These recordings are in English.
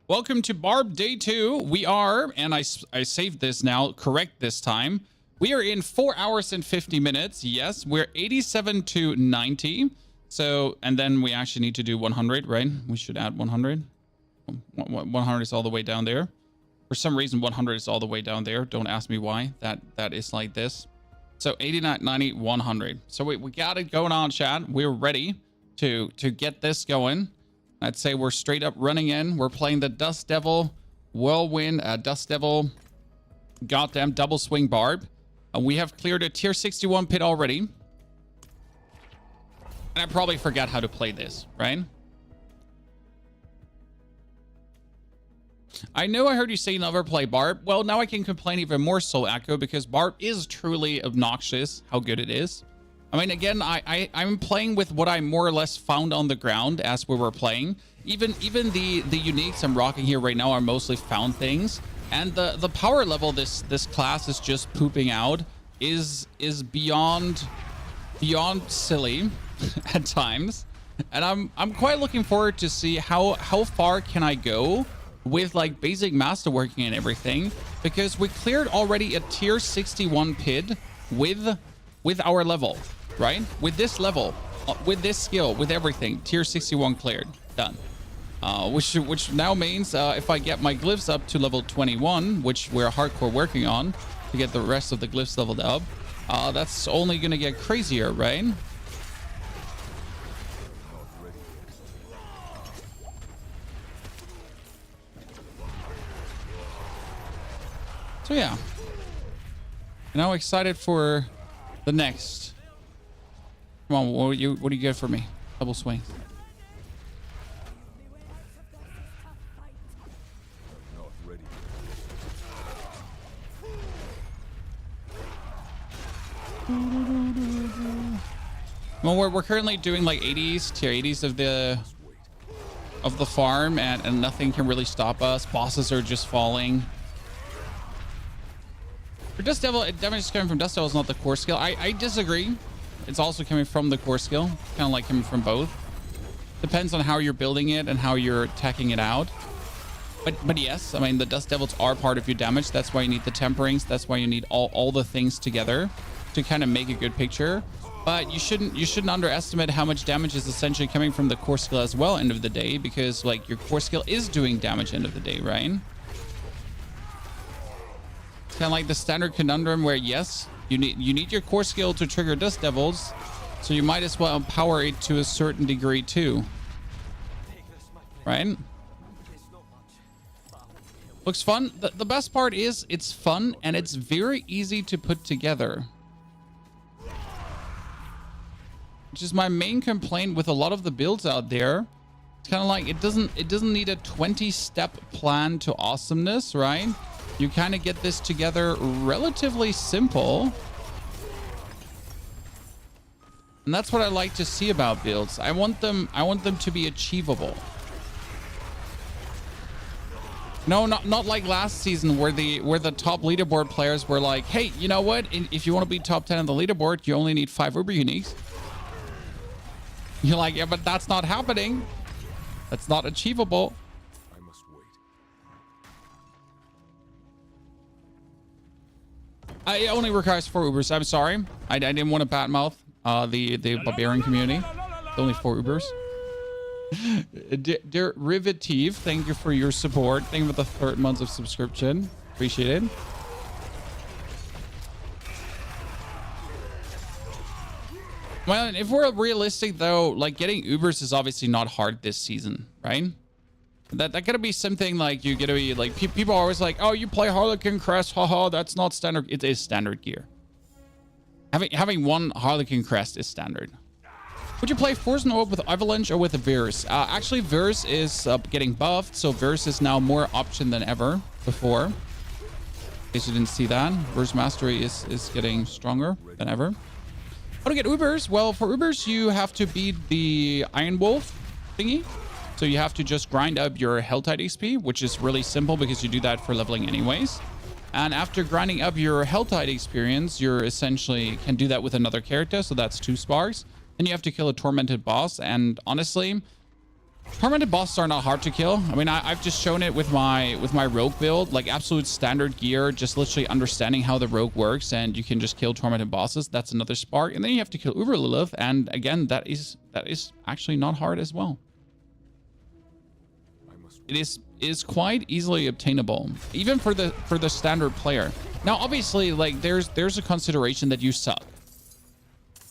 Welcome to Barb Day 2. We are, and I saved this now, correct this time. We are in 4 hours and 50 minutes. Yes, we're 87 to 90. So, and then we actually need to do 100, right? We should add 100. 100 is all the way down there. For some reason, 100 is all the way down there. Don't ask me why. That is like this. So 89, 90, 100. So we got it going on, chat. We're ready to get this going. I'd say we're straight up running in. We're playing the Dust Devil Whirlwind, Dust Devil goddamn double swing Barb. We have cleared a tier 61 pit already. And I probably forgot how to play this, right? I know I heard you say you never play Barb. Well, now I can complain even more so, Echo, because Barb is truly obnoxious how good it is. I mean, again, I'm playing with what I more or less found on the ground as we were playing. Even the uniques I'm rocking here right now are mostly found things. And the power level this class is just pooping out is beyond silly at times. And I'm quite looking forward to see how far can I go with like basic masterworking and everything, because we cleared already a tier 61 pid with our level, right? With this level, with this skill, with everything, tier 61 cleared, done. Which now means if I get my glyphs up to level 21, which we're hardcore working on to get the rest of the glyphs leveled up, that's only gonna get crazier, right? So yeah, now excited for the next. Come on, what do you get for me? Double swing. Well, we're currently doing like 80s, tier 80s of the farm, and nothing can really stop us. Bosses are just falling. For Dust Devil, damage is coming from Dust Devil is not the core skill. I disagree. It's also coming from the core skill. Kind of like coming from both. Depends on how you're building it and how you're attacking it out. But yes, I mean, the Dust Devils are part of your damage. That's why you need the temperings. That's why you need all the things together to kind of make a good picture. But you shouldn't underestimate how much damage is essentially coming from the core skill as well, end of the day, because like your core skill is doing damage end of the day, right? It's kind of like the standard conundrum where yes, you need your core skill to trigger Dust Devils, so you might as well empower it to a certain degree too, right? Looks fun. The best part is it's fun and it's very easy to put together, which is my main complaint with a lot of the builds out there. It's kind of like it doesn't need a 20-step plan to awesomeness, right? You kind of get this together relatively simple. And that's what I like to see about builds. I want them to be achievable. No, not like last season where the top leaderboard players were like, hey, you know what? If you want to be top 10 on the leaderboard, you only need 5 Uber uniques. You're like, yeah, but that's not happening. That's not achievable. I must wait. It only requires 4 Ubers. I'm sorry. I didn't want to badmouth the Barbarian community. It's only 4 Ubers. Derivative, thank you for your support. Thank you for the 3rd month of subscription. Appreciate it. Well, if we're realistic though, like getting Ubers is obviously not hard this season, right? That gotta be something like you gotta be like, people are always like, oh, you play Harlequin Crest, haha, that's not standard. It is standard gear. Having one Harlequin Crest is standard. Would you play Force Orb with Avalanche or with a Verse? Actually, Verse is getting buffed, so Verse is now more option than ever before. In case you didn't see that, Verse Mastery is getting stronger than ever. How to get Ubers? Well, for Ubers, you have to beat the Iron Wolf thingy. So you have to just grind up your Helltide XP, which is really simple because you do that for leveling anyways. And after grinding up your Helltide experience, you're essentially can do that with another character. So that's 2 sparks. Then you have to kill a tormented boss. And honestly, Tormented bosses are not hard to kill. I mean, I've just shown it with my rogue build, like absolute standard gear, just literally understanding how the rogue works, and you can just kill tormented bosses. That's another spark. And then you have to kill Uber Lilith, and again, that is actually not hard as well. It is quite easily obtainable, even for the standard player. Now, obviously, like there's a consideration that you suck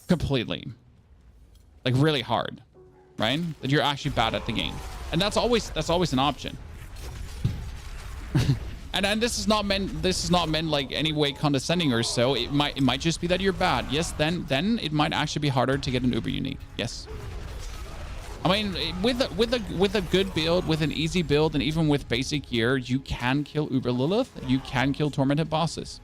completely, like really hard. Right? That you're actually bad at the game. And that's always an option. and this is not meant like any way condescending or so. It might just be that you're bad. Yes, then it might actually be harder to get an uber unique. Yes. I mean, with a good build, with an easy build, and even with basic gear, you can kill Uber Lilith. You can kill tormented bosses.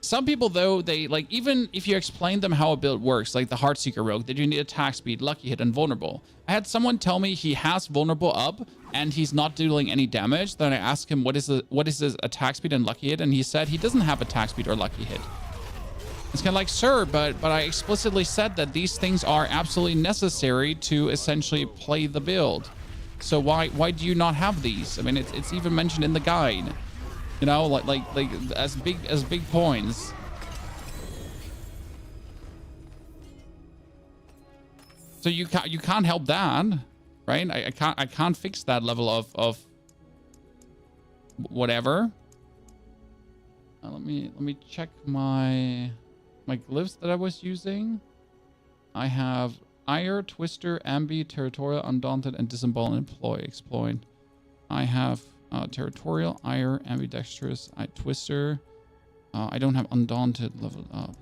Some people, though, they like, even if you explain them how a build works, like the Heartseeker Rogue, that you need attack speed, lucky hit, and vulnerable. I had someone tell me he has vulnerable up and he's not dealing any damage. Then I asked him what is his attack speed and lucky hit, and he said he doesn't have attack speed or lucky hit. It's kind of like, sir, but I explicitly said that these things are absolutely necessary to essentially play the build. So why do you not have these? I mean, it's even mentioned in the guide. You know, like as big points. So you can't help that, right? I can't fix that level of whatever. Let me check my glyphs that I was using. I have Ire, Twister, Ambi, Territorial, Undaunted, and Disembowel and Exploit. I have Territorial, Ire, Ambidextrous, Twister. I don't have Undaunted leveled up.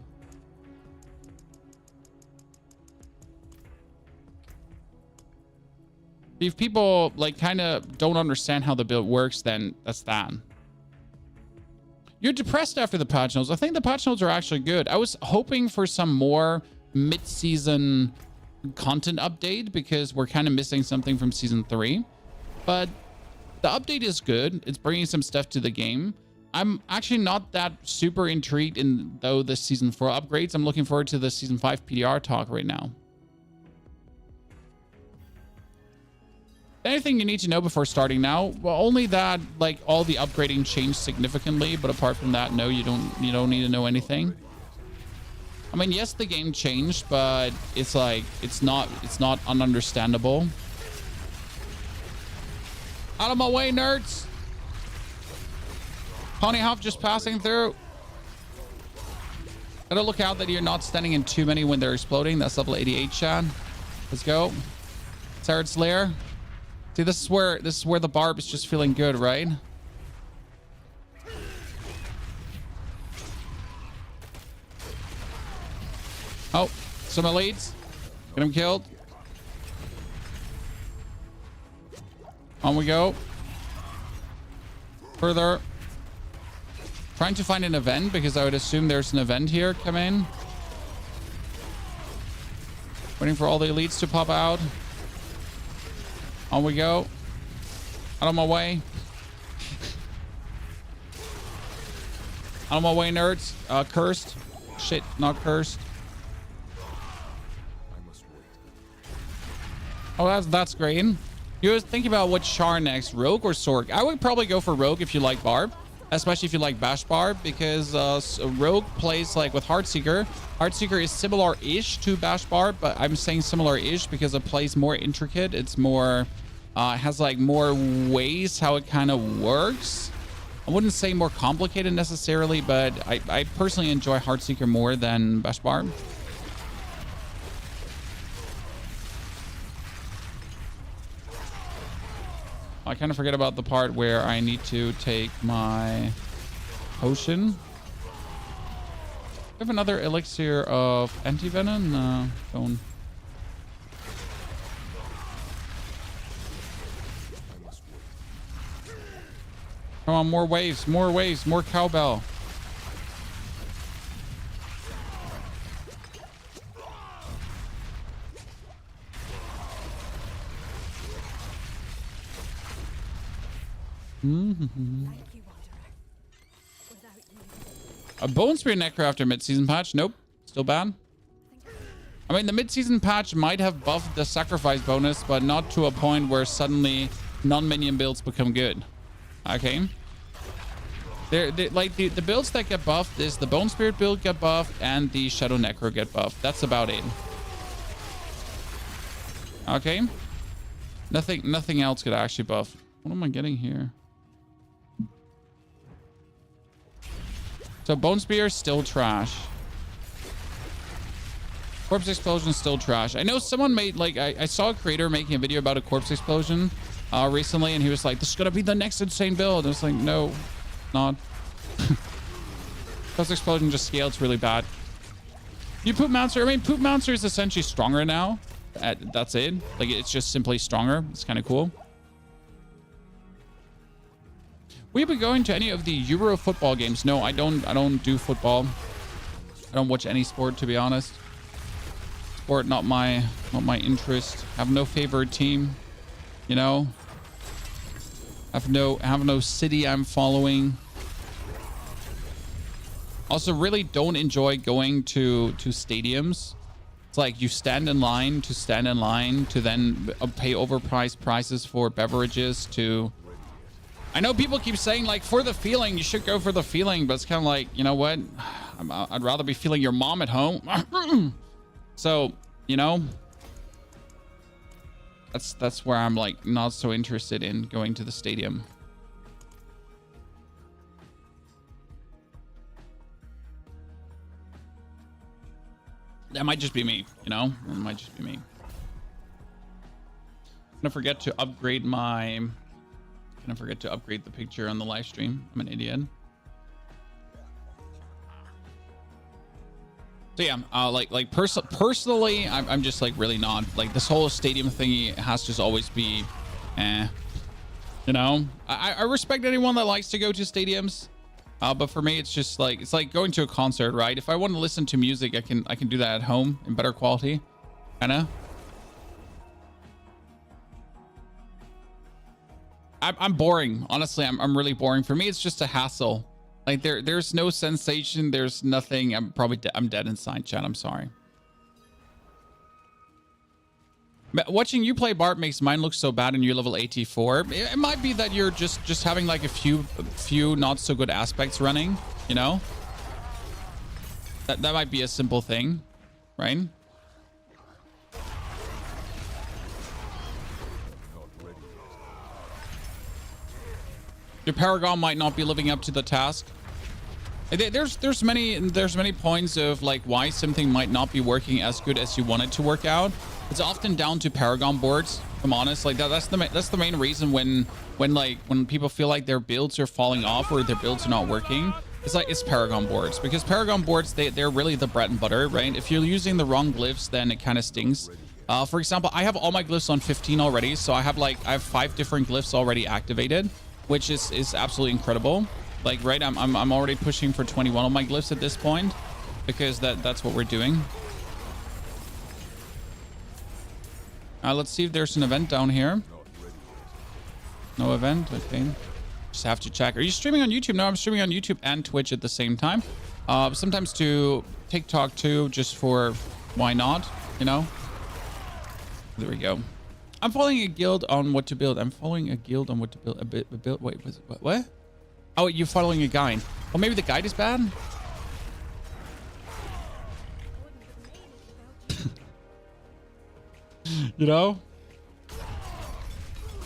If people like kind of don't understand how the build works, then that's that. You're depressed after the patch notes. I think the patch notes are actually good. I was hoping for some more mid-season content update because we're kind of missing something from season 3, but the update is good. It's bringing some stuff to the game. I'm actually not that super intrigued in though the season 4 upgrades. I'm looking forward to the season 5 PDR talk right now. Anything you need to know before starting now? Well, only that like all the upgrading changed significantly, but apart from that, no, you don't need to know anything. I mean, yes, the game changed, but it's like it's not ununderstandable. Out of my way, nerds. Ponyhuff just passing through. Gotta look out that you're not standing in too many when they're exploding. That's level 88, Chad. Let's go. Sarah's Lair. See, this is where the Barb is just feeling good, right? Oh, some elites. Get him killed. On we go. Further. Trying to find an event because I would assume there's an event here. Come in. Waiting for all the elites to pop out. On we go. Out of my way. Out of my way, nerds. Cursed. Shit, not cursed. Oh, that's great. You was thinking about what char next, Rogue or Sork? I would probably go for Rogue if you like Barb, especially if you like Bash Barb, because Rogue plays like with Heartseeker. Heartseeker is similar-ish to Bash Barb, but I'm saying similar-ish because it plays more intricate. It's more, has like more ways how it kind of works. I wouldn't say more complicated necessarily, but I personally enjoy Heartseeker more than Bash Barb. I kind of forget about the part where I need to take my potion. I have another elixir of anti-venom. No, don't. Come on, more waves, more cowbell. A Bone Spear Necro after mid-season patch? Nope. Still bad. I mean, the mid-season patch might have buffed the sacrifice bonus, but not to a point where suddenly non-minion builds become good. Okay. Like the builds that get buffed is the Bone Spirit build get buffed and the Shadow Necro get buffed. That's about it. Okay. Nothing else could actually buff. What am I getting here? So Bone Spear is still trash. Corpse Explosion is still trash. I know someone made, like, I saw a creator making a video about a Corpse Explosion recently, and he was like, this is gonna be the next insane build. I was like, no, not. Corpse Explosion just scales really bad. You Poop Monster, I mean, Poop Monster is essentially stronger now. That's it. Like, it's just simply stronger. It's kind of cool. Will you be going to any of the Euro football games? No, I don't do football. I don't watch any sport, to be honest. Sport, not my interest. Have no favorite team, you know. Have no city I'm following. Also, really don't enjoy going to stadiums. It's like you stand in line to then pay overpriced prices for beverages to... I know people keep saying, like, for the feeling, you should go for the feeling, but it's kind of like, you know what? I'd rather be feeling your mom at home. So, you know, that's where I'm, like, not so interested in going to the stadium. That might just be me, you know? It might just be me. I'm gonna forget to upgrade my... I forget to upgrade the picture on the live stream. I'm an idiot. So yeah, personally, I'm just like really not like this whole stadium thingy has just always be, you know. I respect anyone that likes to go to stadiums, but for me, it's just like it's like going to a concert, right? If I want to listen to music, I can do that at home in better quality, kinda. I'm boring. Honestly, I'm really boring. For me, it's just a hassle. Like there's no sensation. There's nothing. I'm dead inside, chat. I'm sorry. Watching you play Barb makes mine look so bad and you're level 84. It might be that you're just having like a few not so good aspects running, you know? That might be a simple thing, right? Your Paragon might not be living up to the task. There's many points of like why something might not be working as good as you want it to work out. It's often down to Paragon boards. If I'm honest, like that's the main reason when people feel like their builds are falling off or their builds are not working. It's Paragon boards, because Paragon boards they're really the bread and butter, right? If you're using the wrong glyphs, then it kind of stings. For example, I have all my glyphs on 15 already, so I have 5 different glyphs already activated, which is absolutely incredible. Like, right, I'm already pushing for 21 on my glyphs at this point, because that's what we're doing. Let's see if there's an event down here. No event. Okay. Just have to check. Are you streaming on YouTube? No, I'm streaming on YouTube and Twitch at the same time. Sometimes to TikTok too, just for why not, you know? There we go. I'm following a guild on what to build. I'm following a guild on what to build. Wait, what? Oh, you're following a guide. Well, maybe the guide is bad? You know?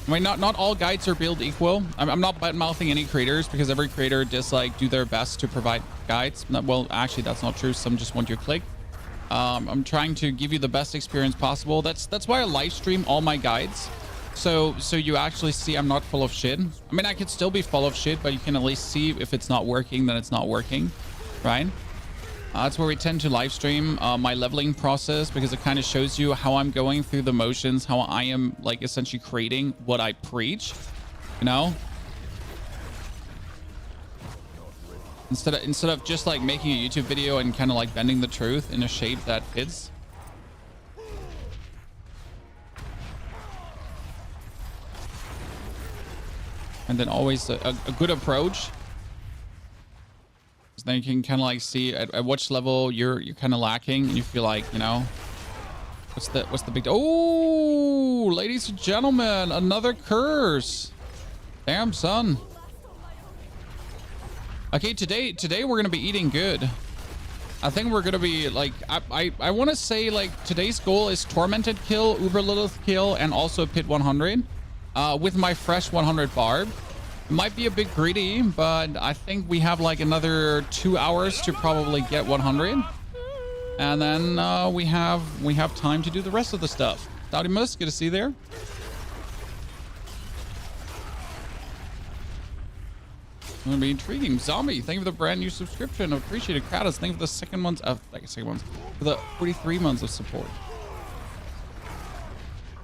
I mean, not all guides are built equal. I'm not bad-mouthing any creators, because every creator does like do their best to provide guides. Well, actually, that's not true. Some just want your click. I'm trying to give you the best experience possible. That's why I live stream all my guides. So you actually see I'm not full of shit. I mean, I could still be full of shit, but you can at least see if it's not working, then it's not working, right? That's where we tend to live stream my leveling process, because it kind of shows you how I'm going through the motions, how I am like essentially creating what I preach, you know? Instead of just like making a YouTube video and kind of like bending the truth in a shape that fits. And then always a good approach. So then you can kind of like see at which level you're kind of lacking, and you feel like, you know, What's the big... Oh, ladies and gentlemen, another curse. Damn, son. Okay, today we're gonna be eating good. I think we're gonna be like, I want to say like today's goal is Tormented kill, Uber Lilith kill, and also Pit 100 with my fresh 100 Barb. It might be a bit greedy, but I think we have like another 2 hours to probably get 100. And then we have time to do the rest of the stuff. Dowdy Mus, good to see you there. Gonna be intriguing. Zombie, thank you for the brand new subscription. Appreciate it. Kratos, thank you for the second month of for the 43 months of support.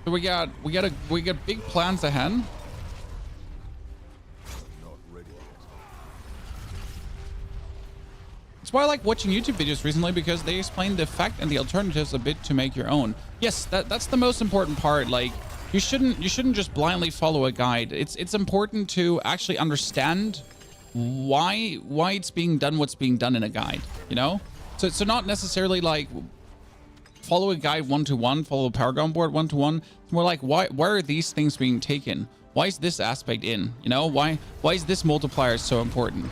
So we got big plans ahead. Not ready yet. That's why I like watching YouTube videos recently, because they explain the effect and the alternatives a bit to make your own. Yes, that's the most important part. Like you shouldn't just blindly follow a guide. It's important to actually understand why it's being done, what's being done in a guide, you know? So not necessarily like follow a guide one-to-one, follow a Paragon board one-to-one. It's more like why are these things being taken? Why is this aspect in? You know, why is this multiplier so important?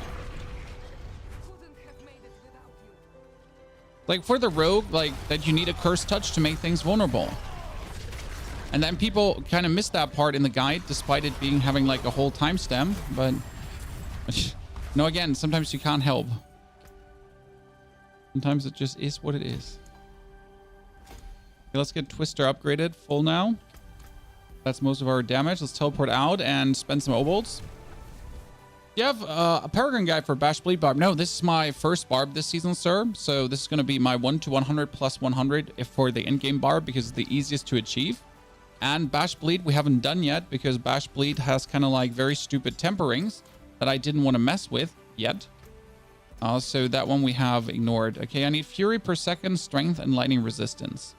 Like for the rogue, like that you need a curse touch to make things vulnerable. And then people kind of miss that part in the guide, despite it being having like a whole timestamp. But no, again, sometimes you can't help. Sometimes it just is what it is. Okay, let's get Twister upgraded full now. That's most of our damage. Let's teleport out and spend some obolts. You have a Paragon guide for Bash Bleed Barb. No, this is my first Barb this season, sir. So this is going to be my 1 to 100 plus 100 for the in-game Barb, because it's the easiest to achieve. And Bash Bleed we haven't done yet, because Bash Bleed has kind of like very stupid temperings that I didn't want to mess with yet. So that one we have ignored. Okay, I need Fury per second, Strength, and Lightning Resistance.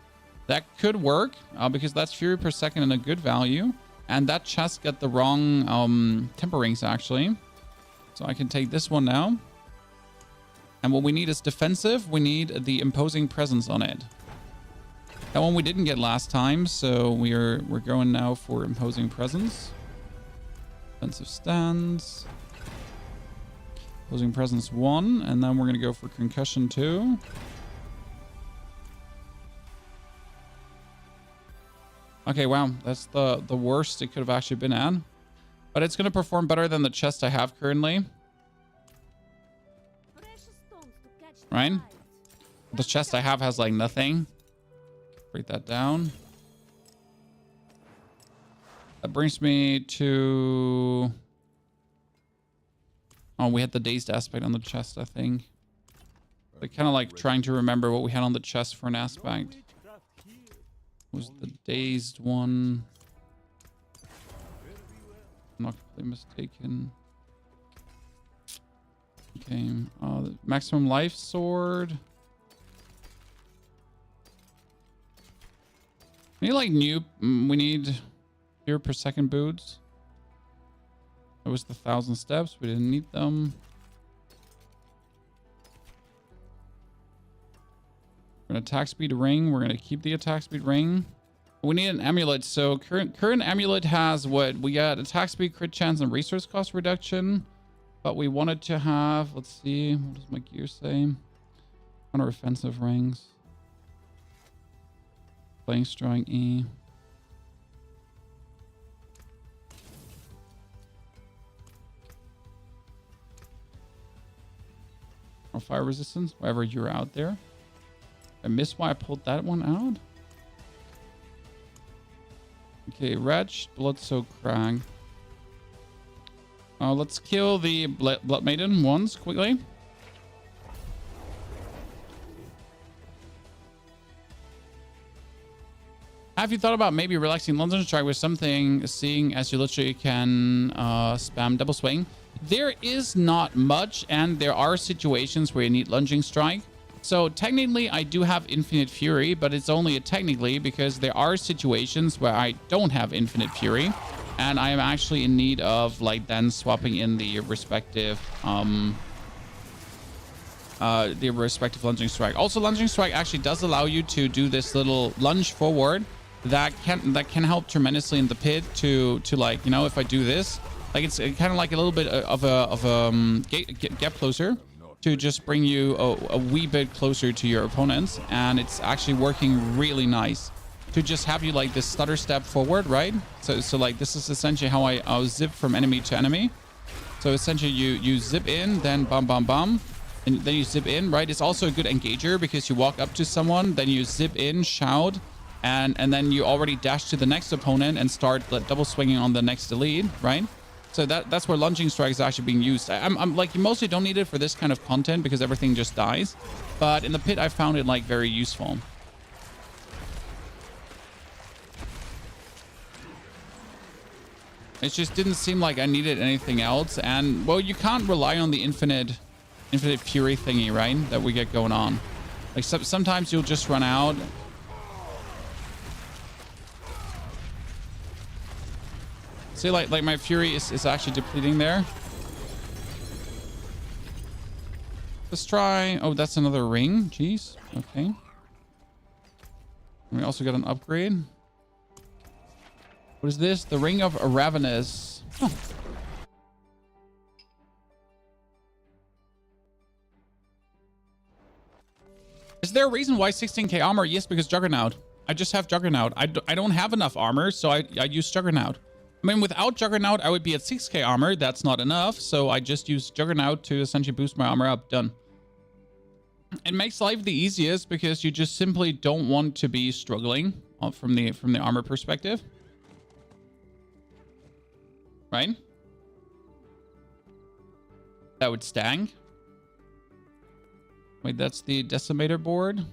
That could work, because that's Fury per second and a good value. And that chest got the wrong temperings, actually. So I can take this one now. And what we need is defensive. We need the Imposing Presence on it. That one we didn't get last time, so we're going now for Imposing Presence. Defensive stance. Imposing Presence 1, and then we're going to go for Concussion 2. Okay, wow, that's the worst it could have actually been at. But it's going to perform better than the chest I have currently. Right? The chest I have has like nothing. Break that down. That brings me to... Oh, we had the dazed aspect on the chest, I think. Like, kind of like trying to remember what we had on the chest for an aspect. Was the dazed one? I'm not completely mistaken. Okay, the maximum life sword. We need like we need 0 per second boots. That was the 1,000 steps. We didn't need them. We're gonna attack speed ring. We're gonna keep the attack speed ring. We need an amulet. So current amulet has what we got: attack speed, crit chance, and resource cost reduction. But we wanted to have, let's see, what does my gear say? Counter offensive rings. Playing strong E. Or fire resistance, wherever you're out there. I missed why I pulled that one out. Okay, Wretch, Blood Soak Crag. Let's kill the Blood Maiden once quickly. Have you thought about maybe relaxing London Strike with something, seeing as you literally can spam double swing? There is not much, and there are situations where you need lunging strike. So technically I do have Infinite Fury, but it's only a technically, because there are situations where I don't have Infinite Fury, and I am actually in need of like then swapping in the respective the respective lunging strike. Also, lunging strike actually does allow you to do this little lunge forward that can help tremendously in the pit to like, you know, if I do this, like it's kind of like a little bit of a gap closer to just bring you a wee bit closer to your opponents, and it's actually working really nice to just have you like this stutter step forward, right? So like this is essentially how I'll zip from enemy to enemy. So essentially you zip in, then bum bum bum, and then you zip in, right? It's also a good engager because you walk up to someone, then you zip in, shout, and then you already dash to the next opponent and start double swinging on the next elite, right? So that's where lunging strike is actually being used. I'm like, you mostly don't need it for this kind of content because everything just dies, but in the pit I found it like very useful. It just didn't seem like I needed anything else, and well, you can't rely on the infinite fury thingy, right, that we get going on. Like sometimes you'll just run out. See, like my fury is actually depleting there. Let's try. Oh, that's another ring. Jeez. Okay. We also got an upgrade. What is this? The Ring of Ravenous. Huh. Is there a reason why 16k armor? Yes, because Juggernaut. I just have Juggernaut. I don't have enough armor, so I use Juggernaut. I mean, without Juggernaut, I would be at 6k armor. That's not enough, so I just use Juggernaut to essentially boost my armor up. Done. It makes life the easiest because you just simply don't want to be struggling from the armor perspective. Right? That would stang. Wait, that's the decimator board.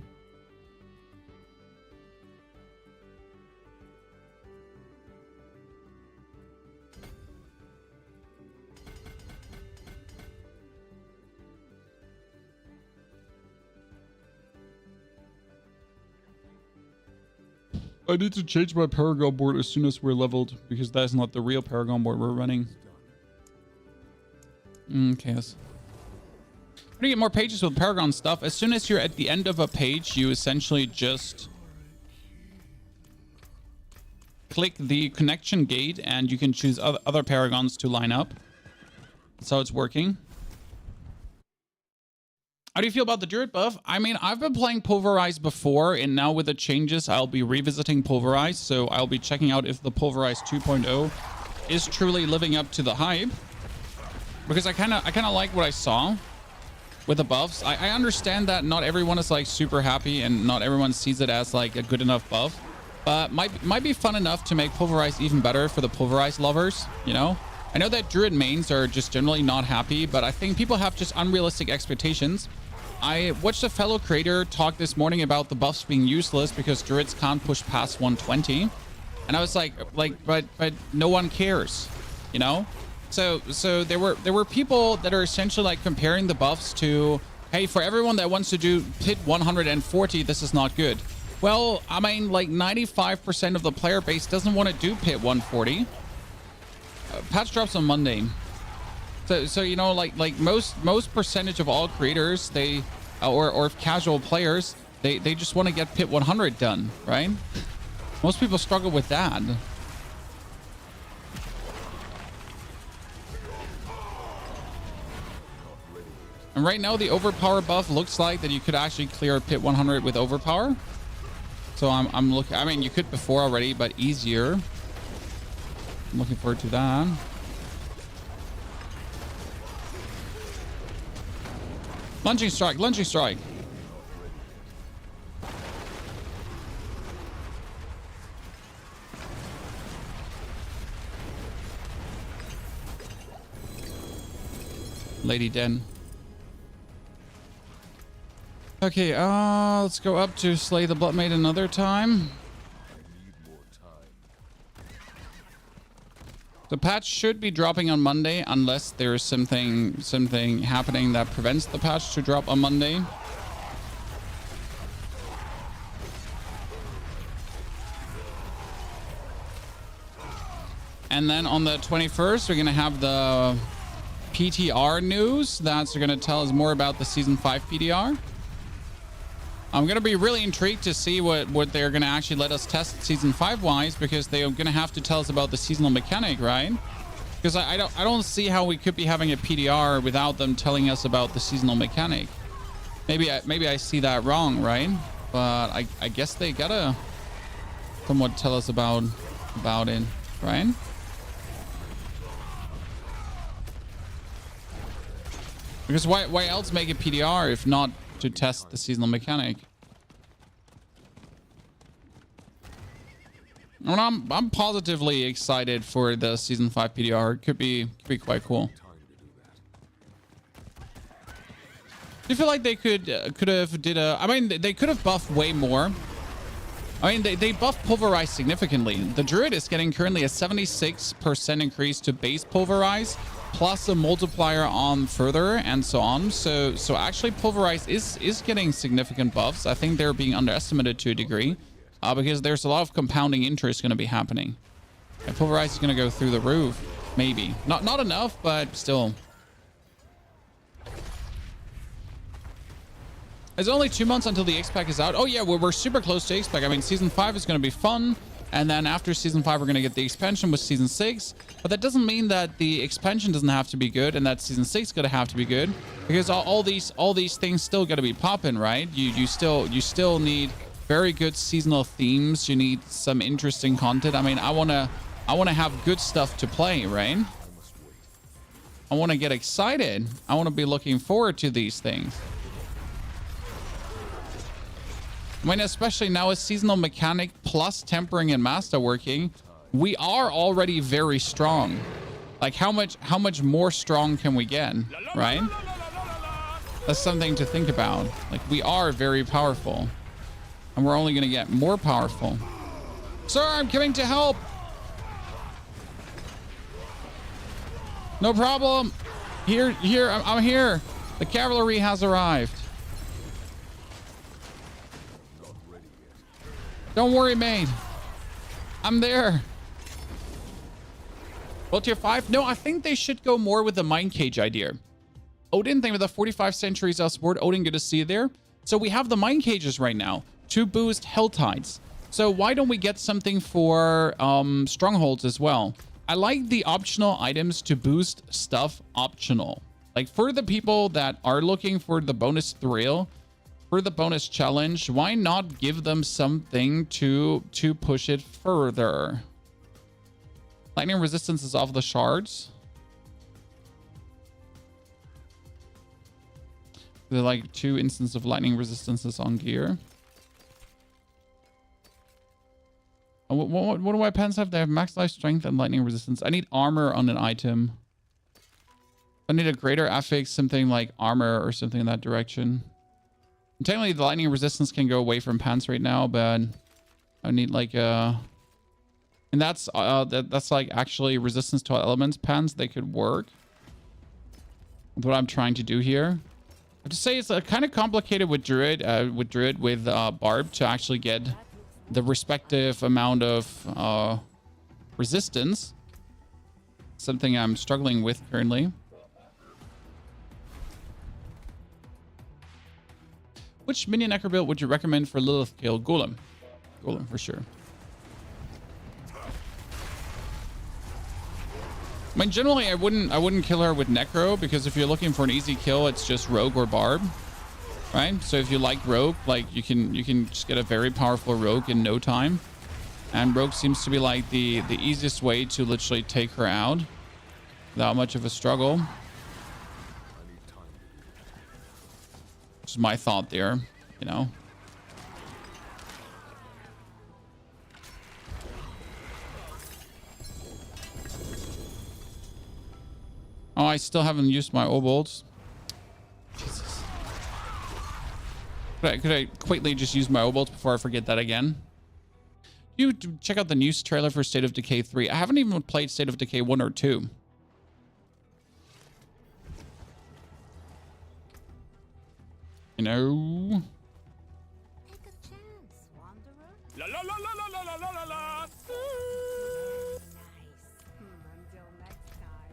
I need to change my Paragon board as soon as we're leveled, because that is not the real Paragon board we're running. Okay. Yes. How do you get more pages with Paragon stuff? As soon as you're at the end of a page, you essentially just click the connection gate and you can choose other Paragons to line up. That's how it's working. How do you feel about the Druid buff? I mean, I've been playing Pulverize before, and now with the changes, I'll be revisiting Pulverize. So I'll be checking out if the Pulverize 2.0 is truly living up to the hype. Because I kind of like what I saw with the buffs. I understand that not everyone is like super happy and not everyone sees it as like a good enough buff. But might be fun enough to make Pulverize even better for the Pulverize lovers, you know? I know that Druid mains are just generally not happy, but I think people have just unrealistic expectations. I watched a fellow creator talk this morning about the buffs being useless because Druids can't push past 120. And I was like, but no one cares, you know? So there were people that are essentially like comparing the buffs to, hey, for everyone that wants to do pit 140, this is not good. Well, I mean, like 95% of the player base doesn't want to do pit 140. Patch drops on Monday. So you know, like most percentage of all creators, they or casual players, they just want to get pit 100 done, right? Most people struggle with that. And right now the overpower buff looks like that you could actually clear pit 100 with overpower. So I'm looking. I mean, you could before already, but easier. I'm looking forward to that. Lunging strike, lunging strike. Lady Den. Okay, let's go up to slay the Bloodmaid another time. The patch should be dropping on Monday unless there's something happening that prevents the patch to drop on Monday. And then on the 21st, we're going to have the PTR news that's going to tell us more about the season 5 PTR. I'm going to be really intrigued to see what they're going to actually let us test season 5 wise, because they're going to have to tell us about the seasonal mechanic, right? Because I don't see how we could be having a PTR without them telling us about the seasonal mechanic. Maybe I see that wrong, right? But I guess they gotta somewhat tell us about it, right? Because why else make a PTR if not to test the seasonal mechanic? And I'm positively excited for the season 5 PTR. It could be quite cool. Do you feel like they could have did a? I mean, they could have buffed way more. I mean, they buffed Pulverize significantly. The Druid is getting currently a 76% increase to base Pulverize, plus a multiplier on further and so on. So actually Pulverize is getting significant buffs. I think they're being underestimated to a degree, because there's a lot of compounding interest going to be happening. And Pulverize is going to go through the roof. Maybe. Not enough, but still. It's only 2 months until the X-Pack is out. Oh yeah, we're super close to X-Pack. I mean, season 5 is going to be fun. And then after season 5, we're going to get the expansion with season 6. But that doesn't mean that the expansion doesn't have to be good and that season 6 is going to have to be good. Because all these things still got to be popping, right? You still need very good seasonal themes. You need some interesting content. I mean, I want to have good stuff to play, right? I want to get excited. I want to be looking forward to these things. I mean, especially now with seasonal mechanic plus tempering and master working, we are already very strong. Like how much more strong can we get, right? That's something to think about. Like we are very powerful and we're only going to get more powerful. Sir, I'm coming to help. No problem. Here, I'm here. The cavalry has arrived. Don't worry, mate. I'm there. Well, tier 5? No, I think they should go more with the Mind Cage idea. Odin, thank you for the 45 centuries support. Odin, good to see you there. So we have the Mind Cages right now to boost Hell Tides. So why don't we get something for Strongholds as well? I like the optional items to boost stuff optional. Like for the people that are looking for the bonus thrill, for the bonus challenge, why not give them something to push it further? Lightning resistance is off the shards. There are like 2 instances of lightning resistances on gear. And what do my pants have? They have max life strength and lightning resistance. I need armor on an item. I need a greater affix, something like armor or something in that direction. Technically, the lightning resistance can go away from pants right now, but I need like a... And that's like actually resistance to all elements pants. They could work with what I'm trying to do here. I have to say it's kind of complicated with Druid, with Barb to actually get the respective amount of resistance. Something I'm struggling with currently. Which minion necro build would you recommend for Lilith kill? Golem. Golem for sure. I mean, generally I wouldn't kill her with necro, because if you're looking for an easy kill, it's just rogue or barb, right? So if you like rogue, like you can just get a very powerful rogue in no time. And rogue seems to be like the easiest way to literally take her out without much of a struggle. Just my thought there, you know. Oh, I still haven't used my obols. Jesus. Could I quickly just use my obols before I forget that again? You check out the news trailer for State of Decay 3. I haven't even played State of Decay 1 or 2. You know. Take a chance, wanderer. La la la la la la la la la. Nice. Until next time.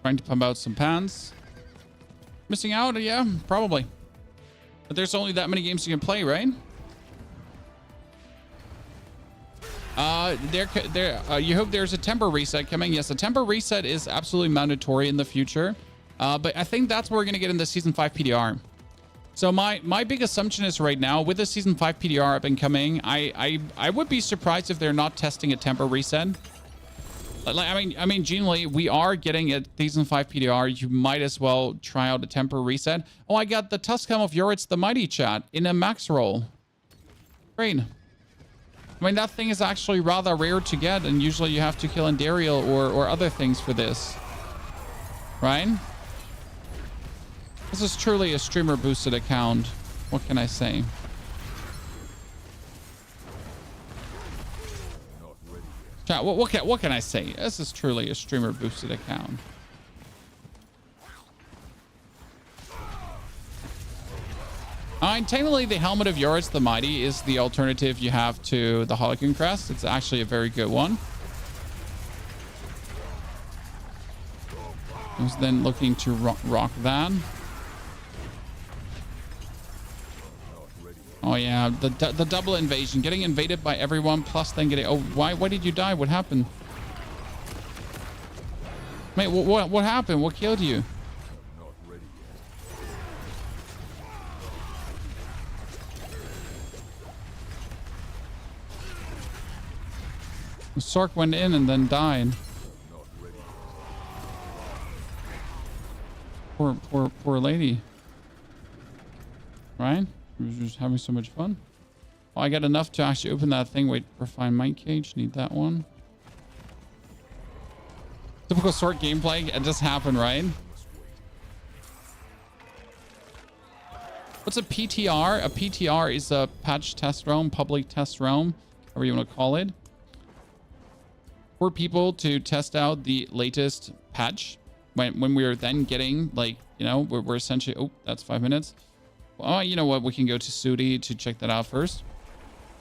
Trying to pump out some pants. Missing out? Yeah, probably. But there's only that many games you can play, right? You hope there's a temper reset coming. Yes, a temper reset is absolutely mandatory in the future. But I think that's what we're going to get in the Season 5 PDR. So my big assumption is right now, with the Season 5 PDR up and coming, I would be surprised if they're not testing a temper reset. I mean, generally, we are getting a Season 5 PDR. You might as well try out a temper reset. Oh, I got the Tuscam of Yoritz the Mighty chat in a max roll. Great. I mean, that thing is actually rather rare to get, and usually you have to kill Andariel or other things for this. Right? This is truly a streamer boosted account. What can I say? Chat, what can I say? This is truly a streamer boosted account. Technically, the Helmet of Yoritz the Mighty is the alternative you have to the Harlequin Crest. It's actually a very good one. I was then looking to rock that. Oh yeah, the double invasion, getting invaded by everyone, plus then getting... Oh, why did you die? What happened? Mate, what happened? What killed you? Sork went in and then died. Poor lady. Right? She was just having so much fun. Oh, I got enough to actually open that thing. Wait, refine might cage. Need that one. Typical Sork gameplay. It just happened, right? What's a PTR? A PTR is a patch test realm, public test realm, however you want to call it. For people to test out the latest patch when we're then getting, like, you know, we're essentially... Oh, that's 5 minutes. Well, you know what? We can go to Sudi to check that out first.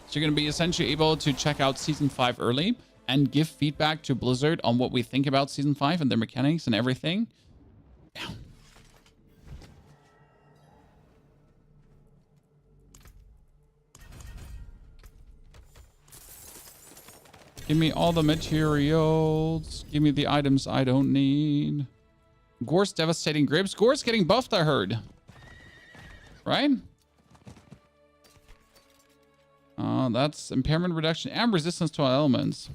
So you're going to be essentially able to check out Season 5 early and give feedback to Blizzard on what we think about Season 5 and their mechanics and everything. Yeah. Give me all the materials. Give me the items I don't need. Gore's devastating grips. Gore's getting buffed, I heard. Right? That's impairment reduction and resistance to all elements.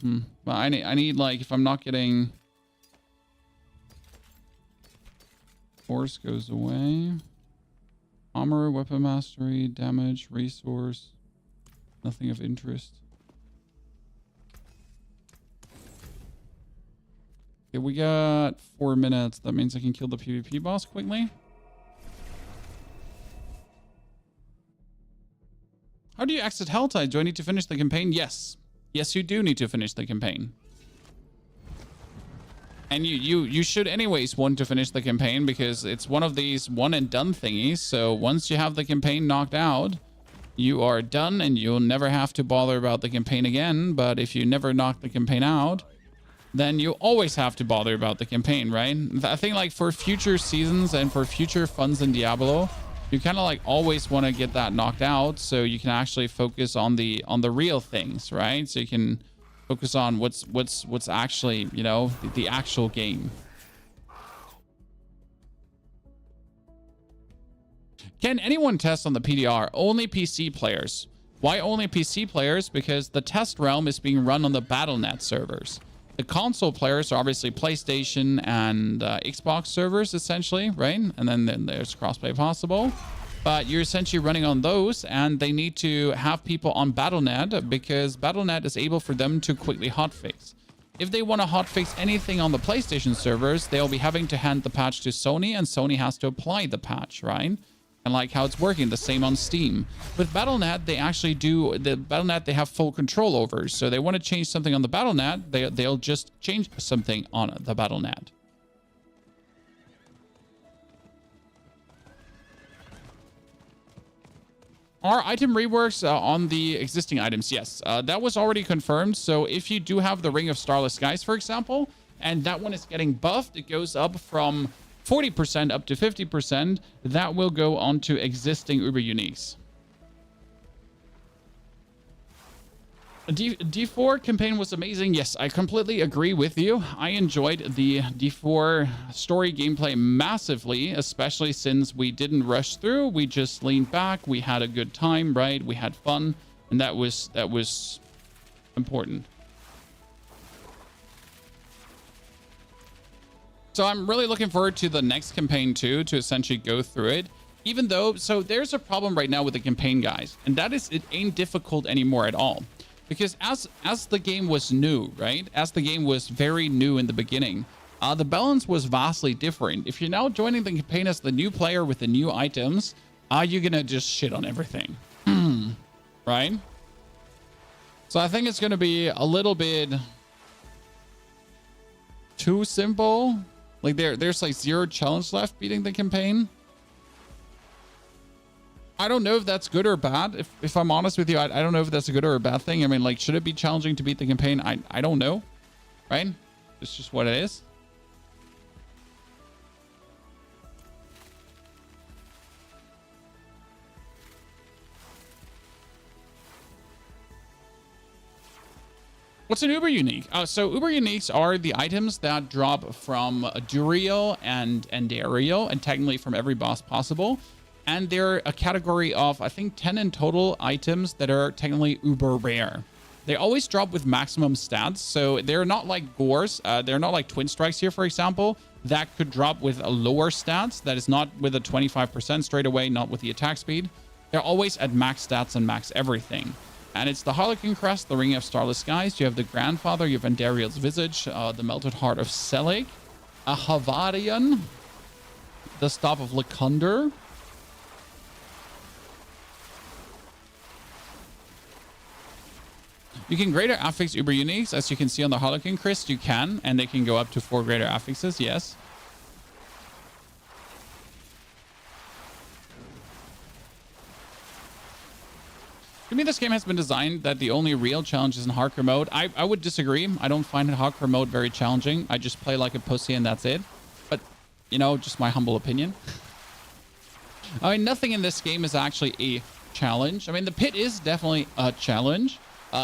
But I need like, if I'm not getting... Force goes away. Armor, weapon mastery, damage, resource. Nothing of interest. Okay, we got 4 minutes. That means I can kill the PvP boss quickly. How do you exit Helltide? Do I need to finish the campaign? Yes. Yes, you do need to finish the campaign. And you should anyways want to finish the campaign because it's one of these one and done thingies. So once you have the campaign knocked out, you are done and you'll never have to bother about the campaign again. But if you never knock the campaign out, then you always have to bother about the campaign, right? I think like for future seasons and for future funds in Diablo, you kind of like always want to get that knocked out so you can actually focus on the real things, right? So you can focus on what's actually, you know, the actual game. Can anyone test on the PDR? Only PC players. Why only PC players? Because the test realm is being run on the Battle.net servers. The console players are obviously PlayStation and Xbox servers, essentially, right? And then there's crossplay possible. But you're essentially running on those, and they need to have people on Battle.net because Battle.net is able for them to quickly hotfix. If they want to hotfix anything on the PlayStation servers, they'll be having to hand the patch to Sony, and Sony has to apply the patch, right? And like how it's working, the same on Steam. With Battle.net, they actually do the Battle.net they have full control over. So they want to change something on the Battle.net, they'll just change something on the Battle.net. Are item reworks on the existing items? Yes, that was already confirmed. So if you do have the Ring of Starless Skies, for example, and that one is getting buffed. It goes up from 40% up to 50%. That will go on to existing Uber Uniques. D4 campaign was amazing. Yes, I completely agree with you. I enjoyed the D4 story gameplay massively, especially since we didn't rush through. We just leaned back. We had a good time, right? We had fun, and that was important. So I'm really looking forward to the next campaign too, to essentially go through it. Even though, so there's a problem right now with the campaign, guys, and that is it ain't difficult anymore at all. Because as the game was new, right? As the game was very new in the beginning, the balance was vastly different. If you're now joining the campaign as the new player with the new items, you're gonna just shit on everything, right? So I think it's gonna be a little bit too simple. Like there's like 0 challenge left beating the campaign. I don't know if that's good or bad. If I'm honest with you, I don't know if that's a good or a bad thing. I mean, like, should it be challenging to beat the campaign? I don't know, right? It's just what it is. What's an Uber Unique? So Uber Uniques are the items that drop from Durio and Dario, and technically from every boss possible. And they're a category of, I think, 10 in total items that are technically uber rare. They always drop with maximum stats, so they're not like Gores. They're not like Twin Strikes here, for example. That could drop with a lower stats. That is not with a 25% straight away, not with the attack speed. They're always at max stats and max everything. And it's the Harlequin Crest, the Ring of Starless Skies. You have the Grandfather, you have Andariel's Visage, the Melted Heart of Selig, a Havarian, the Staff of Lekunder, you can greater affix Uber Uniques, as you can see on the Harlequin Crest, you can, and they can go up to 4 greater affixes, yes. To me, this game has been designed that the only real challenge is in hardcore mode. I would disagree. I don't find hardcore mode very challenging. I just play like a pussy and that's it. But, you know, just my humble opinion. I mean, nothing in this game is actually a challenge. I mean, the pit is definitely a challenge.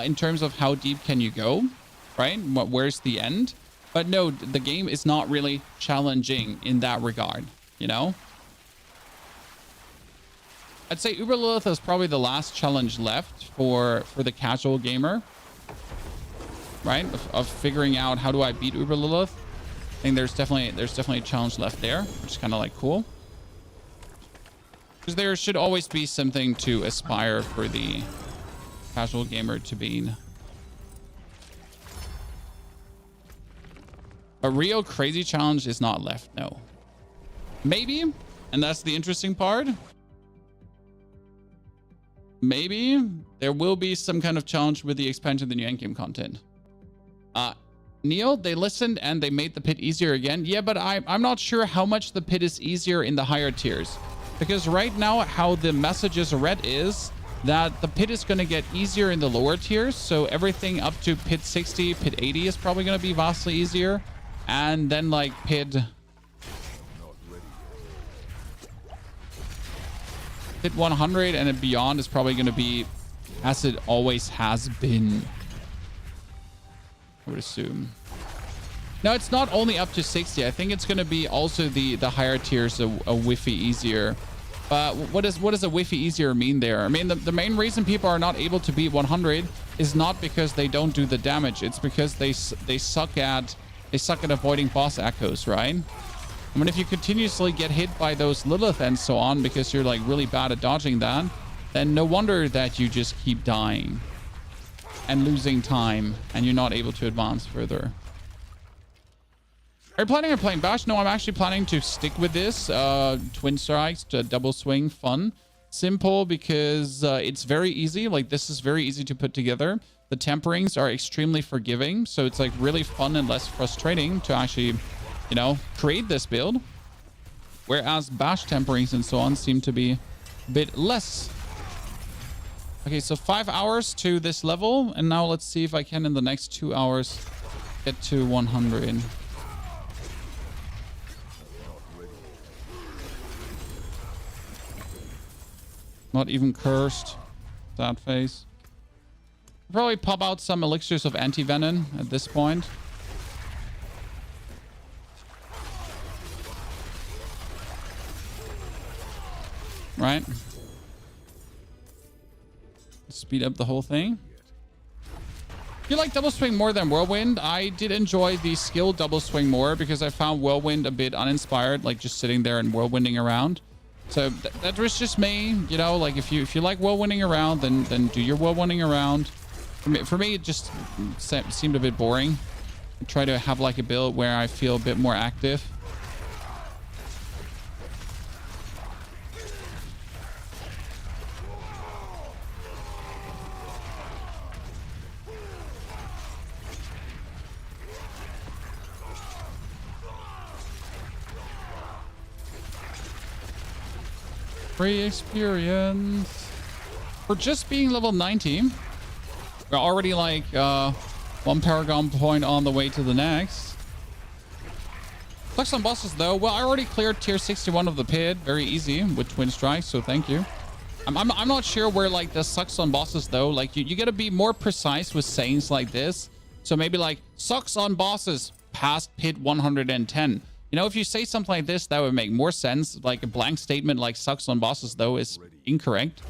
In terms of how deep can you go, right? Where's the end? But no, the game is not really challenging in that regard, you know? I'd say Uber Lilith is probably the last challenge left for the casual gamer, right? Of figuring out how do I beat Uber Lilith. I think there's definitely a challenge left there, which is kind of like cool. Because there should always be something to aspire for the casual gamer to be. A real crazy challenge is not left, no. Maybe, and that's the interesting part. Maybe there will be some kind of challenge with the expansion of the new endgame content. Neil, they listened and they made the pit easier again. Yeah, but I'm not sure how much the pit is easier in the higher tiers. Because right now, how the message is read is that the pit is going to get easier in the lower tiers. So everything up to pit 60, pit 80 is probably going to be vastly easier. And then like pit 100 and beyond is probably going to be as it always has been, I would assume. No, it's not only up to 60. I think it's going to be also the higher tiers a whiffy easier. What does a whiffy easier mean there? I mean, the main reason people are not able to beat 100 is not because they don't do the damage. It's because they suck at avoiding boss echoes, right? I mean, if you continuously get hit by those Lilith and so on because you're like really bad at dodging that, then no wonder that you just keep dying and losing time and you're not able to advance further. Are you planning on playing Bash? No, I'm actually planning to stick with this. Twin strikes, double swing, fun. Simple because it's very easy. Like, this is very easy to put together. The temperings are extremely forgiving. So it's like really fun and less frustrating to actually, you know, create this build. Whereas Bash temperings and so on seem to be a bit less. Okay, so 5 hours to this level. And now let's see if I can in the next 2 hours get to 100. Not even cursed. That face. Probably pop out some elixirs of anti-venom at this point. Right? Speed up the whole thing. You like double swing more than whirlwind? I did enjoy the skill double swing more because I found whirlwind a bit uninspired, like just sitting there and whirlwinding around. So that was just me, you know, like if you like whirlwinding around, then do your whirlwinding around. For me, it just seemed a bit boring. I try to have like a build where I feel a bit more active. Free experience for just being level 90. We're already like one Paragon point on the way to the next. Flex on bosses though. Well, I already cleared tier 61 of the pit. Very easy with twin strikes, so thank you. I'm not sure where like the sucks on bosses though. Like you gotta be more precise with sayings like this. So maybe like sucks on bosses past pit 110. You know, if you say something like this, that would make more sense. Like a blank statement like sucks on bosses, though, is incorrect.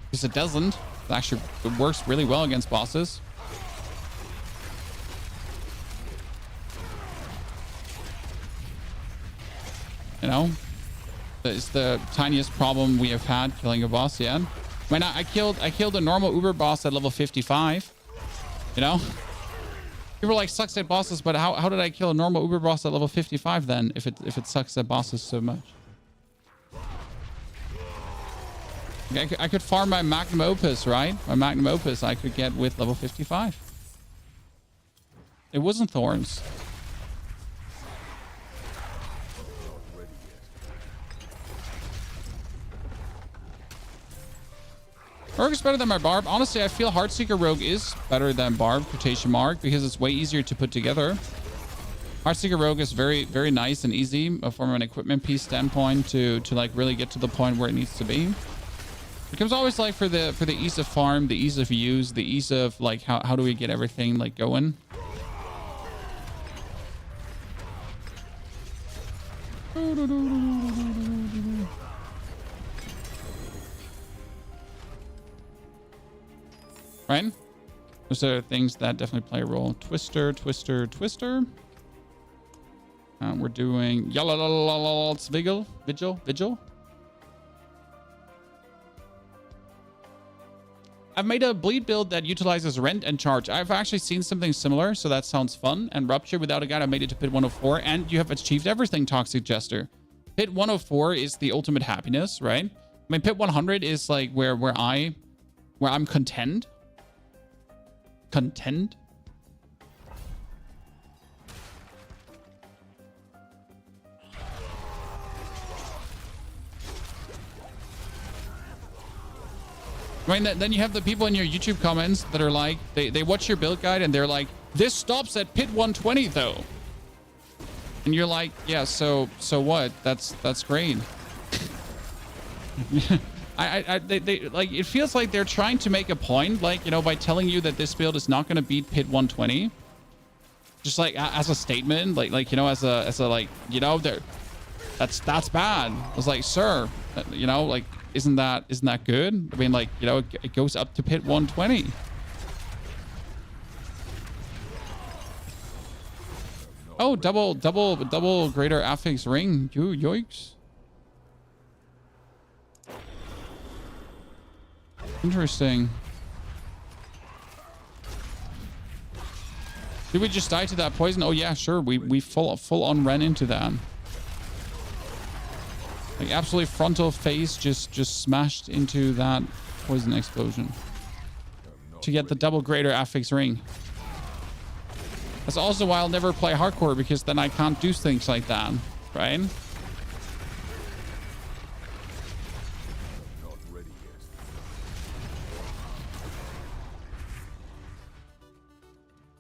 Because it doesn't. It actually it works really well against bosses. You know? It's the tiniest problem we have had killing a boss yet. When I killed a normal Uber boss at level 55. You know? People are like sucks at bosses, but how did I kill a normal Uber boss at level 55 then? If it sucks at bosses so much, I could farm my magnum opus, right? My magnum opus I could get with level 55. It wasn't thorns. Rogue is better than my Barb. Honestly, I feel Heartseeker Rogue is better than Barb, quotation mark, because it's way easier to put together. Heartseeker Rogue is very, very nice and easy from an equipment piece standpoint to like really get to the point where it needs to be. It comes always like for the ease of farm, the ease of use, the ease of like how do we get everything like going. Right? Those are things that definitely play a role. Twister, twister, twister. We're doing vigil. I've made a bleed build that utilizes rent and charge. I've actually seen something similar, so that sounds fun. And Rupture without a guide, I made it to pit 104, and you have achieved everything, Toxic Jester. Pit 104 is the ultimate happiness, right? I mean, pit 100 is like where I'm content. Content. I mean, then you have the people in your YouTube comments that are like, they watch your build guide and they're like, this stops at pit 120 though. And you're like, yeah, so what? That's great. They like, it feels like they're trying to make a point, like, you know, by telling you that this build is not going to beat pit 120. Just like as a statement, like, you know, as a like, you know, that's bad. I was like, sir, you know, like, isn't that good? I mean, like, you know, it goes up to pit 120. Oh, double greater affix ring. Yoikes. Interesting. Did we just die to that poison? Oh yeah, sure. We full on ran into that. Like absolutely frontal face just smashed into that poison explosion to get the double greater affix ring. That's also why I'll never play hardcore, because then I can't do things like that, right?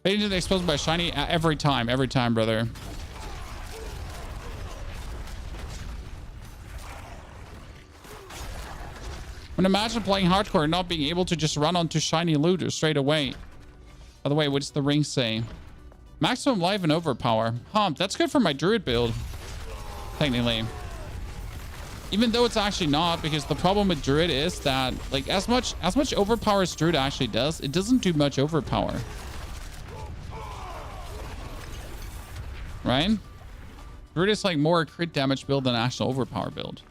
Fading to the explosion by shiny every time, brother. mean, imagine playing hardcore and not being able to just run onto shiny loot straight away. By the way, what does the ring say? Maximum life and overpower. Huh, that's good for my druid build. Technically. Even though it's actually not, because the problem with druid is that, like, as much overpower as druid actually does, it doesn't do much overpower. Right? Druid is like more a crit damage build than actual overpower build.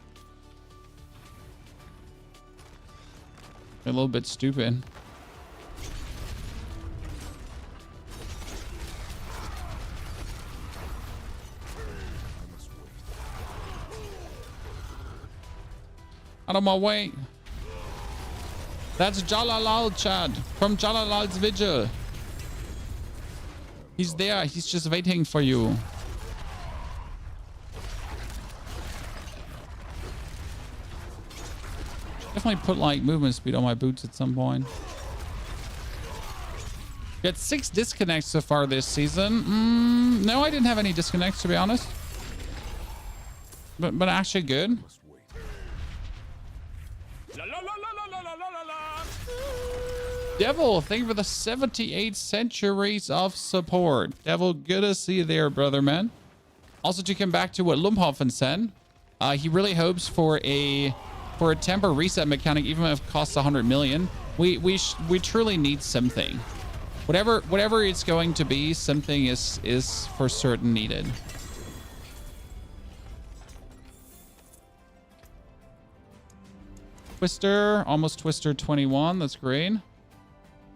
A little bit stupid. Out of my way. That's Jalalal, Chad, from Jalalal's Vigil. He's there. He's just waiting for you. Definitely put like movement speed on my boots at some point. Got 6 disconnects so far this season. No, I didn't have any disconnects, to be honest. But actually good. Devil, thank you for the 78 centuries of support. Devil, good to see you there, brother, man. Also, to come back to what Lumphoffen said, he really hopes for a temper reset mechanic, even if it costs 100 million. We truly need something. Whatever it's going to be, something is for certain needed. Twister, almost Twister 21. That's great.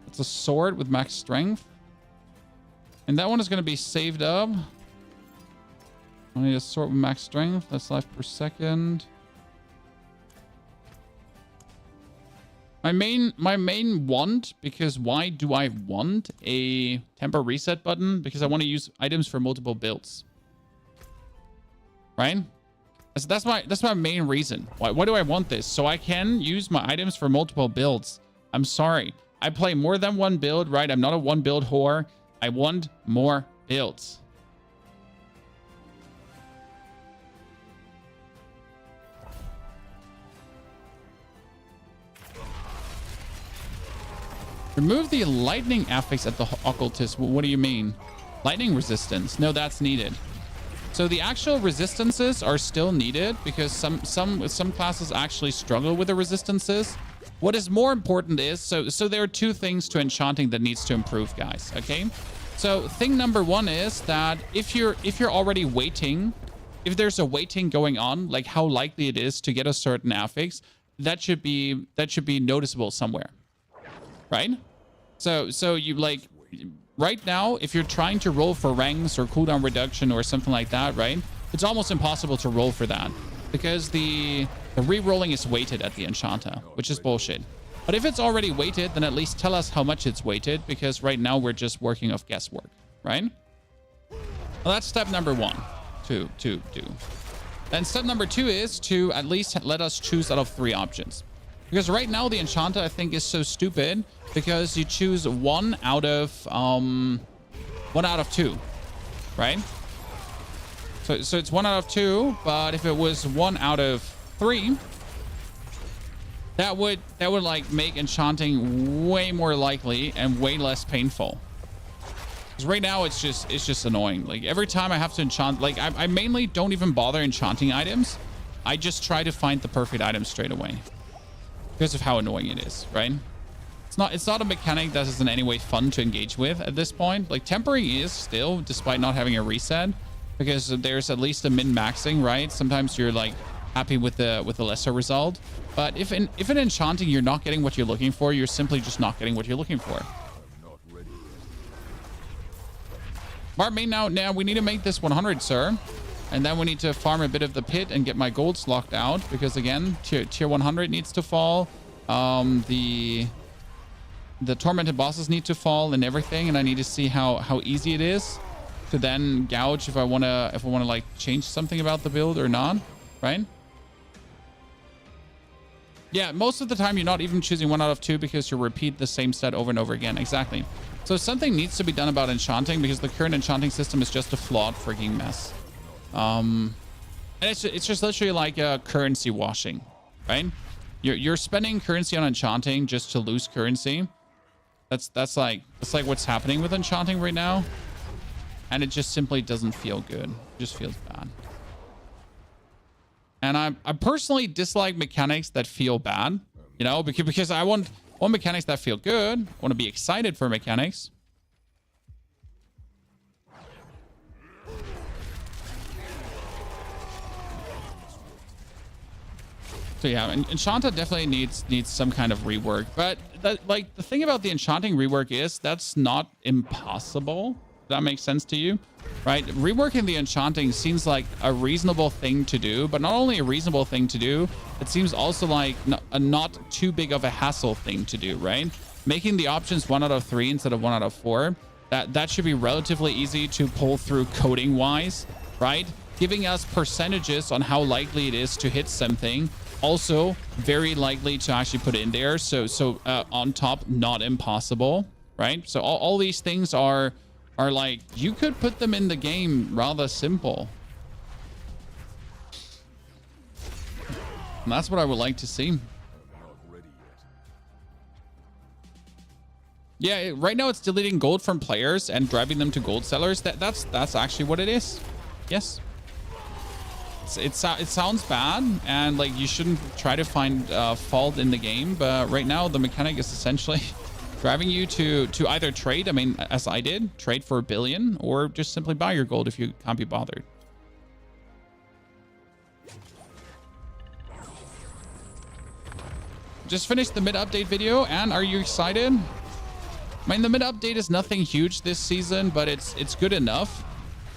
It's a sword with max strength. And that one is going to be saved up. I need a sword with max strength. That's life per second. My main want, because why do I want a temper reset button? Because I want to use items for multiple builds. Right? That's my main reason. Why do I want this? So I can use my items for multiple builds. I'm sorry. I play more than one build, right? I'm not a one build whore. I want more builds. Remove the lightning affix at the occultist. What do you mean? Lightning resistance. No, that's needed. So the actual resistances are still needed because some classes actually struggle with the resistances. What is more important is, so there are 2 things to enchanting that needs to improve, guys. Okay. So thing number 1 is that if you're already waiting, if there's a waiting going on, like how likely it is to get a certain affix, that should be noticeable somewhere. Right? So you like right now, if you're trying to roll for ranks or cooldown reduction or something like that, right? It's almost impossible to roll for that because the re-rolling is weighted at the enchanter, which is bullshit. But if it's already weighted, then at least tell us how much it's weighted, because right now we're just working off guesswork, right? Well, that's step number 1 to do. Then step number 2 is to at least let us choose out of 3 options. Because right now the enchanter, I think, is so stupid because you choose 1 out of 2, right? So it's 1 out of 2, but if it was 1 out of 3, that would like make enchanting way more likely and way less painful. Because right now it's just annoying. Like every time I have to enchant, like I mainly don't even bother enchanting items. I just try to find the perfect item straight away because of how annoying it is, right? It's not a mechanic that is in any way fun to engage with at this point. Like tempering is still, despite not having a reset, because there's at least a min-maxing, right? Sometimes you're like happy with the lesser result, but if in enchanting you're not getting what you're looking for, you're simply just not getting what you're looking for. Barb main now we need to make this 100, sir, and then we need to farm a bit of the pit and get my golds locked out, because again, tier 100 needs to fall. The tormented bosses need to fall and everything, and I need to see how easy it is to then gouge if I want to like change something about the build or not, right? Yeah, most of the time you're not even choosing 1 out of 2 because you repeat the same set over and over again. Exactly. So something needs to be done about enchanting, because the current enchanting system is just a flawed freaking mess. And it's just literally like a currency washing, right? You're spending currency on enchanting just to lose currency. That's like what's happening with enchanting right now. And it just simply doesn't feel good. It just feels bad. And I personally dislike mechanics that feel bad, you know, because I want mechanics that feel good. I want to be excited for mechanics. So yeah, Enchanta definitely needs some kind of rework. But like the thing about the enchanting rework is that's not impossible. That makes sense to you, right? Reworking the enchanting seems like a reasonable thing to do, but not only a reasonable thing to do, it seems also like a not too big of a hassle thing to do, right? Making the options 1 out of 3 instead of 1 out of 4, that should be relatively easy to pull through coding wise, right? Giving us percentages on how likely it is to hit something, also very likely to actually put it in there. So on top, not impossible, right? So all these things are like, you could put them in the game rather simple. And that's what I would like to see. Yeah, right now it's deleting gold from players and driving them to gold sellers. That's actually what it is. Yes. It sounds bad, and like you shouldn't try to find fault in the game, but right now the mechanic is essentially driving you to either trade, I mean, as I did, trade for 1 billion, or just simply buy your gold if you can't be bothered. Just finished the mid-update video, and are you excited? I mean, the mid-update is nothing huge this season, but it's good enough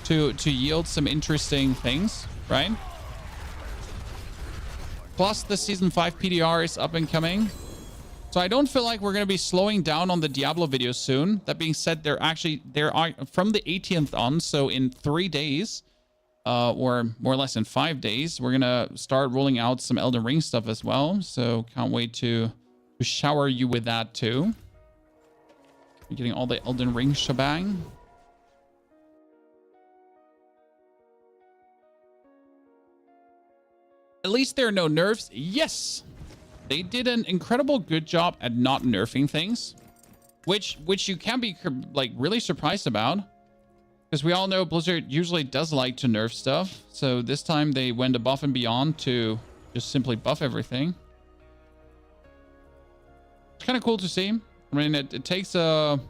to yield some interesting things, right? Plus, the Season 5 PDR is up and coming. So I don't feel like we're going to be slowing down on the Diablo videos soon. That being said, there are from the 18th on, so in 3 days, or more or less in 5 days, we're going to start rolling out some Elden Ring stuff as well. So can't wait to shower you with that too. You're getting all the Elden Ring shebang. At least there are no nerfs. Yes, they did an incredible good job at not nerfing things, which you can be like really surprised about, because we all know Blizzard usually does like to nerf stuff. So this time they went above and beyond to just simply buff everything. It's kind of cool to see. I mean, it takes a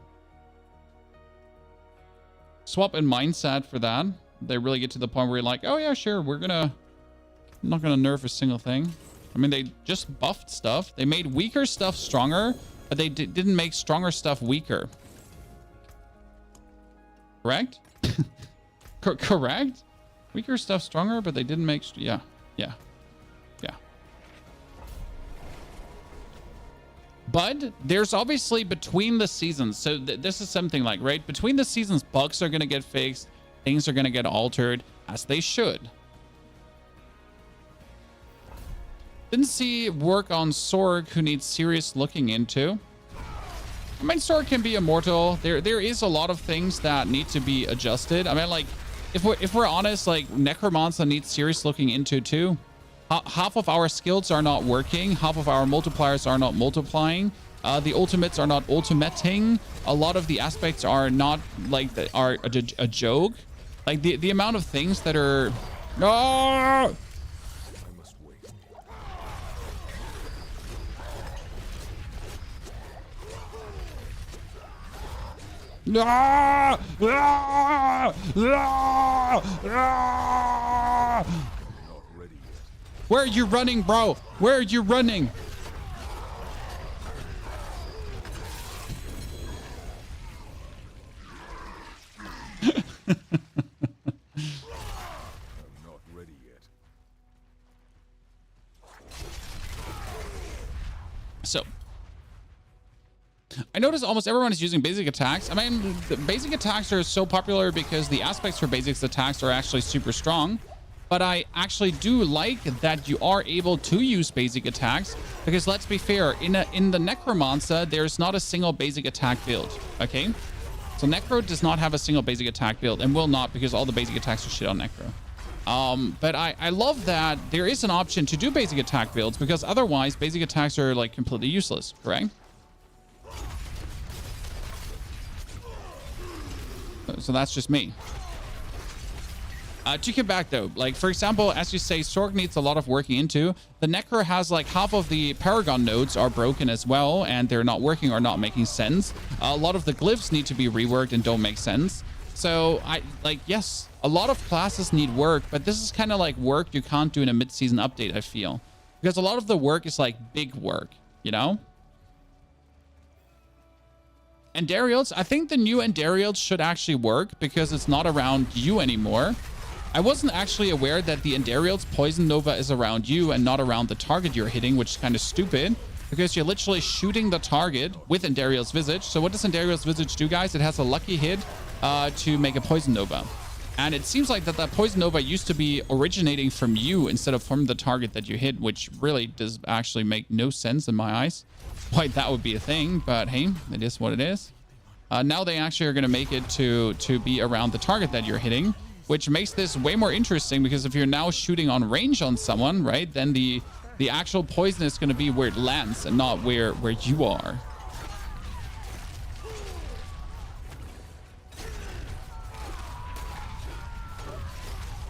swap in mindset for that. They really get to the point where you're like, oh yeah, sure, I'm not gonna nerf a single thing. I mean, they just buffed stuff. They made weaker stuff stronger, but they didn't make stronger stuff weaker. Correct? Correct? Weaker stuff stronger, but they didn't make... Yeah. But there's obviously between the seasons. So this is something like, right? Between the seasons, bugs are going to get fixed. Things are going to get altered, as they should. Didn't see work on Sorg, who needs serious looking into. I mean, Sorg can be immortal. There is a lot of things that need to be adjusted. I mean, like, if we're honest, like, Necromancer needs serious looking into too. Half of our skills are not working. Half of our multipliers are not multiplying. The ultimates are not ultimating. A lot of the aspects are not like are a joke. Like the amount of things that are... No! Ah! Ah! Ah! Ah! Where are you running, bro? Where are you running? I'm not ready yet. So, I notice almost everyone is using basic attacks. I mean, the basic attacks are so popular because the aspects for basic attacks are actually super strong. But I actually do like that you are able to use basic attacks, because let's be fair, in the Necromancer, there's not a single basic attack build, okay? So Necro does not have a single basic attack build, and will not, because all the basic attacks are shit on Necro. But I love that there is an option to do basic attack builds, because otherwise basic attacks are like completely useless, correct? So that's just me. To get back though, like for example, as you say, Sorg needs a lot of working into. The Necro has like half of the Paragon nodes are broken as well, and they're not working or not making sense. A lot of the glyphs need to be reworked and don't make sense. So yes, a lot of classes need work, but this is kind of like work you can't do in a mid-season update, I feel. Because a lot of the work is like big work, you know? Endarials, I think the new Endarials should actually work because it's not around you anymore. I wasn't actually aware that the Endarials Poison Nova is around you and not around the target you're hitting, which is kind of stupid because you're literally shooting the target with Endarial's Visage. So what does Endarial's Visage do, guys? It has a lucky hit to make a Poison Nova. And it seems like that Poison Nova used to be originating from you instead of from the target that you hit, which really does actually make no sense in my eyes. Why that would be a thing, but hey, it is what it is. Now they actually are going to make it to be around the target that you're hitting, which makes this way more interesting because if you're now shooting on range on someone, right, then the actual poison is going to be where it lands and not where you are.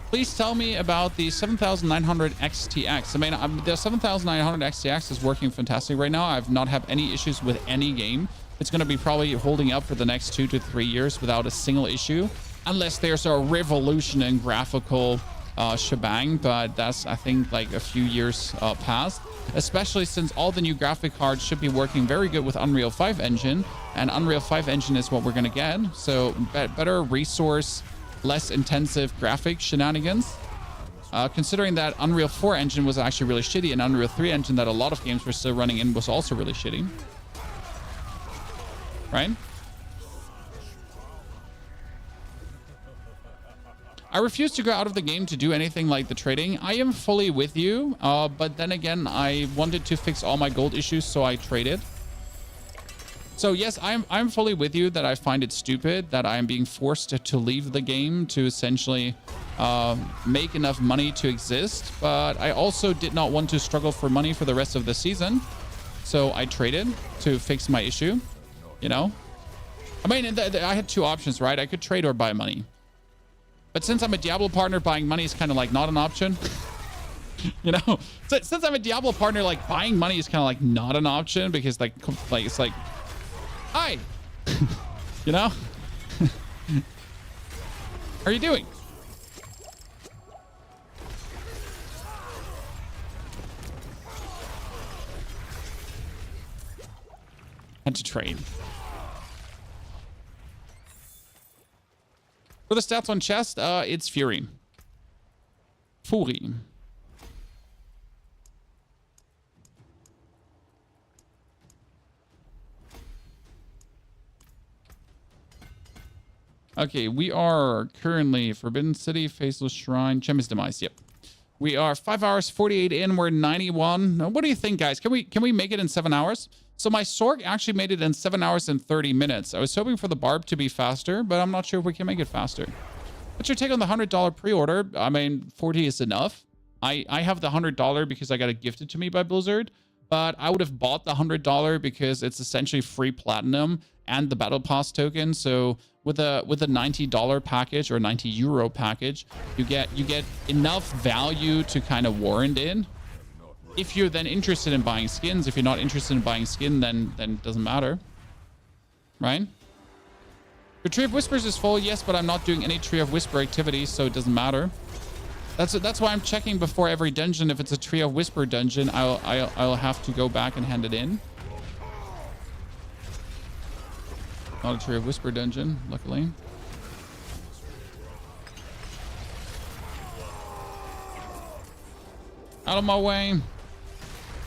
Please tell me about the 7900 XTX. I mean, the 7900 XTX is working fantastic right now. I've not had any issues with any game. It's going to be probably holding up for the next 2 to 3 years without a single issue, unless there's a revolution in graphical shebang, but that's, I think, like a few years past, especially since all the new graphic cards should be working very good with Unreal 5 engine, and Unreal 5 engine is what we're going to get. So better resource, less intensive graphic shenanigans. Considering that Unreal 4 engine was actually really shitty, and Unreal 3 engine that a lot of games were still running in was also really shitty. Right? I refuse to go out of the game to do anything like the trading. I am fully with you, but then again, I wanted to fix all my gold issues, so I traded. So yes, I'm fully with you that I find it stupid that I am being forced to leave the game to essentially make enough money to exist, but I also did not want to struggle for money for the rest of the season, so I traded to fix my issue. You know, I mean, I had two options, right? I could trade or buy money. But since I'm a Diablo partner, buying money is kind of like not an option. You know, so, since I'm a Diablo partner, like buying money is kind of like not an option because like it's like, hi, you know, how are you doing? Had to trade. For the stats on chest, it's Fury. Fury. Okay, we are currently Forbidden City, Faceless Shrine, Champion's Demise. Yep. We are 5 hours 48 in. We're 91. What do you think, guys? Can we make it in 7 hours? So my Sorg actually made it in 7 hours and 30 minutes. I was hoping for the Barb to be faster, but I'm not sure if we can make it faster. What's your take on the $100 pre-order? I mean, 40 is enough. I have the $100 because I got it gifted to me by Blizzard, but I would have bought the $100 because it's essentially free platinum and the Battle Pass token. So with a $90 package or €90 package, you get enough value to kind of warrant in. If you're then interested in buying skins, if you're not interested in buying skin, then it doesn't matter, right? Your Tree of Whispers is full, yes, but I'm not doing any Tree of Whisper activities, so it doesn't matter. That's why I'm checking before every dungeon. If it's a Tree of Whisper dungeon, I'll have to go back and hand it in. Not a Tree of Whisper dungeon, luckily. Out of my way.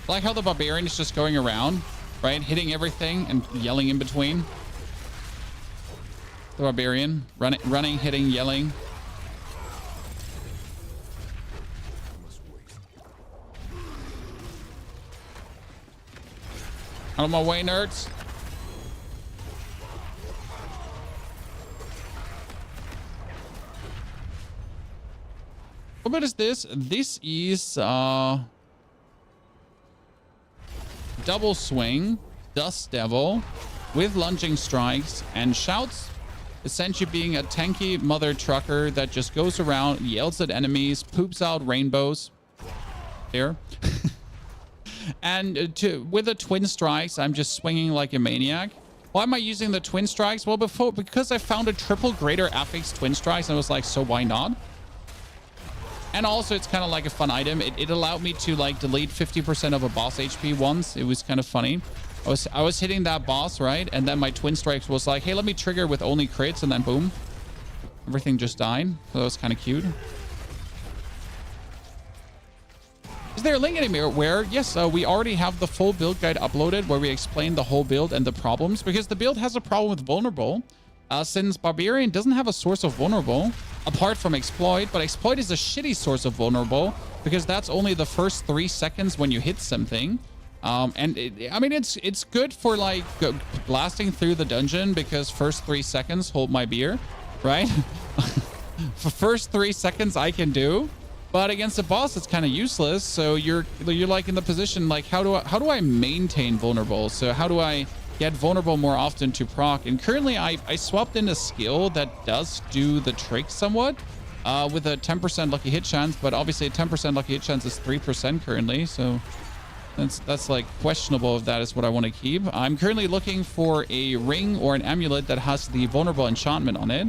I like how the Barbarian is just going around, right? Hitting everything and yelling in between. The Barbarian, running, hitting, yelling. Out of my way, nerds. What is this? This is double swing, Dust Devil with lunging strikes and shouts. Essentially being a tanky mother trucker that just goes around, yells at enemies, poops out rainbows. Here. And with the twin strikes, I'm just swinging like a maniac. Why am I using the twin strikes? Well, because I found a triple greater affix twin strikes and I was like, so why not? And also it's kind of like a fun item. It allowed me to like delete 50% of a boss HP once. It was kind of funny. I was hitting that boss, right? And then my twin strikes was like, hey, let me trigger with only crits, and then boom. Everything just died. So that was kind of cute. Is there a link anywhere? Yes, we already have the full build guide uploaded where we explain the whole build and the problems, because the build has a problem with vulnerable. Since Barbarian doesn't have a source of vulnerable apart from exploit, but exploit is a shitty source of vulnerable because that's only the first 3 seconds when you hit something. And I mean, it's good for like blasting through the dungeon because first 3 seconds, hold my beer, right? For first 3 seconds I can do, but against a boss it's kind of useless. So you're like in the position like, how do I maintain vulnerable? So how do I get vulnerable more often to proc? And currently I swapped in a skill that does do the trick somewhat, with a 10% lucky hit chance, but obviously a 10% lucky hit chance is 3% currently, so that's like questionable if that is what I want to keep. I'm currently looking for a ring or an amulet that has the vulnerable enchantment on it.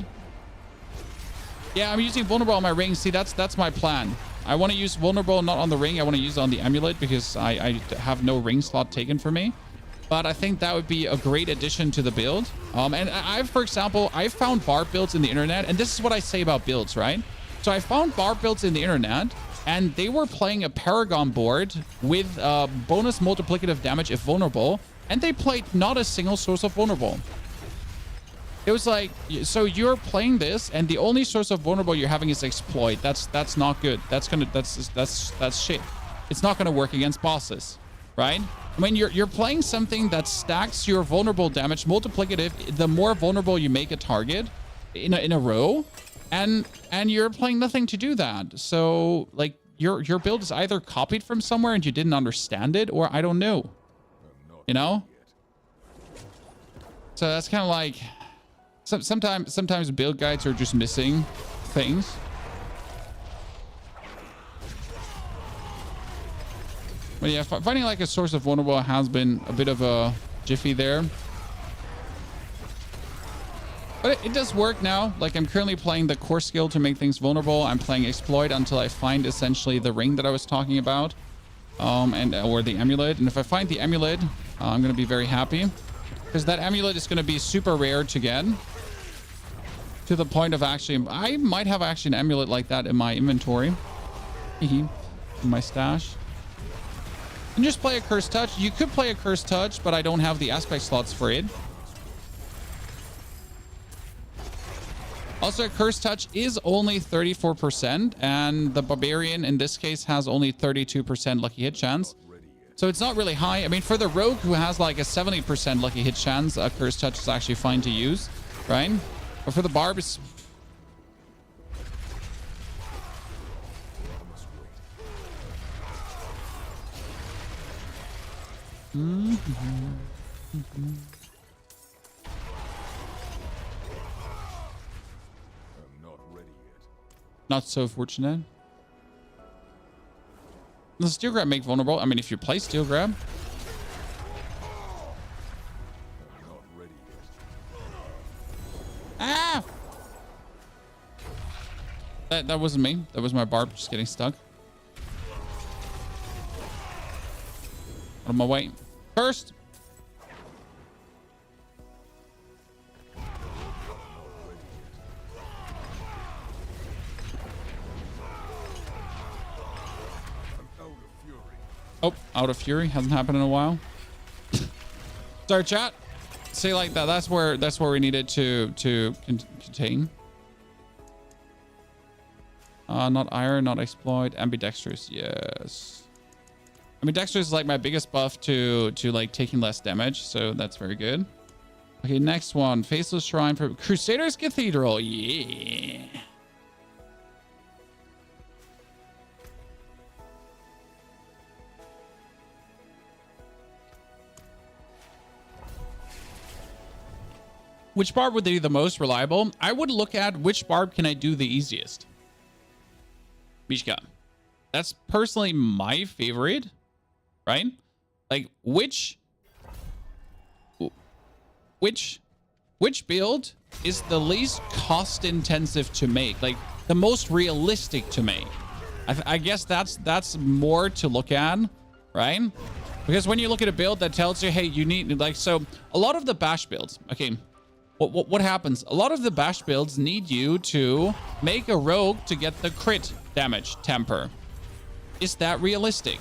Yeah, I'm using vulnerable on my ring. See, that's my plan. I want to use vulnerable not on the ring. I want to use it on the amulet because I have no ring slot taken for me. But I think that would be a great addition to the build. And for example, I found Barb builds in the internet, and this is what I say about builds, right? So I found Barb builds in the internet, and they were playing a Paragon board with bonus multiplicative damage if vulnerable, and they played not a single source of vulnerable. It was like, so you're playing this, and the only source of vulnerable you're having is exploit. That's not good. That's shit. It's not gonna work against bosses, right? I mean, you're playing something that stacks your vulnerable damage multiplicative the more vulnerable you make a target in a row. And you're playing nothing to do that. So like your build is either copied from somewhere and you didn't understand it, or I don't know. You know? So that's kind of like sometimes build guides are just missing things. But yeah, finding like a source of vulnerable has been a bit of a jiffy there. But it does work now. Like I'm currently playing the core skill to make things vulnerable. I'm playing exploit until I find essentially the ring that I was talking about, or the amulet. And if I find the amulet, I'm gonna be very happy because that amulet is gonna be super rare to get. To the point of actually, I might have actually an amulet like that in my inventory, in my stash. And just play a Cursed Touch. You could play a Cursed Touch, but I don't have the aspect slots for it. Also, Cursed Touch is only 34%, and the Barbarian in this case has only 32% lucky hit chance. So it's not really high. I mean, for the Rogue who has like a 70% lucky hit chance, a Cursed Touch is actually fine to use, right? But for the Barb, it's... Not so fortunate. Does Steel Grab make vulnerable? I mean, if you play Steel Grab. Ah! That wasn't me. That was my Barb just getting stuck. Out of my way. First. Oh, out of fury hasn't happened in a while. Sorry, chat. See, like that. That's where we needed to contain. Not iron, not exploit, ambidextrous. Yes, ambidextrous is like my biggest buff to like taking less damage, so that's very good. Okay, next one, Faceless Shrine for Crusaders Cathedral. Yeah. Which barb would be the most reliable? I would look at which barb can I do the easiest. Mishka. That's personally my favorite, right? Like which build is the least cost intensive to make, like the most realistic to make? I guess that's more to look at, right? Because when you look at a build that tells you, hey, you need, like, so a lot of the bash builds, okay, what happens? A lot of the bash builds need you to make a rogue to get the crit damage temper. Is that realistic?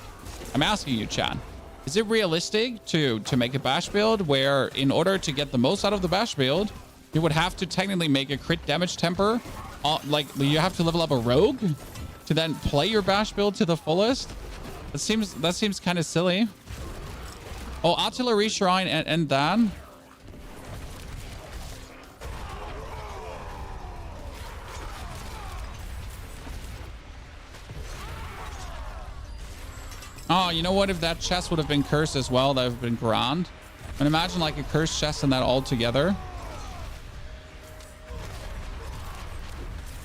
I'm asking you, Chan. Is it realistic to make a bash build where in order to get the most out of the bash build, you would have to technically make a crit damage temper? Like you have to level up a rogue to then play your bash build to the fullest? That seems kind of silly. Oh, artillery shrine and then. Oh, you know what? If that chest would have been cursed as well, that would have been grand. And imagine like a cursed chest and that all together.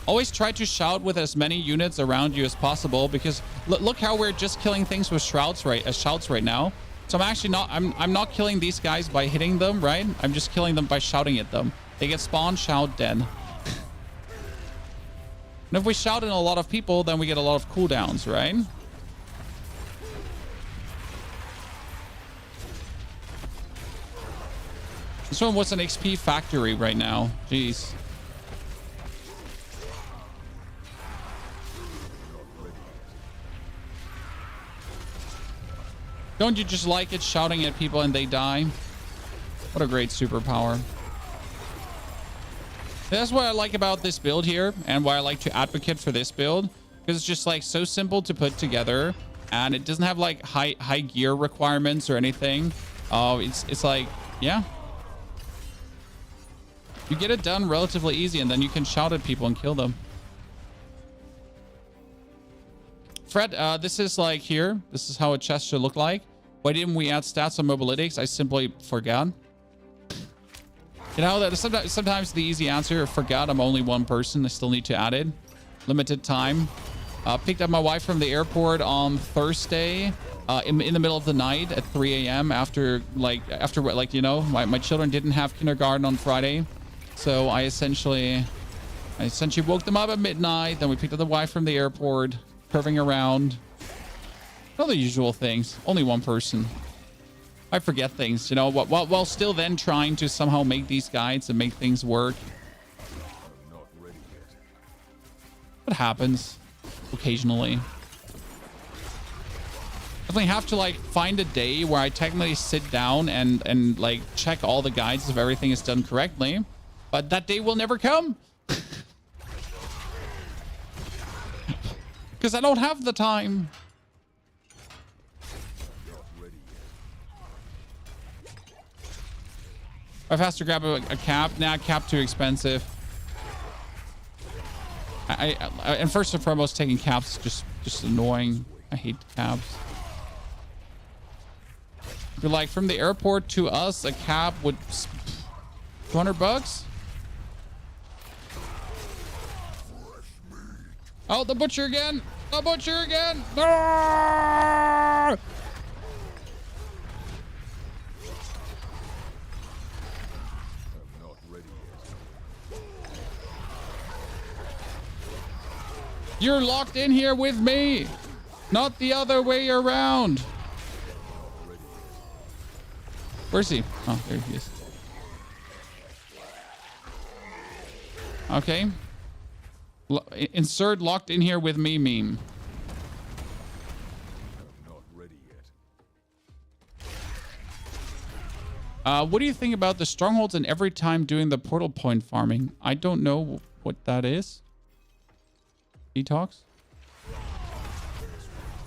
Always try to shout with as many units around you as possible, because look how we're just killing things with shouts right now. So I'm actually not, I'm not killing these guys by hitting them, right? I'm just killing them by shouting at them. They get spawned, shout, dead. And if we shout in a lot of people, then we get a lot of cooldowns, right? This one was an XP factory right now. Jeez. Don't you just like it shouting at people and they die? What a great superpower. That's what I like about this build here, and why I like to advocate for this build, because it's just like so simple to put together, and it doesn't have like high gear requirements or anything. It's like, yeah. You get it done relatively easy, and then you can shout at people and kill them. Fred, this is like here. This is how a chest should look like. Why didn't we add stats on mobalytics? I simply forgot. You know, that sometimes the easy answer, forgot. I'm only one person. I still need to add it. Limited time. Picked up my wife from the airport on Thursday in the middle of the night at 3 a.m. after you know, my children didn't have kindergarten on Friday. So I essentially woke them up at midnight. Then we picked up the wife from the airport, curving around. All the usual things. Only one person. I forget things, you know, while still then trying to somehow make these guides and make things work. I'm not ready yet. What happens occasionally? Definitely have to like find a day where I technically sit down and like check all the guides if everything is done correctly. But that day will never come. Because I don't have the time. If I have to grab a cap, nah, cap too expensive. And first and foremost, taking caps just annoying. I hate caps. If you're like from the airport to us, a cap would $200. Oh, the butcher again! The butcher again! Ah! I'm not ready yet. You're locked in here with me, not the other way around. Where's he? Oh, there he is. Okay. Insert locked in here with me meme. I'm not ready yet. What do you think about the strongholds and every time doing the portal point farming? I don't know what that is. Detox?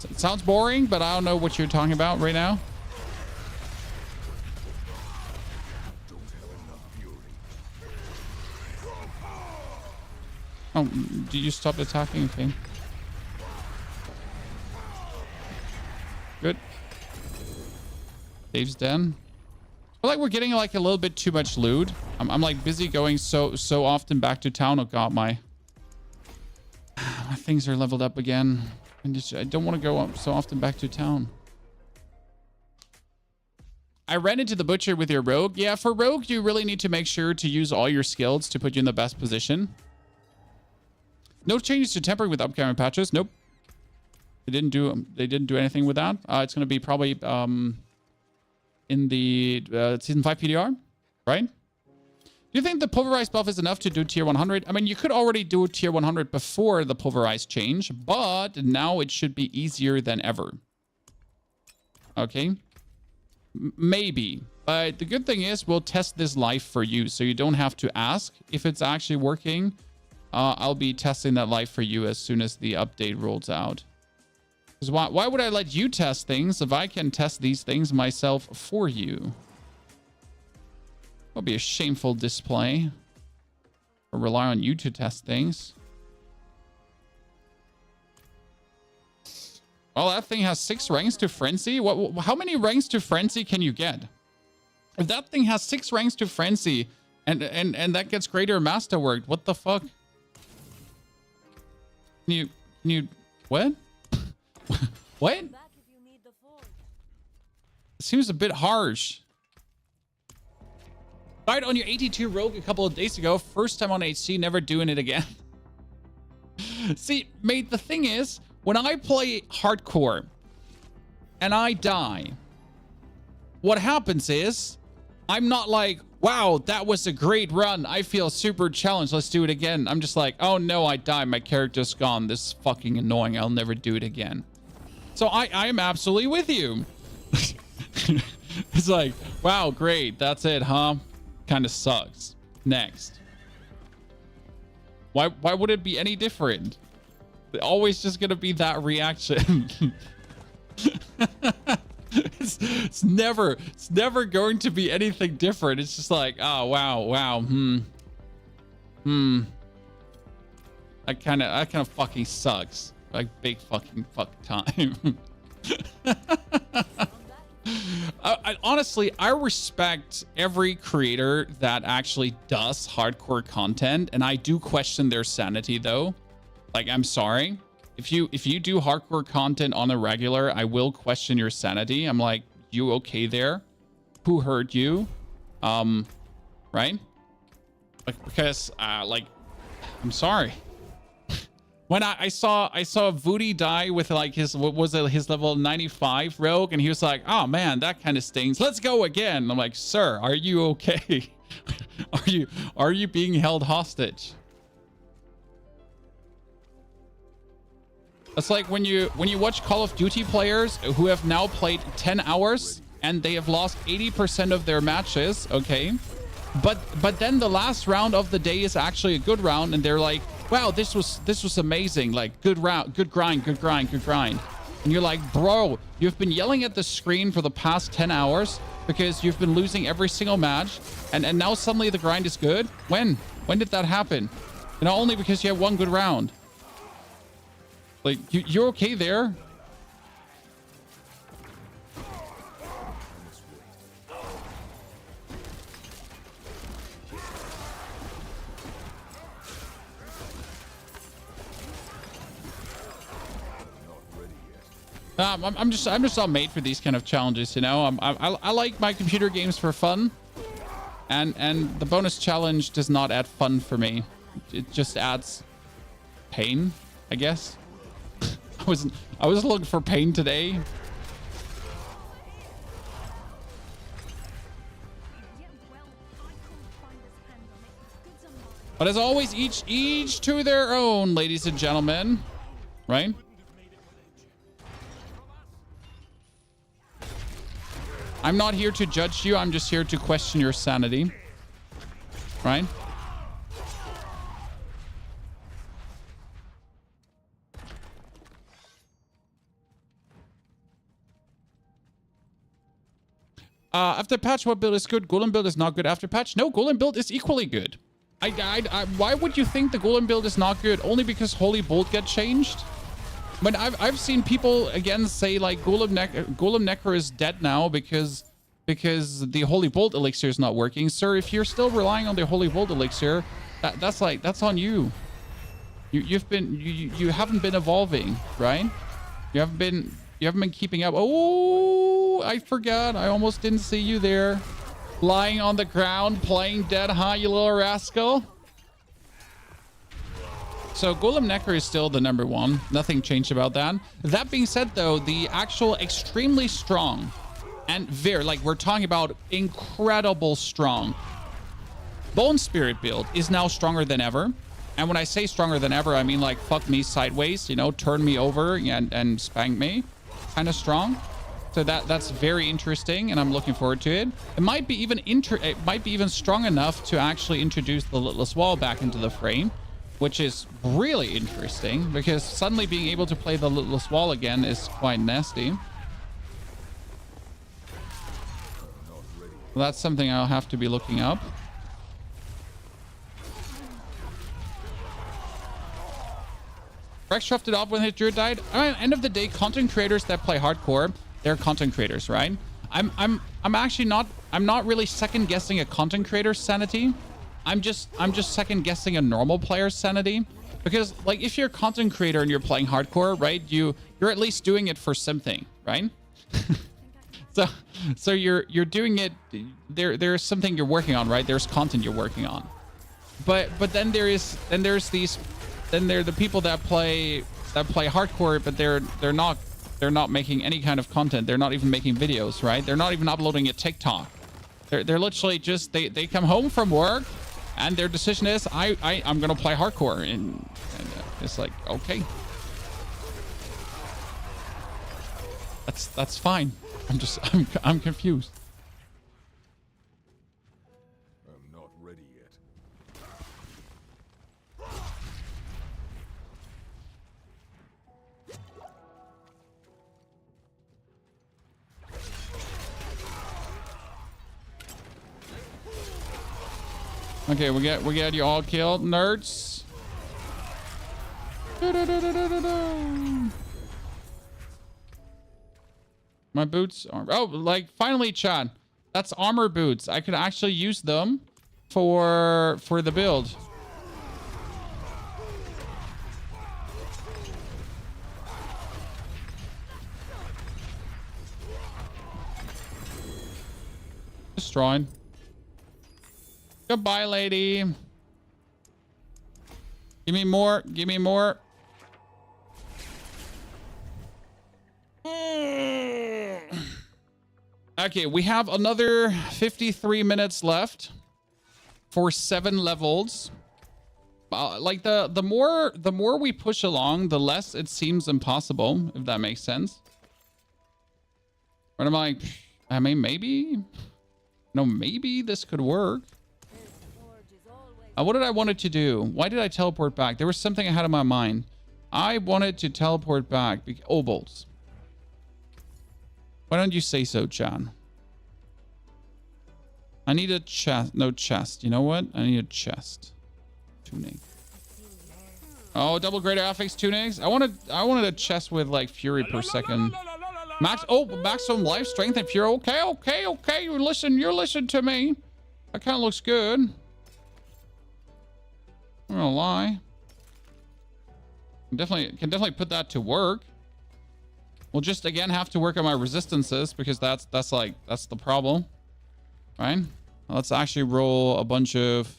It sounds boring, but I don't know what you're talking about right now. Oh, did you stop attacking? Okay. Good. Dave's done. I feel like we're getting like a little bit too much loot. I'm like busy going so often back to town. Oh god, my things are leveled up again. I don't want to go up so often back to town. I ran into the butcher with your rogue. Yeah, for rogue, you really need to make sure to use all your skills to put you in the best position. No changes to tempering with upcoming patches. Nope. They didn't do anything with that. It's going to be probably in the season 5 PDR, right? Do you think the pulverized buff is enough to do tier 100? I mean, you could already do tier 100 before the pulverized change, but now it should be easier than ever. Okay. Maybe. But the good thing is we'll test this live for you, so you don't have to ask if it's actually working. I'll be testing that live for you as soon as the update rolls out. Because why would I let you test things if I can test these things myself for you? It'll be a shameful display. Or rely on you to test things. Well, that thing has 6 ranks to Frenzy. How many ranks to Frenzy can you get? If that thing has 6 ranks to Frenzy and that gets greater masterwork, what the fuck? Can you what? What? It seems a bit harsh. Died on your 82 rogue a couple of days ago. First time on HC, never doing it again. See, mate, the thing is, when I play hardcore and I die, what happens is I'm not like, wow, that was a great run. I feel super challenged. Let's do it again. I'm just like, oh no, I died. My character's gone. This is fucking annoying. I'll never do it again. So I am absolutely with you. It's like, wow, great. That's it, huh? Kind of sucks. Next. Why would it be any different? Always just gonna be that reaction. It's never going to be anything different. It's just like, oh wow, that kind of fucking sucks. Like big fucking fuck time. Honestly, I respect every creator that actually does hardcore content, and I do question their sanity though. Like, I'm sorry. If you do hardcore content on a regular, I will question your sanity. I'm like, you okay there? Who hurt you? Right? Like, because like, I'm sorry. When I saw Voodie die with like his, what was it, his level 95 rogue, and he was like, oh man, that kind of stings. Let's go again. I'm like, sir, are you okay? are you being held hostage? It's like when you watch Call of Duty players who have now played 10 hours and they have lost 80% of their matches, okay? But then the last round of the day is actually a good round, and they're like, wow, this was amazing. Like, good round, good grind. And you're like, bro, you've been yelling at the screen for the past 10 hours because you've been losing every single match, and now suddenly the grind is good? When did that happen? You know, only because you had one good round. Like, you're okay there? I'm just not made for these kind of challenges, you know. I like my computer games for fun, and the bonus challenge does not add fun for me. It just adds pain, I guess. I was looking for pain today. But as always, each to their own, ladies and gentlemen, right? I'm not here to judge you. I'm just here to question your sanity. Right? After patch, what build is good? Golem build is not good after patch. No, Golem build is equally good. Why would you think the Golem build is not good? Only because Holy Bolt get changed? But I've seen people again say like Golem Necro is dead now because because the Holy Bolt elixir is not working. Sir, if you're still relying on the Holy Bolt elixir, that's on you. You haven't been evolving, right? You haven't been keeping up. Oh, I forgot. I almost didn't see you there. Lying on the ground, playing dead, huh, you little rascal? So Golem Necker is still the number one. Nothing changed about that. That being said, though, the actual extremely strong and very, like, we're talking about incredible strong Bone Spirit build is now stronger than ever. And when I say stronger than ever, I mean like fuck me sideways, you know, turn me over and spank me. Kind of strong. So that's very interesting, and I'm looking forward to it. It might be even strong enough to actually introduce the Litless Wall back into the frame, which is really interesting because suddenly being able to play the Litless Wall again is quite nasty. Well, that's something I'll have to be looking up. Rex shuffed it off when his druid died. I mean, end of the day, content creators that play hardcore, they're content creators, right? I'm not really second guessing a content creator's sanity. I'm just second guessing a normal player's sanity, because like if you're a content creator and you're playing hardcore, right? You're at least doing it for something, right? so you're doing it. There's something you're working on, right? There's content you're working on. But then there are the people that play hardcore, but they're not making any kind of content. They're not even making videos, right? They're not even uploading a TikTok. They're literally just they come home from work, and their decision is I'm gonna play hardcore, and it's like, okay, that's fine. I'm confused. I'm not ready yet. Okay, we get you all killed, nerds. My boots are... Oh, like, finally, Chad. That's armor boots. I could actually use them for the build. Destroyed. Goodbye, lady. Give me more. Give me more. Okay, we have another 53 minutes left for 7 levels. Like the more we push along, the less it seems impossible, if that makes sense. But I'm like, I mean, maybe, no, maybe this could work. What did I want it to do? Why did I teleport back? There was something I had in my mind. I wanted to teleport back. Oh, bolts. Why don't you say so, John? I need a chest. No chest. You know what? I need a chest. Tunic. Oh, double greater affix tunics. I wanted a chest with like fury per second. Maximum life strength and fury. Okay. You listen to me. That kind of looks good. I'm not gonna lie. Can definitely put that to work. We'll just again have to work on my resistances, because that's the problem, right? Let's actually roll a bunch of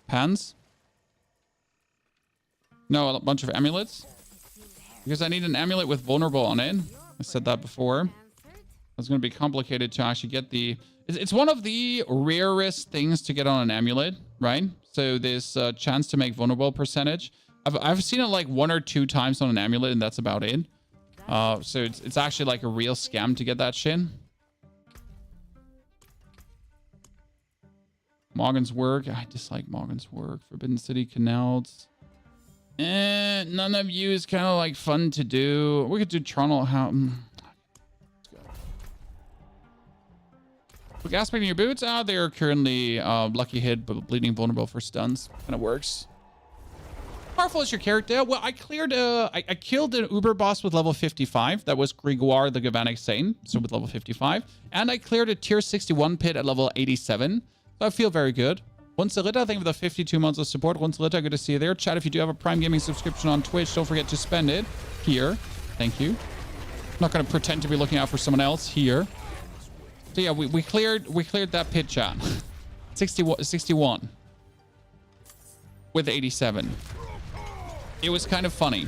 pens. No, a bunch of amulets, because I need an amulet with vulnerable on it. I said that before. It's going to be complicated to actually get the... It's one of the rarest things to get on an amulet, right? So this chance to make vulnerable percentage. I've seen it like 1 or 2 times on an amulet, and that's about it. So it's actually like a real scam to get that shit. Morgan's work. I dislike Morgan's work. Forbidden City Canals. None of you is kind of like fun to do. We could do Toronto. Quick aspect in your boots. They are currently lucky hit, but bleeding vulnerable for stuns. Kind of works. powerful is your character? Well, I cleared I killed an Uber boss with level 55. That was Grégoire the Galvanic Saint, so with level 55. And I cleared a tier 61 pit at level 87. So I feel very good. Runzerita, thank you for the 52 months of support. Runzerita, good to see you there. Chat, if you do have a Prime Gaming subscription on Twitch, don't forget to spend it here. Thank you. I'm not going to pretend to be looking out for someone else here. So yeah, we cleared that pit, chat. 61 with 87. It was kind of funny,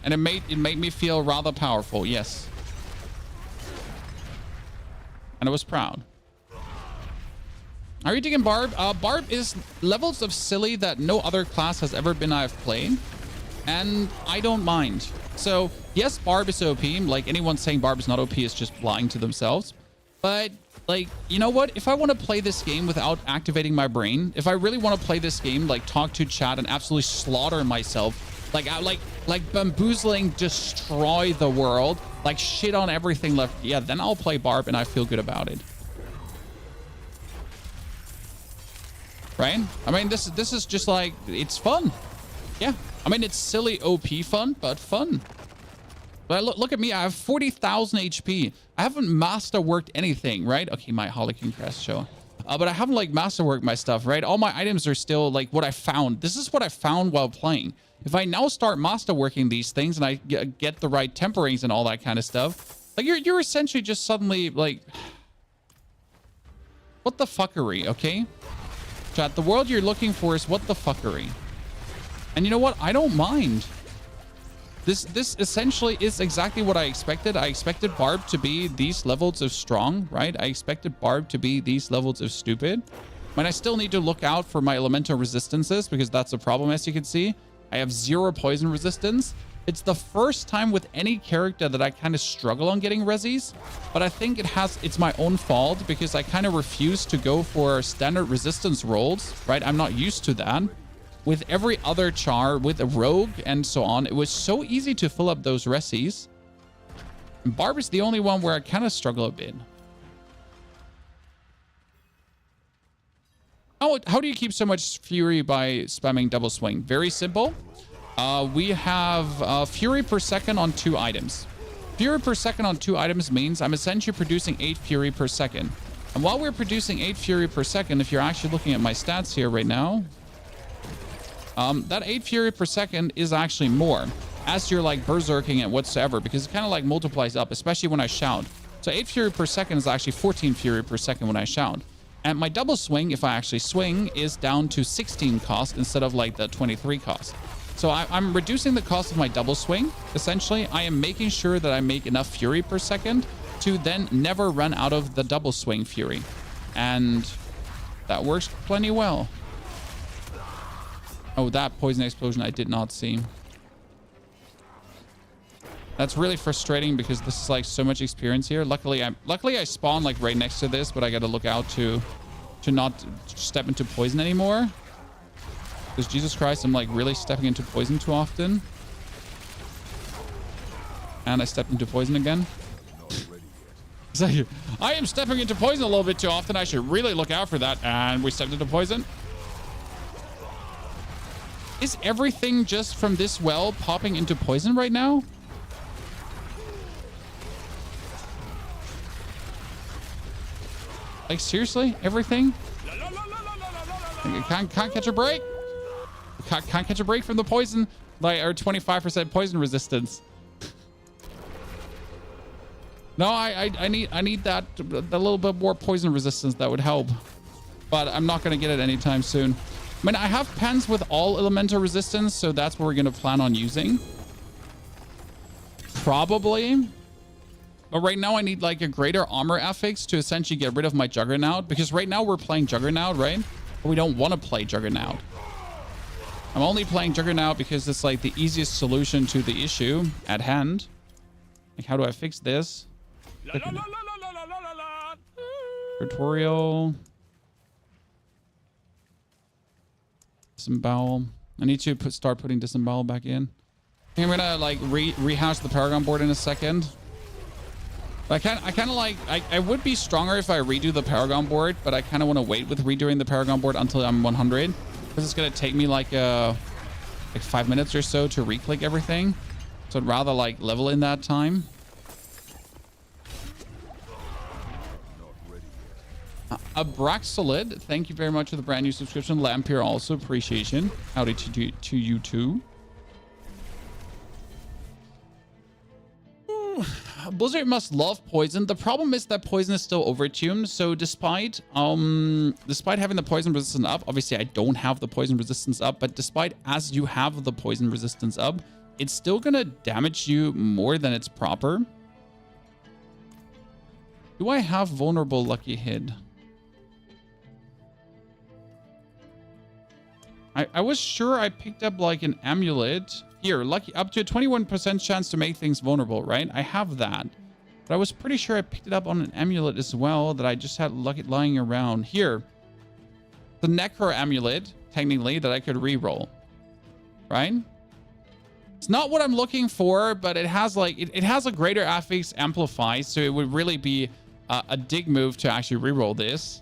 and it made me feel rather powerful. Yes, and I was proud. Are you digging Barb? Barb is levels of silly that no other class has ever been I've played, and I don't mind. So yes, Barb is OP. Like, anyone saying Barb is not OP is just lying to themselves. But like, you know what? If I want to play this game without activating my brain, if I really want to play this game, like talk to chat and absolutely slaughter myself, like bamboozling, destroy the world, like shit on everything left, yeah, then I'll play Barb and I feel good about it. Right? I mean, this is just like, it's fun. Yeah. I mean, it's silly OP fun, but fun. But look at me. I have 40,000 HP. I haven't masterworked anything, right? Okay, my Harlequin crest show. But I haven't like masterworked my stuff, right? All my items are still like what I found. This is what I found while playing. If I now start masterworking these things and I get the right temperings and all that kind of stuff, like you're essentially just suddenly like, what the fuckery, okay? Chat, the world you're looking for is what the fuckery. And you know what? I don't mind. This essentially is exactly what I expected. I expected Barb to be these levels of strong, right? I expected Barb to be these levels of stupid. But I still need to look out for my elemental resistances because that's a problem, as you can see. I have 0 poison resistance. It's the first time with any character that I kind of struggle on getting resis, but I think it's my own fault because I kind of refuse to go for standard resistance rolls, right? I'm not used to that. With every other char, with a rogue and so on, it was so easy to fill up those resis. And Barb is the only one where I kind of struggle a bit. How do you keep so much fury by spamming double swing? Very simple. We have fury per second on 2 items. Fury per second on 2 items means I'm essentially producing 8 fury per second. And while we're producing 8 fury per second, if you're actually looking at my stats here right now, that 8 fury per second is actually more as you're like berserking it whatsoever, because it kind of like multiplies up, especially when I shout. So 8 fury per second is actually 14 fury per second when I shout. And my double swing, if I actually swing, is down to 16 cost instead of like the 23 cost. So I'm reducing the cost of my double swing. Essentially, I am making sure that I make enough fury per second to then never run out of the double swing fury. And that works plenty well. Oh, that poison explosion I did not see. That's really frustrating because this is like so much experience here. Luckily I spawn like right next to this, but I got to look out to not step into poison anymore. Because Jesus Christ, I'm like really stepping into poison too often. And I stepped into poison again. So I am stepping into poison a little bit too often. I should really look out for that. And we stepped into poison. Is everything just from this well popping into poison right now? Like seriously, everything? Can't catch a break. Can't catch a break from the poison. Like, or 25% poison resistance. No, I need that a little bit more poison resistance. That would help, but I'm not gonna get it anytime soon. I mean, I have pens with all elemental resistance, so that's what we're gonna plan on using. Probably. But right now I need like a greater armor affix to essentially get rid of my Juggernaut, because right now we're playing Juggernaut, right? But we don't want to play Juggernaut. I'm only playing Juggernaut because it's like the easiest solution to the issue at hand. Like, how do I fix this? Tutorial. Disembowel. I need to start putting Disembowel back in. I'm gonna like rehash the Paragon board in a second. But I kind of like, I would be stronger if I redo the Paragon board, but I kind of want to wait with redoing the Paragon board until I'm 100. Because it's going to take me like like 5 minutes or so to re-click everything. So I'd rather like level in that time. Abraxolid, thank you very much for the brand new subscription. Lampier also, appreciation. Howdy to you too. Blizzard must love poison. The problem is that poison is still overtuned. So despite having the poison resistance up, obviously I don't have the poison resistance up, but despite as you have the poison resistance up, it's still gonna damage you more than it's proper. Do I have vulnerable lucky hit? I was sure I picked up like an amulet. Here, lucky, up to a 21% chance to make things vulnerable, right? I have that. But I was pretty sure I picked it up on an amulet as well that I just had lucky lying around. Here, the Necro amulet, technically, that I could re-roll, right? It's not what I'm looking for, but it has like, it has a greater affix amplify, so it would really be a dig move to actually re-roll this.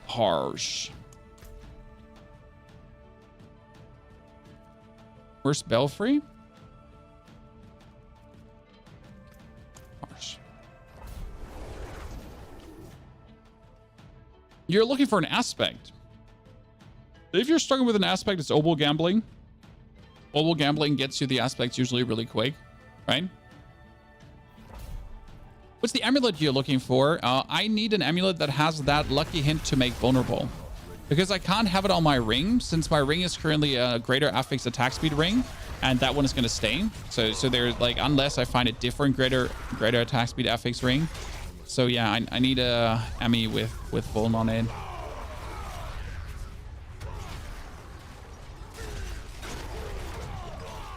Harsh. Where's Belfry? Harsh. You're looking for an aspect. If you're struggling with an aspect, it's Obol Gambling. Obol Gambling gets you the aspects usually really quick, right? What's the amulet you're looking for? I need an amulet that has that lucky hint to make vulnerable. Because I can't have it on my ring, since my ring is currently a greater affix attack speed ring, and that one is going to stay. So there's like, unless I find a different greater attack speed affix ring. So yeah, I need a Ami with Vuln on it.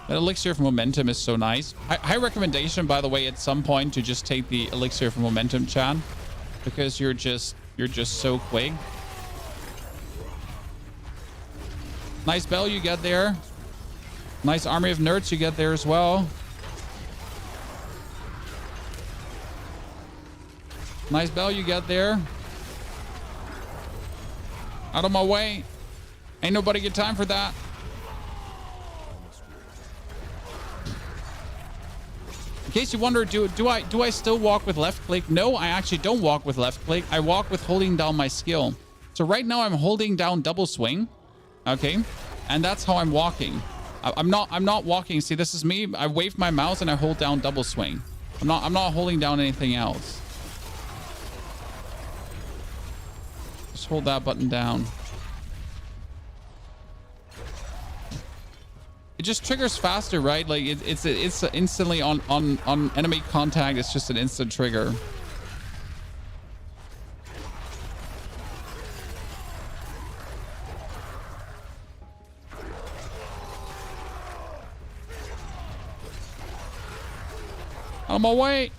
That elixir of momentum is so nice. High recommendation, by the way, at some point to just take the elixir of momentum, chat, because you're just so quick. Nice bell you get there. Nice army of nerds you get there as well. Nice bell you get there. Out of my way. Ain't nobody got time for that. In case you wonder, do I still walk with left click? No, I actually don't walk with left click. I walk with holding down my skill. So right now I'm holding down double swing. Okay. And that's how I'm walking. I'm not walking. See, this is me. I wave my mouse and I hold down double swing. I'm not holding down anything else. Just hold that button down. It just triggers faster, right? Like it's instantly on enemy contact. It's just an instant trigger. On my way.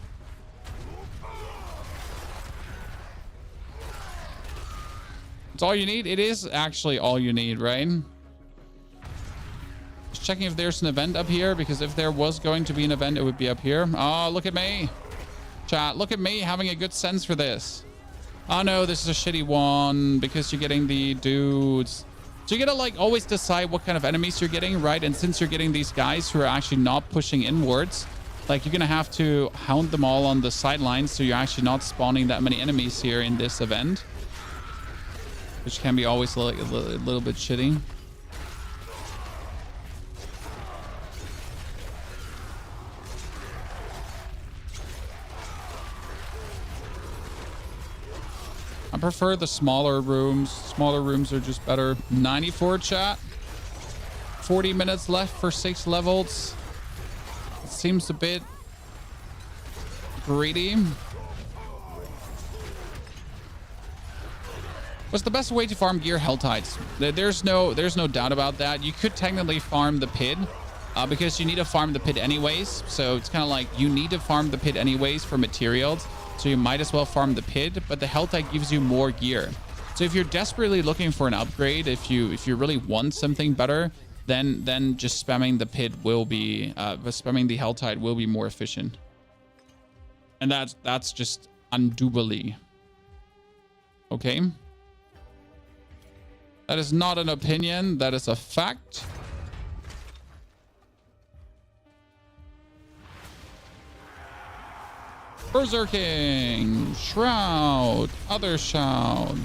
It's all you need. It is actually all you need, right? Just checking if there's an event up here, because if there was going to be an event, it would be up here. Oh, look at me. Chat, look at me having a good sense for this. Oh no, this is a shitty one because you're getting the dudes. So you gotta like always decide what kind of enemies you're getting, right? And since you're getting these guys who are actually not pushing inwards, like you're gonna have to hound them all on the sidelines, so you're actually not spawning that many enemies here in this event, which can be always like a little bit shitty. I prefer the smaller rooms. Smaller rooms are just better. 94 chat. 40 minutes left for 6 levels. It seems a bit greedy. What's the best way to farm gear? Hell tides. There's no doubt about that. You could technically farm the pit because you need to farm the pit anyways. So it's kind of like you need to farm the pit anyways for materials. So you might as well farm the pit, but the hell tide gives you more gear. So if you're desperately looking for an upgrade, if you really want something better, then just spamming the pit will be spamming the hell tide will be more efficient. And that's just undoubtedly okay. That is not an opinion. That is a fact. Berserking. Shroud. Other Shroud.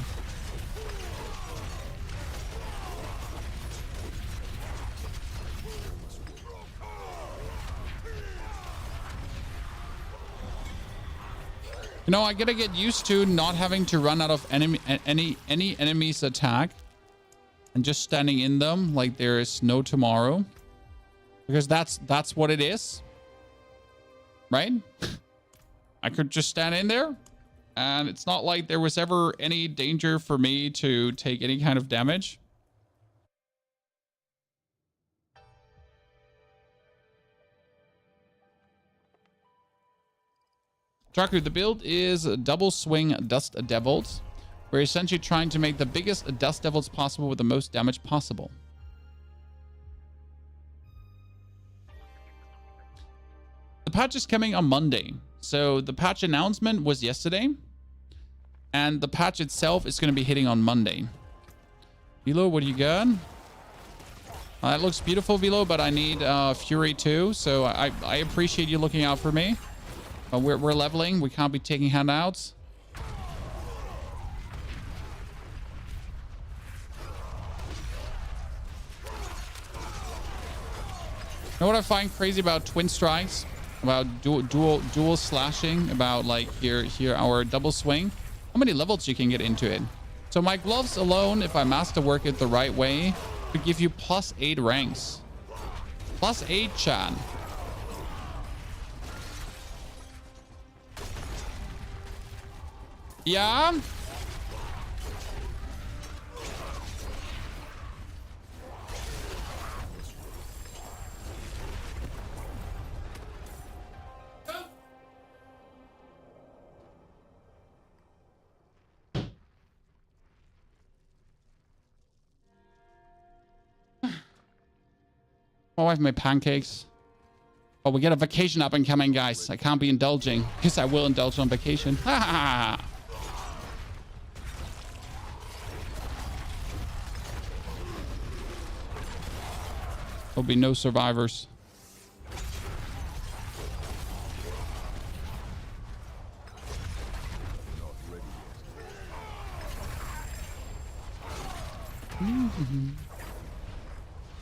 You know, I gotta get used to not having to run out of any enemy's attack and just standing in them like there is no tomorrow, because that's what it is, right? I could just stand in there and it's not like there was ever any danger for me to take any kind of damage. Draku, the build is double swing Dust Devils. We're essentially trying to make the biggest Dust Devils possible with the most damage possible. The patch is coming on Monday. So the patch announcement was yesterday. And the patch itself is going to be hitting on Monday. Velo, what do you got? That looks beautiful, Velo, but I need Fury too. So I appreciate you looking out for me. We're leveling. We can't be taking handouts. You know what I find crazy about twin strikes, about dual slashing, about like here our double swing? How many levels you can get into it? So my gloves alone, if I master work it the right way, could give you +8 ranks. +8, Chan. Yeah. My wife made pancakes. Oh, we get a vacation up and coming, guys. I can't be indulging. Yes, I will indulge on vacation. Ha ha ha. There'll be no survivors.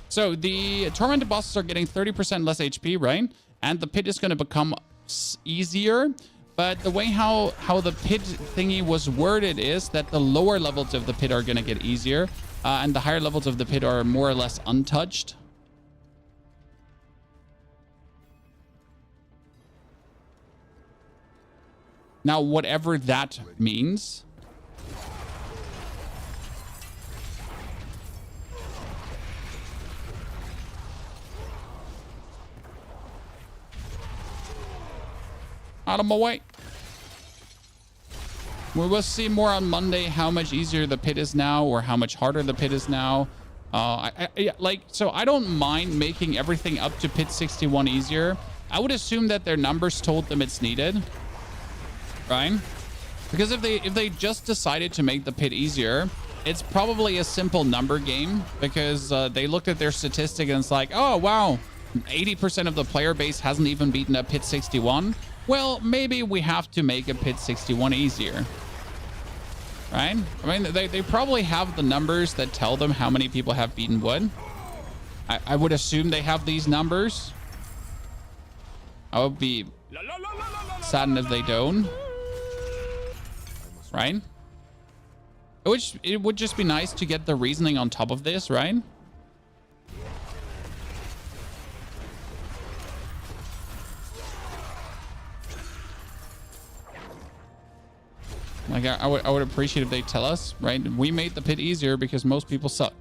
So the tormented bosses are getting 30% less HP, right? And the pit is going to become easier. But the way how the pit thingy was worded is that the lower levels of the pit are going to get easier. And the higher levels of the pit are more or less untouched. Now, whatever that means. Out of my way. We will see more on Monday how much easier the pit is now or how much harder the pit is now. So I don't mind making everything up to pit 61 easier. I would assume that their numbers told them it's needed. Right? Because if they just decided to make the pit easier, it's probably a simple number game, because they looked at their statistic and it's like, oh wow, 80% of the player base hasn't even beaten a pit 61. Well, maybe we have to make a pit 61 easier. Right? I mean, they probably have the numbers that tell them how many people have beaten wood. I would assume they have these numbers. I would be saddened if they don't. Right? It would just be nice to get the reasoning on top of this, right? Like, I would appreciate if they tell us, right? We made the pit easier because most people suck.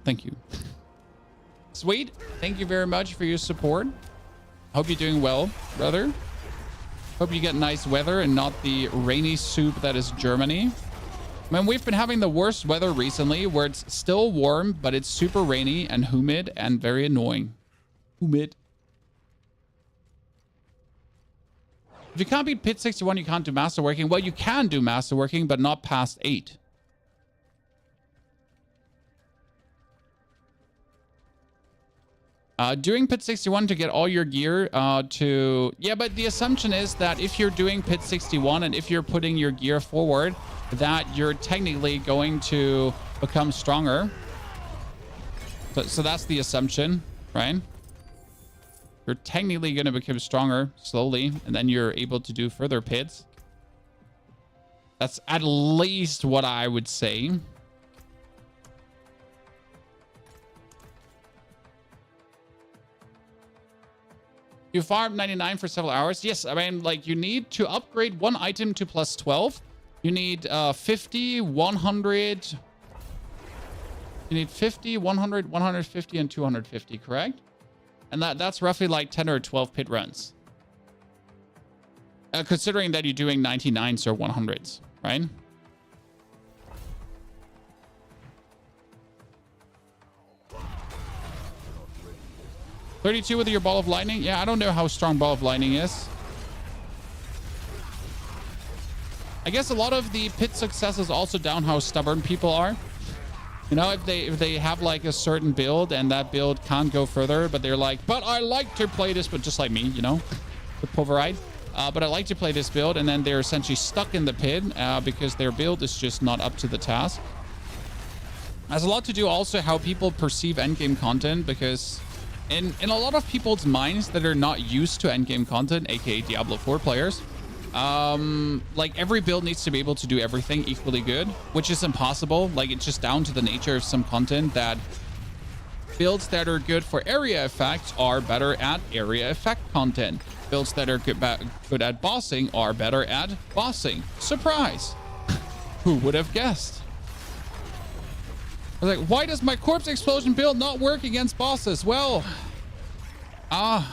Thank you. Sweet. Thank you very much for your support. Hope you're doing well, brother. Hope you get nice weather and not the rainy soup that is Germany. Man, we've been having the worst weather recently, where it's still warm, but it's super rainy and humid and very annoying. Humid. If you can't beat pit 61, you can't do masterworking. Well, you can do masterworking, but not past 8. Doing pit 61 to get all your gear yeah, but the assumption is that if you're doing pit 61 and if you're putting your gear forward, that you're technically going to become stronger. So that's the assumption, right? You're technically going to become stronger slowly, and then you're able to do further pits. That's at least what I would say. You farm 99 for several hours. Yes, I mean, like, you need to upgrade one item to plus 12. You need 50, 100. You need 50, 100, 150, and 250, correct? And that's roughly like 10 or 12 pit runs. Considering that you're doing 99s or 100s, right? $32 with your ball of lightning? Yeah, I don't know how strong ball of lightning is. I guess a lot of the pit success is also down how stubborn people are. You know, if they have like a certain build and that build can't go further, but they're like, but I like to play this, but just like me, you know, with Pulveride. But I like to play this build, and then they're essentially stuck in the pit because their build is just not up to the task. Has a lot to do also how people perceive endgame content, because in a lot of people's minds that are not used to endgame content, aka Diablo 4 players, like every build needs to be able to do everything equally good, which is impossible. Like, it's just down to the nature of some content that builds that are good for area effects are better at area effect content. Builds that are good at bossing are better at bossing. Surprise! Who would have guessed? I was like, why does my corpse explosion build not work against bosses? Well, how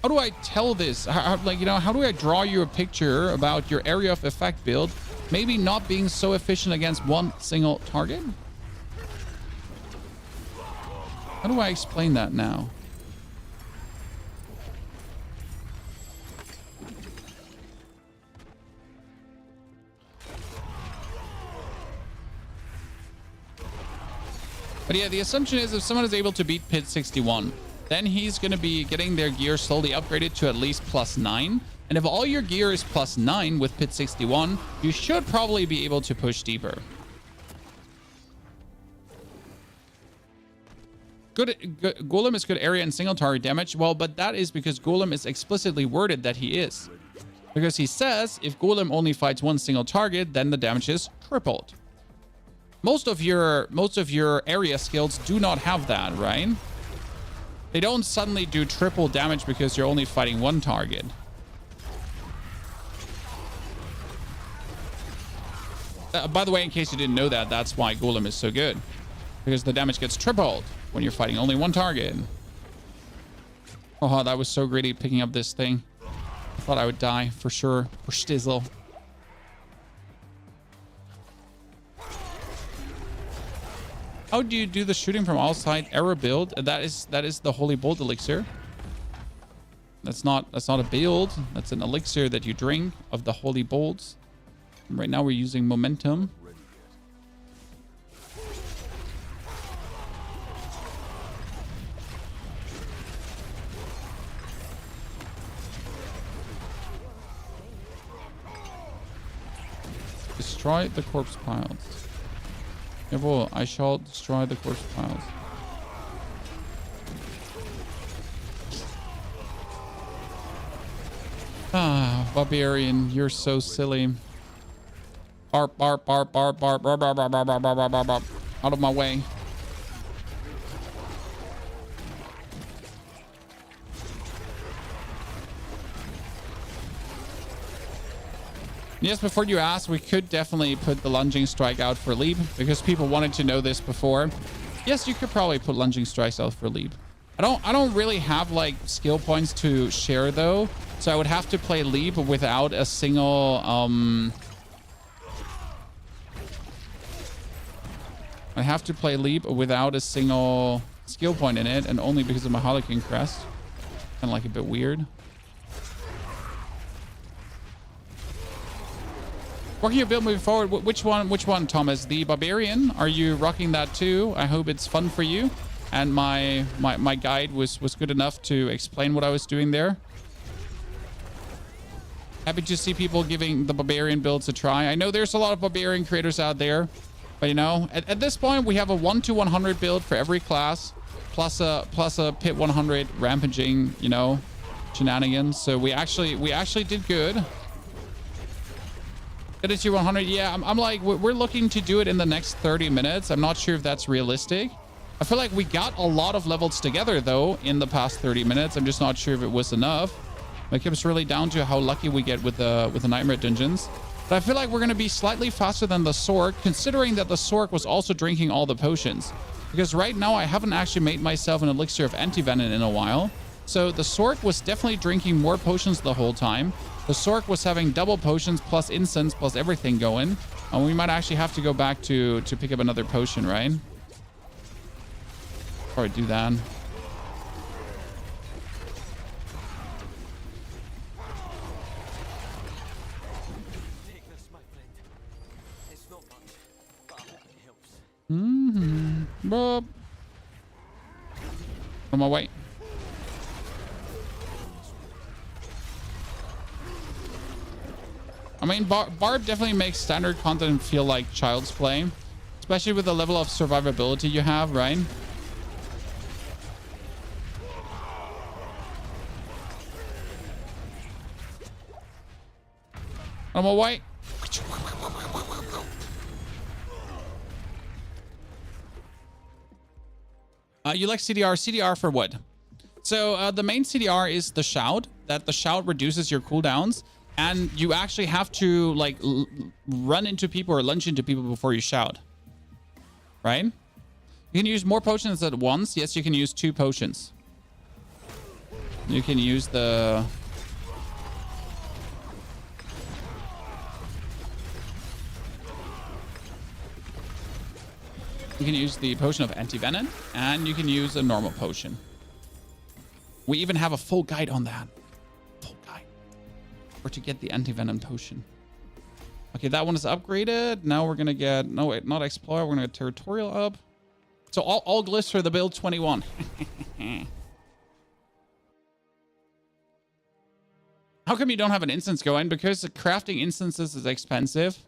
do I tell this? Like, you know, how do I draw you a picture about your area of effect build maybe not being so efficient against one single target? How do I explain that now? But yeah, the assumption is if someone is able to beat pit 61, then he's going to be getting their gear slowly upgraded to at least plus 9. And if all your gear is plus 9 with pit 61, you should probably be able to push deeper. Golem is good area and single target damage. Well, but that is because Golem is explicitly worded that he is. Because he says if Golem only fights one single target, then the damage is tripled. Most of your area skills do not have that, right? They don't suddenly do triple damage because you're only fighting one target. By the way, in case you didn't know that, that's why Golem is so good. Because the damage gets tripled when you're fighting only one target. Oh, that was so greedy picking up this thing. I thought I would die for sure. For stizzle. How do you do the shooting from all side arrow build? That is the Holy Bolt elixir. That's not a build. That's an elixir that you drink of the Holy Bolts. Right now we're using momentum. Destroy the corpse piles. Jawohl, I shall destroy the corpse piles. Ah, Barbarian, you're so silly. Barb, barb, barb, barb, barb, barb, barb, barb, barb, barb, barb, barb, barb. Out of my way. Yes, before you ask, we could definitely put the lunging strike out for leap because people wanted to know this before. Yes, you could probably put lunging strikes out for leap. I don't really have like skill points to share though, so I would have to play leap without a single I have to play leap without a single skill point in it, and only because of my Harlequin crest. Kind of like a bit weird. Working your build moving forward. Which one, Thomas? The Barbarian? Are you rocking that too? I hope it's fun for you. and my guide was good enough to explain what I was doing there. Happy to see people giving the barbarian builds a try. I know there's a lot of barbarian creators out there, but you know, at this point we have a 1 to 100 build for every class, plus a pit 100 rampaging, you know, shenanigans. So we actually did good. Did it to 100? Yeah, I'm like, we're looking to do it in the next 30 minutes. I'm not sure if that's realistic. I feel like we got a lot of levels together though in the past 30 minutes. I'm just not sure if it was enough. It comes really down to how lucky we get with the Nightmare Dungeons. But I feel like we're going to be slightly faster than the Sork, considering that the Sork was also drinking all the potions. Because right now I haven't actually made myself an elixir of anti-venom in a while. So the Sork was definitely drinking more potions the whole time. The Sork was having double potions plus incense plus everything going. And we might actually have to go back to pick up another potion, right? Or do that. Bob. On my way. I mean, Barb definitely makes standard content feel like child's play, especially with the level of survivability you have, right? On my way. You like CDR? CDR for what? So the main CDR is the shout. That the shout reduces your cooldowns, and you actually have to like run into people or lunge into people before you shout. Right? You can use more potions at once. Yes, you can use 2 potions. You can use the... You can use the potion of anti-venom, and you can use a normal potion. We even have a full guide on that. Full guide. Where to get the anti-venom potion. Okay, that one is upgraded. Now we're going to get... No, wait, not Explorer. We're going to get Territorial up. So all glyphs for the build 21. How come you don't have an instance going? Because crafting instances is expensive.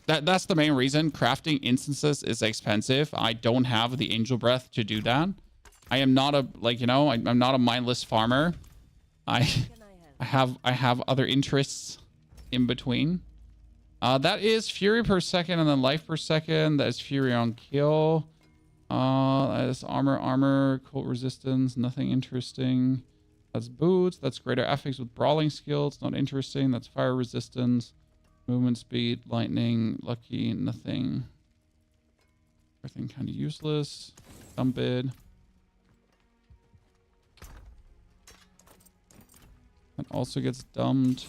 That's the main reason. Crafting instances is expensive. I don't have the angel breath to do that. I am not a, like, you know, I'm not a mindless farmer. I have other interests in between. That is fury per second and then life per second. That is fury on kill. That is armor, cold resistance, nothing interesting. That's boots. That's greater affix with brawling skills, not interesting. That's fire resistance. Movement speed, lightning, lucky, nothing. Everything kind of useless. Dump it. That also gets dumped.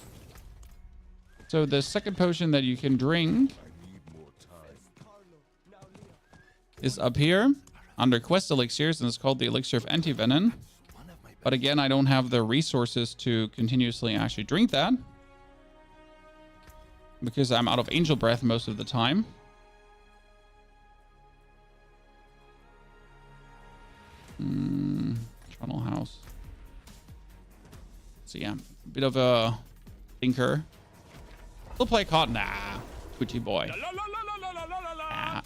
So the second potion that you can drink is up here under quest elixirs, and it's called the elixir of anti-venom. But again, I don't have the resources to continuously actually drink that, because I'm out of angel breath most of the time. Tunnel house. So yeah, a bit of a thinker. We'll play COD. Nah, Twitchy boy.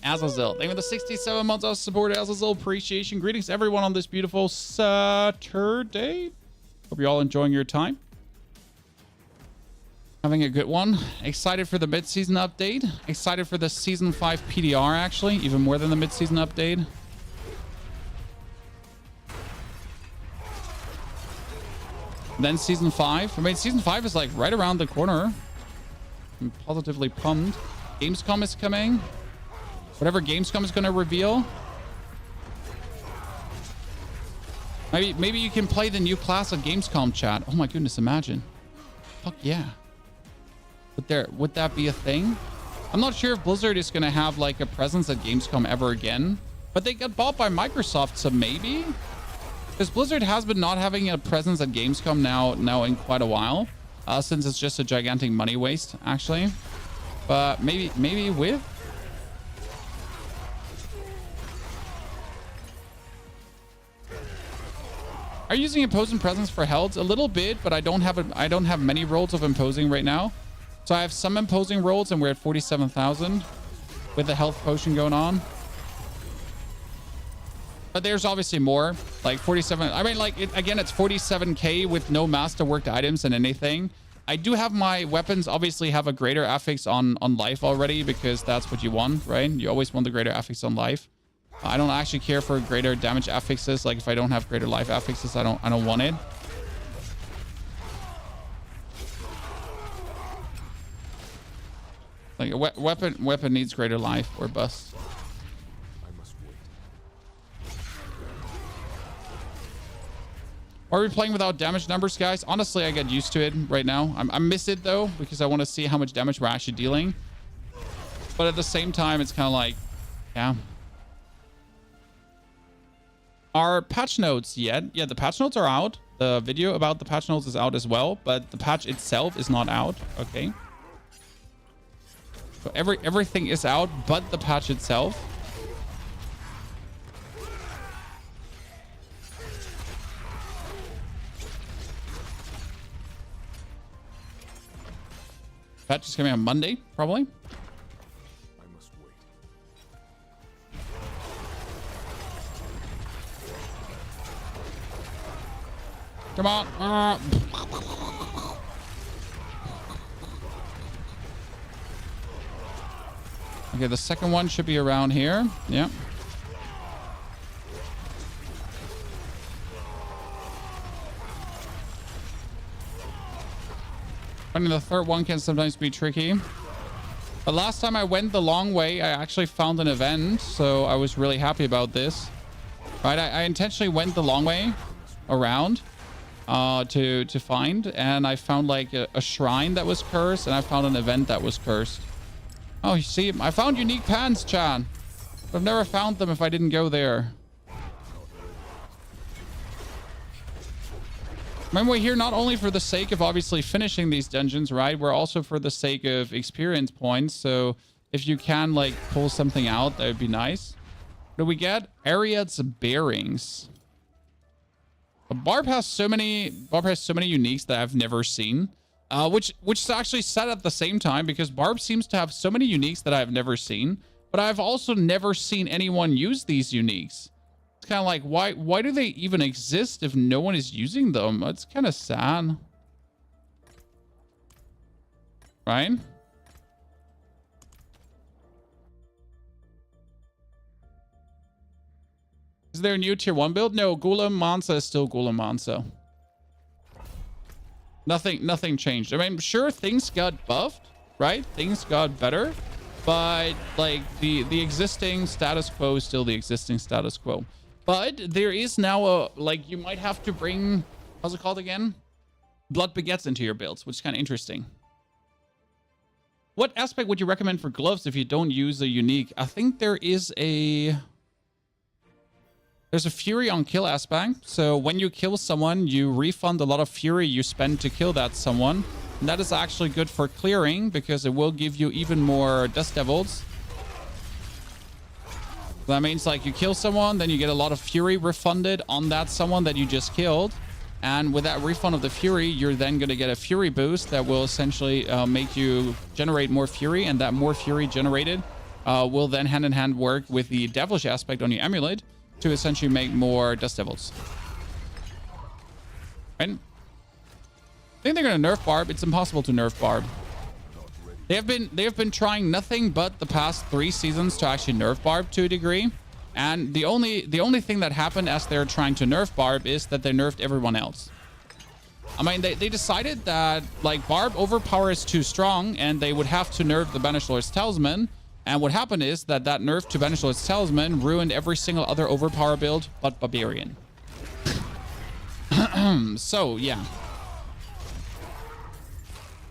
Azazel. Thank you for the 67 months of support, Azazel. Appreciation. Greetings to everyone on this beautiful Saturday. Hope you're all enjoying your time. Having a good one. Excited for the mid-season update. Excited for the Season 5 PDR, actually. Even more than the mid-season update. Then Season 5. I mean, Season 5 is like right around the corner. I'm positively pumped. Gamescom is coming. Whatever Gamescom is going to reveal. Maybe you can play the new class at Gamescom, chat. Oh my goodness, imagine. Fuck yeah. Would that be a thing? I'm not sure if Blizzard is going to have like a presence at Gamescom ever again, but they got bought by Microsoft, so maybe, because Blizzard has been not having a presence at Gamescom now in quite a while, since it's just a gigantic money waste actually. But maybe with Are you using imposing presence for health? A little bit, but I don't have many rolls of imposing right now. So I have some imposing rolls, and we're at 47,000 with the health potion going on. But there's obviously more, like 47. I mean, like, again, it's 47k with no masterworked items and anything. I do have my weapons obviously have a greater affix on life already, because that's what you want, right? You always want the greater affix on life. I don't actually care for greater damage affixes. Like, if I don't have greater life affixes, I don't want it. Like, a weapon needs greater life or bust. Are we playing without damage numbers, guys? Honestly, I get used to it right now. I miss it, though, because I want to see how much damage we're actually dealing. But at the same time, it's kind of like, yeah. Are patch notes yet? Yeah, the patch notes are out. The video about the patch notes is out as well, but the patch itself is not out. Okay. So everything is out, but the patch itself. Patch is coming on Monday, probably. I must wait. Come on. Okay, the second one should be around here. Yeah. Finding the third one can sometimes be tricky. But last time I went the long way, I actually found an event, so I was really happy about this. Right, I intentionally went the long way around to find, and I found like a shrine that was cursed, and I found an event that was cursed. Oh, you see, I found unique pants, Chan. I've never found them if I didn't go there. Remember, we're here not only for the sake of obviously finishing these dungeons, right? We're also for the sake of experience points. So if you can like pull something out, that would be nice. What do we get? Ariad's bearings. But Barb has so many uniques that I've never seen. Which is actually sad at the same time, because Barb seems to have so many uniques that I've never seen, but I've also never seen anyone use these uniques. It's kind of like, why do they even exist if no one is using them? It's kind of sad. Right? Is there a new tier 1 build? No, Golem Mansa is still Golem Mansa. Nothing changed. I mean, sure, things got buffed, right? Things got better, but like the existing status quo is still the existing status quo. But there is now a, like, you might have to bring, how's it called again? Blood Baguettes into your builds, which is kind of interesting. What aspect would you recommend for gloves if you don't use a unique? I think there's a fury on kill aspect. So when you kill someone, you refund a lot of fury you spend to kill that someone. And that is actually good for clearing, because it will give you even more dust devils. That means like you kill someone, then you get a lot of fury refunded on that someone that you just killed. And with that refund of the fury, you're then going to get a fury boost that will essentially make you generate more fury. And that more fury generated will then hand in hand work with the devilish aspect on your amulet to essentially make more dust devils. Right? I think they're going to nerf Barb. It's impossible to nerf Barb. They have been trying nothing but the past 3 seasons to actually nerf Barb to a degree. And the only thing that happened as they're trying to nerf Barb is that they nerfed everyone else. I mean, they decided that like Barb overpower is too strong, and they would have to nerf the Banished Lord's Talisman. And what happened is that nerf to Banished Lord's Talisman ruined every single other overpower build but Barbarian. So yeah.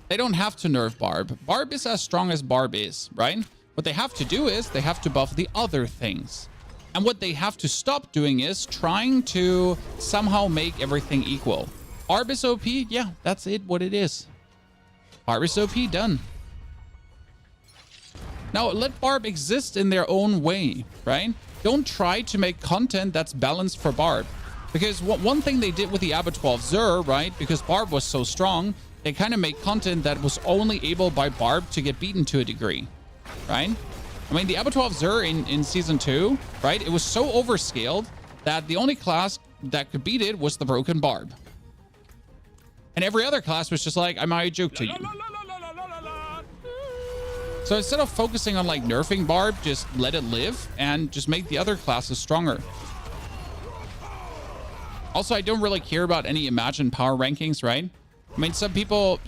They don't have to nerf Barb. Barb is as strong as Barb is, right? What they have to do is they have to buff the other things. And what they have to stop doing is trying to somehow make everything equal. Barb is OP? Yeah, that's it, what it is. Barb is OP, done. Now, let Barb exist in their own way, right? Don't try to make content that's balanced for Barb. Because one thing they did with the Abattoir Zur, right? Because Barb was so strong, they kind of made content that was only able by Barb to get beaten to a degree, right? I mean, the Abattoir Zur in Season 2, right? It was so overscaled that the only class that could beat it was the Broken Barb. And every other class was just like, I might joke to you. So instead of focusing on like nerfing Barb, just let it live and just make the other classes stronger. Also, I don't really care about any imagined power rankings, right? I mean, some people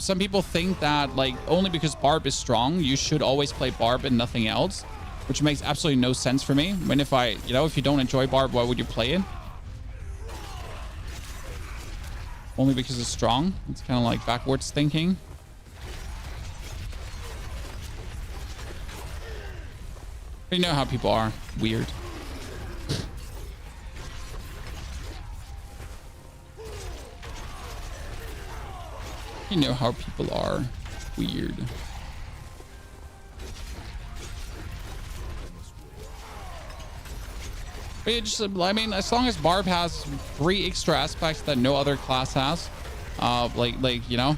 think that like only because Barb is strong, you should always play Barb and nothing else, which makes absolutely no sense for me. I mean, if you don't enjoy Barb, why would you play it? Only because it's strong. It's kind of like backwards thinking. But you know how people are. Weird. You know how people are. Weird. But it just, I mean, as long as Barb has 3 extra aspects that no other class has, you know,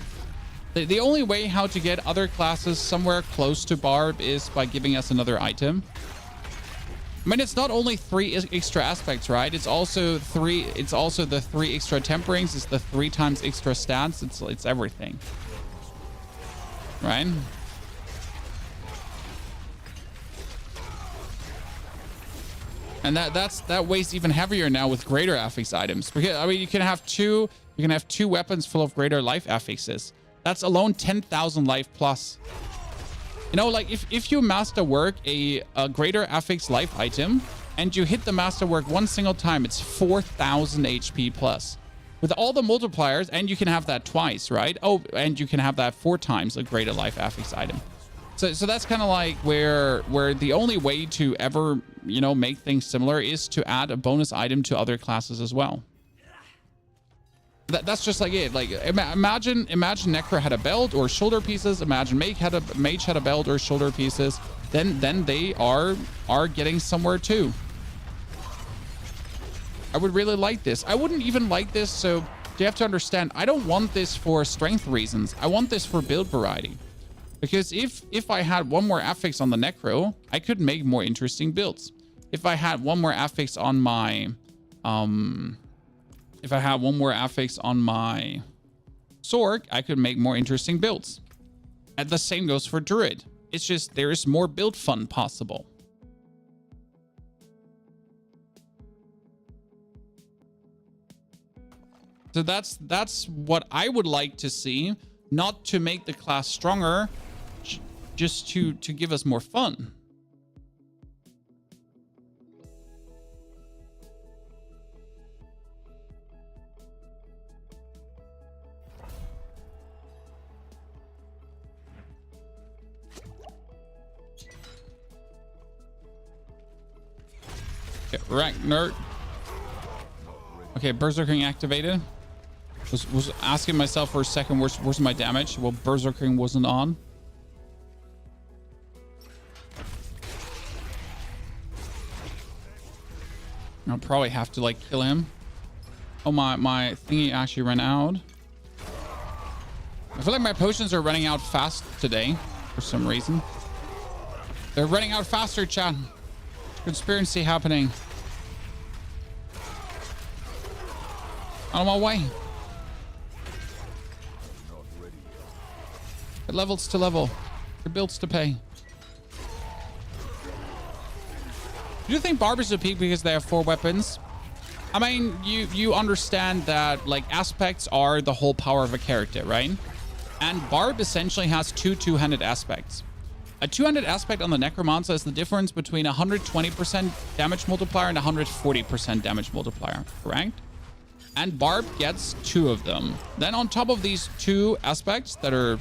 the only way how to get other classes somewhere close to Barb is by giving us another item. I mean, it's not only 3 extra aspects, right? It's also the 3 extra temperings. It's the 3 times extra stats. It's everything, right? And that weighs even heavier now with greater affix items. Because I mean, you can have two weapons full of greater life affixes. That's alone 10,000 life plus. You know, like if you masterwork a greater affix life item and you hit the masterwork one single time, it's 4,000 HP plus. With all the multipliers, and you can have that twice, right? Oh, and you can have that 4 times a greater life affix item. So that's kind of like where the only way to ever, you know, make things similar is to add a bonus item to other classes as well. That's just like it. Like imagine Necro had a belt or shoulder pieces. Imagine Mage had a belt or shoulder pieces. Then they are getting somewhere too. I would really like this. I wouldn't even like this. So you have to understand, I don't want this for strength reasons. I want this for build variety. Because if I had one more affix on the Necro, I could make more interesting builds. If I had one more affix on my Sorg, I could make more interesting builds. And the same goes for Druid. It's just there is more build fun possible. So that's what I would like to see, not to make the class stronger, just to give us more fun. Okay, Ragnar. Okay, Berserking activated. Was asking myself for a second, where's my damage? Well, Berserking wasn't on. I'll probably have to like kill him. Oh, my thingy actually ran out. I feel like my potions are running out fast today for some reason. They're running out faster, chat. Conspiracy happening. On my way. It levels to level. Your builds to pay. Do you think Barb is a peak because they have 4 weapons? I mean, you understand that like aspects are the whole power of a character, right? And Barb essentially has 2 two-handed aspects. A two-handed aspect on the Necromancer is the difference between 120% damage multiplier and 140% damage multiplier, correct? And Barb gets 2 of them. Then on top of these 2 aspects that are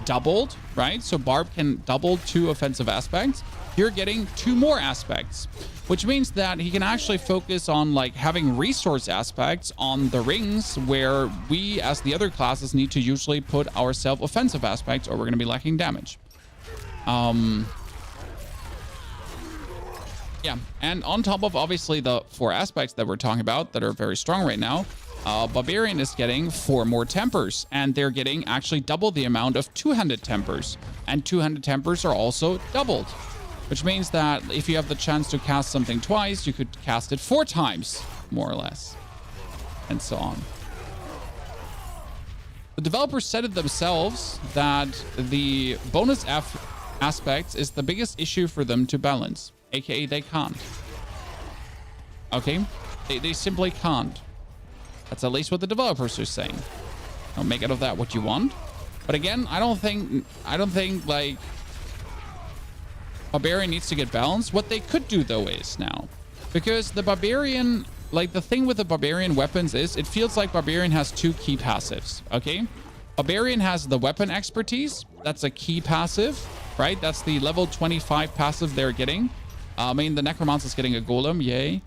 doubled, right? So Barb can double 2 offensive aspects. You're getting 2 more aspects, which means that he can actually focus on like having resource aspects on the rings, where we as the other classes need to usually put ourselves offensive aspects, or we're going to be lacking damage. Yeah, and on top of obviously the 4 aspects that we're talking about that are very strong right now, Barbarian is getting 4 more tempers, and they're getting actually double the amount of two-handed tempers. And two-handed tempers are also doubled, which means that if you have the chance to cast something twice, you could cast it 4 times, more or less, and so on. The developers said it themselves that the bonus aspects is the biggest issue for them to balance, aka they can't. Okay, they simply can't. That's at least what the developers are saying. Don't make out of that what you want. But again, I don't think like Barbarian needs to get balanced. What they could do though is now, because the Barbarian, like the thing with the Barbarian weapons is it feels like Barbarian has 2 key passives. Okay, Barbarian has the weapon expertise. That's a key passive, right? That's the level 25 passive they're getting. I mean, the Necromancer's getting a golem, yay,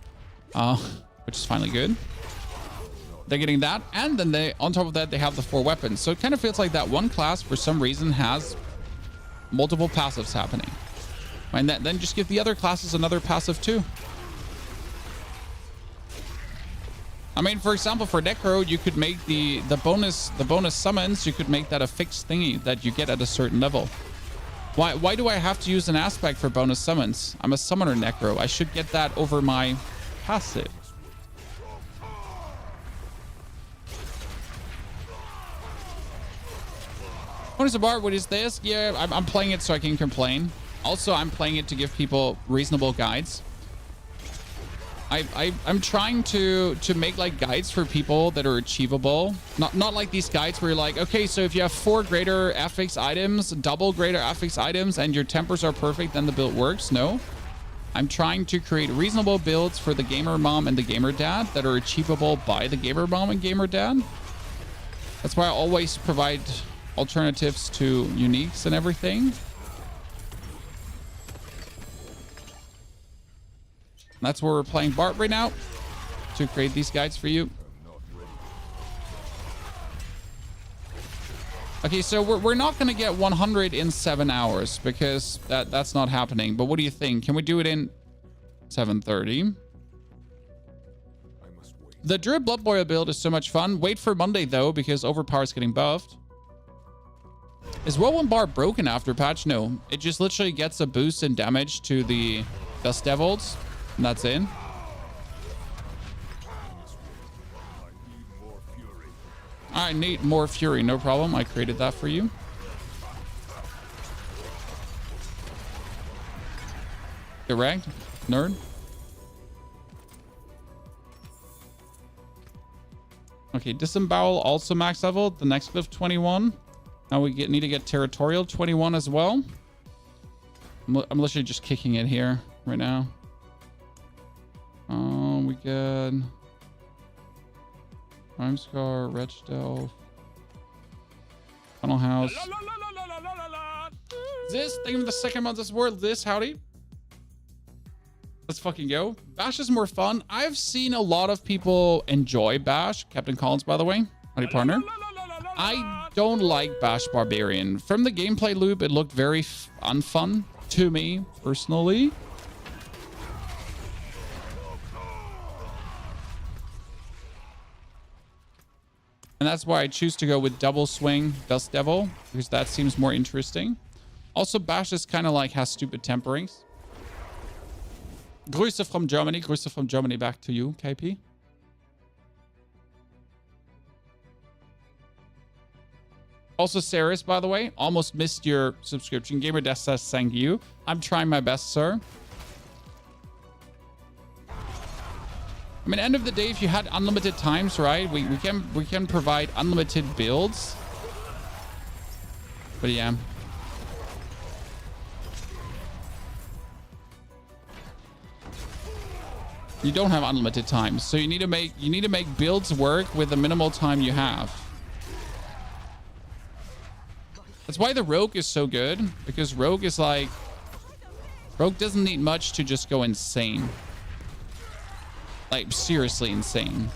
which is finally good. They're getting that, and then they, on top of that, they have the 4 weapons. So it kind of feels like that one class, for some reason, has multiple passives happening. And then just give the other classes another passive too. I mean, for example, for Necro, you could make the bonus summons. You could make that a fixed thingy that you get at a certain level. Why do I have to use an aspect for bonus summons? I'm a summoner Necro. I should get that over my passive. Bonus of Barb, what is this? Yeah, I'm playing it so I can complain. Also, I'm playing it to give people reasonable guides. I'm trying to make like guides for people that are achievable. Not like these guides where you're like, okay, so if you have 4 greater affix items, double greater affix items, and your tempers are perfect, then the build works. No. I'm trying to create reasonable builds for the gamer mom and the gamer dad that are achievable by the gamer mom and gamer dad. That's why I always provide alternatives to uniques and everything. That's where we're playing Barb right now, to create these guides for you. Okay, so we're not going to get 100 in 7 hours because that's not happening. But what do you think? Can we do it in 7:30? The Druid Blood Boil build is so much fun. Wait for Monday though, because Overpower is getting buffed. Is Whirlwind Barb broken after patch? No, it just literally gets a boost in damage to the Dust Devils, and that's it. I need more fury. No problem. I created that for you. Get wrecked, nerd. Okay, Disembowel also max level. The next cliff 21. Now we need to get Territorial 21 as well. I'm literally just kicking it here right now. We get Prime Scar, Wretch Delve, Tunnel House. This, thank you for the second month of support. This, howdy. Let's fucking go. Bash is more fun. I've seen a lot of people enjoy Bash. Captain Collins, by the way. Howdy, partner. I don't like Bash Barbarian. From the gameplay loop, it looked very unfun to me, personally. And that's why I choose to go with Double Swing Dust Devil, because that seems more interesting. Also, Bash is kind of like has stupid temperings. Grüße from Germany. Grüße from Germany back to you, KP. Also, Saris, by the way, almost missed your subscription. Gamer Death says thank you. I'm trying my best, sir. I mean, end of the day, if you had unlimited times, right? We can provide unlimited builds. But yeah. You don't have unlimited time, so you need to make builds work with the minimal time you have. That's why the Rogue is so good, because Rogue is like, Rogue doesn't need much to just go insane. Like, seriously insane.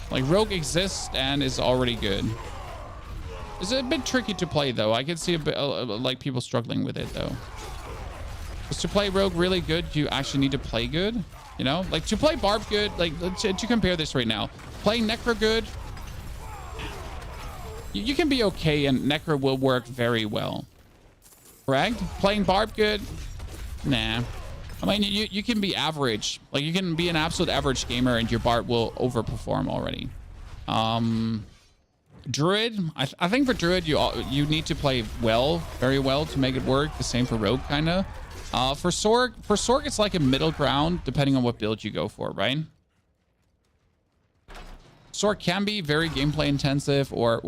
Like, Rogue exists and is already good. It's a bit tricky to play, though. I can see a bit, like, people struggling with it, though. Because to play Rogue really good, you actually need to play good. You know, like to play Barb good, like to compare this right now. Playing Necro good, you can be okay and Necro will work very well. Correct? Playing Barb good, nah. I mean, you can be average. Like you can be an absolute average gamer and your Barb will overperform already. Druid, I think for Druid, you need to play well, very well to make it work. The same for Rogue, kind of. For Sorg, it's like a middle ground, depending on what build you go for, right? Sorg can be very gameplay intensive or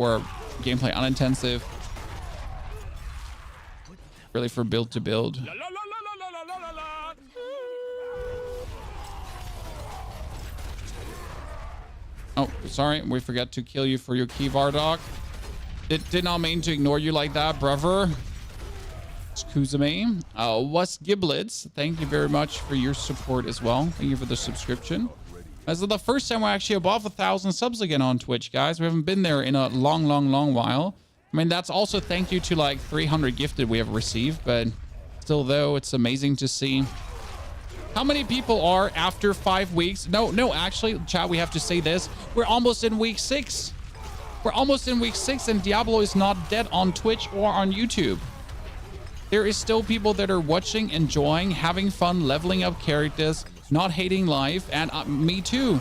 gameplay unintensive. Really for build to build. Oh, sorry, we forgot to kill you for your key Vardock. Did not mean to ignore you like that, brother. Excuse me. What's Giblets? Thank you very much for your support as well. Thank you for the subscription. This is the first time we're actually above 1,000 subs again on Twitch, guys. We haven't been there in a long while. I mean, that's also thank you to like 300 gifted we have received, but still though, it's amazing to see. How many people are after 5 weeks? No, actually, chat, we have to say this. We're almost in week 6. We're almost in week 6 and Diablo is not dead on Twitch or on YouTube. There is still people that are watching, enjoying, having fun, leveling up characters, not hating life, and me too.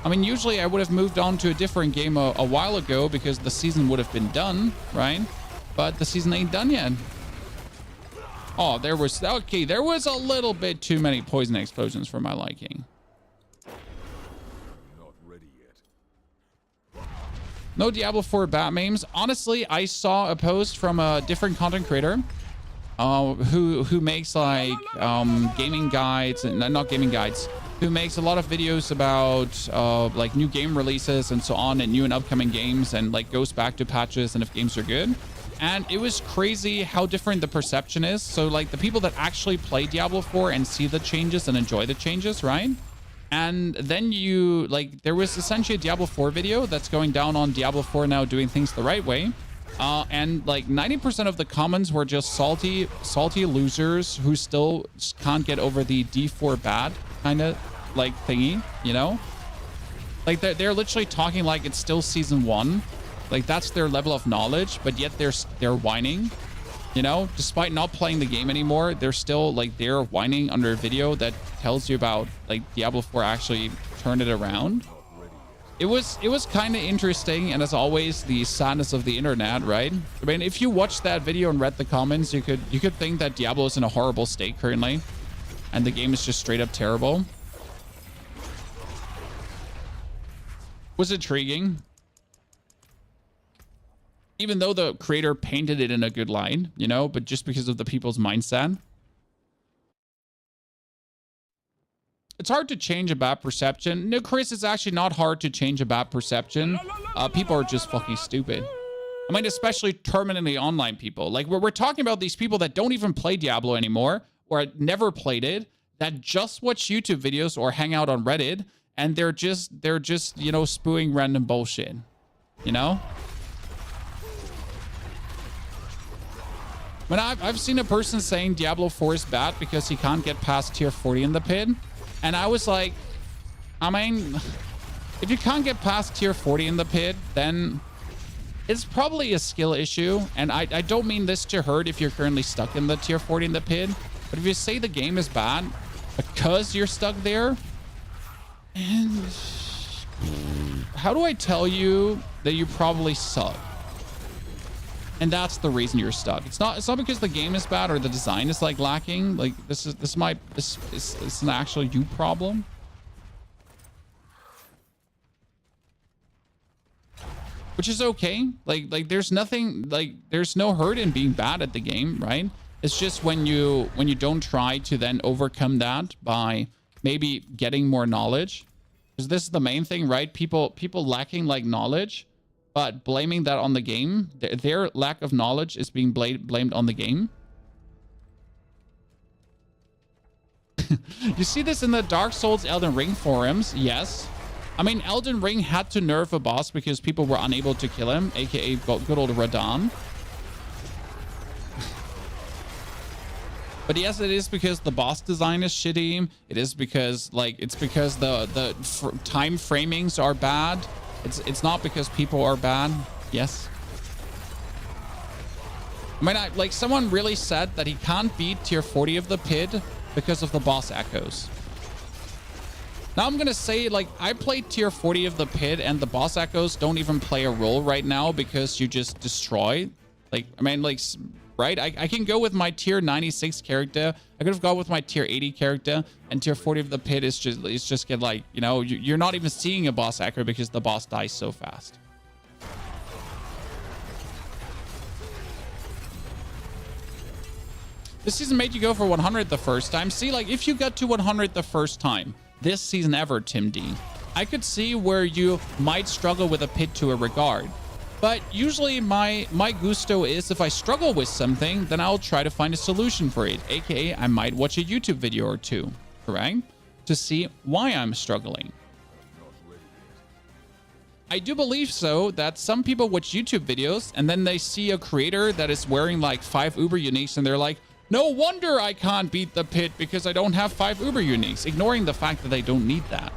I mean, usually I would have moved on to a different game a while ago because the season would have been done, right? But the season ain't done yet. Oh, there was a little bit too many poison explosions for my liking. Not ready yet. No Diablo 4 bat memes. Honestly, I saw a post from a different content creator who makes like gaming guides, and not gaming guides, who makes a lot of videos about like new game releases and so on, and new and upcoming games, and like goes back to patches and if games are good. And it was crazy how different the perception is. So like the people that actually play Diablo 4 and see the changes and enjoy the changes, right? And then you like, there was essentially a Diablo 4 video that's going down on Diablo 4 now doing things the right way. And like 90% of the comments were just salty losers who still can't get over the D4 bad kind of like thingy, you know? Like they're literally talking like it's still season 1. Like that's their level of knowledge, but yet they're whining, you know, despite not playing the game anymore. They're still like, they're whining under a video that tells you about like Diablo 4 actually turned it around. It was kind of interesting, and as always, the sadness of the internet, right? I mean, if you watched that video and read the comments, you could think that Diablo is in a horrible state currently, and the game is just straight up terrible. Was intriguing. Even though the creator painted it in a good light, you know, but just because of the people's mindset. It's hard to change a bad perception. No, Chris, it's actually not hard to change a bad perception. People are just fucking stupid. I mean, especially terminally online people. Like, we're talking about these people that don't even play Diablo anymore, or never played it, that just watch YouTube videos or hang out on Reddit, and they're just, you know, spewing random bullshit, you know? When I've seen a person saying Diablo 4 is bad because he can't get past tier 40 in the pit. And I was like, I mean, if you can't get past tier 40 in the pit, then it's probably a skill issue. And I don't mean this to hurt if you're currently stuck in the tier 40 in the pit. But if you say the game is bad because you're stuck there, and how do I tell you that you probably suck? And that's the reason you're stuck. It's not because the game is bad or the design is like lacking. Like this is an actual you problem. Which is okay. Like there's nothing, like there's no hurt in being bad at the game, right? It's just when you don't try to then overcome that by maybe getting more knowledge. Because this is the main thing, right? People lacking like knowledge, but blaming that on the game. Their lack of knowledge is being blamed on the game. You see this in the Dark Souls Elden Ring forums. Yes. I mean, Elden Ring had to nerf a boss because people were unable to kill him, aka good old Radahn. But yes, it is because the boss design is shitty. It is because it's because the time framings are bad. It's not because people are bad. Yes. I mean, like someone really said that he can't beat tier 40 of the pit because of the boss echoes. Now I'm gonna say, like, I played tier 40 of the pit and the boss echoes don't even play a role right now because you just destroy. Like, I mean, like, right? I can go with my tier 96 character. I could have gone with my tier 80 character, and tier 40 of the pit is just get like, you know, you're not even seeing a boss echo because the boss dies so fast. This season made you go for 100 the first time. See, like, if you got to 100 the first time, this season ever, Tim D, I could see where you might struggle with a pit to a regard. But usually my gusto is if I struggle with something, then I'll try to find a solution for it. AKA, I might watch a YouTube video or two, correct? To see why I'm struggling. I do believe so that some people watch YouTube videos and then they see a creator that is wearing like 5 Uber uniques and they're like, no wonder I can't beat the pit because I don't have 5 Uber uniques, ignoring the fact that they don't need that.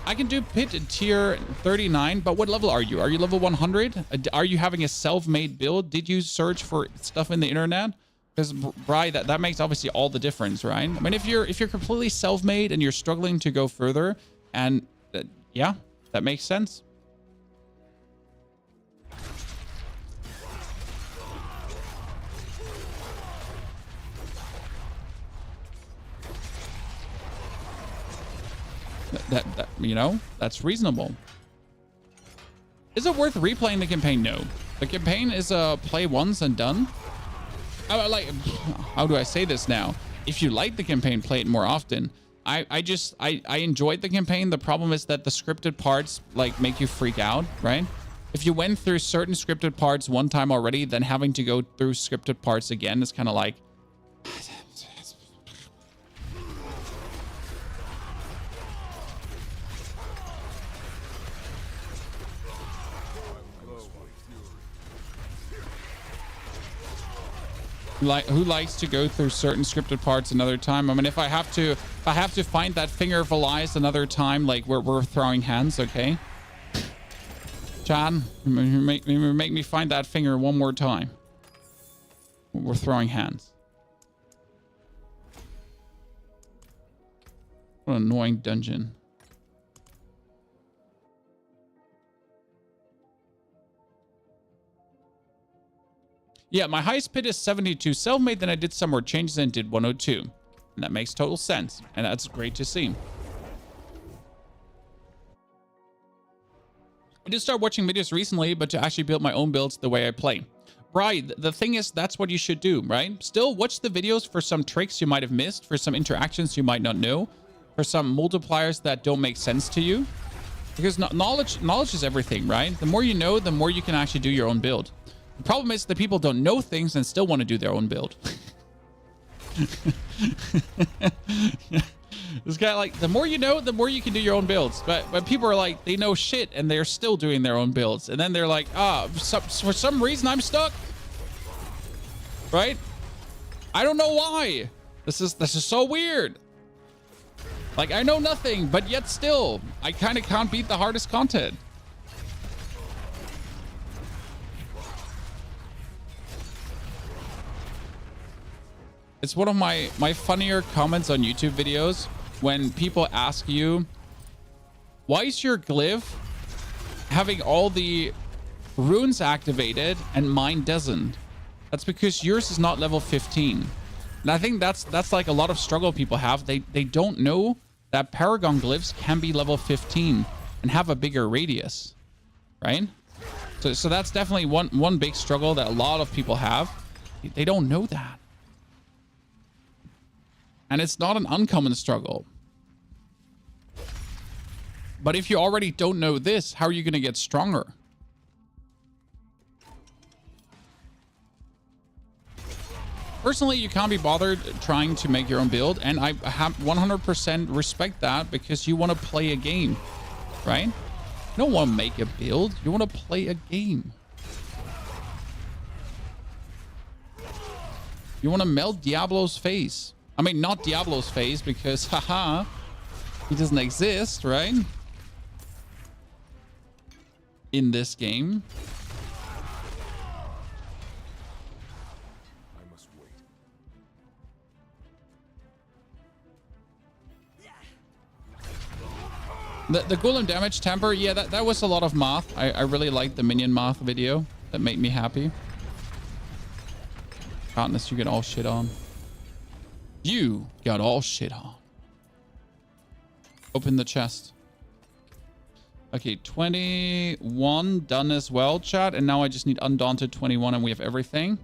I can do pit at tier 39, but what level are you? Are you level 100? Are you having a self-made build? Did you search for stuff in the internet? Because, Bri, that makes obviously all the difference, right? I mean, if you're completely self-made and you're struggling to go further, and yeah, that makes sense. That you know, that's reasonable. Is it worth replaying the campaign? No. The campaign is a play once and done. Like, how do I say this now? If you like the campaign, play it more often. I enjoyed the campaign. The problem is that the scripted parts like make you freak out, right? If you went through certain scripted parts one time already, then having to go through scripted parts again is kind of like, who likes to go through certain scripted parts another time? I mean, if I have to find that finger of Elias another time, like we're throwing hands, okay? Chad, make me find that finger one more time. We're throwing hands. What an annoying dungeon. Yeah, my highest pit is 72 self-made, then I did some more changes and did 102. And that makes total sense. And that's great to see. I did start watching videos recently, but to actually build my own builds the way I play. Right, the thing is, that's what you should do, right? Still watch the videos for some tricks you might have missed, for some interactions you might not know, for some multipliers that don't make sense to you. Because knowledge is everything, right? The more you know, the more you can actually do your own build. The problem is that people don't know things and still want to do their own build. This guy, like, the more you know, the more you can do your own builds. But people are like, they know shit and they're still doing their own builds. And then they're like, for some reason I'm stuck. Right? I don't know why. This is so weird. Like, I know nothing, but yet still, I kind of can't beat the hardest content. It's one of my funnier comments on YouTube videos when people ask you, why is your glyph having all the runes activated and mine doesn't? That's because yours is not level 15. And I think that's like a lot of struggle people have. They don't know that Paragon glyphs can be level 15 and have a bigger radius, right? So that's definitely one big struggle that a lot of people have. They don't know that. And it's not an uncommon struggle. But if you already don't know this, how are you going to get stronger? Personally, you can't be bothered trying to make your own build. And I have 100% respect that because you want to play a game, right? You don't want to make a build. You want to play a game. You want to melt Diablo's face. I mean, not Diablo's face because, haha, he doesn't exist, right? In this game. I must wait. The golem damage temper, yeah, that was a lot of math. I really liked the minion math video. That made me happy. Godness, you get all shit on. You got all shit on. Open the chest. Okay, 21 done as well, chat. And now I just need Undaunted 21 and we have everything.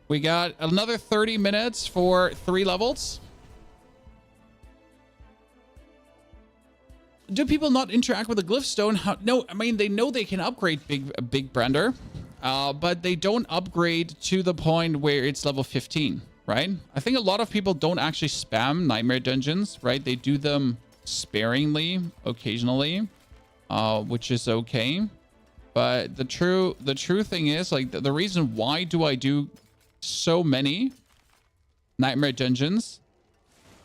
We got another 30 minutes for 3 levels. Do people not interact with the glyph stone? No, I mean, they know they can upgrade Big Brander, but they don't upgrade to the point where it's level 15, right? I think a lot of people don't actually spam nightmare dungeons, right? They do them sparingly, occasionally, which is okay. But the true thing is, like, the reason why do I do so many nightmare dungeons?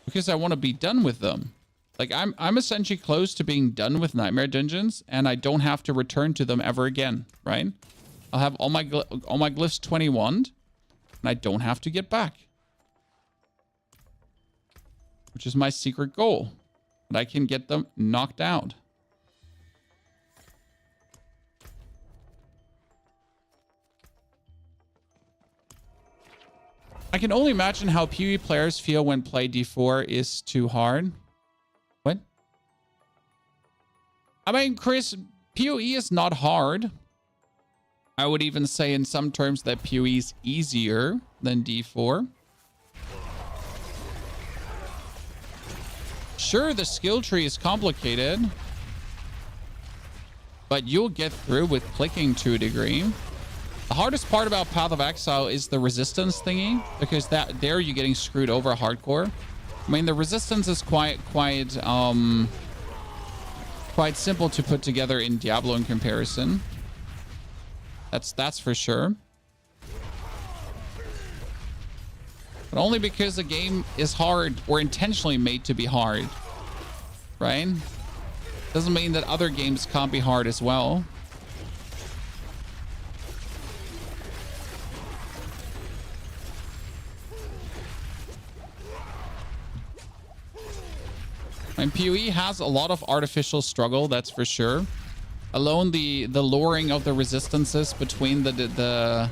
Because I want to be done with them. Like, I'm essentially close to being done with nightmare dungeons, and I don't have to return to them ever again, right? I'll have all my glyphs 21, and I don't have to get back, which is my secret goal. But I can get them knocked out. I can only imagine how PvE players feel when play D4 is too hard. What? I mean, Chris, PoE is not hard. I would even say in some terms that PoE is easier than D4. Sure, the skill tree is complicated, but you'll get through with clicking to a degree. The hardest part about Path of Exile is the resistance thingy, because there you're getting screwed over hardcore. I mean, the resistance is quite simple to put together in Diablo in comparison. That's for sure. But only because the game is hard or intentionally made to be hard, right? Doesn't mean that other games can't be hard as well. And PoE has a lot of artificial struggle, that's for sure. Alone, the lowering of the resistances between the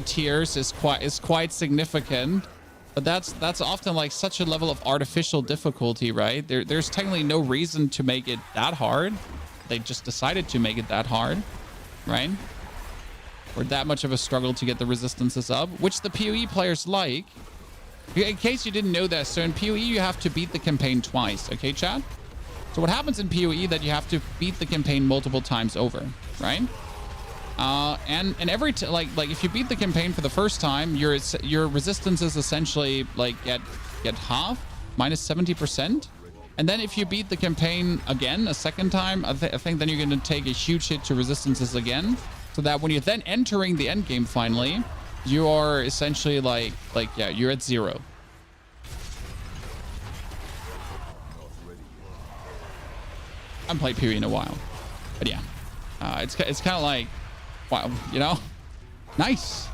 tiers is quite significant. But that's often like such a level of artificial difficulty, right? There's technically no reason to make it that hard. They just decided to make it that hard, right? Or that much of a struggle to get the resistances up, which the PoE players like. In case you didn't know that, so in PoE you have to beat the campaign twice, okay, chat? So what happens in PoE that you have to beat the campaign multiple times over, right? And every like if you beat the campaign for the first time, your resistance is essentially like get half, minus 70%. And then if you beat the campaign again a second time, I think then you're going to take a huge hit to resistances again, so that when you're then entering the end game finally, you are essentially like yeah, you're at 0. I haven't played PoE in a while, but yeah, it's kind of like, wow, you know, nice.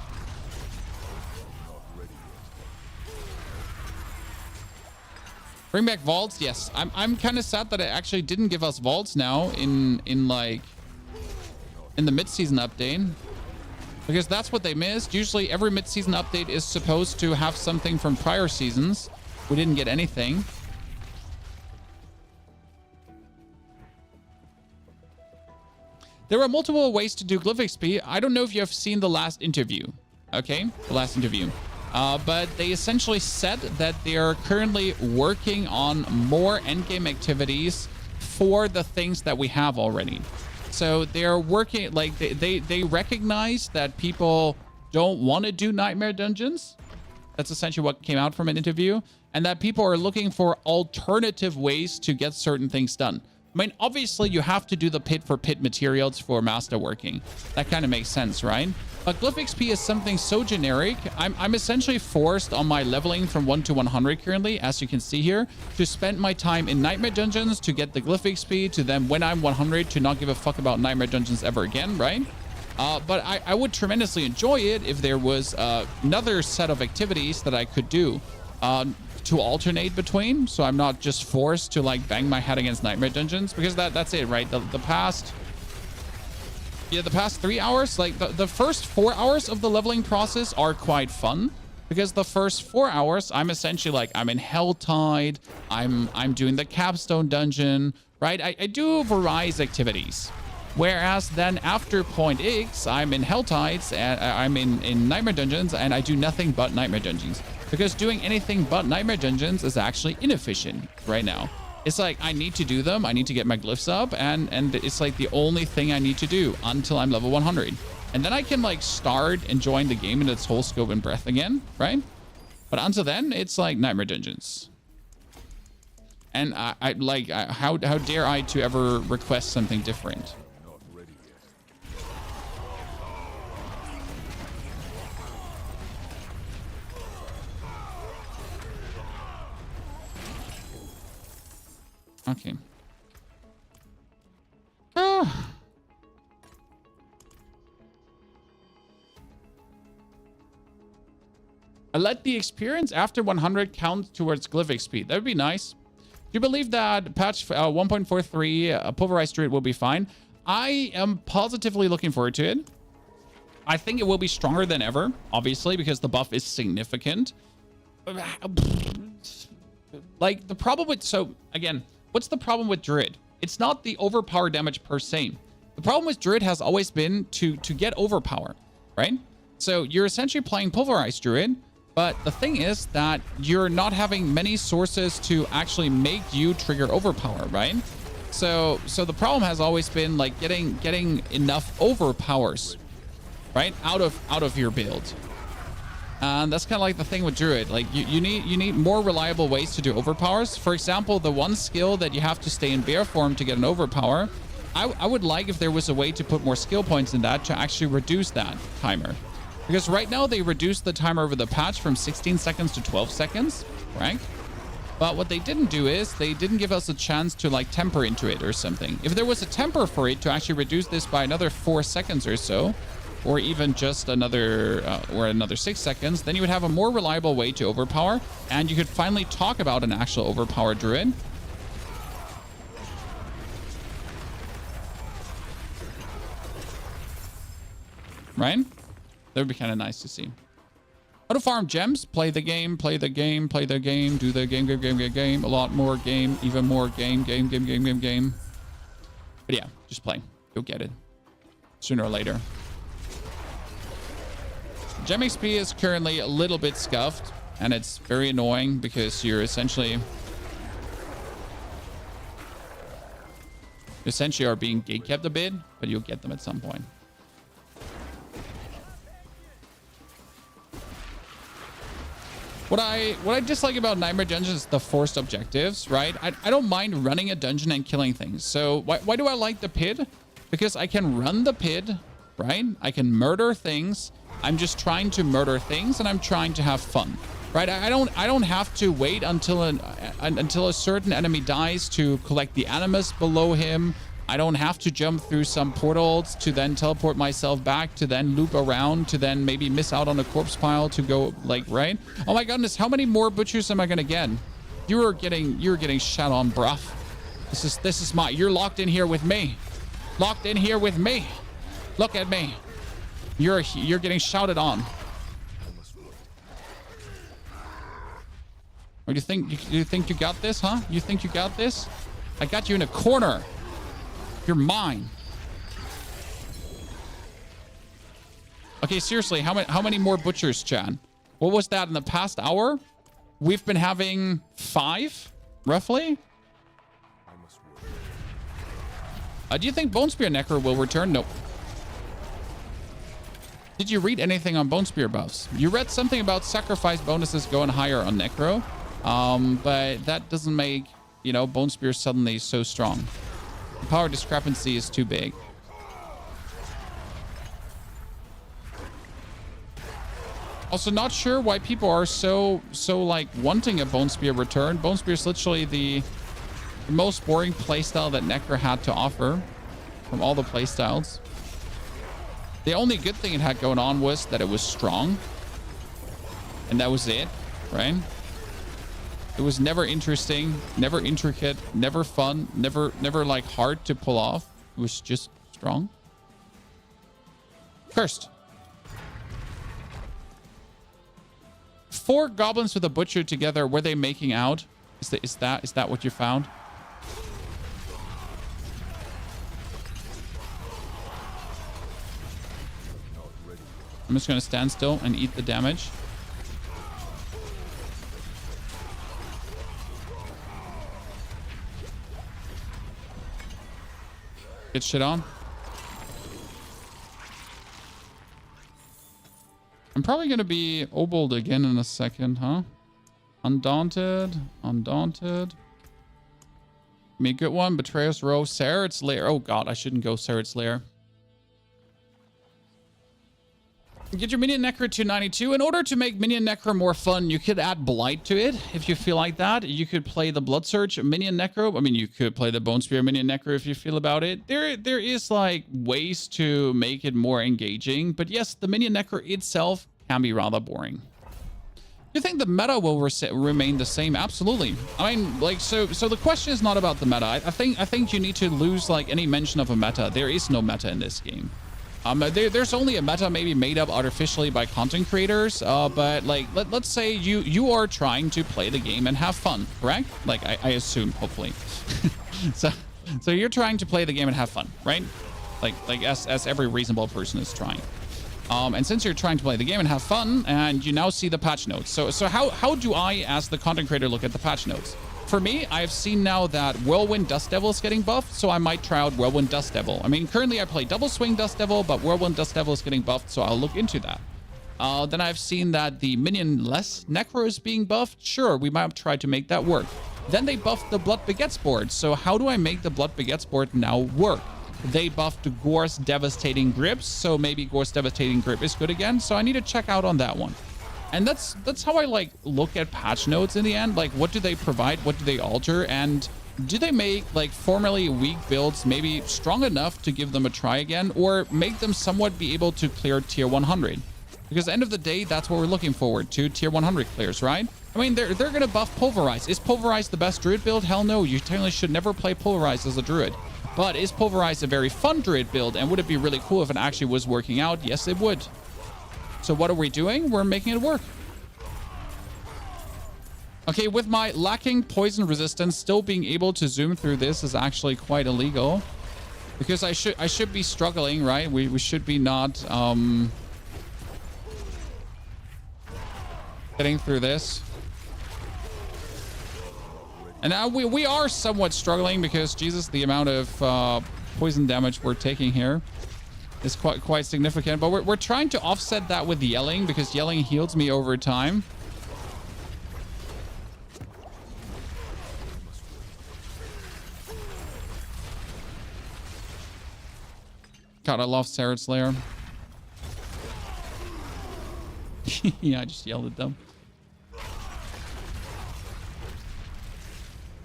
Bring back vaults, yes. I'm kind of sad that it actually didn't give us vaults now in the mid-season update. Because that's what they missed. Usually every mid-season update is supposed to have something from prior seasons. We didn't get anything. There are multiple ways to do glyph XP. I don't know if you have seen the last interview. Okay, the last interview. But they essentially said that they are currently working on more endgame activities for the things that we have already. So they're working, like they recognize that people don't want to do nightmare dungeons. That's essentially what came out from an interview. And that people are looking for alternative ways to get certain things done. I mean, obviously you have to do the pit for pit materials for masterworking. That kind of makes sense, right? But glyph XP is something so generic. I'm essentially forced on my leveling from 1 to 100 currently, as you can see here, to spend my time in nightmare dungeons to get the glyph XP, to then when I'm 100 to not give a fuck about nightmare dungeons ever again, right? But I would tremendously enjoy it if there was another set of activities that I could do to alternate between, so I'm not just forced to like bang my head against nightmare dungeons, because that's it, right? The past 3 hours, like the first 4 hours of the leveling process are quite fun, because the first 4 hours I'm essentially like, I'm in Helltide, I'm doing the capstone dungeon, right? I do Verise activities, whereas then after point X I'm in Helltides and I'm in nightmare dungeons, and I do nothing but nightmare dungeons, because doing anything but nightmare dungeons is actually inefficient right now. It's like, I need to do them. I need to get my glyphs up, and it's like the only thing I need to do until I'm level 100. And then I can like start enjoying the game in its whole scope and breadth again, right? But until then, it's like nightmare dungeons. And how dare I to ever request something different? Not ready yet. Okay. I let the experience after 100 count towards glyph XP. That would be nice. Do you believe that patch 1.43 pulverized druid will be fine? I am positively looking forward to it. I think it will be stronger than ever, obviously, because the buff is significant. Like, the problem with... So, again, what's the problem with druid? It's not the overpower damage per se. The problem with druid has always been to get overpower, right? So you're essentially playing pulverized druid, but the thing is that you're not having many sources to actually make you trigger overpower, right? So the problem has always been like getting enough overpowers, right, out of your build. And that's kind of like the thing with druid. Like you need more reliable ways to do overpowers. For example, the one skill that you have to stay in bear form to get an overpower, I would like if there was a way to put more skill points in that to actually reduce that timer. Because right now they reduced the timer over the patch from 16 seconds to 12 seconds, right? But what they didn't do is they didn't give us a chance to like temper into it or something. If there was a temper for it to actually reduce this by another 4 seconds or so, or even just another 6 seconds, then you would have a more reliable way to overpower, and you could finally talk about an actual overpowered druid. Right? That would be kind of nice to see. How to farm gems? Play the game, play the game, play the game, do the game, a lot more game, even more game. But yeah, just play. You'll get it. Sooner or later. Gem XP is currently a little bit scuffed, and it's very annoying because you're essentially are being gatekept a bit, but you'll get them at some point. What I dislike about Nightmare Dungeons is the forced objectives, right? I don't mind running a dungeon and killing things. So why do I like the PID? Because I can run the PID, right? I can murder things. I'm just trying to murder things, and I'm trying to have fun, right? I don't have to wait until a certain enemy dies to collect the animus below him. I don't have to jump through some portals to then teleport myself back, to then loop around, to then maybe miss out on a corpse pile to go like, right? Oh my goodness, how many more butchers am I gonna get? You're getting shot on, bruh. This is you're locked in here with me. Locked in here with me. Look at me. You're getting shouted on. Or do you think you got this, huh? You think you got this? I got you in a corner. You're mine. Okay, seriously, how many more butchers, Chan? What was that in the past hour? We've been having 5, roughly. Do you think Bone Spear Necro will return? Nope. Did you read anything on Bone Spear buffs? You read something about sacrifice bonuses going higher on Necro, but that doesn't make, Bone Spear suddenly so strong. The power discrepancy is too big. Also, not sure why people are so like wanting a Bone Spear return. Bone Spear is literally the most boring playstyle that Necro had to offer from all the playstyles. The only good thing it had going on was that it was strong. And that was it, right? It was never interesting, never intricate, never fun, never like hard to pull off. It was just strong. Cursed. 4 goblins with a butcher together. Were they making out? Is that what you found? I'm just going to stand still and eat the damage. Get shit on. I'm probably going to be obold again in a second, huh? Undaunted. Undaunted. Give me a good one. Betrayer's Row. Sarah's Lair. Oh god, I shouldn't go Sarah's Lair. Get your Minion Necro to 92. In order to make Minion Necro more fun, you could add Blight to it if you feel like that. You could play the Blood Surge Minion Necro. I mean, you could play the Bone Spear Minion Necro if you feel about it. There is like ways to make it more engaging. But yes, the Minion Necro itself can be rather boring. You think the meta will remain the same? Absolutely. I mean, like, so the question is not about the meta. I think you need to lose like any mention of a meta. There is no meta in this game. There's only a meta maybe made up artificially by content creators, but like let's say you are trying to play the game and have fun, correct? Like I assume, hopefully. so you're trying to play the game and have fun, right? Like as every reasonable person is trying. And since you're trying to play the game and have fun, and you now see the patch notes, so how do I, as the content creator, look at the patch notes? For me, I've seen now that Whirlwind Dust Devil is getting buffed, so I might try out Whirlwind Dust Devil. I mean, currently I play Double Swing Dust Devil, but Whirlwind Dust Devil is getting buffed, so I'll look into that. Then I've seen that the Minion-less Necro is being buffed. Sure, we might try to make that work. Then they buffed the Blood Begets board, so how do I make the Blood Begets board now work? They buffed Gore's Devastating Grips, so maybe Gore's Devastating Grip is good again, so I need to check out on that one. And that's how I like look at patch notes in the end. Like, what do they provide? What do they alter? And do they make like formerly weak builds maybe strong enough to give them a try again, or make them somewhat be able to clear tier 100? Because at the end of the day, that's what we're looking forward to, tier 100 clears, right? I mean, they're going to buff Pulverize. Is Pulverize the best druid build? Hell no. You technically should never play Pulverize as a druid. But is Pulverize a very fun druid build? And would it be really cool if it actually was working out? Yes, it would. So what are we doing? We're making it work. Okay, with my lacking poison resistance, still being able to zoom through this is actually quite illegal. Because I should be struggling, right? We should be not getting through this. And now we are somewhat struggling because, Jesus, the amount of poison damage we're taking here is quite significant. But we're trying to offset that with yelling, because yelling heals me over time. God, I love Sarah's Lair. Yeah, I just yelled at them.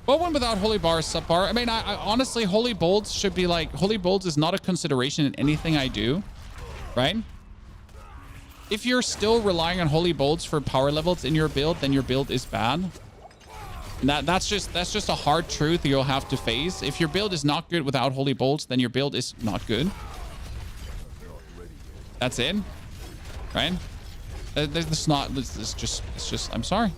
Well, one without Holy Bar is subpar. I mean, I honestly, Holy Bolts should be like... Holy Bolts is not a consideration in anything I do, right? If you're still relying on Holy Bolts for power levels in your build, then your build is bad. And that's just a hard truth you'll have to face. If your build is not good without Holy Bolts, then your build is not good. That's it, right? It's just, I'm sorry.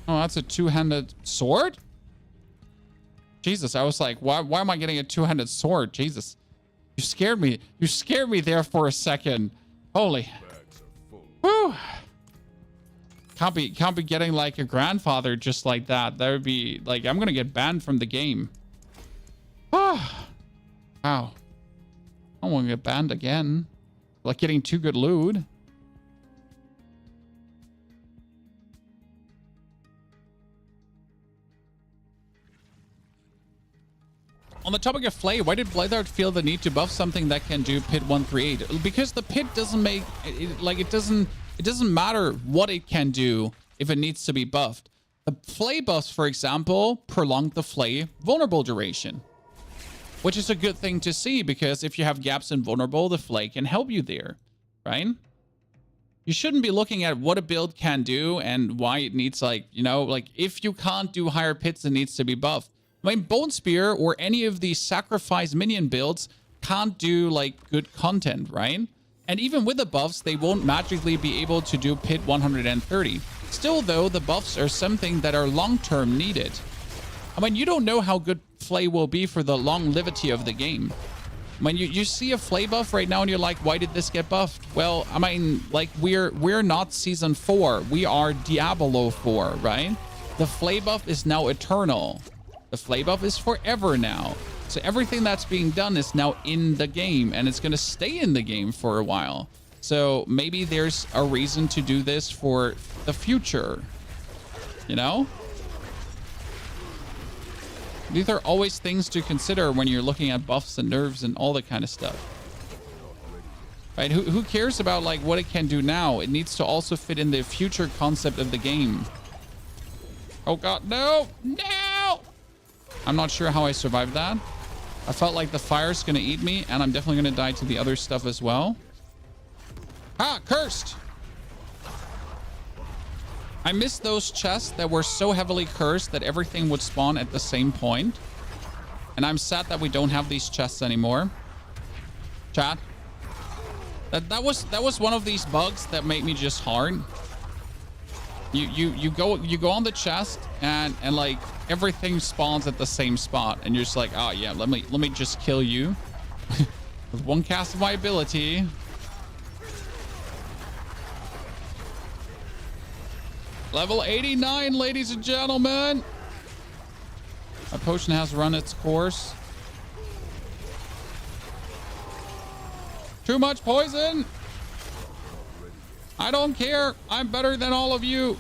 Oh, that's a two-handed sword? Jesus, I was like, why am I getting a two-handed sword? Jesus. You scared me. You scared me there for a second. Holy. Whew. Can't be getting like a grandfather just like that. That would be like, I'm gonna get banned from the game. Oh. Wow. I don't want to get banned again. Like getting too good loot. On the topic of Flay, why did Blightheart feel the need to buff something that can do Pit 138? Because the Pit doesn't make it, like it doesn't matter what it can do if it needs to be buffed. The Flay buffs, for example, prolong the Flay vulnerable duration, which is a good thing to see because if you have gaps in vulnerable, the Flay can help you there, right? You shouldn't be looking at what a build can do and why it needs, like, you know, like if you can't do higher pits, it needs to be buffed. I mean, Bone Spear or any of these sacrifice minion builds can't do like good content, right? And even with the buffs, they won't magically be able to do Pit 130. Still, though, the buffs are something that are long-term needed. I mean, you don't know how good Flay will be for the longevity of the game. I mean, you see a Flay buff right now and you're like, why did this get buffed? Well, I mean, like, we're not Season 4. We are Diablo 4, right? The Flay buff is now eternal. The Flay buff is forever now. So everything that's being done is now in the game, and it's going to stay in the game for a while. So maybe there's a reason to do this for the future, you know? These are always things to consider when you're looking at buffs and nerfs and all that kind of stuff. Right? Who cares about like what it can do now? It needs to also fit in the future concept of the game. Oh god, no! No! I'm not sure how I survived that. I felt like the fire's gonna eat me, and I'm definitely gonna die to the other stuff as well. Ah, cursed! I missed those chests that were so heavily cursed that everything would spawn at the same point. And I'm sad that we don't have these chests anymore. Chat. That was one of these bugs that made me just hard. You go on the chest and like everything spawns at the same spot, and you're just like, oh yeah, let me just kill you with one cast of my ability. Level 89, ladies and gentlemen. My potion has run its course. Too much poison. I don't care. I'm better than all of you.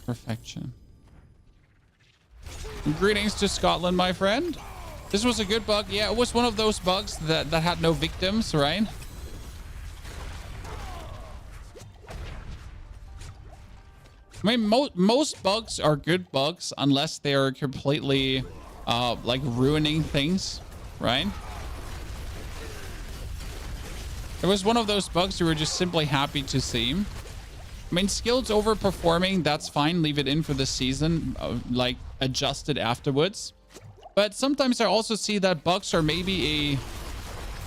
Perfection. Greetings to Scotland, my friend. This was a good bug. Yeah, it was one of those bugs that had no victims, right? I mean, most bugs are good bugs unless they're completely like ruining things, right? It was one of those bugs you were just simply happy to see. I mean, skills overperforming, that's fine. Leave it in for the season, like adjust it afterwards. But sometimes I also see that bugs are maybe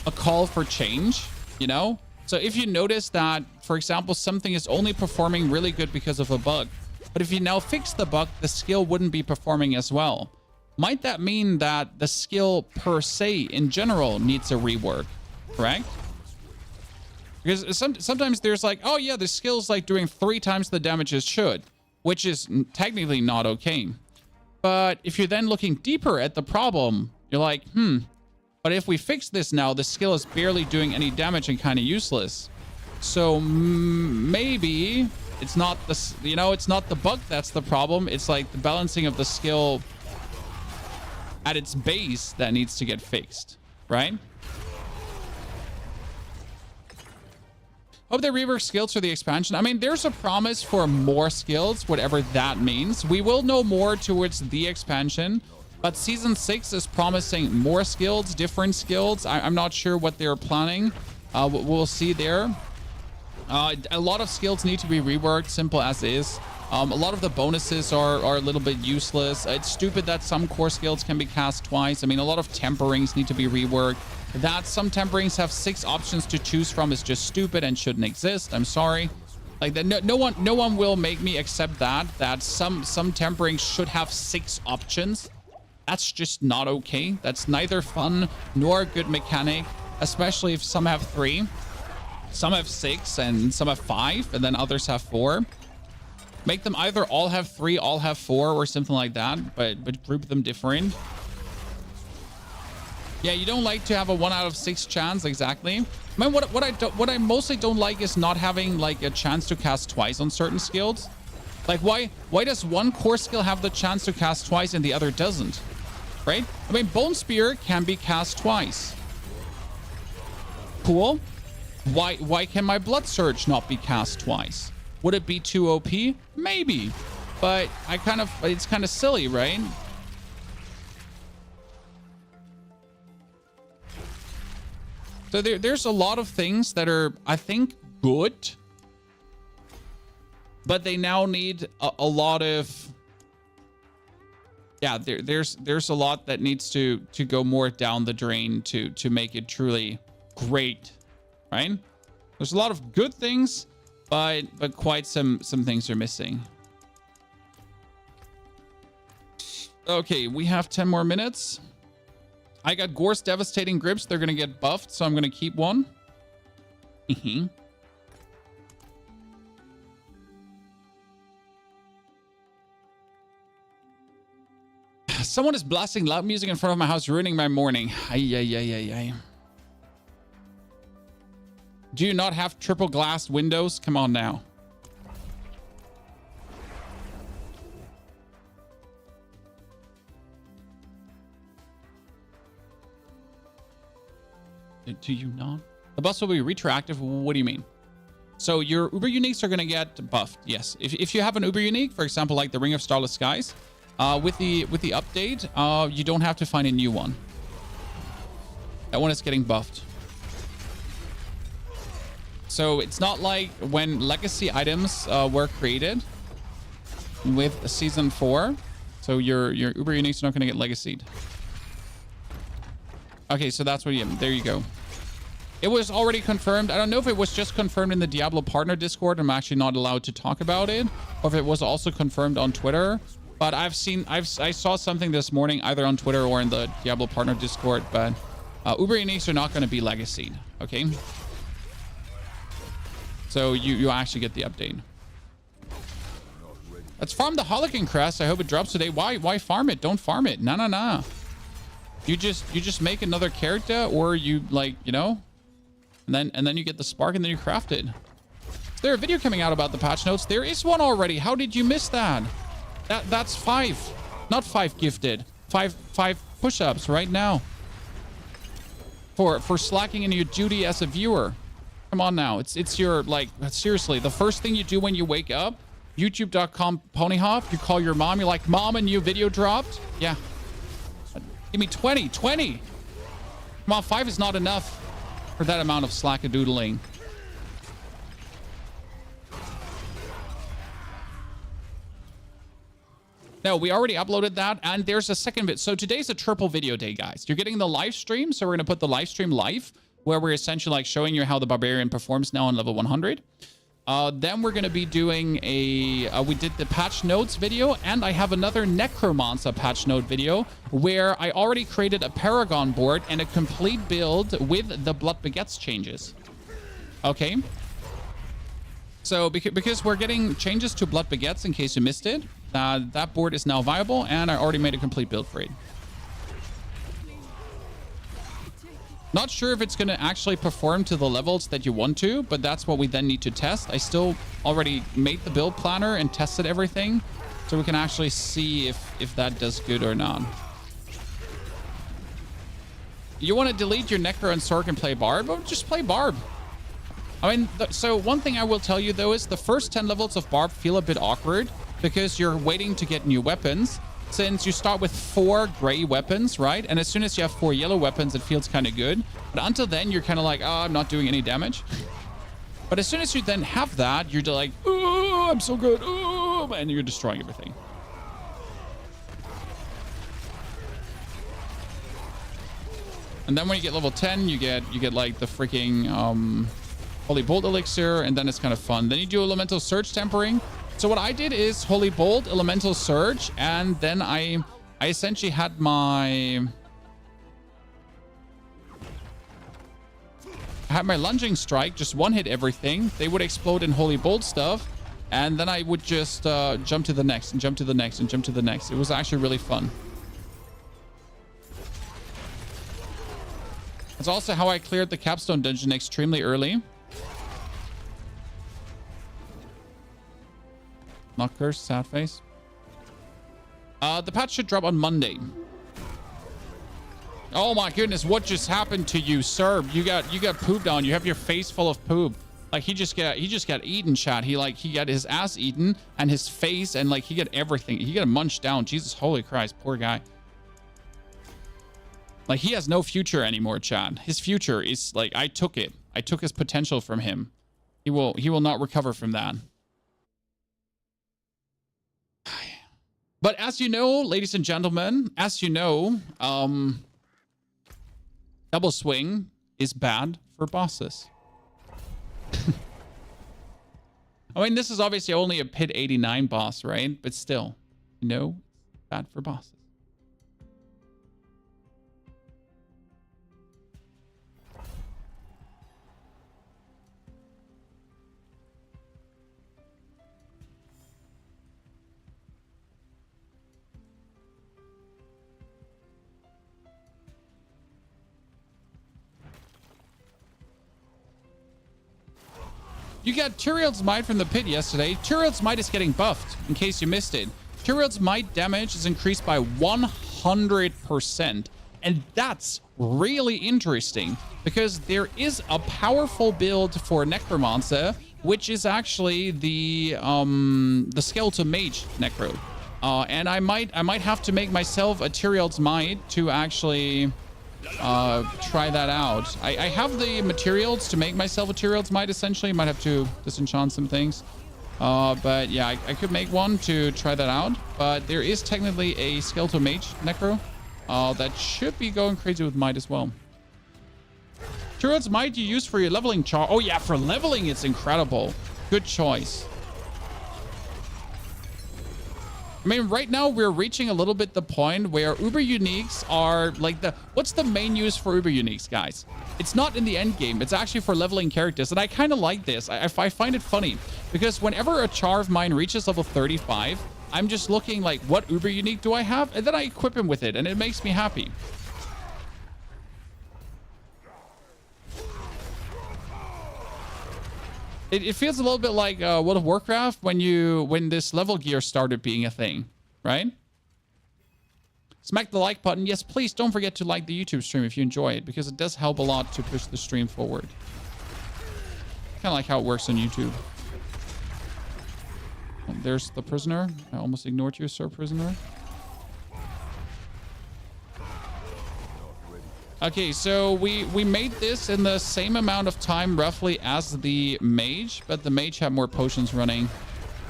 a call for change, you know? So if you notice that, for example, something is only performing really good because of a bug, but if you now fix the bug, the skill wouldn't be performing as well. Might that mean that the skill per se in general needs a rework, correct? Because sometimes there's like, oh yeah, the skill's like doing 3 times the damage it should, which is technically not okay. But if you're then looking deeper at the problem, you're like, but if we fix this now, the skill is barely doing any damage and kind of useless. So maybe it's not the, you know, it's not the bug that's the problem. It's like the balancing of the skill at its base that needs to get fixed, right? Hope they rework skills for the expansion. I mean, there's a promise for more skills, whatever that means. We will know more towards the expansion, but Season 6 is promising more skills, different skills. I'm not sure what they're planning. We'll see there. A lot of skills need to be reworked, simple as is. A lot of the bonuses are a little bit useless. It's stupid that some core skills can be cast twice. I mean, a lot of temperings need to be reworked. That some temperings have 6 options to choose from is just stupid and shouldn't exist. I'm sorry. Like that, no one will make me accept that some temperings should have 6 options. That's just not okay. That's neither fun nor a good mechanic, especially if some have 3, some have 6, and some have 5, and then others have 4. Make them either all have 3, all have 4, or something like that, but group them different. Yeah, you don't like to have a 1 out of 6 chance, exactly. I mean, what I mostly don't like is not having like a chance to cast twice on certain skills. Like, why does one core skill have the chance to cast twice and the other doesn't? Right? I mean, Bone Spear can be cast twice. Cool. Why can my Blood Surge not be cast twice? Would it be too OP? Maybe. But it's kind of silly, right? So there's a lot of things that are, I think, good. But they now need a lot of... Yeah, there's a lot that needs to go more down the drain to make it truly great, right? There's a lot of good things, but quite some things are missing. Okay, we have 10 more minutes. I got Gore's Devastating Grips. They're going to get buffed, so I'm going to keep one. Someone is blasting loud music in front of my house, ruining my morning. Ay. Do you not have triple glass windows? Come on now. Do you not? The buffs will be retroactive. What do you mean? So your Uber Uniques are going to get buffed. Yes. If you have an Uber Unique, for example, like the Ring of Starless Skies, with the update, you don't have to find a new one. That one is getting buffed. So it's not like when legacy items were created with season 4. So your Uber Uniques are not going to get legacied. Okay, so that's what there you go. It was already confirmed. I don't know if it was just confirmed in the Diablo partner Discord. I'm actually not allowed to talk about it, or if it was also confirmed on Twitter. But I saw something this morning either on Twitter or in the Diablo partner Discord. But Uber Uniques are not going to be legacied. Okay. So you actually get the update. Let's farm the Holocan Crest. I hope it drops today. Why farm it? Don't farm it. No. You just make another character, or you like, you know, and then you get the spark and then you craft it. Is there a video coming out about the patch notes? There is one already. How did you miss that? That's 5, not 5 gifted. 5 push-ups right now. For slacking in your duty as a viewer. Come on now. It's your, like, seriously, the first thing you do when you wake up, youtube.com ponyhop, you call your mom, you're like, Mom, a new video dropped? Yeah. Give me 20. Come on, 5 is not enough for that amount of slackadoodling. No, we already uploaded that, and there's a second bit. So today's a triple video day, guys. You're getting the live stream, so we're going to put the live stream live, where we're essentially like showing you how the Barbarian performs now on level 100. Then we're going to be doing we did the patch notes video, and I have another Necromancer patch note video where I already created a Paragon board and a complete build with the Blood Begets changes. Okay. So because we're getting changes to Blood Begets, in case you missed it, that board is now viable, and I already made a complete build for it. Not sure if it's going to actually perform to the levels that you want to, but that's what we then need to test. I still already made the build planner and tested everything, so we can actually see if that does good or not. You want to delete your Necro and Sork and play Barb? Oh, just play Barb. I mean, so one thing I will tell you, though, is the first 10 levels of Barb feel a bit awkward because you're waiting to get new weapons. Since you start with 4 gray weapons, right? And as soon as you have 4 yellow weapons, it feels kind of good. But until then, you're kind of like, oh, I'm not doing any damage. But as soon as you then have that, you're like, oh, I'm so good. Oh, and you're destroying everything. And then when you get level 10, you get like the freaking Holy Bolt Elixir, and then it's kind of fun. Then you do Elemental Surge Tempering. So what I did is Holy Bolt, Elemental Surge, and then I essentially had my Lunging Strike, just one hit everything. They would explode in Holy Bolt stuff. And then I would just jump to the next and jump to the next and jump to the next. It was actually really fun. It's also how I cleared the capstone dungeon extremely early. Not cursed, sad face. The patch should drop on Monday. Oh my goodness, what just happened to you, sir? You got pooped on. You have your face full of poop. Like he just got eaten, chat. He got his ass eaten and his face, and like he got everything. He got munched down. Jesus, holy Christ, poor guy. Like he has no future anymore, chat. His future is like I took it. I took his potential from him. He will not recover from that. But as you know, ladies and gentlemen, as you know, double swing is bad for bosses. I mean, this is obviously only a Pit 89 boss, right? But still, you know, bad for bosses. You got Tyrield's Might from the pit yesterday. Tyrield's Might is getting buffed, in case you missed it. Tyrield's Might damage is increased by 100%. And that's really interesting, because there is a powerful build for Necromancer, which is actually the Skeletal Mage Necro. And I might have to make myself a Tyrield's Might to actually try that out. I have the materials to make myself a Tyrield's Might, essentially. Might have to disenchant some things. But yeah, I could make one to try that out. But there is technically a Skeletal Mage Necro that should be going crazy with Might as well. Tyrield's Might you use for your leveling char. Oh yeah, for leveling it's incredible. Good choice. I mean, right now we're reaching a little bit the point where Uber Uniques are like what's the main use for Uber Uniques, guys? It's not in the end game. It's actually for leveling characters. And I kind of like this. I find it funny because whenever a char of mine reaches level 35, I'm just looking like, what Uber Unique do I have? And then I equip him with it and it makes me happy. It feels a little bit like World of Warcraft when this level gear started being a thing, right? Smack the like button. Yes, please don't forget to like the YouTube stream if you enjoy it, because it does help a lot to push the stream forward. Kind of like how it works on YouTube. Oh, there's the prisoner. I almost ignored you, sir, prisoner. Okay, so we made this in the same amount of time roughly as the mage, but the mage had more potions running.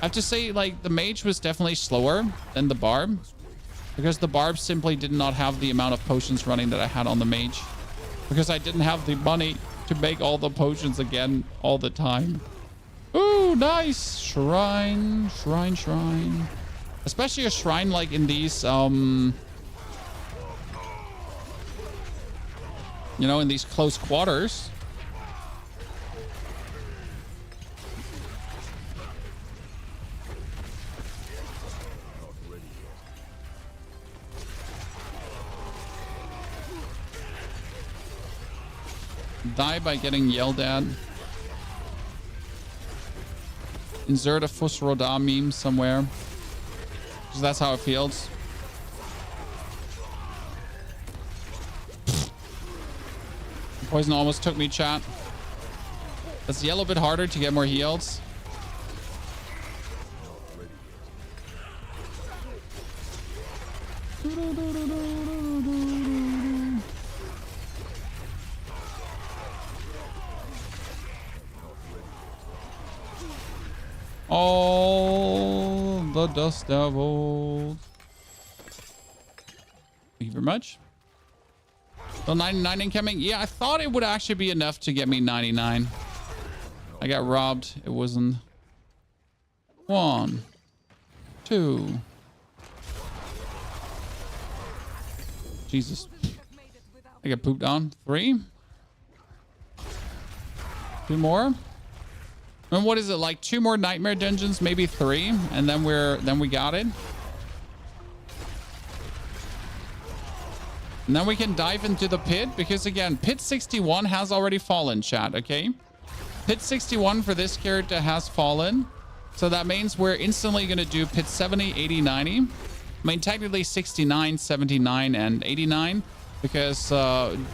I have to say, like, the mage was definitely slower than the barb, because the barb simply did not have the amount of potions running that I had on the mage, because I didn't have the money to make all the potions again all the time. Ooh, nice! Shrine, shrine, shrine. Especially a shrine like in these, you know, in these close quarters. Die by getting yelled at. Insert a Fus Roda meme somewhere, because that's how it feels. Poison almost took me, chat. Let's yell a bit harder to get more heals. All the dust devils. Thank you very much. So 99 incoming. Yeah, I thought it would actually be enough to get me 99. I got robbed. It wasn't. 1, 2. Jesus. I got pooped on. 3. 2 more. And what is it, like 2 more nightmare dungeons, maybe 3, and then we got it. And then we can dive into the pit, because again, pit 61 has already fallen, chat, okay? Pit 61 for this character has fallen. So that means we're instantly going to do pit 70, 80, 90. I mean, technically 69, 79, and 89, because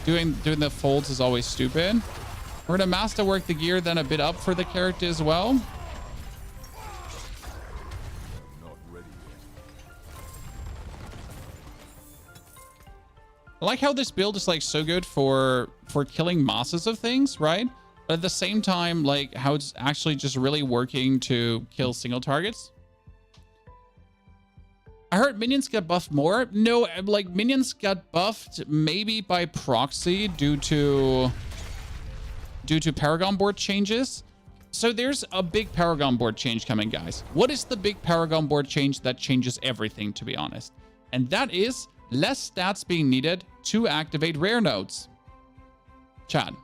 doing the folds is always stupid. We're going to masterwork the gear then a bit up for the character as well. Not ready yet. I like how this build is like so good for killing masses of things, right? But at the same time, like how it's actually just really working to kill single targets. I heard minions get buffed more. No, like minions got buffed maybe by proxy due to Paragon board changes. So there's a big Paragon board change coming, guys. What is the big Paragon board change that changes everything, to be honest? And that is less stats being needed to activate rare nodes. Chad.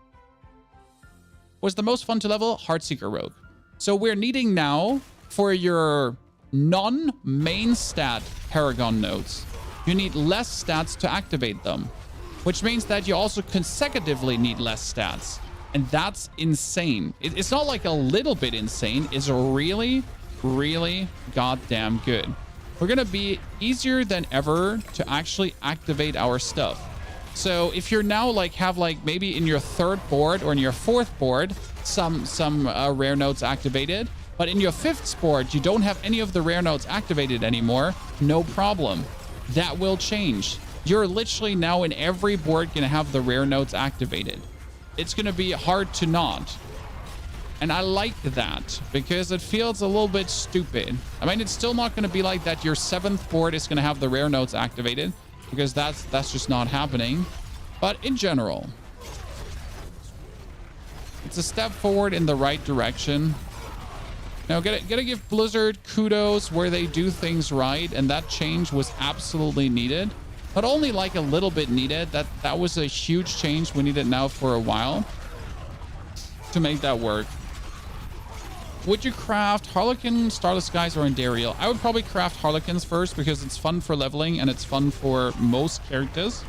Was the most fun to level? Heartseeker Rogue. So we're needing now for your non-main stat Paragon nodes, you need less stats to activate them, which means that you also consecutively need less stats. And that's insane. It's not like a little bit insane. It's really, really goddamn good. We're going to be easier than ever to actually activate our stuff. So if you're now have maybe in your 3rd board or in your 4th board, some rare nodes activated, but in your 5th board, you don't have any of the rare nodes activated anymore, no problem. That will change. You're literally now in every board going to have the rare nodes activated. It's going to be hard to not. And I like that because it feels a little bit stupid. I mean, it's still not going to be like that. Your 7th board is going to have the rare nodes activated because that's just not happening. But in general, it's a step forward in the right direction. Now, gotta give Blizzard kudos where they do things right, and that change was absolutely needed. Not only like a little bit needed, that was a huge change. We need it now for a while to make that work. Would you craft Harlequin, Starless Skies, or Endariel? I would probably craft Harlequins first because it's fun for leveling and it's fun for most characters.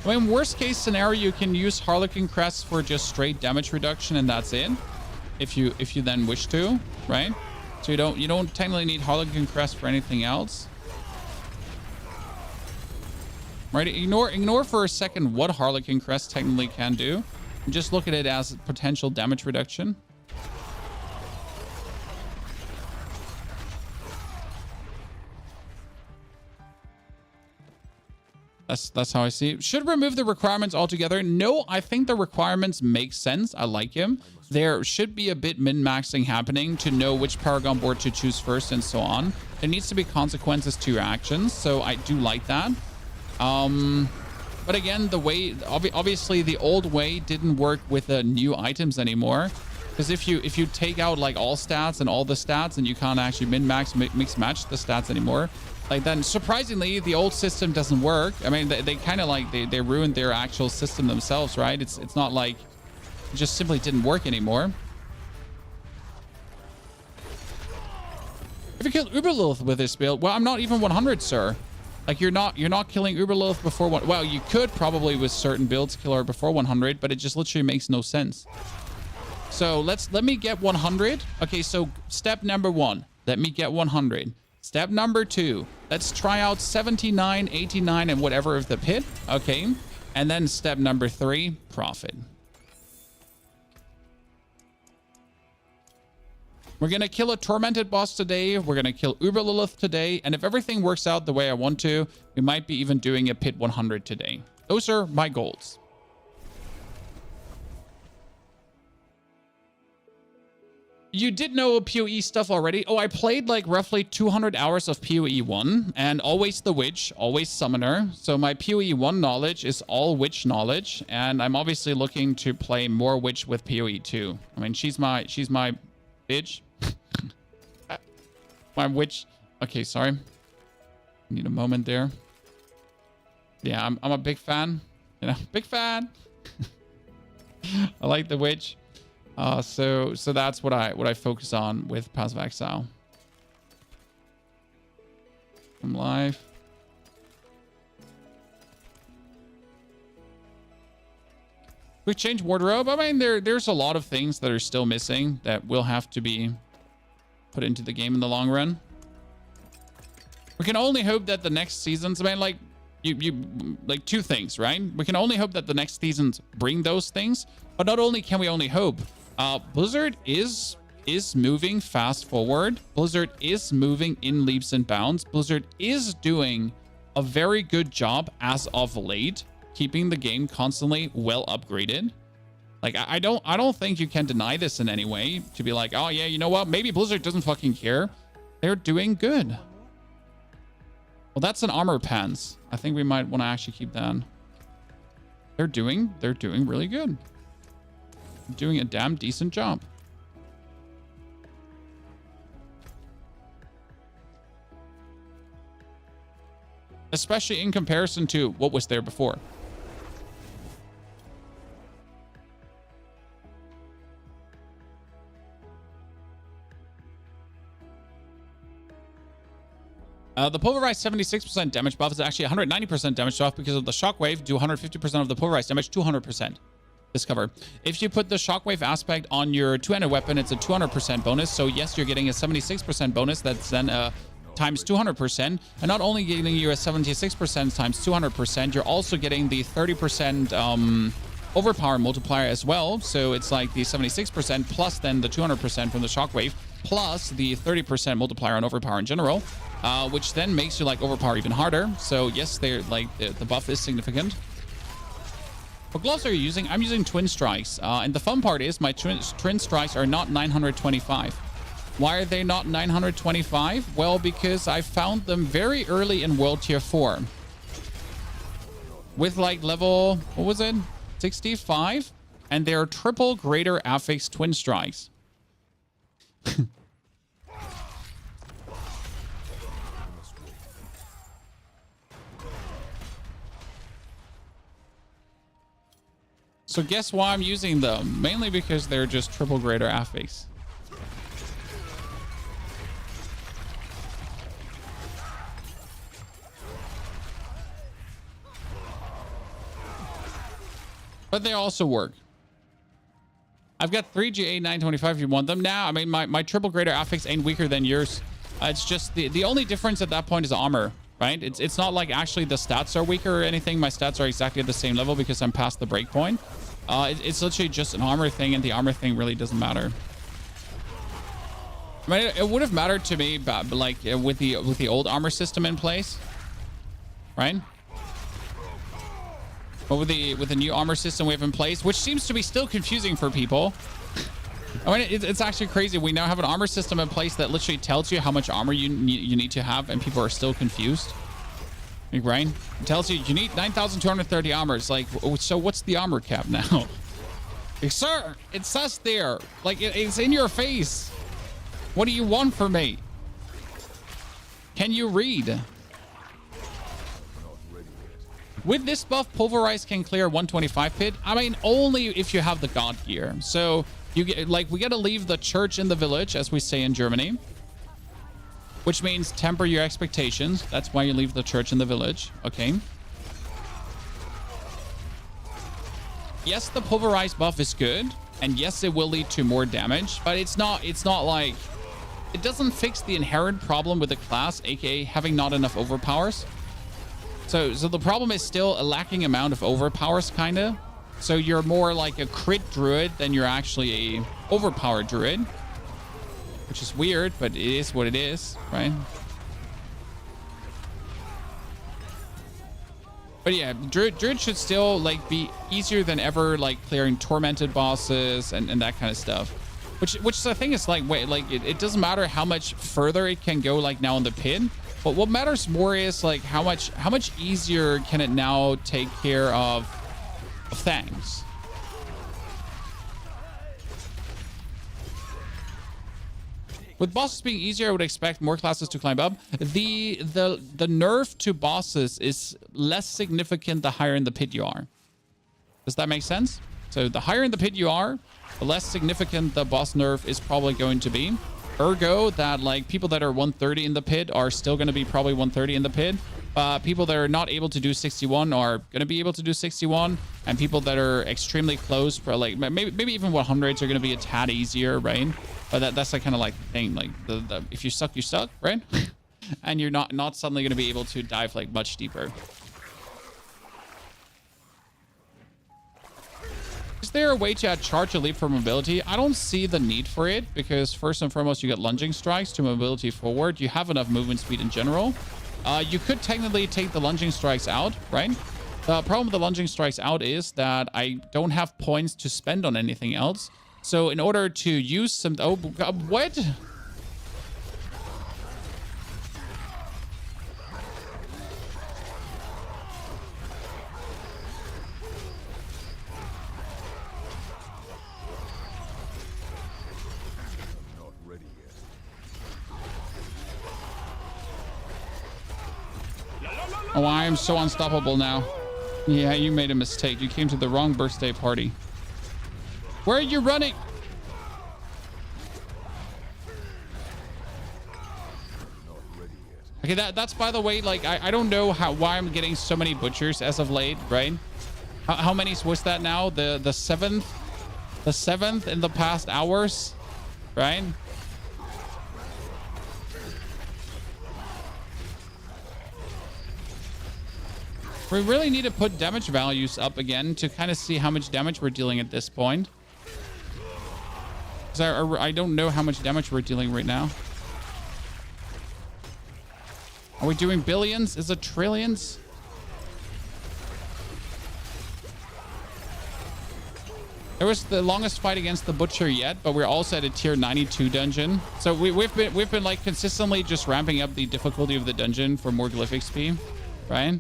I mean, worst case scenario, you can use Harlequin crests for just straight damage reduction and that's it. If you then wish to, right? So you don't technically need Harlequin crest for anything else. Right? Ignore for a second what Harlequin crest technically can do. And just look at it as potential damage reduction. That's how I see it. Should remove the requirements altogether. No, I think the requirements make sense. I like him. There should be a bit min-maxing happening to know which Paragon board to choose first and so on. There needs to be consequences to your actions, so I do like that. But again, the way, obviously the old way didn't work with the new items anymore. Because if you take out like all stats and all the stats and you can't actually min-max, mix-match the stats anymore, like then surprisingly the old system doesn't work. I mean, they kind of like they ruined their actual system themselves, right? It's not like it just simply didn't work anymore. If you kill Uberlilith with this build, well, I'm not even 100, sir. Like you're not killing Uberlilith before one. Well, you could probably with certain builds kill her before 100, but it just literally makes no sense. So let me get 100. Okay, so step number 1, let me get 100. Step number 2, let's try out 79, 89, and whatever of the pit. Okay, and then step number 3, profit. We're going to kill a tormented boss today. We're going to kill Uberlilith today. And if everything works out the way I want to, we might be even doing a pit 100 today. Those are my goals. You did know PoE stuff already. Oh, I played like roughly 200 hours of PoE 1 and always the witch, always summoner. So my PoE 1 knowledge is all witch knowledge. And I'm obviously looking to play more witch with PoE 2. I mean, she's my bitch. My witch. Okay, sorry. Need a moment there. Yeah, I'm a big fan. You know, big fan. I like the witch. So that's what I focus on with Passive Exile. From life. Quick change wardrobe. I mean, there's a lot of things that are still missing that will have to be put into the game in the long run. We can only hope that the next seasons, I mean, like like two things, right? We can only hope that the next seasons bring those things, but not only can we only hope. Blizzard is moving fast forward. Blizzard is moving in leaps and bounds. Blizzard is doing a very good job as of late, keeping the game constantly well upgraded. Like, I don't think you can deny this in any way to be like, oh yeah, you know what? Maybe Blizzard doesn't fucking care. They're doing good. Well, that's an armor pants. I think we might want to actually keep that. They're doing really good. Doing a damn decent job. Especially in comparison to what was there before. The pulverized 76% damage buff is actually 190% damage buff because of the shockwave. Do 150% of the pulverized damage, 200%. Discover. If you put the shockwave aspect on your two-handed weapon, it's a 200% bonus. So yes, you're getting a 76% bonus. That's then times 200%. And not only getting you a 76% times 200%, you're also getting the 30% overpower multiplier as well. So it's like the 76% plus then the 200% from the shockwave plus the 30% multiplier on overpower in general, which then makes you like overpower even harder. So yes, they're like the buff is significant. What gloves are you using? I'm using Twin Strikes. And the fun part is my Twin Strikes are not 925. Why are they not 925? Well, because I found them very early in World Tier 4. With like level, what was it? 65? And they're triple greater affix Twin Strikes. So guess why I'm using them? Mainly because they're just triple greater affix. But they also work. I've got 3 GA 925 if you want them. Now, I mean, my triple greater affix ain't weaker than yours. It's just the only difference at that point is armor, right? It's not like actually the stats are weaker or anything. My stats are exactly at the same level because I'm past the breakpoint. It's literally just an armor thing, and the armor thing really doesn't matter. I mean, it would have mattered to me, but like with the old armor system in place, right? But with the new armor system we have in place, which seems to be still confusing for people. I mean, it's actually crazy. We now have an armor system in place that literally tells you how much armor you need to have, and people are still confused. Like, right? It tells you you need 9,230 armor. It's like, so what's the armor cap now? Like, sir, it says there. Like, it's in your face. What do you want from me? Can you read? With this buff, Pulverize can clear 125 pit. I mean, only if you have the God gear. So you get like we got to leave the church in the village, as we say in Germany, which means temper your expectations. That's why you leave the church in the village. Okay. Yes, the Pulverize buff is good, and yes, it will lead to more damage, but it's not like it doesn't fix the inherent problem with the class, aka having not enough overpowers. So the problem is still a lacking amount of overpowers, kind of. So you're more like a crit druid than you're actually a overpowered druid, which is weird, but it is what it is, right? But yeah, druid should still like be easier than ever, like clearing tormented bosses and that kind of stuff. Which the thing is like, wait, like it doesn't matter how much further it can go like now in the pit. But what matters more is like how much easier can it now take care of things. With bosses being easier, I would expect more classes to climb up. The nerf to bosses is less significant the higher in the pit you are. Does that make sense? So the higher in the pit you are, the less significant the boss nerf is probably going to be. Ergo, that like people that are 130 in the pit are still going to be probably 130 in the pit. People that are not able to do 61 are going to be able to do 61, and people that are extremely close, for like maybe even 100s are going to be a tad easier, right? But that's like kind of like the thing, like the if you suck, you suck, right? And you're not suddenly going to be able to dive like much deeper. Is there a way to add charge or leap for mobility? I don't see the need for it, because first and foremost, you get lunging strikes to mobility forward. You have enough movement speed in general. You could technically take the lunging strikes out, right? The problem with the lunging strikes out is that I don't have points to spend on anything else. So in order to use some... Oh, God, what? Oh, I am so unstoppable now. Yeah, you made a mistake. You came to the wrong birthday party. Where are you running? Okay, that's by the way, like, I don't know why I'm getting so many butchers as of late, right? How many was that now? The seventh? The seventh in the past hours, right? We really need to put damage values up again to kind of see how much damage we're dealing at this point. Because I don't know how much damage we're dealing right now. Are we doing billions? Is it trillions? It was the longest fight against the Butcher yet, but we're also at a tier 92 dungeon. So we've been like consistently just ramping up the difficulty of the dungeon for more glyph XP, right?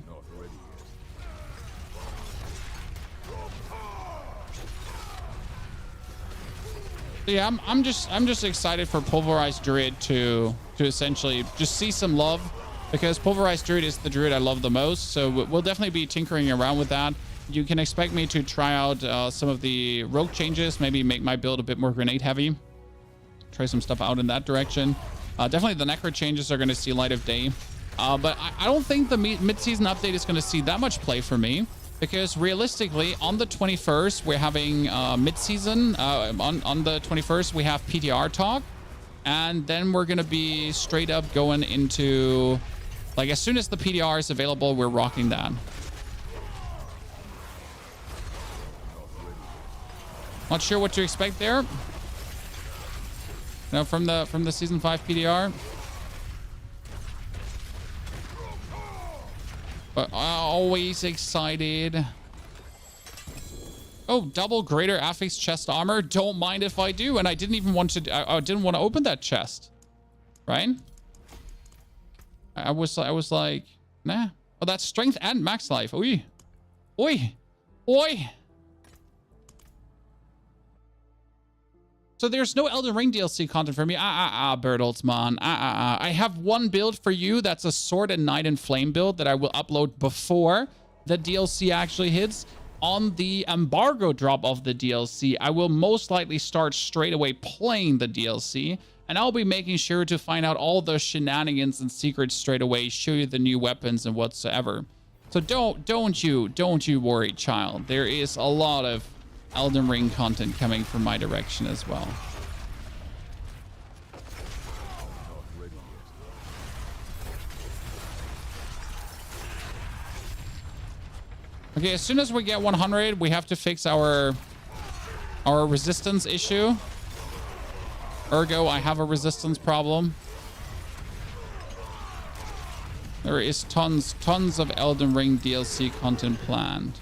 Yeah, I'm just excited for Pulverized Druid to essentially just see some love, because Pulverized Druid is the druid I love the most. So we'll definitely be tinkering around with that. You can expect me to try out some of the rogue changes, maybe make my build a bit more grenade heavy, try some stuff out in that direction. Definitely the Necro changes are going to see light of day, but I don't think the mid-season update is going to see that much play for me. Because realistically, on the 21st, we're having mid-season. On the 21st, we have PTR talk. And then we're going to be straight up going into... Like, as soon as the PTR is available, we're rocking that. Not sure what to expect there. No, from the Season 5 PTR. But always excited. Oh, double greater affix chest armor. Don't mind if I do. And I didn't even want to. I didn't want to open that chest, right? I was like, nah. Oh, that's strength and max life. Oi, oi, oi. So there's no Elden Ring DLC content for me. Bertelsmann. I have one build for you. That's a Sword and Knight and Flame build that I will upload before the DLC actually hits. On the embargo drop of the DLC, I will most likely start straight away playing the DLC. And I'll be making sure to find out all the shenanigans and secrets straight away, show you the new weapons and whatsoever. So don't you worry, child. There is a lot of Elden Ring content coming from my direction as well. Okay, as soon as we get 100, we have to fix our resistance issue. Ergo, I have a resistance problem. There is tons of Elden Ring DLC content planned.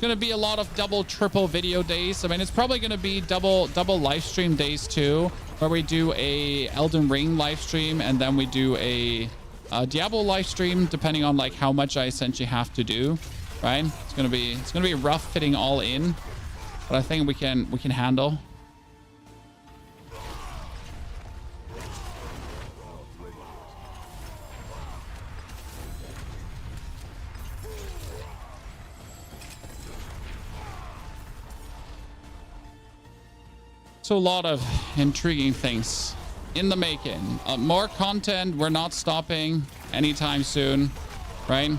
Going to be a lot of double triple video days. I mean, it's probably going to be double live stream days too, where we do a Elden Ring live stream and then we do a Diablo live stream, depending on like how much I essentially have to do, right? It's going to be rough fitting all in, but I think we can handle. So a lot of intriguing things in the making. More content. We're not stopping anytime soon, right?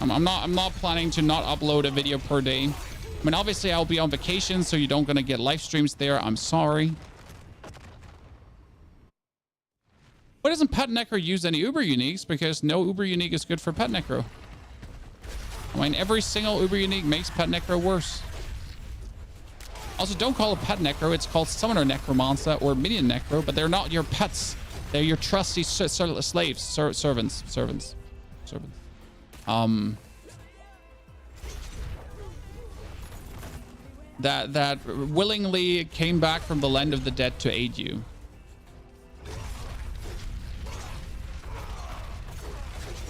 I'm not planning to not upload a video per day. I mean, obviously I'll be on vacation, so you don't gonna get live streams there. I'm sorry. Why doesn't Pet Necro use any Uber Uniques? Because no Uber Unique is good for Pet Necro. I mean, every single Uber Unique makes Pet Necro worse. Also, don't call it Pet Necro. It's called Summoner Necromancer or Minion Necro, but they're not your pets. They're your trusty slaves, servants. That willingly came back from the land of the dead to aid you.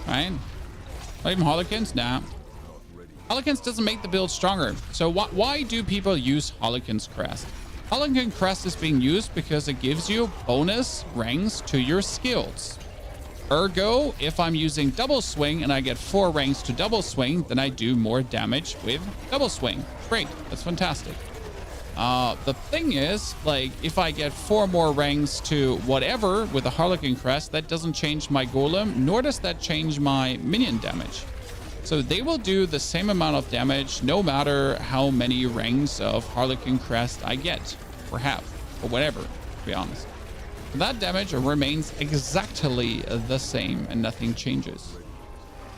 Right? Not even Harlequins? Nah. Harlequins doesn't make the build stronger. So why do people use Harlequin's Crest? Harlequin Crest is being used because it gives you bonus ranks to your skills. Ergo, if I'm using double swing and I get 4 ranks to double swing, then I do more damage with double swing. Great. That's fantastic. The thing is, like, if I get 4 more ranks to whatever with the Harlequin Crest, that doesn't change my golem, nor does that change my minion damage. So they will do the same amount of damage no matter how many ranks of Harlequin Crest I get, or have, or whatever, to be honest. That damage remains exactly the same and nothing changes.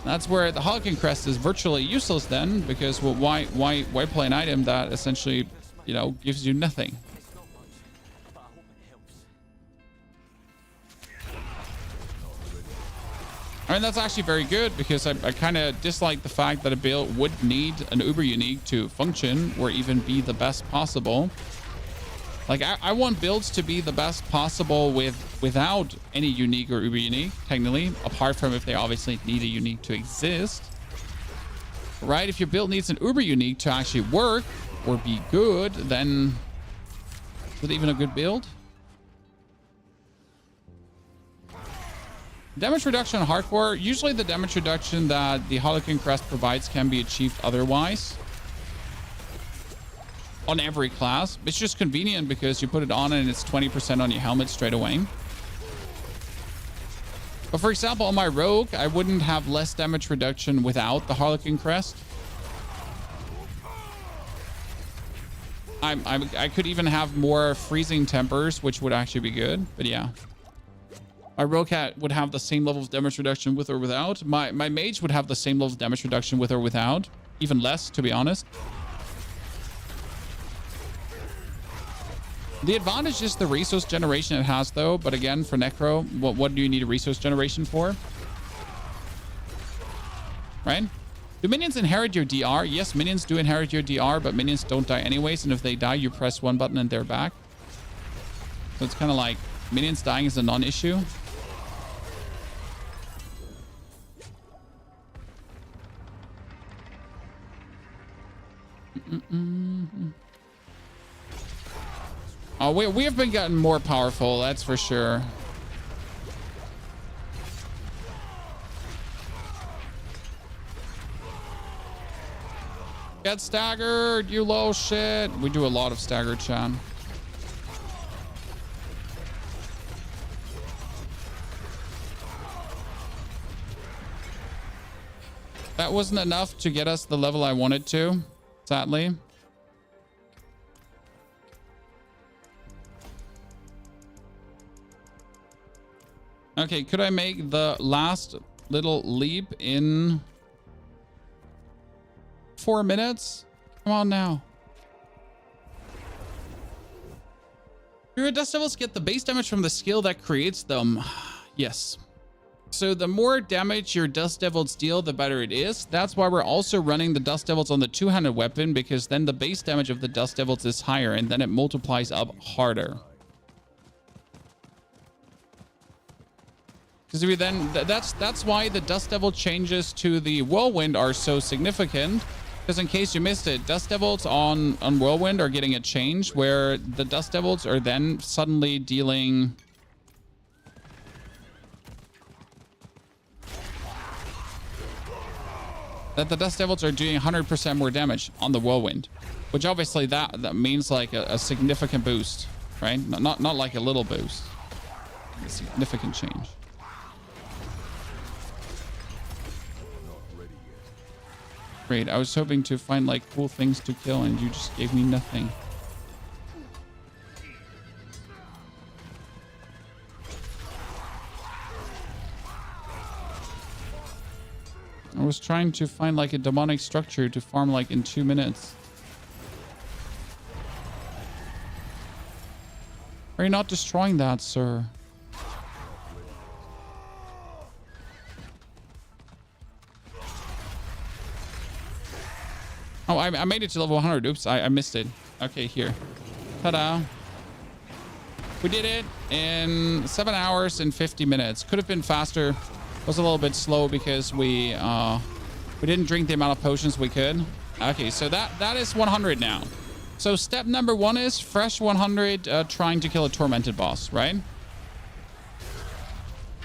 That's where the Harlequin Crest is virtually useless then, because, well, why play an item that essentially, you know, gives you nothing? I mean, that's actually very good, because I kind of dislike the fact that a build would need an Uber Unique to function or even be the best possible. Like, I want builds to be the best possible without any unique or Uber Unique, technically, apart from if they obviously need a unique to exist. Right? If your build needs an Uber Unique to actually work or be good, then is it even a good build? Damage reduction on hardcore. Usually the damage reduction that the Harlequin Crest provides can be achieved otherwise. On every class. It's just convenient because you put it on and it's 20% on your helmet straight away. But for example, on my rogue, I wouldn't have less damage reduction without the Harlequin Crest. I could even have more freezing tempers, which would actually be good. But yeah. My rogue cat would have the same level of damage reduction with or without. My mage would have the same level of damage reduction with or without. Even less, to be honest. The advantage is the resource generation it has, though. But again, for Necro, what do you need a resource generation for? Right? Do minions inherit your DR? Yes, minions do inherit your DR, but minions don't die anyways. And if they die, you press 1 button and they're back. So it's kind of like minions dying is a non-issue. Oh, we have been getting more powerful, that's for sure. Get staggered, you low shit. We do a lot of staggered, Chan. That wasn't enough to get us the level I wanted to, sadly. Okay, could I make the last little leap in 4 minutes? Come on now. Your Dust Devils get the base damage from the skill that creates them. Yes. So the more damage your Dust Devils deal, the better it is. That's why we're also running the Dust Devils on the two-handed weapon, because then the base damage of the Dust Devils is higher and then it multiplies up harder. Because we then that's why the Dust Devil changes to the Whirlwind are so significant. Because in case you missed it, Dust Devils on Whirlwind are getting a change where the Dust Devils are then suddenly dealing that the Dust Devils are doing 100% more damage on the Whirlwind, which obviously that means like a significant boost, right? Not like a little boost. A significant change. Not ready yet. Great. I was hoping to find like cool things to kill, and you just gave me nothing. I was trying to find like a demonic structure to farm like in 2 minutes. Are you not destroying that, sir? Oh, I made it to level 100. Oops, I missed it. Okay, here. Ta-da. We did it in 7 hours and 50 minutes. Could have been faster. Was a little bit slow because we didn't drink the amount of potions we could. Okay, so that is 100 now. So step number 1 is fresh 100, trying to kill a tormented boss, right?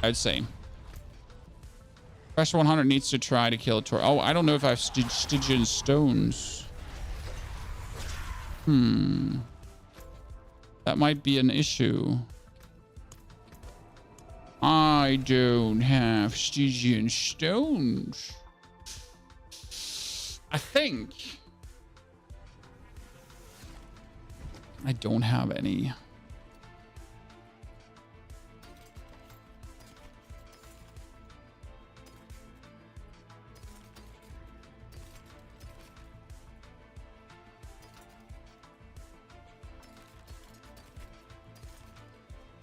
I'd say. Fresh 100 needs to try to kill a Oh, I don't know if I have Stygian stones. That might be an issue. I don't have Stygian stones. I think I don't have any.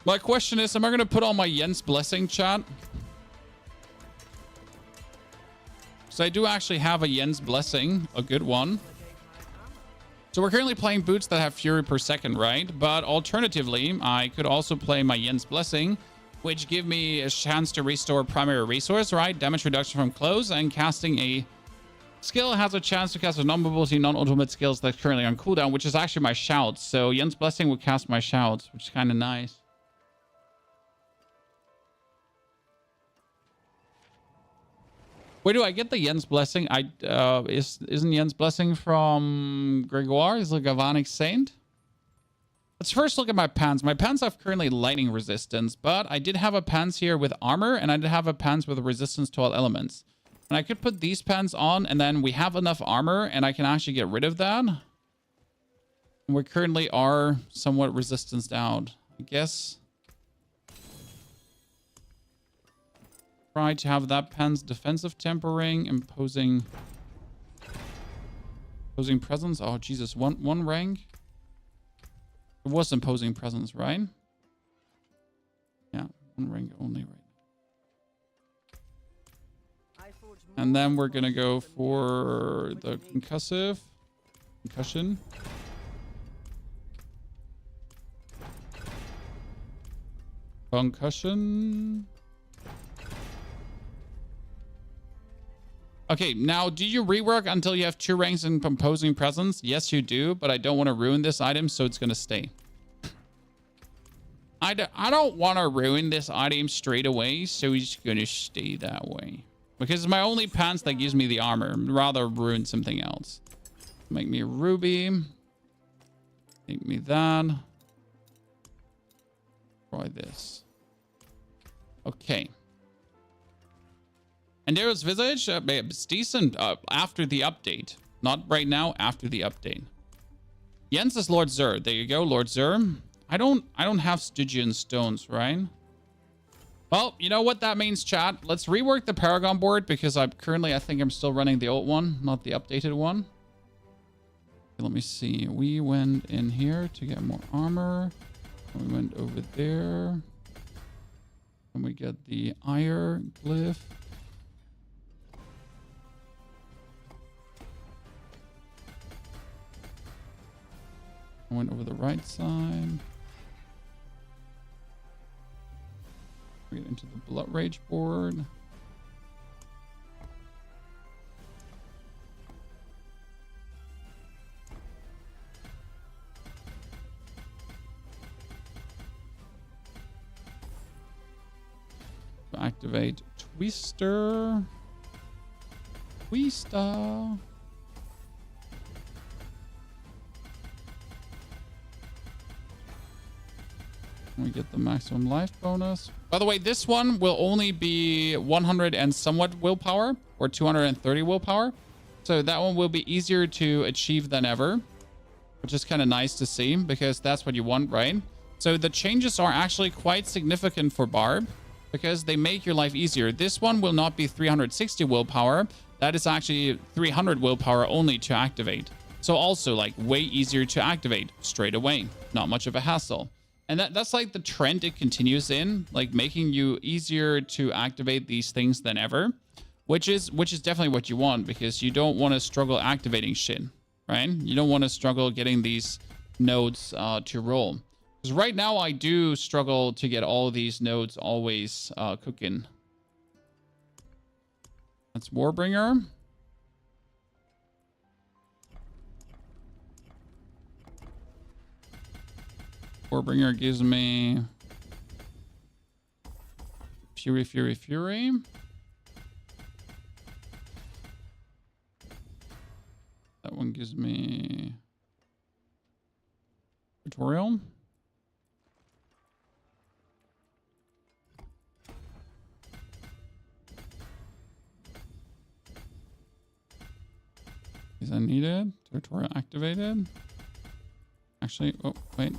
My question is, am I going to put on my Jens blessing, chat? So I do actually have a Jens blessing, a good one. So we're currently playing boots that have fury per second, right? But alternatively, I could also play my Jens blessing, which give me a chance to restore primary resource, right? Damage reduction from close, and casting a skill has a chance to cast a non-mobility, non-ultimate skills that's currently on cooldown, which is actually my shouts. So Jens blessing would cast my shouts, which is kind of nice. Where do I get the Jens blessing? Isn't Jens blessing from Gregoire? Is the Galvanic Saint? Let's first look at my pants. My pants have currently lightning resistance, but I did have a pants here with armor, and I did have a pants with resistance to all elements. And I could put these pants on, and then we have enough armor, and I can actually get rid of that. And we currently are somewhat resistanced out. I guess. Try to have that pants defensive tempering, imposing presence. Oh Jesus, one rank. It was imposing presence, right? Yeah, one rank only, right? And then we're gonna go for the concussion. Okay, now do you rework until you have 2 ranks in imposing presence? Yes, you do, but I don't want to ruin this item, so it's going to stay. I don't want to ruin this item straight away, so it's going to stay that way. Because it's my only pants that gives me the armor. I'd rather ruin something else. Make me a ruby. Make me that. Try this. Okay. And Darrow's Visage, it's decent after the update. Not right now, after the update. Jens is Lord Zur. There you go, Lord Zur. I don't have Stygian stones, right? Well, you know what that means, chat. Let's rework the Paragon board because I think I'm still running the old one, not the updated one. Okay, let me see. We went in here to get more armor. We went over there. And we get the ire glyph. I went over the right side. We get into the Blood Rage board. Activate Twister. We get the maximum life bonus. By the way, this one will only be 100 and somewhat willpower, or 230 willpower. So that one will be easier to achieve than ever, which is kind of nice to see because that's what you want, right? So the changes are actually quite significant for Barb because they make your life easier. This one will not be 360 willpower. That is actually 300 willpower only to activate. So also like way easier to activate straight away. Not much of a hassle. And that's like the trend it continues in, like making you easier to activate these things than ever, which is definitely what you want because you don't want to struggle activating shit, right? You don't want to struggle getting these nodes to roll. Because right now I do struggle to get all these nodes always cooking. That's Warbringer. Warbringer gives me Fury, Fury, Fury. That one gives me Tutorial. Is that needed? Tutorial activated. Actually, oh, wait.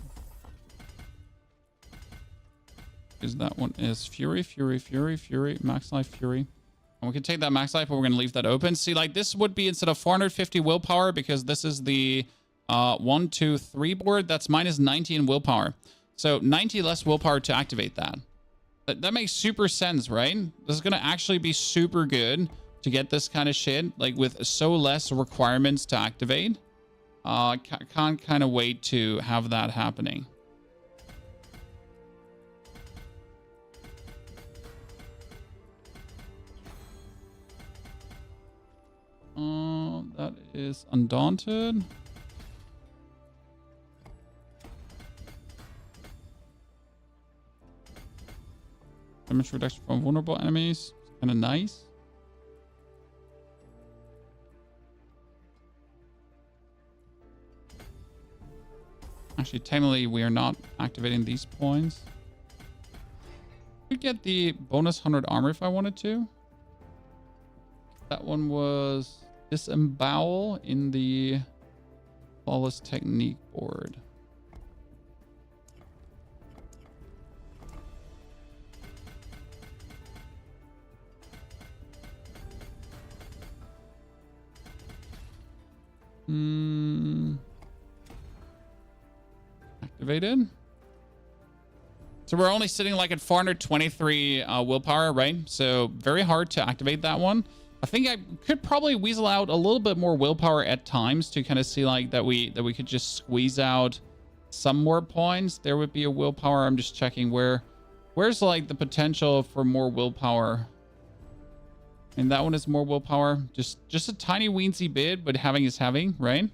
Because that one is Fury, Fury, Fury, Fury, Max Life, Fury. And we can take that Max Life, but we're going to leave that open. See, like this would be instead of 450 willpower, because this is the 1, 2, 3 board, that's minus 19 willpower. So 90 less willpower to activate that. That makes super sense, right? This is going to actually be super good to get this kind of shit, like with so less requirements to activate. Can't kind of wait to have that happening. That is Undaunted. Damage reduction from vulnerable enemies. Kind of nice. Actually, technically, we are not activating these points. Could get the bonus 100 armor if I wanted to. That one was Disembowel in the Flawless Technique board. Activated. So we're only sitting like at 423 willpower, right? So very hard to activate that one. I think I could probably weasel out a little bit more willpower at times to kind of see like that we could just squeeze out some more points. There would be a willpower. I'm just checking where's like the potential for more willpower. And that one is more willpower. Just a tiny weensy bit, but having is having, right?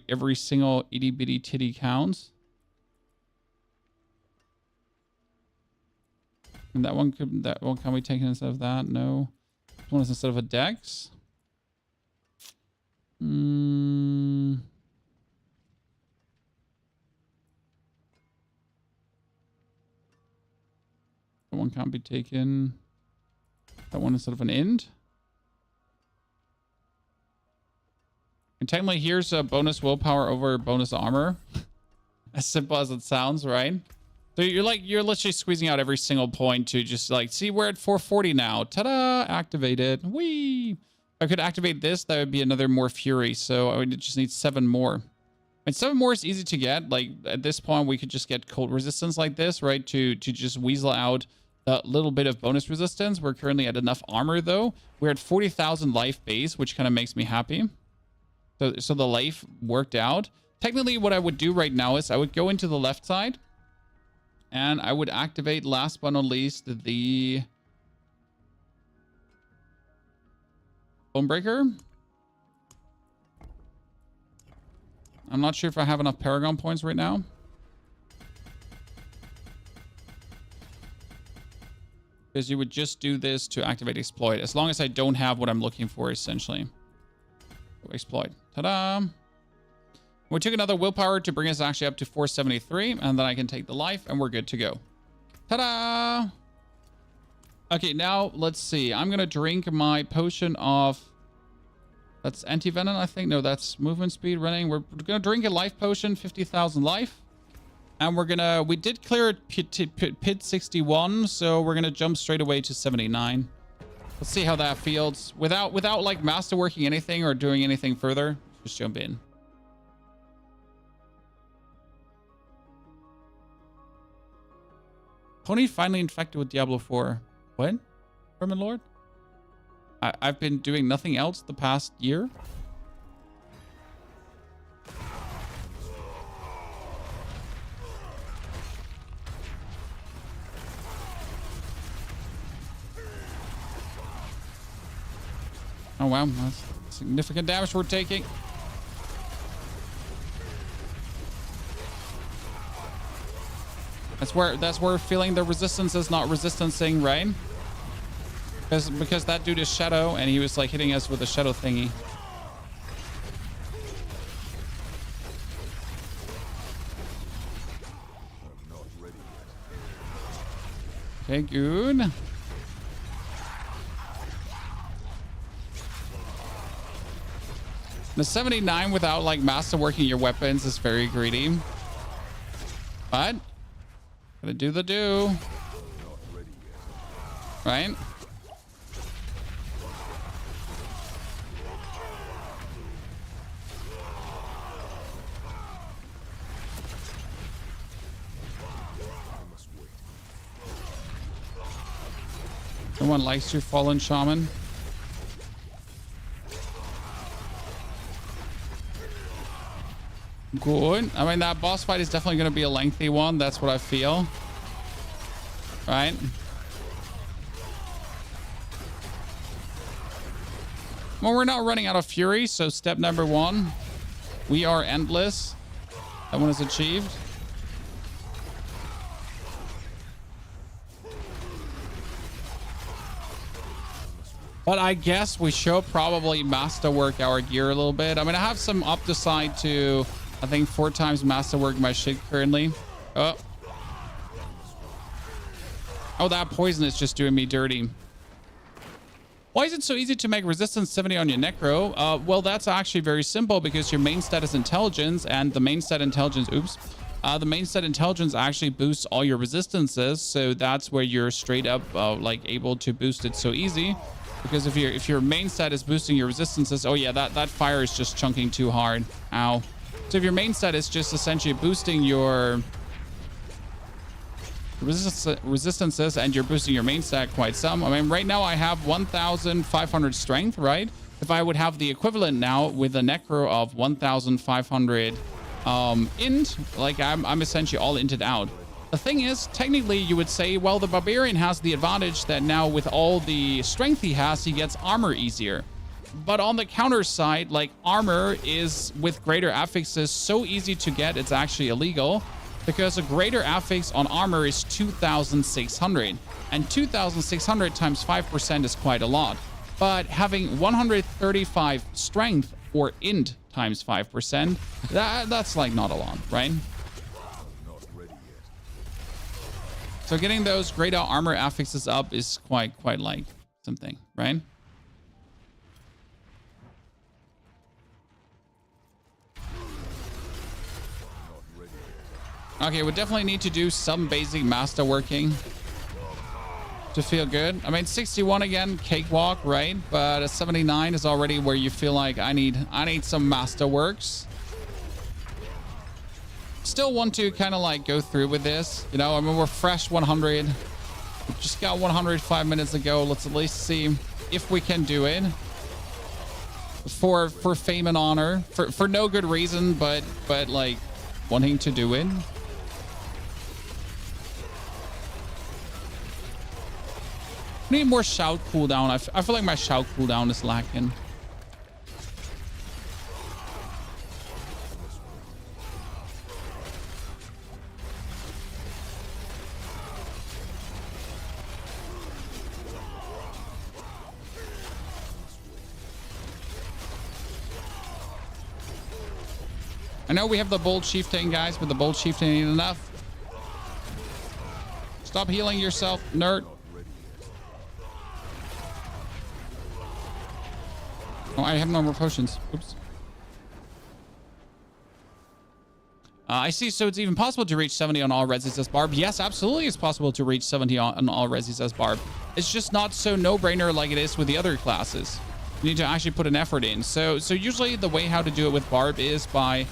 Every single itty bitty titty counts. And that one can be taken instead of that? No. This one is instead of a dex. That one can't be taken. That one instead of an end. And technically here's a bonus willpower over bonus armor. As simple as it sounds, right? So you're literally squeezing out every single point to just like, see, we're at 440 now. Ta-da! Activated. Whee! If I could activate this, that would be another more fury. So I would just need 7 more. And 7 more is easy to get. Like at this point, we could just get cold resistance like this, right? To just weasel out a little bit of bonus resistance. We're currently at enough armor though. We're at 40,000 life base, which kind of makes me happy. So the life worked out. Technically, what I would do right now is I would go into the left side. And I would activate, last but not least, the Bonebreaker. I'm not sure if I have enough Paragon points right now. Because you would just do this to activate Exploit. As long as I don't have what I'm looking for, essentially. Exploit. Ta-da! We took another willpower to bring us actually up to 473, and then I can take the life, and we're good to go. Ta-da! Okay, now let's see. I'm gonna drink my potion of... That's anti-venom, I think. No, that's movement speed, running. We're gonna drink a life potion, 50,000 life. And we're gonna... We did clear pit 61, so we're gonna jump straight away to 79. Let's see how that feels. Without like masterworking anything or doing anything further, just jump in. Pony finally infected with Diablo 4. What? Vermin Lord? I've been doing nothing else the past year. Oh wow, that's significant damage we're taking. That's where feeling the resistance is not resistancing, right? Because that dude is shadow and he was like hitting us with a shadow thingy. Okay, good. The 79 without like masterworking your weapons is very greedy. But gotta do the do. Right? No one likes you, fallen shaman. Good. I mean, that boss fight is definitely going to be a lengthy one. That's what I feel. Right? Well, we're not running out of fury, so step number 1. We are endless. That one is achieved. But I guess we should probably masterwork our gear a little bit. I mean, I have some up the side to, I think, 4 times masterwork my shit currently. Oh, that poison is just doing me dirty. Why is it so easy to make resistance 70 on your necro? Well, that's actually very simple because your main stat is intelligence, and the main stat intelligence, the main stat intelligence actually boosts all your resistances. So that's where you're straight up like able to boost it so easy. Because if your main stat is boosting your resistances, oh yeah, that fire is just chunking too hard. Ow. So if your main stat is just essentially boosting your resistances and you're boosting your main stat quite some. I mean, right now I have 1,500 strength, right? If I would have the equivalent now with a necro of 1,500 int, like I'm essentially all inted out. The thing is, technically, you would say, well, the Barbarian has the advantage that now with all the strength he has, he gets armor easier. But on the counter side, like armor is with greater affixes so easy to get, it's actually illegal because a greater affix on armor is 2,600 and 2,600 times 5% is quite a lot. But having 135 strength or int times 5%, that's like not a lot, right? So getting those greater armor affixes up is quite like something, right? Okay, we definitely need to do some basic masterworking to feel good. I mean, 61 again, cakewalk, right? But a 79 is already where you feel like I need some masterworks. Still want to kind of like go through with this, you know. I mean, we're fresh 100. We just got 105 minutes ago. Let's at least see if we can do it for fame and honor, for no good reason, but like wanting to do it. I need more shout cooldown. I feel like my shout cooldown is lacking. I know we have the Bold Chieftain, guys, but the Bold Chieftain ain't enough. Stop healing yourself, nerd. Oh, I have no more potions. Oops. I see. So it's even possible to reach 70 on all resis as Barb. Yes, absolutely. It's possible to reach 70 on all resis as Barb. It's just not so no-brainer like it is with the other classes. You need to actually put an effort in. So usually the way how to do it with Barb is by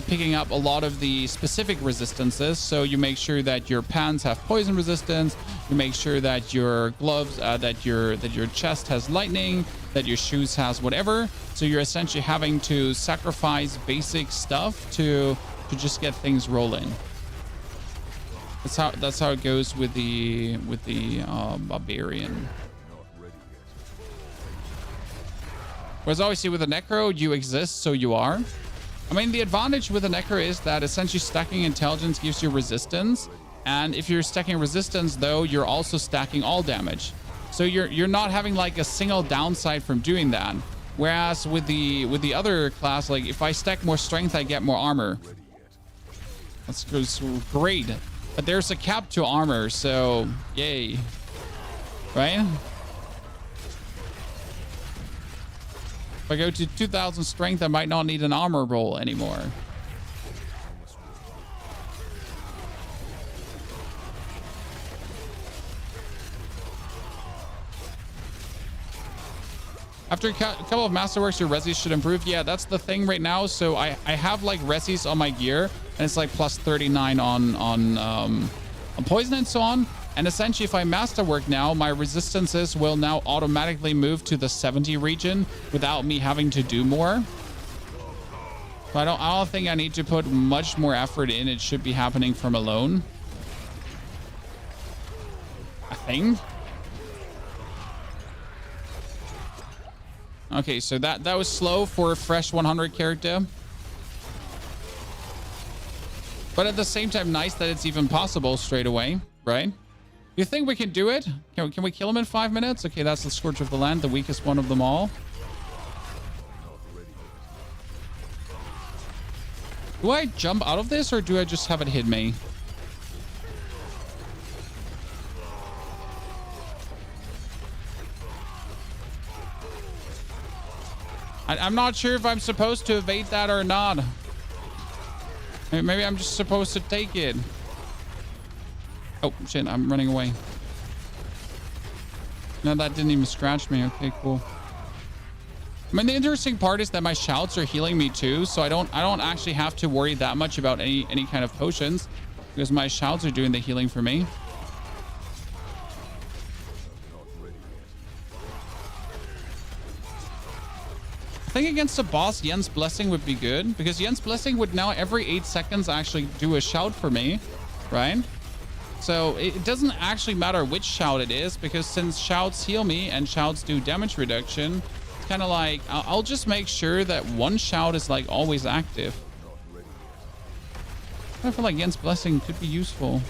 picking up a lot of the specific resistances. So you make sure that your pants have poison resistance. You make sure that your gloves, that your chest has lightning, that your shoes has whatever. So you're essentially having to sacrifice basic stuff to just get things rolling. That's how it goes with the barbarian. Whereas obviously with the necro, you exist, so you are. I mean, the advantage with the necro is that essentially stacking intelligence gives you resistance, and if you're stacking resistance, though, you're also stacking all damage. So you're not having like a single downside from doing that. Whereas with the other class, like if I stack more strength, I get more armor. That's great, but there's a cap to armor, so yay, right? If I go to 2000 strength, I might not need an armor roll anymore. After a couple of masterworks, your resis should improve. Yeah, that's the thing right now. So I have like resis on my gear, and it's like plus 39 on poison and so on. And essentially, if I masterwork now, my resistances will now automatically move to the 70 region without me having to do more. So I don't think I need to put much more effort in. It should be happening from alone, I think. Okay, so that was slow for a fresh 100 character. But at the same time, nice that it's even possible straight away, right? You think we can do it? Can we kill him in 5 minutes? Okay, that's the Scourge of the Land, the weakest one of them all. Do I jump out of this, or do I just have it hit me? I'm not sure if I'm supposed to evade that or not. Maybe I'm just supposed to take it. Oh, shit, I'm running away. No, that didn't even scratch me. Okay, cool. I mean, the interesting part is that my shouts are healing me too, so I don't actually have to worry that much about any kind of potions, because my shouts are doing the healing for me. I think against a boss, Yen's Blessing would be good, because Yen's Blessing would now every 8 seconds actually do a shout for me, right? So it doesn't actually matter which shout it is, because since shouts heal me and shouts do damage reduction, it's kind of like I'll just make sure that one shout is like always active. I feel like Yen's Blessing could be useful.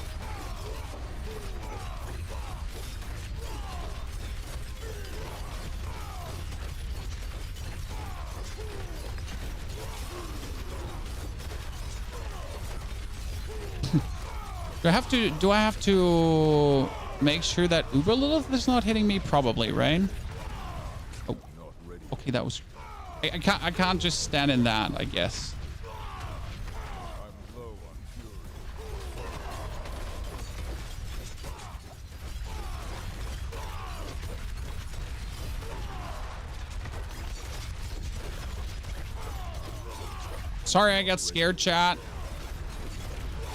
Do I have to make sure that Uber Lilith is not hitting me? Probably, right? Oh, okay, that was... I can't just stand in that, I guess. Sorry, I got scared, chat.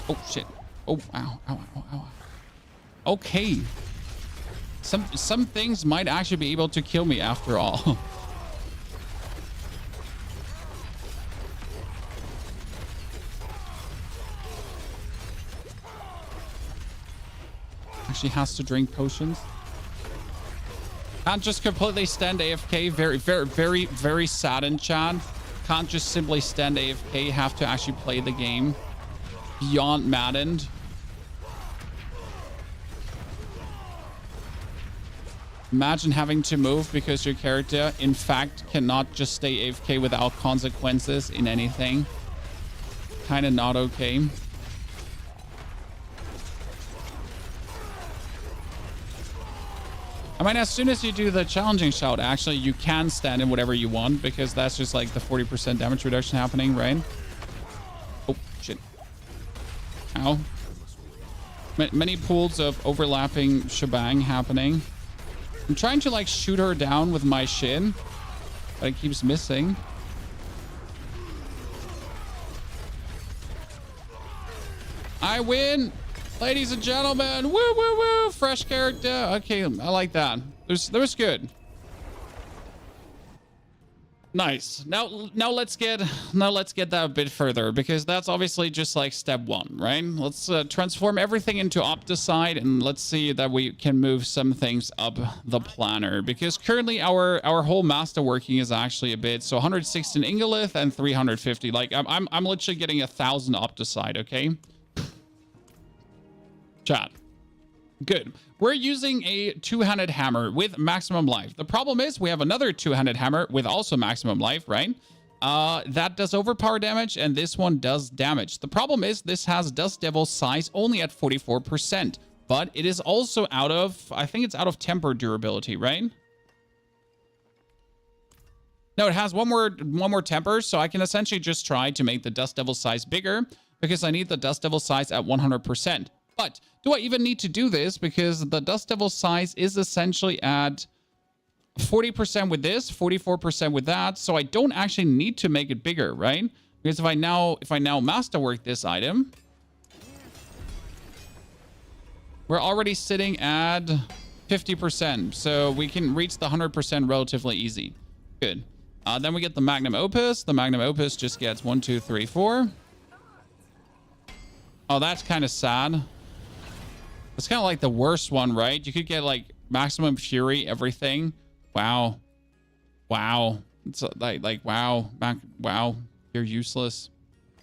Oh, shit. Oh, ow, ow, ow, ow. Okay. Some things might actually be able to kill me after all. Actually has to drink potions. Can't just completely stand AFK. Very saddened, Chad. Can't just simply stand AFK. Have to actually play the game. Beyond maddened. Imagine having to move because your character, in fact, cannot just stay AFK without consequences in anything. kind of not okay. I mean, as soon as you do the challenging shout, actually, you can stand in whatever you want because that's just like the 40% damage reduction happening, right? Oh, shit. Ow. Many pools of overlapping shebang happening. I'm trying to like shoot her down with my shin, but it keeps missing. I win! Ladies and gentlemen, woo, woo, woo, fresh character. Okay, I like that. That was good. Nice. Now let's get that a bit further because that's obviously just like step one, right? Let's transform everything into Opticide and let's see that we can move some things up the planner because currently our whole masterworking is actually a bit so 116 Ingolith and 350. Like I'm literally getting 1,000 Opticide. Okay. Chat. Good. We're using a two-handed hammer with maximum life. The problem is we have another two-handed hammer with also maximum life, right? That does overpower damage, and this one does damage. The problem is this has Dust Devil size only at 44%, but it is also out of, I think it's out of temper durability, right? No, it has one more temper, so I can essentially just try to make the Dust Devil size bigger because I need the Dust Devil size at 100%. But do I even need to do this? Because the Dust Devil size is essentially at 40% with this, 44% with that. So I don't actually need to make it bigger, right? Because if I now masterwork this item, we're already sitting at 50%. So we can reach the 100% relatively easy. Good. Then we get the Magnum Opus. The Magnum Opus just gets 1, 2, 3, 4. Oh, that's kind of sad. It's kind of like the worst one, right? You could get like maximum fury, everything. Wow. Wow. It's like wow. Wow. You're useless.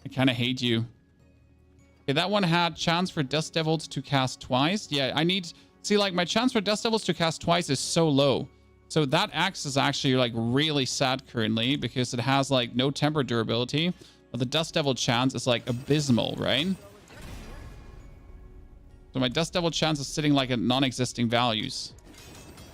I kind of hate you. Okay, that one had chance for Dust Devils to cast twice. Yeah, I need... See, like my chance for Dust Devils to cast twice is so low. So that axe is actually like really sad currently because it has like no temper durability. But the Dust Devil chance is like abysmal, right? So my Dust Devil chance is sitting like at non-existing values.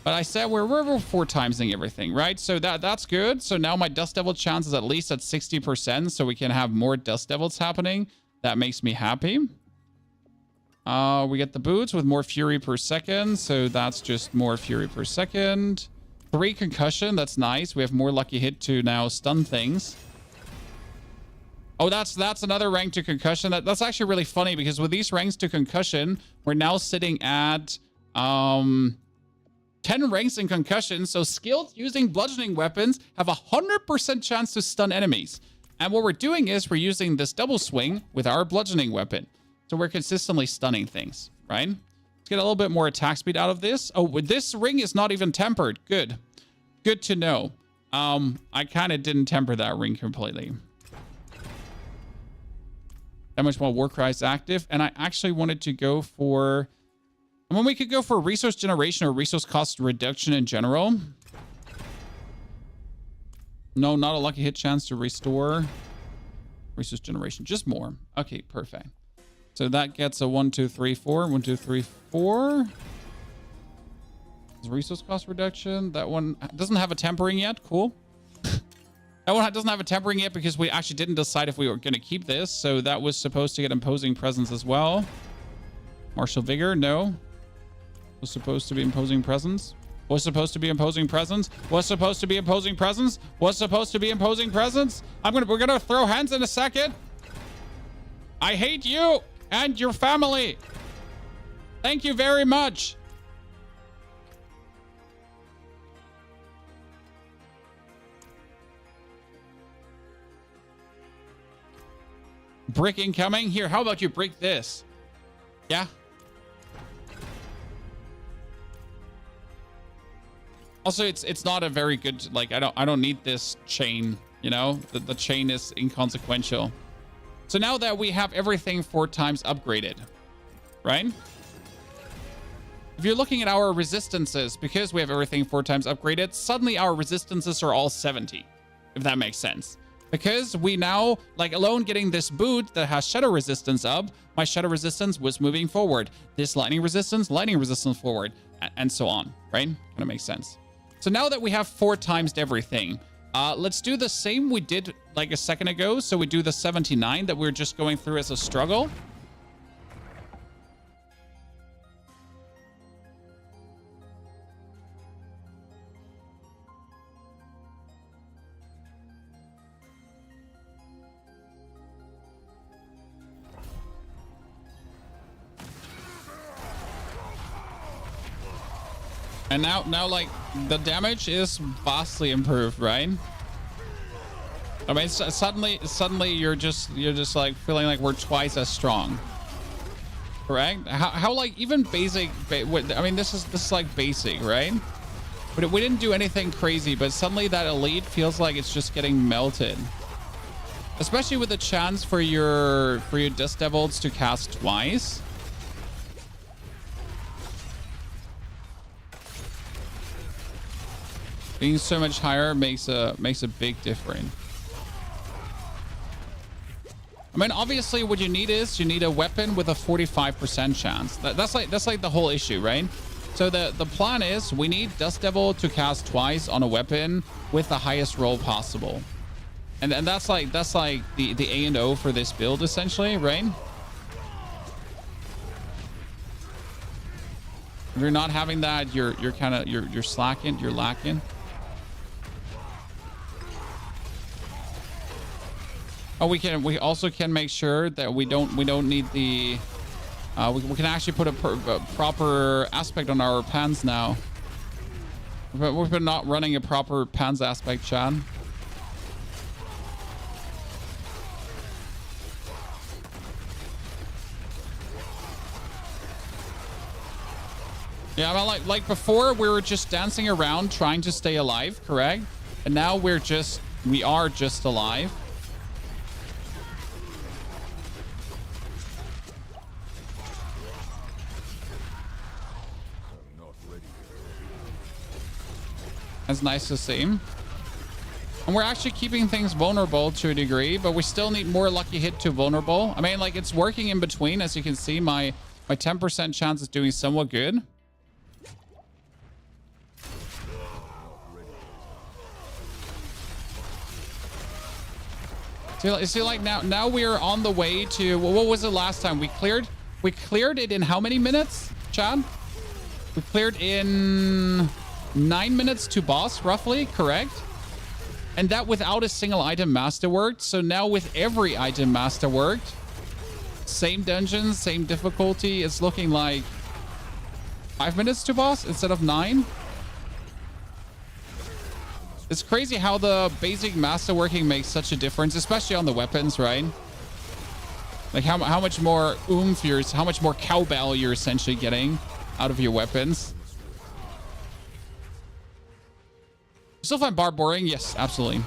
But I said we're 4-timesing everything, right? So that's good. So now my Dust Devil chance is at least at 60%. So we can have more Dust Devils happening. That makes me happy. We get the boots with more fury per second. So that's just more fury per second. 3 concussion. That's nice. We have more lucky hit to now stun things. Oh, that's another rank to concussion. That's actually really funny because with these ranks to concussion, we're now sitting at 10 ranks in concussion. So skilled using bludgeoning weapons have a 100% chance to stun enemies. And what we're doing is we're using this double swing with our bludgeoning weapon. So we're consistently stunning things, right? Let's get a little bit more attack speed out of this. Oh, this ring is not even tempered. Good. Good to know. I kind of didn't temper that ring completely. That much while Warcry is active. And I actually wanted to go for... I mean, we could go for resource generation or resource cost reduction in general. No, not a lucky hit chance to restore. Resource generation, just more. Okay, perfect. So that gets a 1, 2, 3, 4. 1, 2, 3, 4. Resource cost reduction. That one doesn't have a tempering yet. Cool. That one doesn't have a tempering yet because we actually didn't decide if we were going to keep this. So that was supposed to get imposing presence as well. Martial vigor, no. Was supposed to be imposing presence. Was supposed to be imposing presence. Was supposed to be imposing presence. Was supposed to be imposing presence. We're gonna throw hands in a second. I hate you and your family. Thank you very much. Brick incoming. Here, how about you break this? Yeah. Also, it's not a very good, like, I don't need this chain, you know? The chain is inconsequential. So now that we have everything 4 times upgraded, right? If you're looking at our resistances, because we have everything 4 times upgraded, suddenly our resistances are all 70, if that makes sense. Because we now, like alone getting this boot that has shadow resistance up, my shadow resistance was moving forward. This lightning resistance forward, and so on, right? Kind of makes sense. So now that we have 4 times everything, let's do the same we did like a second ago. So we do the 79 that we're just going through as a struggle. And now, like, the damage is vastly improved, right? I mean, suddenly you're just like feeling like we're twice as strong, correct? How like even basic? I mean, this is like basic, right? But we didn't do anything crazy, but suddenly that elite feels like it's just getting melted, especially with the chance for your Dust Devils to cast twice. Being so much higher makes a big difference. I mean, obviously, what you need is you need a weapon with a 45% chance. That's like the whole issue, right? So the plan is we need Dust Devil to cast twice on a weapon with the highest roll possible, and that's like the A and O for this build essentially, right? If you're not having that, you're slacking, you're lacking. Oh, we also can make sure that we don't need the we can actually put a proper aspect on our pans now. We've been not running a proper pans aspect, Chad. Yeah, well, like before we were just dancing around trying to stay alive, correct? And now we are just alive. That's nice to see. And we're actually keeping things vulnerable to a degree, but we still need more lucky hit to vulnerable. I mean, like, it's working in between. As you can see, my 10% chance is doing somewhat good. See, like now we are on the way to, well, what was it last time? We cleared it in how many minutes, Chad? We cleared in 9 minutes to boss, roughly, correct? And that without a single item masterworked. So now with every item masterworked, same dungeon, same difficulty, it's looking like 5 minutes to boss instead of 9. It's crazy how the basic masterworking makes such a difference, especially on the weapons, right? Like how much more oomph how much more cowbell you're essentially getting out of your weapons. Still find Barb boring? Yes, absolutely.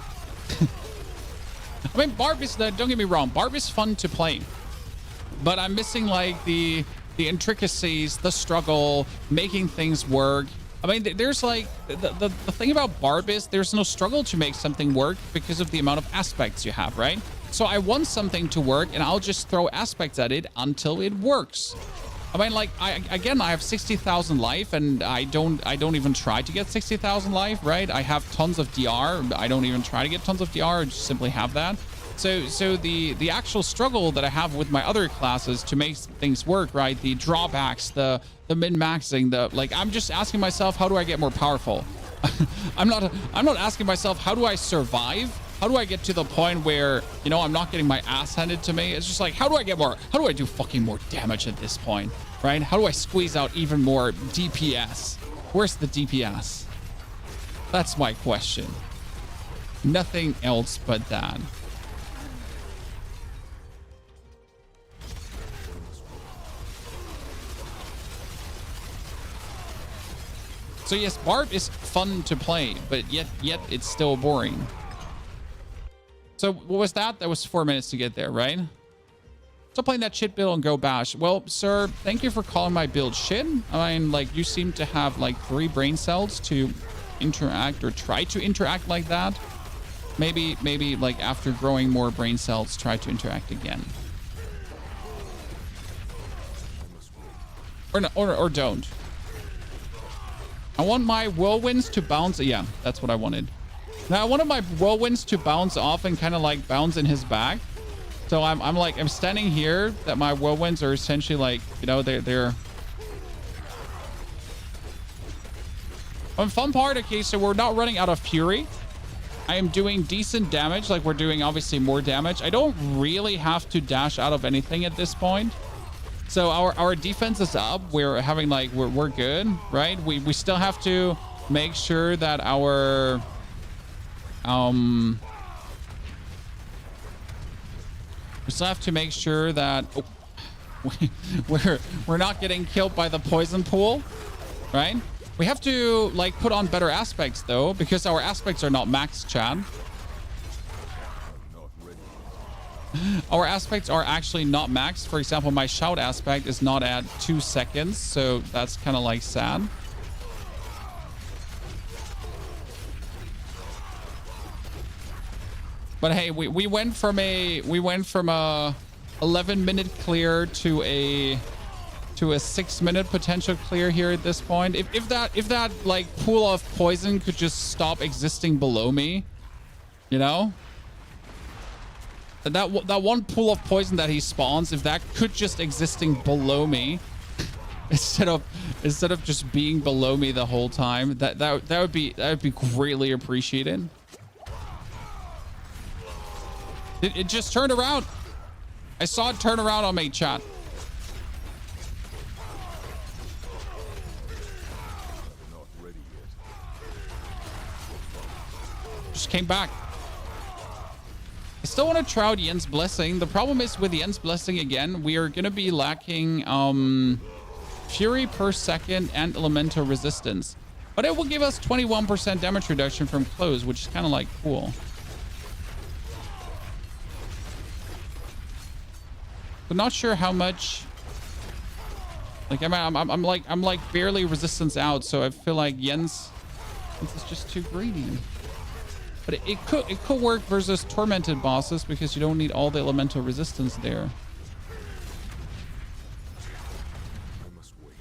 I mean, Barb is, don't get me wrong, Barb is fun to play, but I'm missing like the intricacies, the struggle, making things work. I mean, there's like the thing about Barb is there's no struggle to make something work because of the amount of aspects you have, right? So I want something to work and I'll just throw aspects at it until it works. I mean, like, I have 60,000 life and I don't even try to get 60,000 life, right? I have tons of DR. I don't even try to get tons of DR. I just simply have that. So the actual struggle that I have with my other classes to make things work, right? The drawbacks, the min-maxing, like, I'm just asking myself, how do I get more powerful? I'm not asking myself, how do I survive? How do I get to the point where, you know, I'm not getting my ass handed to me? It's just like, how do I do fucking more damage at this point, right? How do I squeeze out even more DPS? Where's the DPS? That's my question. Nothing else but that. So yes, Barb is fun to play, but yet it's still boring. So what was that? That was 4 minutes to get there, right? So playing that shit build and go bash. Well, sir, thank you for calling my build shit. I mean, like, you seem to have like 3 brain cells to interact or try to interact like that. Maybe like after growing more brain cells, try to interact again. Or no, or don't. I want my whirlwinds to bounce. Yeah, that's what I wanted. Now I wanted my whirlwinds to bounce off and kind of like bounce in his back. So I'm standing here. That my whirlwinds are essentially like, you know, they're. Fun part. Okay, so we're not running out of fury. I am doing decent damage. Like we're doing obviously more damage. I don't really have to dash out of anything at this point. So our defense is up. We're having like we're good, right? We still have to make sure that our we still have to make sure that we're not getting killed by the poison pool, right? We have to like put on better aspects though, because our aspects are not maxed, Chad. Our aspects are actually not maxed. For example, my shout aspect is not at 2 seconds, so that's kind of like sad. But hey, we went from a 11-minute clear to a 6-minute potential clear here at this point. If that like pool of poison could just stop existing below me, you know. That one pool of poison that he spawns, if that could just existing below me, instead of just being below me the whole time, that would be greatly appreciated. It just turned around. I saw it turn around on me, chat. Just came back. I still want to try out Yen's Blessing. The problem is with Yen's Blessing, again, we are going to be lacking Fury per second and Elemental Resistance. But it will give us 21% damage reduction from close, which is kind of like cool. But not sure how much. Like I'm like barely resistance out, so I feel like Yen's is just too greedy. But it could work versus tormented bosses because you don't need all the elemental resistance there. I must wait.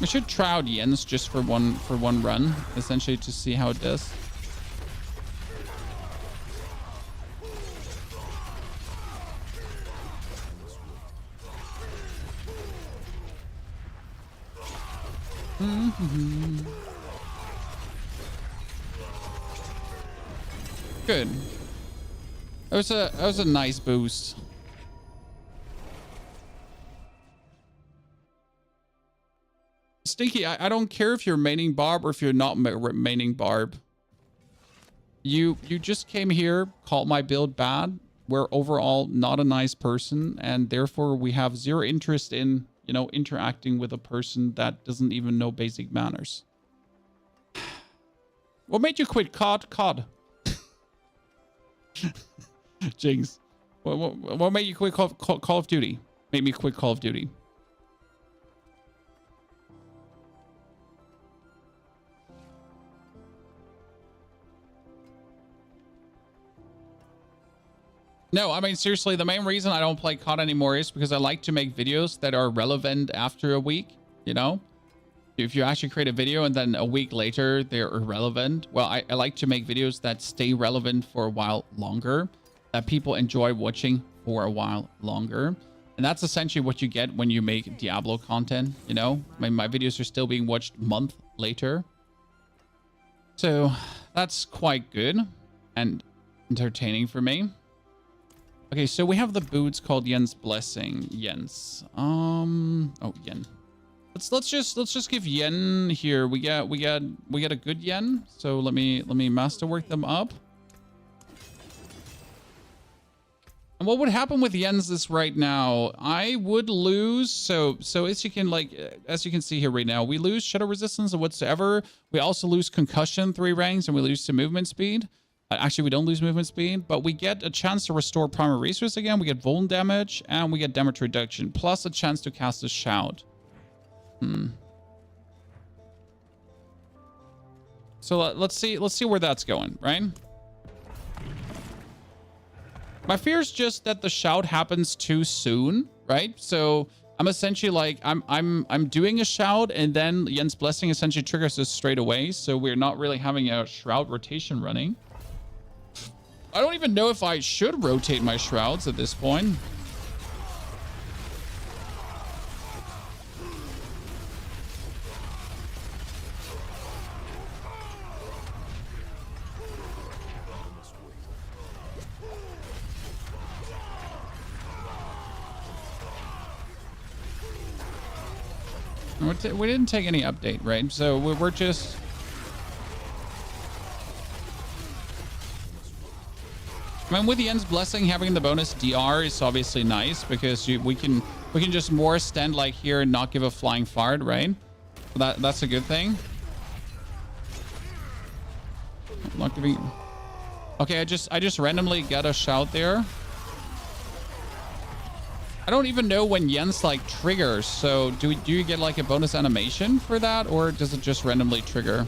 We should try out Yen's just for one run, essentially to see how it does. Good. That was a nice boost. Stinky, I don't care if you're maining Barb or if you're not maining Barb. You just came here, called my build bad. We're overall not a nice person, and therefore we have zero interest in, you know, interacting with a person that doesn't even know basic manners. What made you quit COD? Jinx. What made you quit Call of Duty? Made me quit Call of Duty. No, I mean, seriously, the main reason I don't play COD anymore is because I like to make videos that are relevant after a week, you know? If you actually create a video and then a week later they're irrelevant, well, I like to make videos that stay relevant for a while longer, that people enjoy watching for a while longer. And that's essentially what you get when you make Diablo content, you know? I mean, my videos are still being watched a month later. So that's quite good and entertaining for me. Okay, so we have the boots called Yen's Blessing. Yen's. Oh, Yen. Let's just give Yen here. We get a good Yen. So let me masterwork them up. And what would happen with Yen's this right now? I would lose. So as you can see here right now, we lose shadow resistance and whatsoever. We also lose concussion 3 ranks, and we lose to movement speed. Actually, we don't lose movement speed, but we get a chance to restore primary resource again. We get vuln damage, and we get damage reduction, plus a chance to cast a shout. So let's see where that's going, right? My fear is just that the shout happens too soon, right? So I'm essentially like I'm doing a shout, and then Yen's Blessing essentially triggers us straight away. So we're not really having a shroud rotation running. I don't even know if I should rotate my shrouds at this point. We didn't take any update, right? So we're just... I mean, with Yen's Blessing, having the bonus DR is obviously nice because we can just more stand like here and not give a flying fart, right? So that's a good thing. I'm not giving... Okay, I just randomly got a shout there. I don't even know when Yen's like triggers. So do you get like a bonus animation for that, or does it just randomly trigger?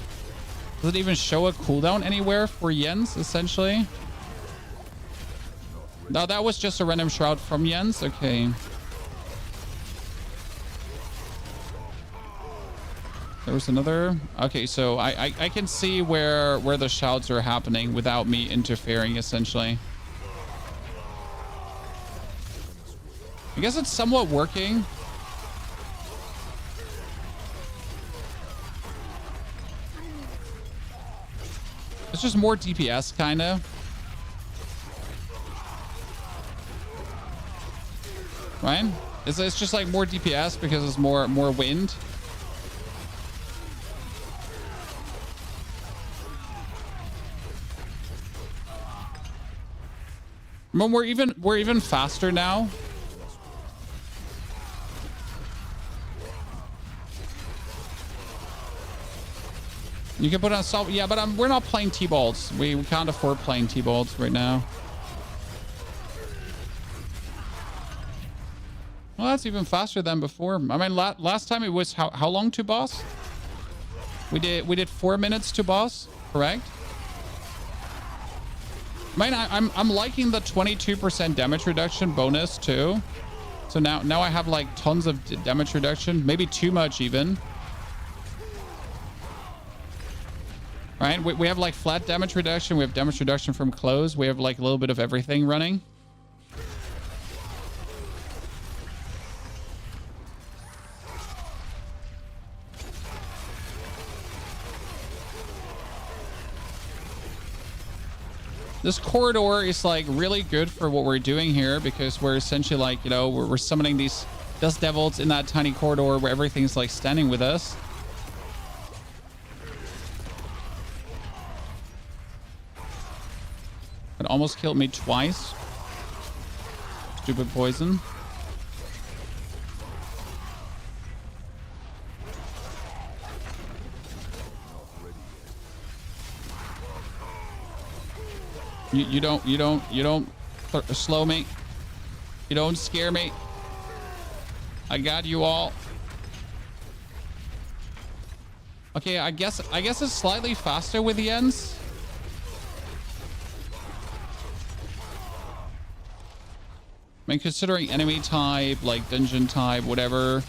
Does it even show a cooldown anywhere for Yen's essentially? No, that was just a random shroud from Yen's. Okay. There was another. Okay, so I can see where the shouts are happening without me interfering essentially. I guess it's somewhat working. It's just more DPS kind of. Right? It's just like more DPS because it's more wind. But we're even faster now. You can put on salt. Yeah, but we're not playing T-Bolts. We can't afford playing T-Bolts right now. Well, that's even faster than before. I mean, last time it was how long to boss? We did 4 minutes to boss, correct? I mean, I'm liking the 22% damage reduction bonus too. So now I have like tons of damage reduction, maybe too much even. Right? We have like flat damage reduction. We have damage reduction from close. We have like a little bit of everything running. This corridor is like really good for what we're doing here because we're essentially like, you know, we're summoning these dust devils in that tiny corridor where everything's like standing with us. It almost killed me twice. Stupid poison. You don't slow me. You don't scare me. I got you all. Okay, I guess it's slightly faster with the ends. I mean, considering enemy type, like dungeon type, whatever.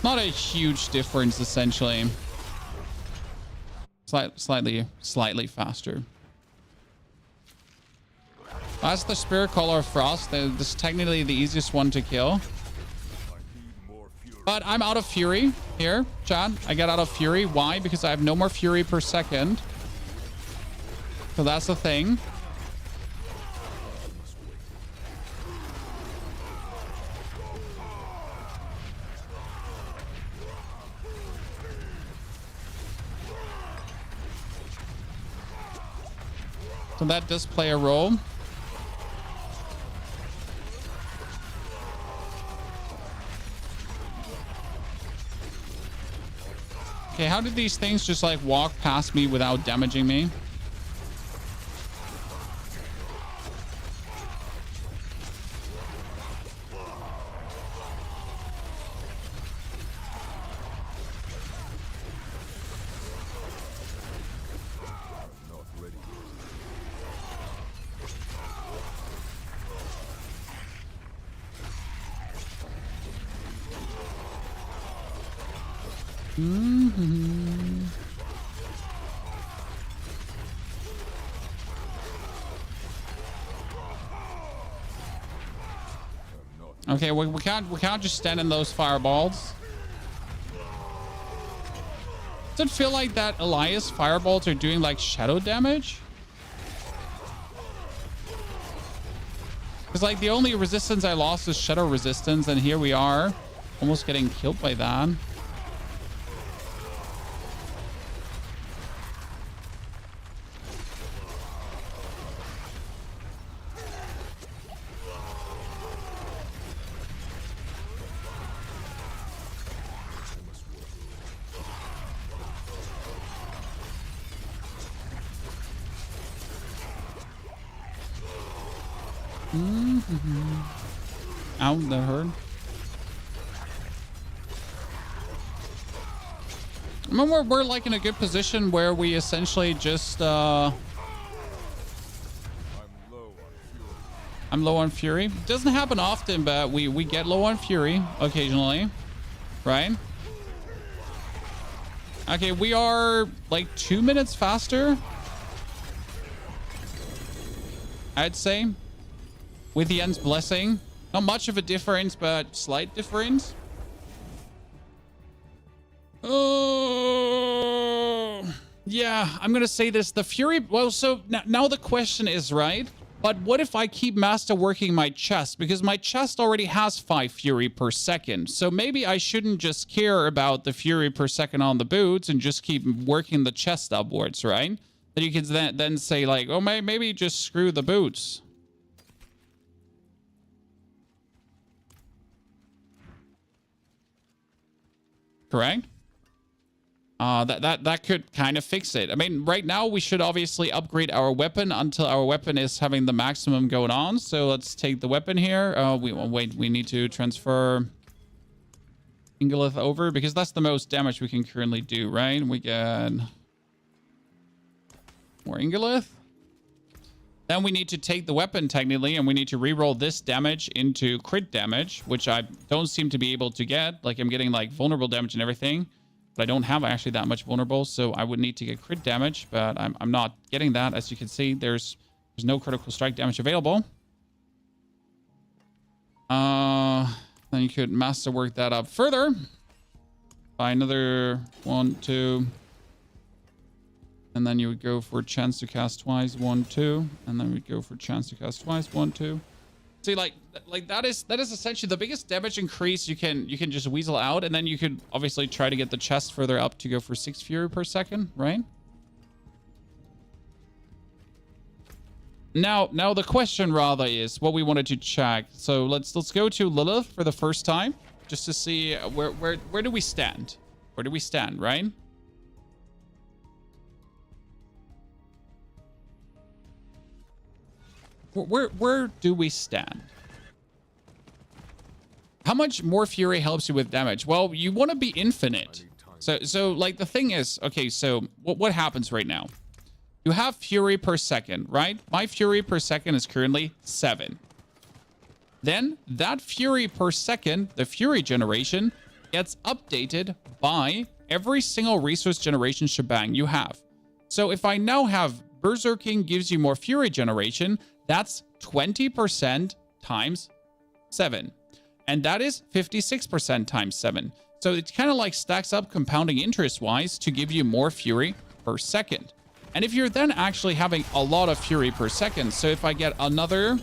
Not a huge difference, essentially. Slightly faster. That's the Spirit Caller of Frost. This is technically the easiest one to kill. But I'm out of Fury here, Chad. I got out of Fury. Why? Because I have no more Fury per second. So that's the thing. So that does play a role. Okay, how did these things just like walk past me without damaging me? Not ready. Okay, we can't just stand in those fireballs. Does it feel like that Elias fireballs are doing like shadow damage? Because like the only resistance I lost is shadow resistance, and here we are almost getting killed by that. Ow, that hurt. I mean, we're like in a good position where we essentially just I'm low on fury. Doesn't happen often, but we get low on fury occasionally, right? Okay, we are like 2 minutes faster, I'd say, with the end's blessing. Not much of a difference, but slight difference. Oh, yeah, I'm gonna say this. The fury, well, so now the question is, right? But what if I keep masterworking my chest? Because my chest already has 5 fury per second. So maybe I shouldn't just care about the fury per second on the boots and just keep working the chest upwards, right? Then you can then say like, oh, maybe just screw the boots. Correct? That could kind of fix it. I mean, right now we should obviously upgrade our weapon until our weapon is having the maximum going on. So let's take the weapon here. We need to transfer Ingolith over because that's the most damage we can currently do, right? We get more Ingolith. Then we need to take the weapon technically, and we need to reroll this damage into crit damage, which I don't seem to be able to get. Like I'm getting like vulnerable damage and everything. But I don't have actually that much vulnerable, so I would need to get crit damage, but I'm not getting that. As you can see, there's no critical strike damage available. Then you could masterwork that up further by another 1, 2, and then you would go for chance to cast twice, 1, 2, and then we'd go for chance to cast twice, 1, 2. See, like that is essentially the biggest damage increase you can just weasel out, and then you could obviously try to get the chest further up to go for 6 fury per second, right? Now the question rather is what we wanted to check. So let's go to Lilith for the first time just to see where do we stand? Where do we stand, right? Where do we stand? How much more fury helps you with damage? Well, you want to be infinite. So like the thing is, okay, so what happens right now? You have fury per second, right? My fury per second is currently 7. Then that fury per second, the fury generation, gets updated by every single resource generation shebang you have. So if I now have Berserking gives you more fury generation, that's 20% times 7. And that is 56% times 7. So it kind of like stacks up compounding interest-wise to give you more fury per second. And if you're then actually having a lot of fury per second, so if I get another,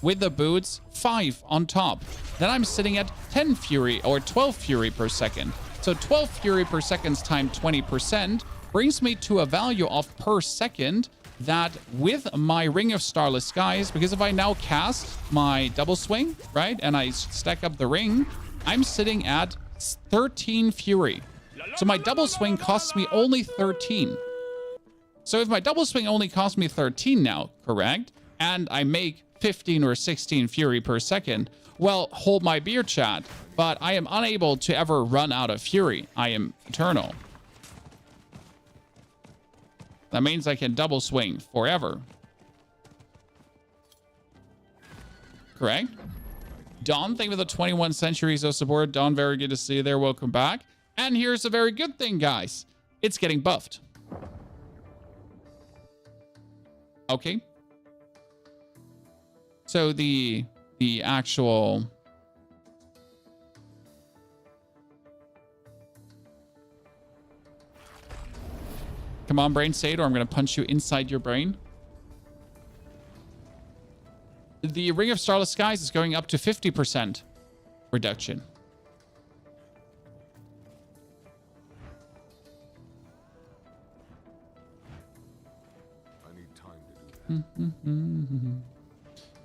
with the boots, 5 on top, then I'm sitting at 10 fury or 12 fury per second. So 12 fury per second times 20% brings me to a value of per second that with my Ring of Starless Skies, because if I now cast my double swing, right, and I stack up the ring, I'm sitting at 13 fury. So my double swing costs me only 13. So if my double swing only costs me 13 now, correct? And I make 15 or 16 fury per second, well, hold my beer, chat. But I am unable to ever run out of fury. I am eternal. That means I can double swing forever. Correct? Don, thank you for the 21 centuries of support. Don, very good to see you there. Welcome back. And here's a very good thing, guys. It's getting buffed. Okay. So the actual... Come on, brain, say it, or I'm going to punch you inside your brain. The Ring of Starless Skies is going up to 50% reduction. I need time to do that.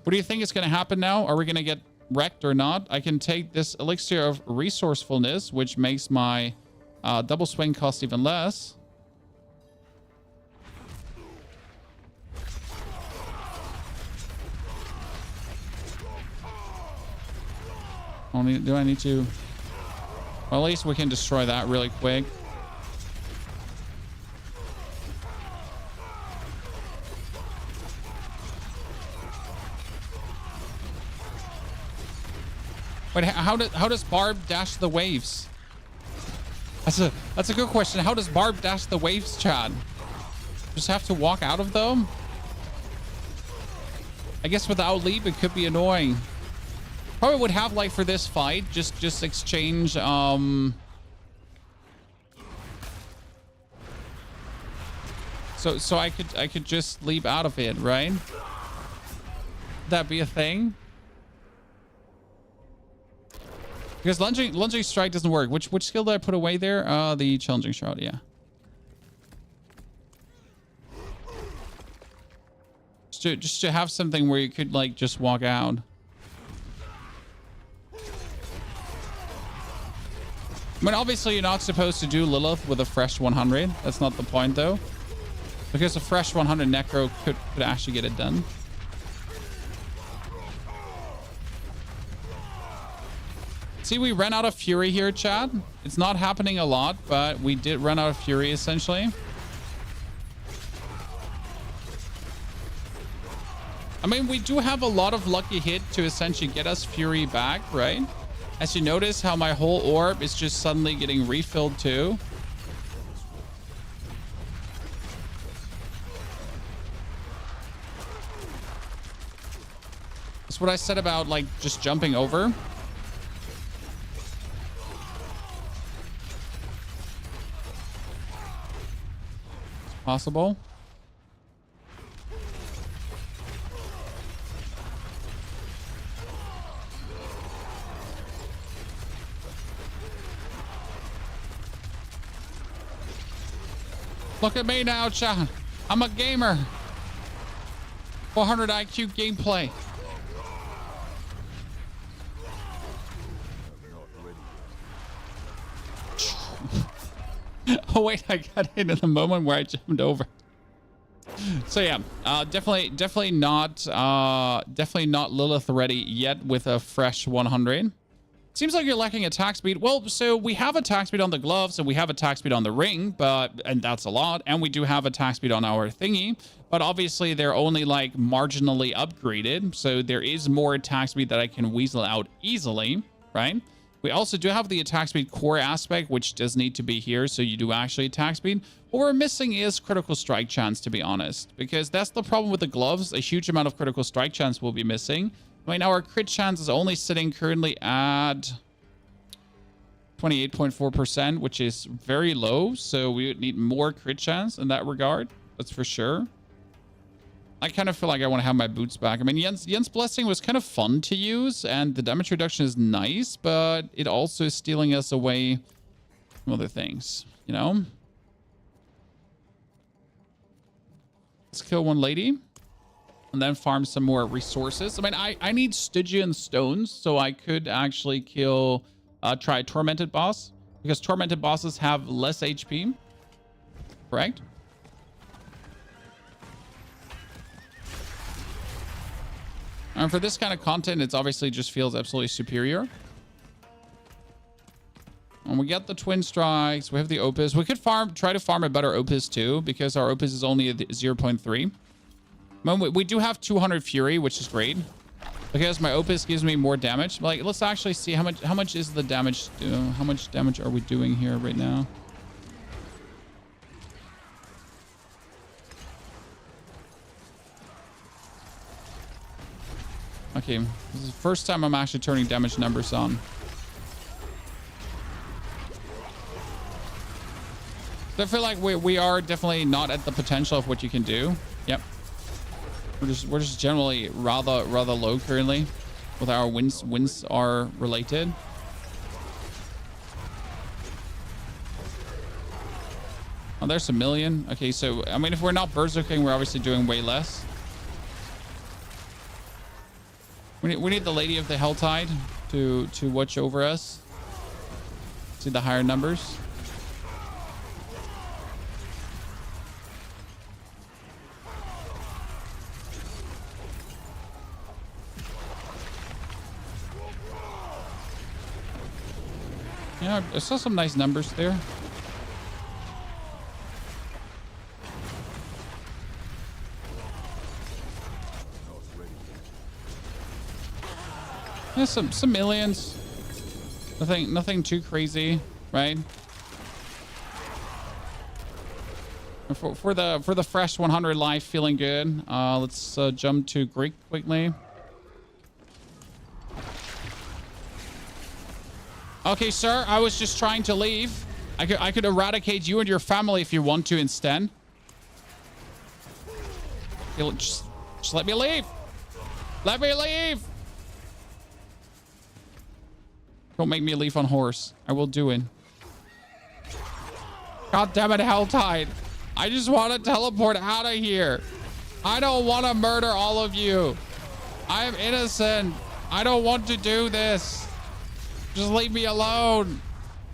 What do you think is going to happen now? Are we going to get wrecked or not? I can take this Elixir of Resourcefulness, which makes my double swing cost even less. Only do I need to... Well, at least we can destroy that really quick. Wait, how does Barb dash the waves? That's a good question. How does Barb dash the waves, Chad? Just have to walk out of them? I guess without leap, it could be annoying. Probably would have, like, for this fight, just exchange, So I could just leap out of it, right? Would that be a thing? Because lunging strike doesn't work. Which skill did I put away there? The challenging shot, yeah. Just to have something where you could, like, just walk out. I mean, obviously, you're not supposed to do Lilith with a fresh 100. That's not the point, though. Because a fresh 100 Necro could actually get it done. See, we ran out of Fury here, chat. It's not happening a lot, but we did run out of Fury, essentially. I mean, we do have a lot of lucky hit to essentially get us Fury back, right? As you notice how my whole orb is just suddenly getting refilled too. That's what I said about, like, just jumping over. It's possible. Look at me now, chat. I'm a gamer. 400 IQ gameplay. Oh wait, I got hit in the moment where I jumped over. So yeah, definitely not Lilith ready yet with a fresh 100. Seems like you're lacking attack speed. Well, so we have attack speed on the gloves and we have attack speed on the ring, and that's a lot. And we do have attack speed on our thingy, but obviously they're only, like, marginally upgraded. So there is more attack speed that I can weasel out easily, right? We also do have the attack speed core aspect, which does need to be here. So you do actually attack speed. What we're missing is critical strike chance, to be honest, because that's the problem with the gloves. A huge amount of critical strike chance will be missing. I mean, our crit chance is only sitting currently at 28.4%, which is very low. So we would need more crit chance in that regard. That's for sure. I kind of feel like I want to have my boots back. I mean, Yen's Blessing was kind of fun to use, and the damage reduction is nice, but it also is stealing us away from other things, you know? Let's kill one lady. And then farm some more resources. I mean, I need Stygian stones, so I could actually kill try Tormented boss. Because tormented bosses have less HP. Correct? And for this kind of content, it obviously just feels absolutely superior. And we get the twin strikes. We have the opus. We could try to farm a better opus too, because our opus is only at 0.3. We do have 200 fury, which is great, because my opus gives me more damage. Like, let's actually see how much is the damage. How much damage are we doing here right now? Okay, this is the first time I'm actually turning damage numbers on. So I feel like we are definitely not at the potential of what you can do. Yep. We're just generally rather low currently with our wins. Wins are related. Oh, there's a million. Okay, so I mean, if we're not berserking, we're obviously doing way less. We need the Lady of the Helltide to watch over us. See the higher numbers. Yeah, I saw some nice numbers there. Yeah, some millions. Nothing too crazy, right? For the fresh 100 life, feeling good. Let's jump to Greek quickly. Okay, sir, I was just trying to leave. I could eradicate you and your family if you want to instead. Just let me leave. Let me leave. Don't make me leave on horse. I will do it. God damn it, Helltide. I just want to teleport out of here. I don't want to murder all of you. I am innocent. I don't want to do this. Just leave me alone.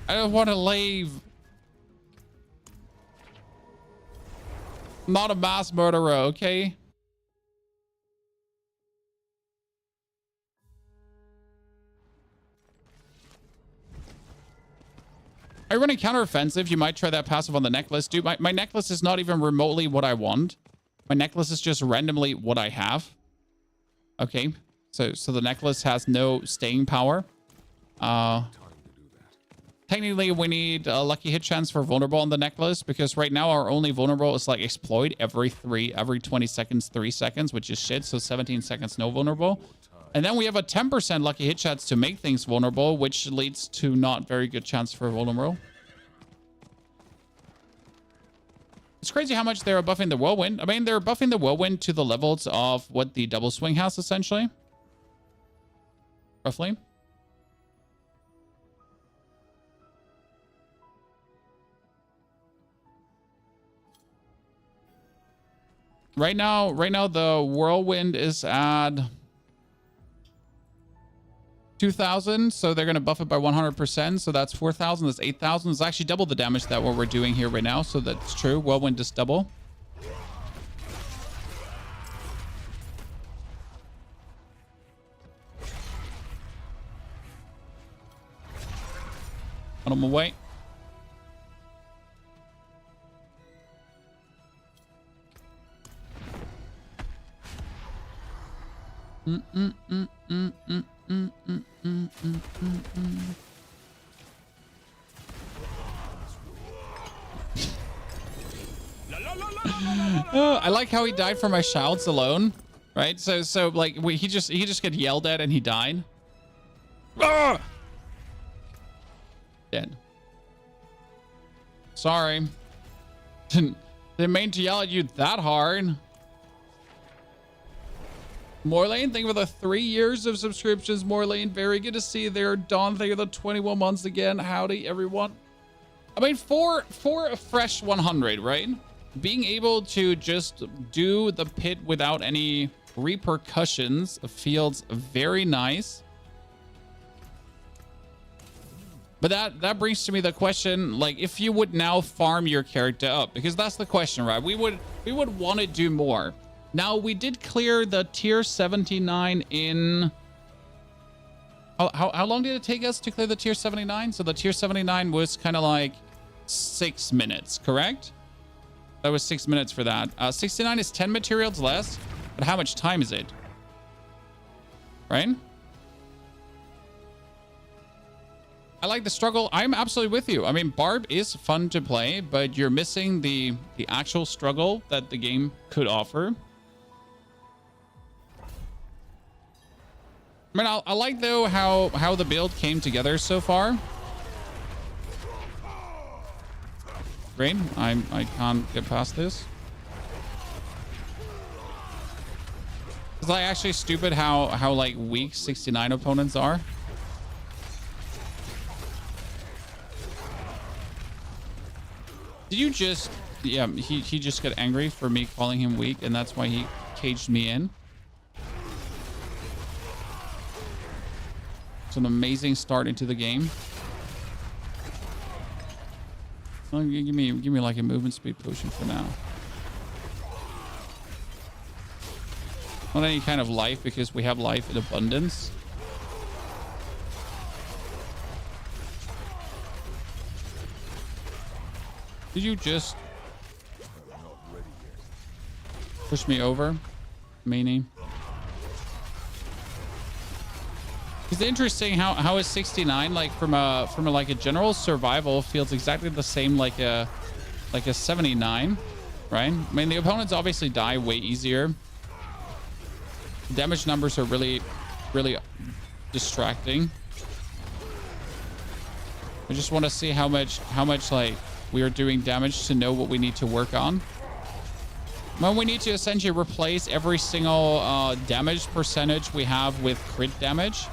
I don't want to leave. I'm not a mass murderer, okay? I run a counteroffensive. You might try that passive on the necklace. Dude, my necklace is not even remotely what I want. My necklace is just randomly what I have. Okay. So the necklace has no staying power. Technically, we need a lucky hit chance for vulnerable on the necklace, because right now our only vulnerable is like exploit every 20 seconds, 3 seconds, which is shit. So 17 seconds, no vulnerable. And then we have a 10% lucky hit chance to make things vulnerable, which leads to not very good chance for vulnerable. It's crazy how much they're buffing the whirlwind. I mean, they're buffing the whirlwind to the levels of what the double swing has, essentially. Roughly. Right now the whirlwind is at 2,000, so they're going to buff it by 100%, so that's 4,000, that's 8,000. It's actually double the damage that what we're doing here right now, so that's true. Whirlwind is double. Put him away. I like how he died for my shouts alone, right? So like he just got yelled at and he died. Ah! Dead. Sorry. Didn't mean to yell at you that hard. Morlane, thank you for the 3 years of subscriptions. Morlane, very good to see you there. Dawn, thank you for the 21 months again. Howdy, everyone. I mean, for a fresh 100, right? Being able to just do the pit without any repercussions feels very nice. But that brings to me the question, like, if you would now farm your character up, because that's the question, right? We would want to do more. Now, we did clear the tier 79 in... How long did it take us to clear the tier 79? So the tier 79 was kind of like 6 minutes, correct? That was 6 minutes for that. 69 is 10 materials less, but how much time is it? Right? I like the struggle. I'm absolutely with you. I mean, Barb is fun to play, but you're missing the actual struggle that the game could offer. I mean, I like, though, how the build came together so far. Great. I can't get past this. It's like actually stupid how like weak 69 opponents are. Did you just... Yeah, he just got angry for me calling him weak, and that's why he caged me in. It's an amazing start into the game. Oh, give me like a movement speed potion for now. Not any kind of life, because we have life in abundance. Did you just push me over, meanie? It's interesting how is 69 like from a like a general survival feels exactly the same like a 79, right? I mean, the opponents obviously die way easier. Damage numbers are really distracting. I just want to see how much like we are doing damage to know what we need to work on. Well, we need to essentially replace every single damage percentage we have with crit damage.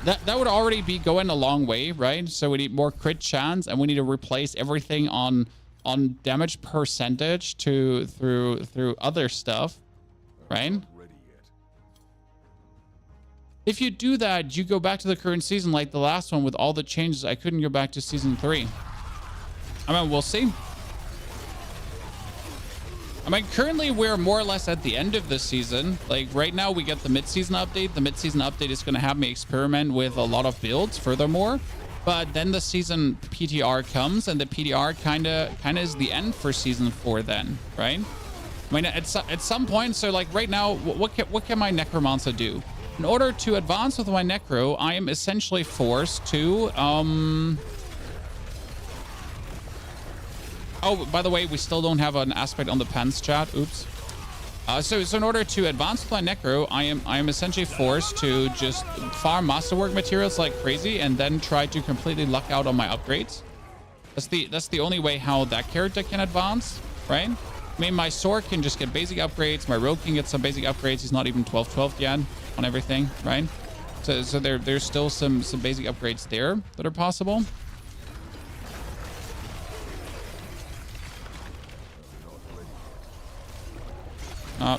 That would already be going a long way, right? So we need more crit chance, and we need to replace everything on damage percentage through other stuff, right? If you do that, you go back to the current season like the last one with all the changes. I couldn't go back to season 3. I mean, we'll see. I mean, currently we're more or less at the end of this season. Like right now we get the mid-season update. The mid-season update is going to have me experiment with a lot of builds furthermore. But then the season PTR comes, and the PTR kind of is the end for season 4 then, right? I mean, at some point, so like right now, what can my Necromancer do? In order to advance with my Necro, I am essentially forced to... Oh, by the way, we still don't have an aspect on the pants chat. Oops. So in order to advance with my Necro, I am essentially forced to just farm masterwork materials like crazy and then try to completely luck out on my upgrades. That's the only way how that character can advance, right? I mean, my sword can just get basic upgrades. My rogue can get some basic upgrades. He's not even 12/12 yet on everything, right? So there's still some basic upgrades there that are possible.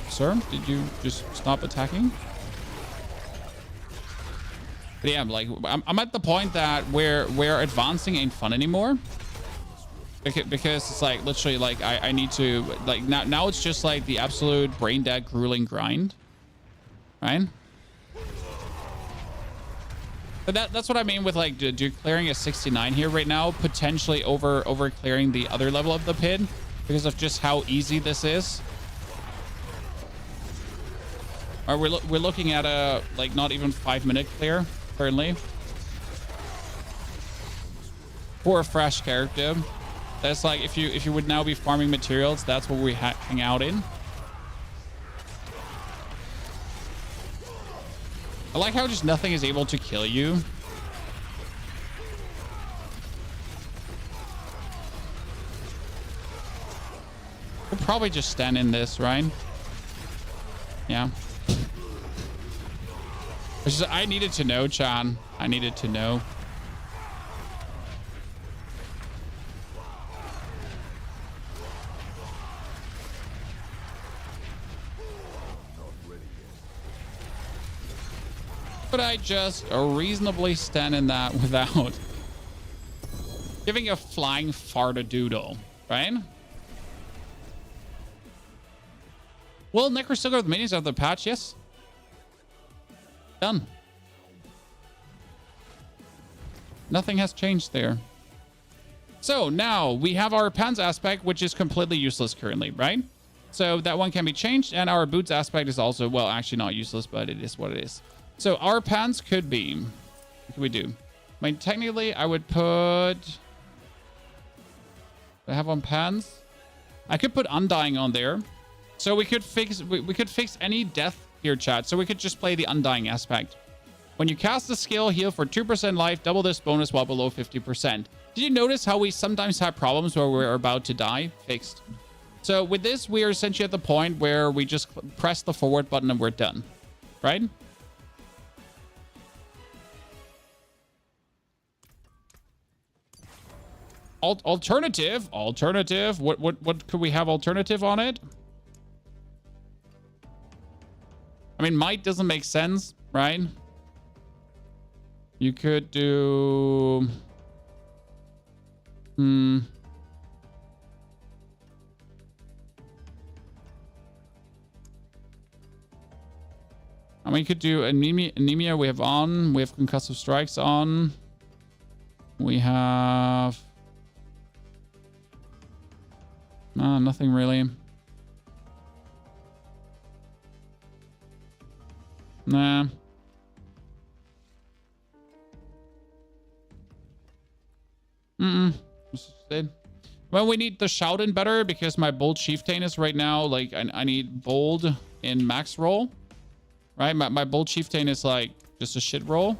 Sir, did you just stop attacking? But yeah, like I'm at the point that where advancing ain't fun anymore. Because it's like literally like I need to like now it's just like the absolute brain dead grueling grind, right? But that's what I mean with like clearing a 69 here right now, potentially over clearing the other level of the pit because of just how easy this is. Or we're looking at a like not even 5-minute clear currently for a fresh character. That's like if you would now be farming materials, that's what we hang out in. I like how just nothing is able to kill you. We'll probably just stand in this, right? Yeah. I needed to know, Chan. I needed to know. But I just reasonably stand in that without Giving a flying fart-a-doodle, right? Will Necro still go with the minions of the patch? Yes. Done. Nothing has changed there. So now we have our pants aspect, which is completely useless currently, right? So that one can be changed. And our boots aspect is also, well, actually not useless, but it is what it is. So our pants could be, what can we do? I mean, technically I would put, I have on pants. I could put Undying on there. So we could fix, we could fix any death here, chat. So we could just play the Undying aspect. When you cast the skill, heal for 2% life, double this bonus while below 50%. Did you notice how we sometimes have problems where we're about to die? Fixed. So with this, we are essentially at the point where we just press the forward button and we're done. Right? Alternative. What could we have alternative on it? I mean, might doesn't make sense, right? You could do... I mean, you could do anemia we have on. We have concussive strikes on. We have... No, nothing really. Nah. Well, we need the shout in better because my bold chieftain is right now like I need bold in max roll. Right? My bold chieftain is like just a shit roll.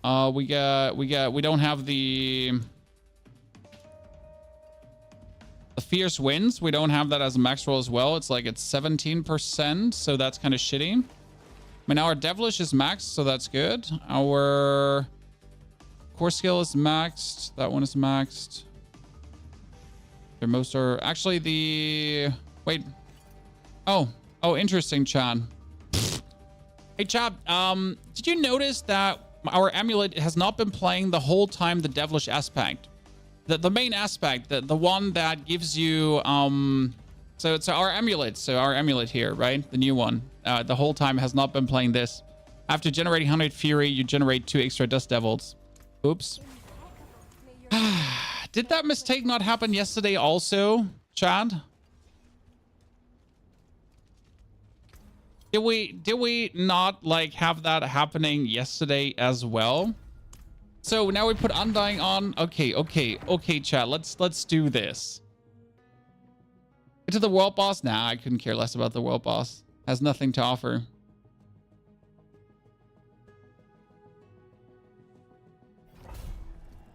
We don't have the fierce winds. We don't have that as a max roll as well. It's like it's 17%, so that's kind of shitty. I mean, our devilish is maxed, so that's good. Our core skill is maxed. That one is maxed. Their most are actually the wait. Oh, interesting, Chan. Hey, Chad. Did you notice that our amulet has not been playing the whole time the devilish aspect? The main aspect, the one that gives you so it's our amulet. So our amulet here, right? The new one. The whole time has not been playing this. After generating 100 fury, you generate 2 extra dust devils. Oops. Did that mistake not happen yesterday also, Chad? Did we not like have that happening yesterday as well? So now we put Undying on. Okay, chat. Let's do this. Get to the world boss. Nah, I couldn't care less about the world boss. Has nothing to offer.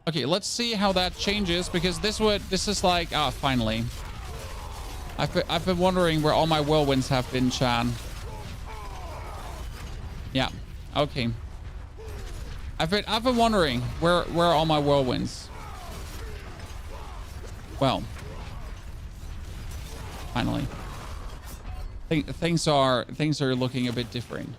Okay, let's see how that changes because this is like finally. I've been wondering where all my whirlwinds have been, Chan. Yeah. Okay. I've been wondering where are all my whirlwinds. Well, finally. Things are looking a bit different.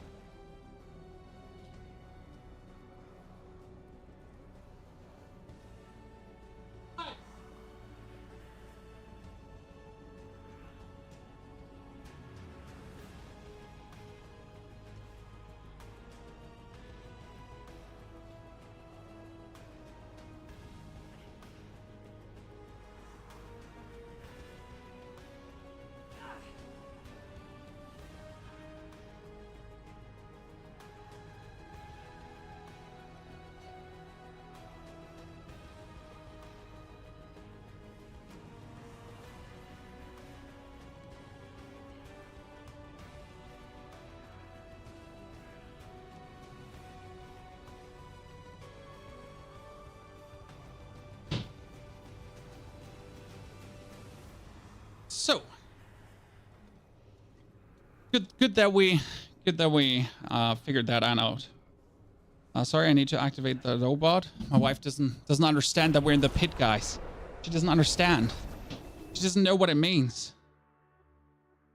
So good that we figured that out. Sorry, I need to activate the robot. My wife doesn't understand that we're in the pit, guys. She doesn't understand. She doesn't know what it means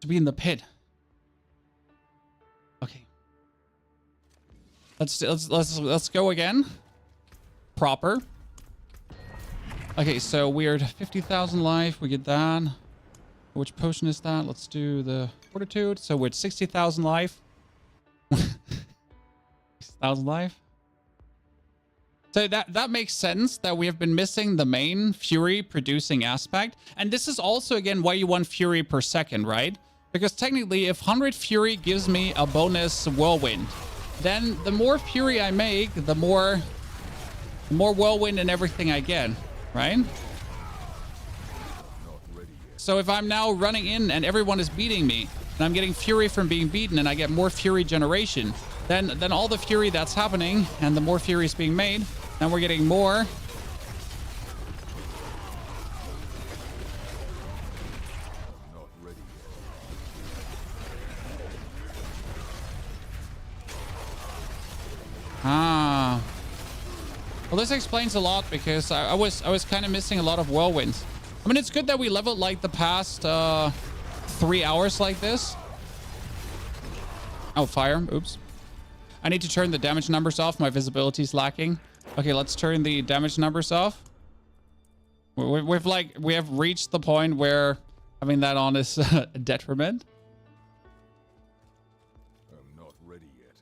to be in the pit. Okay. Let's go again. Proper. Okay, so we're at 50,000 life. We get that. Which potion is that? Let's do the fortitude. So we're at 60,000 life. 60,000 life. So that makes sense that we have been missing the main fury producing aspect. And this is also, again, why you want fury per second, right? Because technically, if 100 fury gives me a bonus whirlwind, then the more fury I make, the more whirlwind and everything I get, right? So if I'm now running in and everyone is beating me, and I'm getting fury from being beaten, and I get more fury generation, then all the fury that's happening, and the more fury is being made, then we're getting more. Ah. Well, this explains a lot because I was kind of missing a lot of whirlwinds. I mean, it's good that we leveled like the past 3 hours like this. Oh, fire. Oops. I need to turn the damage numbers off. My visibility is lacking. Okay, let's turn the damage numbers off. We have reached the point where having that on is a detriment. I'm not ready yet.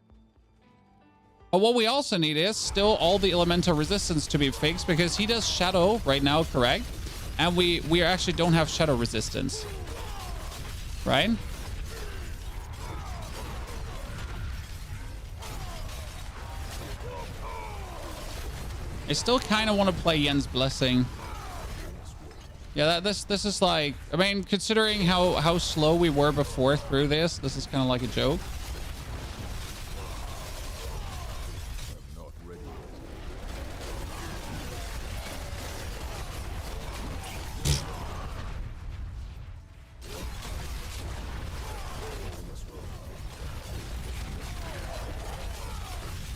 But what we also need is still all the elemental resistance to be fixed because he does shadow right now, correct? And we actually don't have shadow resistance, right? I still kind of want to play Yen's Blessing. Yeah, this is like, I mean, considering how slow we were before through this is kind of like a joke. I'm not ready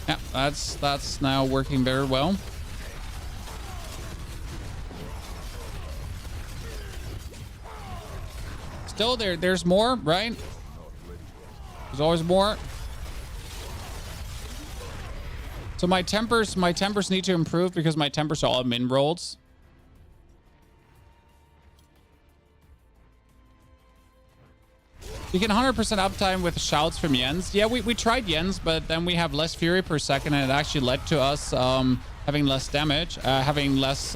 yet. Yeah, that's now working very well. Still there's more, right? There's always more. So my tempers need to improve because my tempers are all min rolls. You can 100% uptime with shouts from Jens. Yeah, we tried Jens, but then we have less fury per second, and it actually led to us having less damage, having less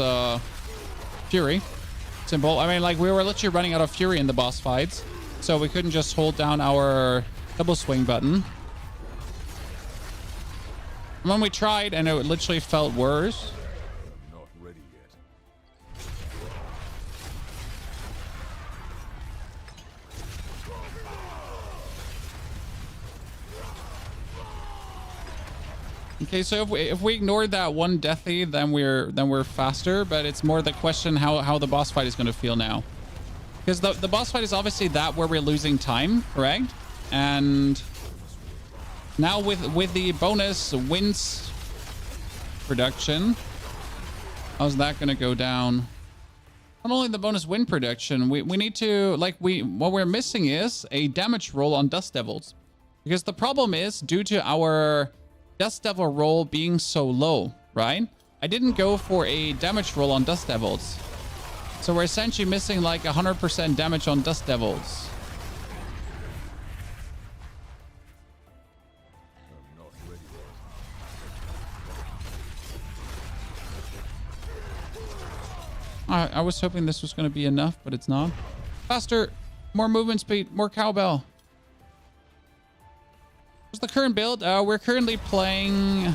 fury. Simple. I mean, like, we were literally running out of fury in the boss fights, so we couldn't just hold down our double swing button. And when we tried, and it literally felt worse. I'm not ready yet. Okay, so if we ignore that one deathy, then we're faster, but it's more the question how the boss fight is going to feel now. Because the boss fight is obviously that where we're losing time, correct? And now with the bonus wins production, how's that going to go down? Not only the bonus win production, we need to, like, what we're missing is a damage roll on Dust Devils. Because the problem is, due to our Dust Devil roll being so low, right? I didn't go for a damage roll on Dust Devils. So we're essentially missing like 100% damage on Dust Devils. I'm not ready yet. I was hoping this was going to be enough, but it's not. Faster, more movement speed, more cowbell. What's the current build? We're currently playing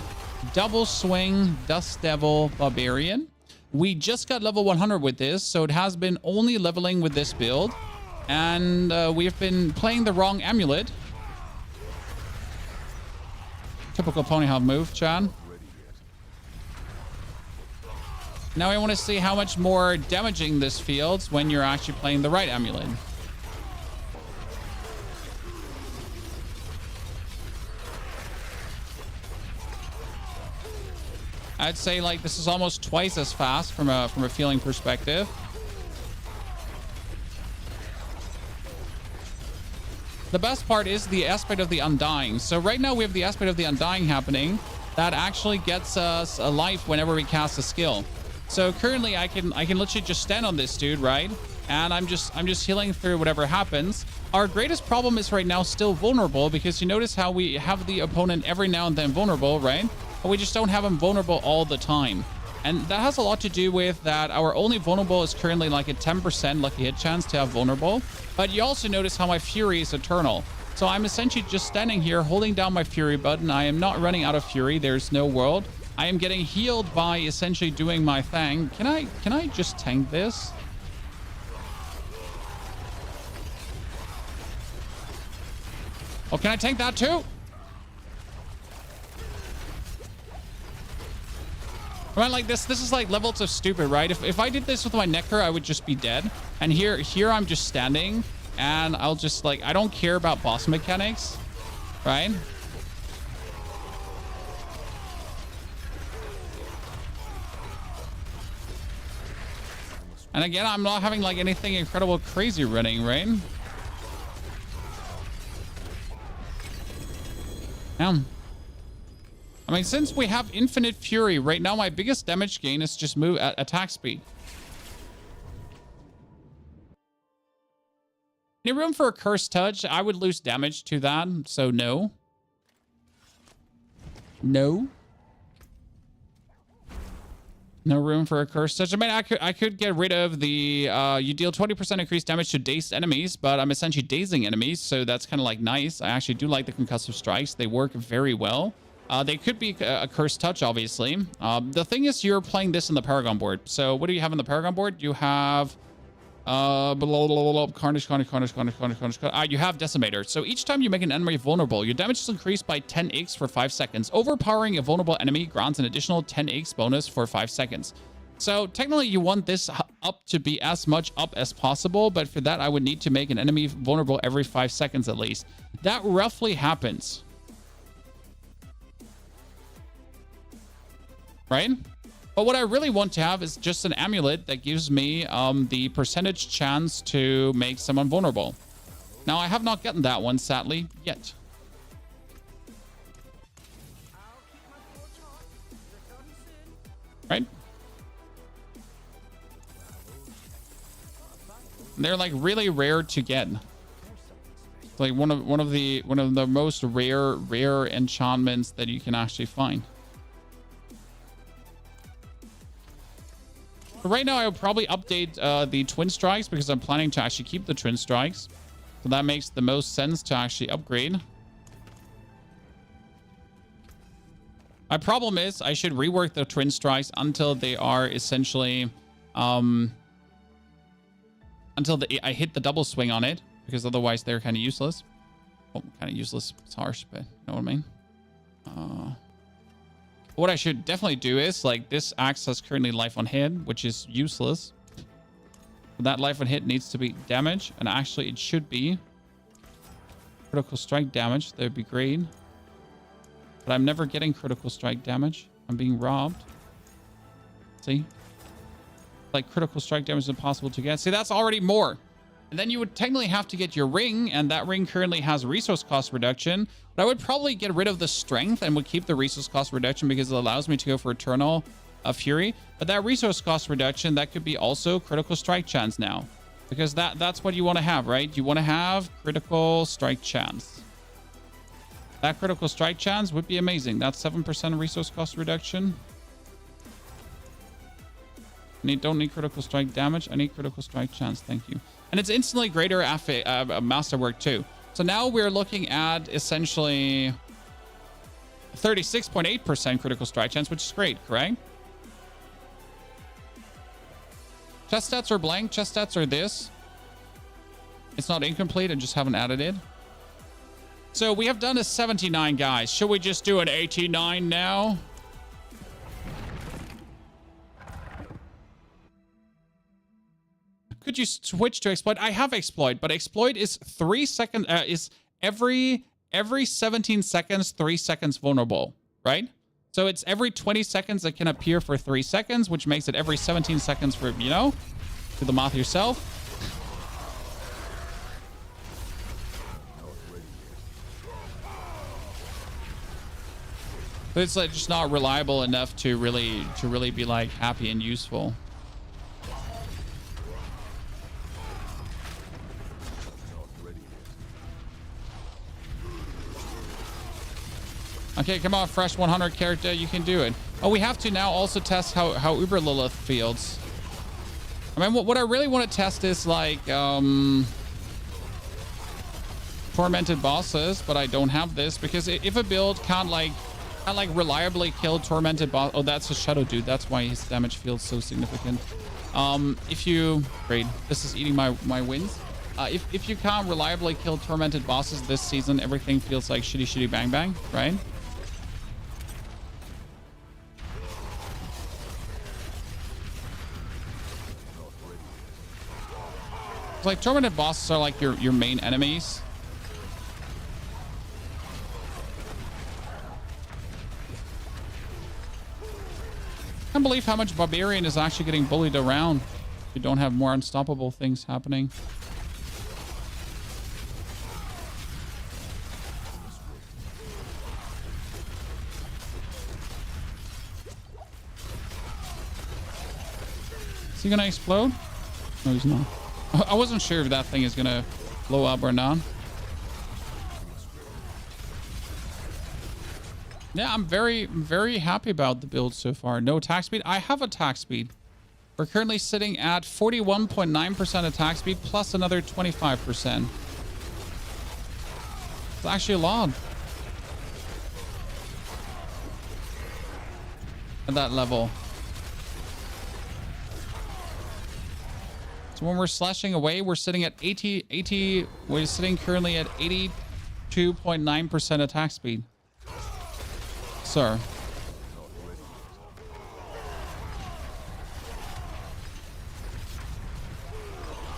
Double Swing Dust Devil Barbarian. We just got level 100 with this, so it has been only leveling with this build. And we've been playing the wrong amulet. Typical Ponyhound move, Chan. Now I want to see how much more damaging this feels when you're actually playing the right amulet. I'd say like this is almost twice as fast from a feeling perspective. The best part is the aspect of the Undying. So right now we have the aspect of the Undying happening that actually gets us a life whenever we cast a skill. So currently I can literally just stand on this dude, right? And I'm just healing through whatever happens. Our greatest problem is right now still vulnerable, because you notice how we have the opponent every now and then vulnerable, right? But we just don't have him vulnerable all the time. And that has a lot to do with that our only vulnerable is currently like a 10% lucky hit chance to have vulnerable. But you also notice how my fury is eternal. So I'm essentially just standing here holding down my fury button. I am not running out of fury. There's no world. I am getting healed by essentially doing my thing. Can I just tank this? Oh, can I tank that too? I mean, like this is like levels of stupid, right? If I did this with my Necker, I would just be dead. And here I'm just standing, and I'll just like, I don't care about boss mechanics, right? And again, I'm not having like anything incredible crazy running, right? Yeah. I mean, since we have infinite fury, right now my biggest damage gain is just move at attack speed. Any room for a cursed touch? I would lose damage to that, so no. No. No room for a cursed touch. I mean, I could get rid of the you deal 20% increased damage to dazed enemies, but I'm essentially dazing enemies, so that's kind of like nice. I actually do like the concussive strikes. They work very well. They could be a cursed touch, obviously. The thing is, you're playing this in the Paragon board. So what do you have on the Paragon board? You have Carnage. You have Decimator. So each time you make an enemy vulnerable, your damage is increased by 10x for 5 seconds. Overpowering a vulnerable enemy grants an additional 10x bonus for 5 seconds. So technically you want this up to be as much up as possible, but for that I would need to make an enemy vulnerable every 5 seconds at least. That roughly happens. Right? But what I really want to have is just an amulet that gives me the percentage chance to make someone vulnerable. Now, I have not gotten that one, sadly, yet. Right? They're like really rare to get. It's like one of the most rare enchantments that you can actually find. Right now, I would probably update the Twin Strikes because I'm planning to actually keep the Twin Strikes. So that makes the most sense to actually upgrade. My problem is I should rework the Twin Strikes until they are essentially... I hit the double swing on it, because otherwise they're kind of useless. Oh, kind of useless. It's harsh, but you know what I mean? What I should definitely do is, like, this axe has currently life on hit, which is useless. But that life on hit needs to be damage, and actually it should be critical strike damage. That would be great. But I'm never getting critical strike damage. I'm being robbed. See? Like, critical strike damage is impossible to get. See, that's already more. And then you would technically have to get your ring, and that ring currently has resource cost reduction. But I would probably get rid of the strength and would keep the resource cost reduction because it allows me to go for Eternal Fury. But that resource cost reduction, that could be also critical strike chance now. Because that's what you want to have, right? You want to have critical strike chance. That critical strike chance would be amazing. That's 7% resource cost reduction. Don't need critical strike damage. I need critical strike chance. Thank you. And it's instantly greater masterwork too. So now we're looking at essentially 36.8% critical strike chance, which is great, correct? Chest stats are blank. Chest stats are this. It's not incomplete. I just haven't added it. So we have done a 79, guys. Should we just do an 89 now? Could you switch to exploit? I have exploit, but exploit is 3 seconds. Is every 17 seconds, 3 seconds vulnerable, right? So it's every 20 seconds that can appear for 3 seconds, which makes it every 17 seconds for, you know, do the math yourself. But it's like just not reliable enough to really be like happy and useful. Okay, come on, fresh 100 character, you can do it. Oh, we have to now also test how Uber Lilith feels. I mean, what I really want to test is like tormented bosses, but I don't have this because if a build can't reliably kill tormented boss. Oh, that's a shadow dude. That's why his damage feels so significant. If you great, this is eating my wins. If you can't reliably kill tormented bosses this season, everything feels like shitty bang bang, right? It's like tormented bosses are like your main enemies. I can't believe how much Barbarian is actually getting bullied around. You don't have more unstoppable things happening. Is he gonna explode? No, he's not. I wasn't sure if that thing is gonna blow up or not. Yeah, I'm very happy about the build so far. No attack speed. I have attack speed. We're currently sitting at 41.9% attack speed plus another 25%. It's actually a lot. At that level. So when we're slashing away, we're sitting at 80, we're sitting currently at 82.9% attack speed. Sir.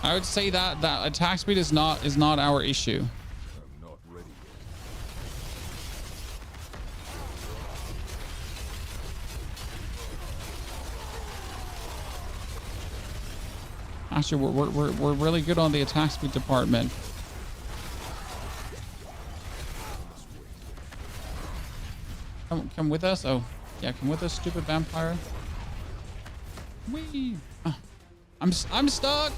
I would say that attack speed is not our issue. I'm not ready yet. Actually, we're really good on the attack speed department. Come with us. Oh, yeah, come with us, stupid vampire. Whee! Oh, I'm stuck. Not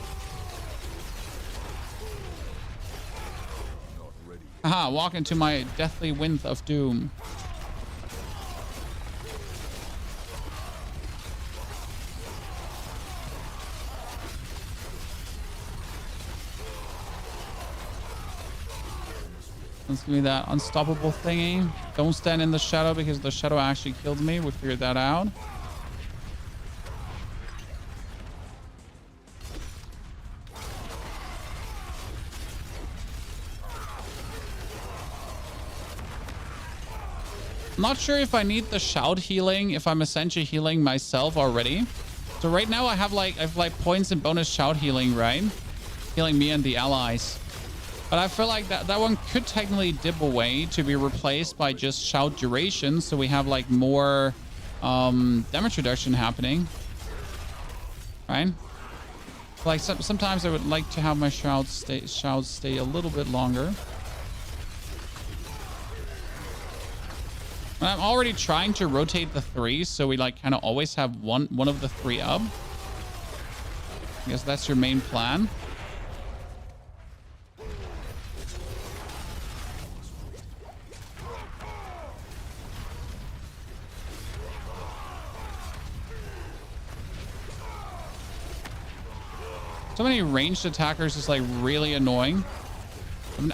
ready yet. Aha! Walk into my deathly wind of doom. Let's give me that unstoppable thingy. Don't stand in the shadow because the shadow actually killed me. We figured that out. I'm not sure if I need the shout healing, if I'm essentially healing myself already. So right now I have like points and bonus shout healing, right? Healing me and the allies. But I feel like that one could technically dip away to be replaced by just shout duration. So we have like more damage reduction happening. Right? Like sometimes I would like to have my shouts stay a little bit longer. And I'm already trying to rotate the 3, so we like kind of always have one of the 3 up. I guess that's your main plan. So many ranged attackers is like really annoying.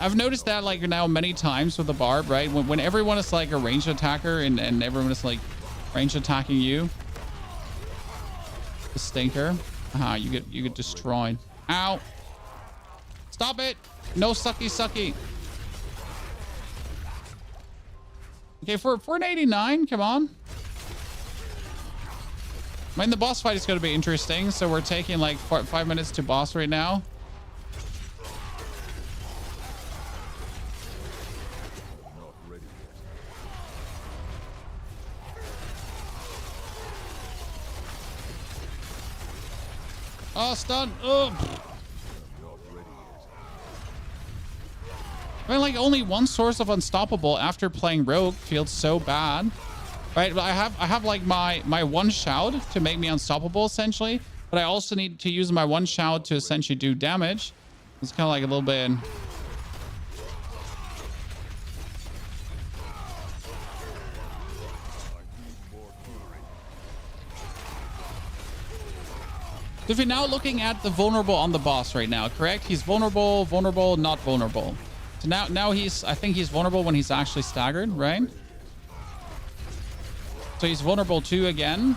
I've noticed that like now many times with the Barb, right? When everyone is like a ranged attacker and everyone is like ranged attacking you. The stinker. Aha, you get destroyed. Ow. Stop it. No sucky. Okay, for an 89, come on. I mean, the boss fight is going to be interesting. So we're taking like 5 minutes to boss right now. Not ready yet. Oh, stun. Oh. I'm not ready yet. I mean, like only one source of unstoppable after playing Rogue feels so bad. right? But I have like my one shout to make me unstoppable essentially, but I also need to use my one shout to essentially do damage. It's kind of like a little bit. If you're now looking at the vulnerable on the boss right now, correct? He's vulnerable, vulnerable, not vulnerable. So now I think he's vulnerable when he's actually staggered, right? So he's vulnerable too again.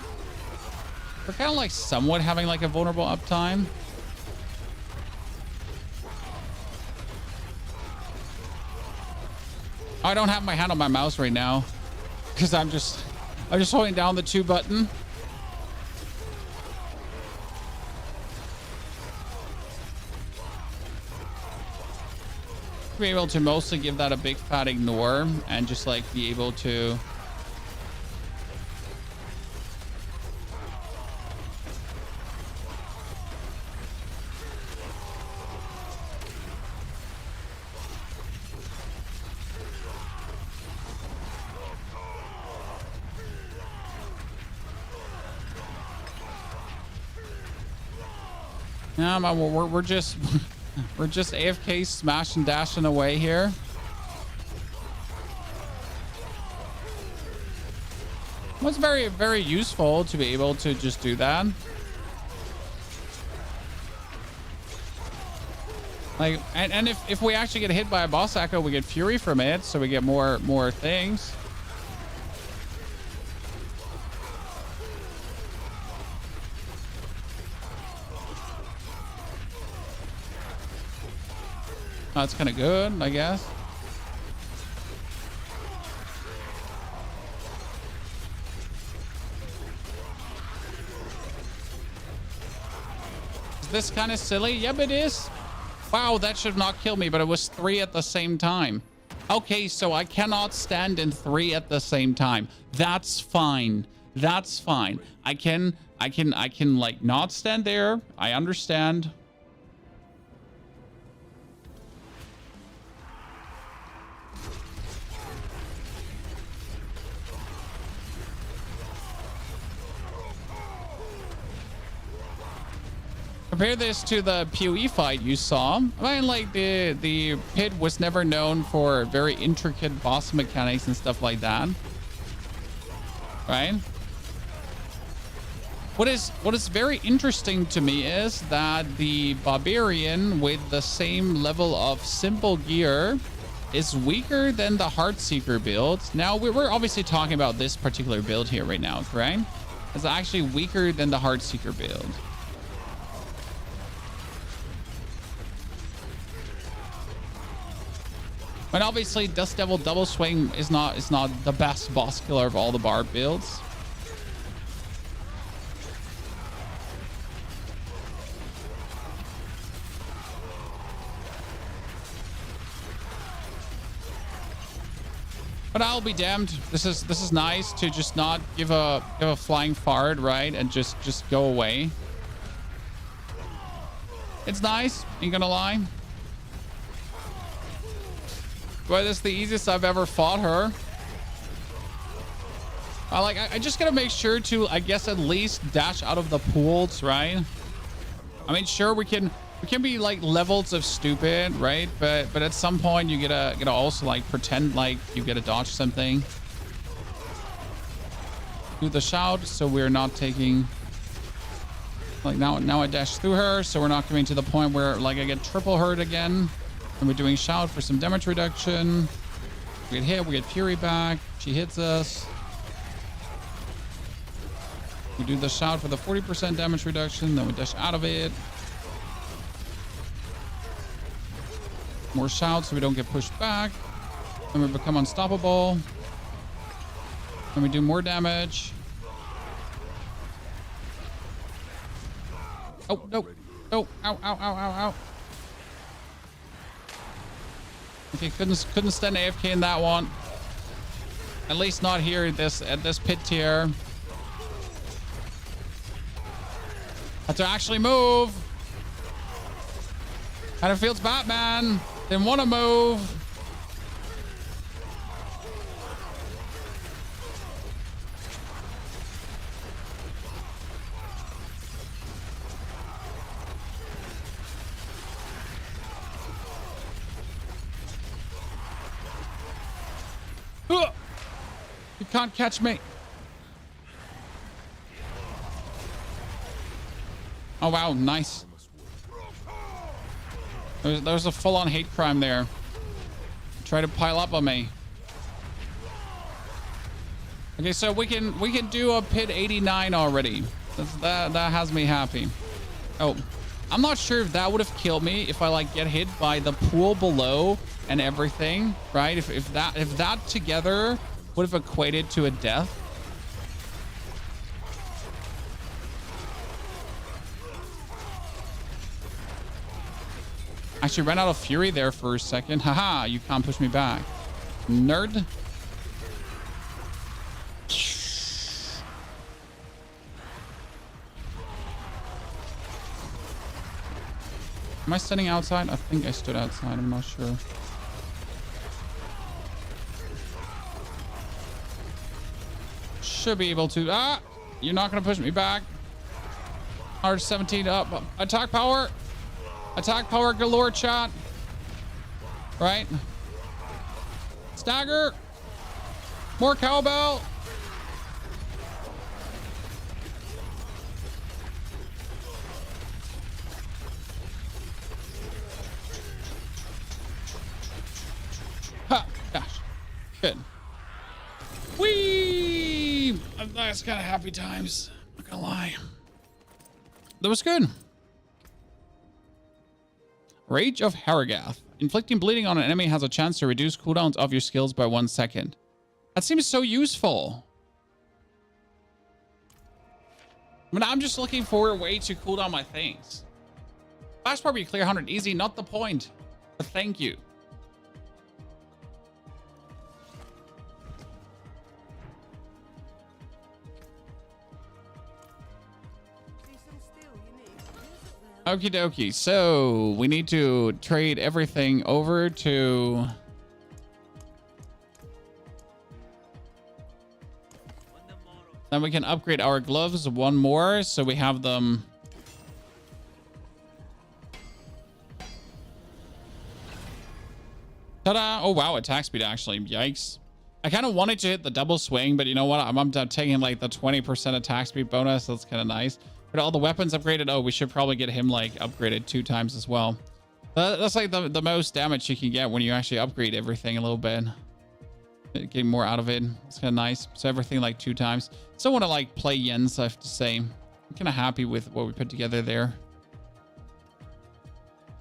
We're kind of like somewhat having like a vulnerable uptime. I don't have my hand on my mouse right now because I'm just holding down the 2 button. Be able to mostly give that a big fat ignore and just like be able to we're just we're just AFK smashing dashing away here. Well, it's very, very useful to be able to just do that. Like, and if we actually get hit by a boss echo, we get fury from it, so we get more things. That's kind of good, I guess. Is this kind of silly? Yep, it is. Wow, that should not kill me, but it was 3 at the same time. Okay, so I cannot stand in 3 at the same time. That's fine. That's fine. I can like not stand there. I understand. Compare this to the PoE fight you saw. I mean, like the pit was never known for very intricate boss mechanics and stuff like that, right? What is very interesting to me is that the Barbarian with the same level of simple gear is weaker than the Heartseeker build. Now we're obviously talking about this particular build here right now, correct? It's actually weaker than the Heartseeker build. And obviously, Dust Devil Double Swing is not the best boss killer of all the Barb builds. But I'll be damned. This is nice to just not give a flying fart, right, and just go away. It's nice. Ain't gonna lie. Boy, this is the easiest I've ever fought her. I just gotta make sure to, I guess, at least dash out of the pools, right? I mean, sure, we can be like levels of stupid, right? But at some point you gotta also like pretend like you gotta dodge something. Do the shout so we're not taking, like now I dash through her, so we're not coming to the point where like I get triple hurt again. And we're doing shout for some damage reduction. We get hit, we get fury back. She hits us. We do the shout for the 40% damage reduction, then we dash out of it. More shouts so we don't get pushed back. Then we become unstoppable. Then we do more damage. Oh, no. Oh, ow, ow, ow, ow, ow. Okay, couldn't stand AFK in that one. At least not here at this pit tier. Had to actually move. Kind of feels Batman. Didn't want to move. You can't catch me. Oh, wow. Nice. There's a full-on hate crime there. Try to pile up on me. Okay, so we can do a pit 89 already. That has me happy. Oh, I'm not sure if that would have killed me if I like get hit by the pool below and everything, right? If that together would have equated to a death. Actually ran out of fury there for a second. Haha, you can't push me back. Nerd. Am I standing outside? I think I stood outside. I'm not sure. Should be able to. Ah! You're not going to push me back. 117 up. Attack power. Attack power galore, chat. Right? Stagger. More cowbell. Ha! Gosh. Good. Whee! That's kind of happy times. Not gonna lie. That was good. Rage of Haragath. Inflicting bleeding on an enemy has a chance to reduce cooldowns of your skills by 1 second. That seems so useful. I mean, I'm just looking for a way to cool down my things. Flash Barb, you clear 100 easy, not the point. But thank you. Okie dokie. So we need to trade everything over to... Then we can upgrade our gloves one more, so we have them... Ta-da! Oh, wow. Attack speed, actually. Yikes. I kind of wanted to hit the double swing, but you know what? I'm taking like the 20% attack speed bonus. That's kind of nice. But all the weapons upgraded. Oh, we should probably get him like upgraded 2 times as well. That's like the most damage you can get when you actually upgrade everything a little bit. Getting more out of it. It's kind of nice. So everything like 2 times. Still want to like play Yens, I have to say. I'm kind of happy with what we put together there.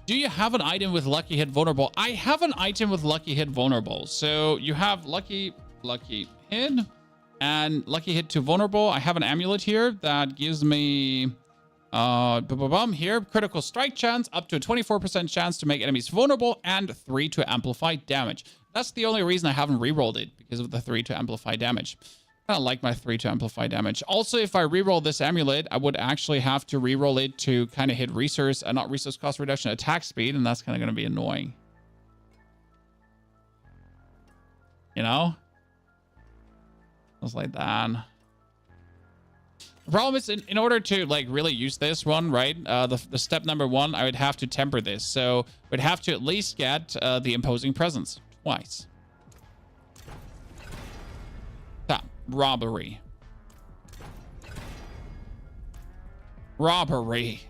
Do you have an item with lucky hit vulnerable? I have an item with lucky hit vulnerable. So you have lucky hit and lucky hit to vulnerable. I have an amulet here that gives me here critical strike chance, up to a 24% chance to make enemies vulnerable, and 3 to amplify damage. That's the only reason I haven't rerolled it, because of the 3 to amplify damage. I don't like my 3 to amplify damage. Also, if I reroll this amulet, I would actually have to reroll it to kind of hit resource, not resource cost reduction, attack speed, and that's kind of going to be annoying. You know? I was like that. The problem is, in order to like really use this one, right? The step number 1, I would have to temper this. So we'd have to at least get the imposing presence twice. Robbery. Robbery.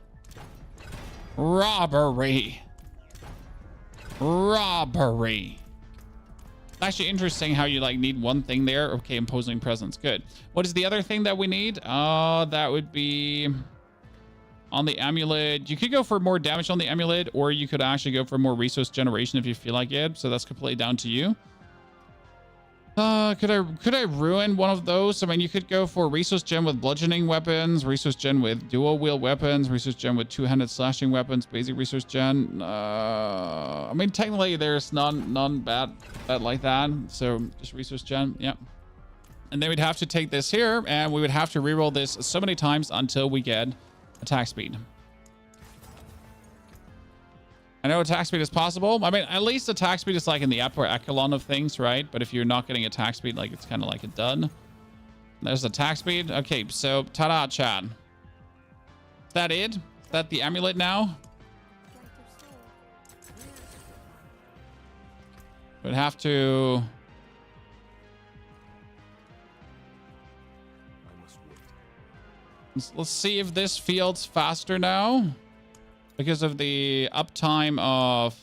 Robbery. Robbery. Actually interesting how you like need one thing there. Okay, imposing presence. Good. What is the other thing that we need? That would be on the amulet. You could go for more damage on the amulet, or you could actually go for more resource generation if you feel like it. So that's completely down to you. Could I ruin one of those? I mean, you could go for resource gen with bludgeoning weapons, resource gen with dual wield weapons, resource gen with 2-handed slashing weapons, basic resource gen. I mean, technically there's none bad like that. So just resource gen. Yeah. And then we'd have to take this here and we would have to reroll this so many times until we get attack speed. I know attack speed is possible. I mean, at least attack speed is like in the upper echelon of things, right? But if you're not getting attack speed, like it's kind of like a dud. There's attack speed. Okay, so ta-da, chat. Is that it? Is that the amulet now? We'd have to... Let's see if this field's faster now because of the uptime of...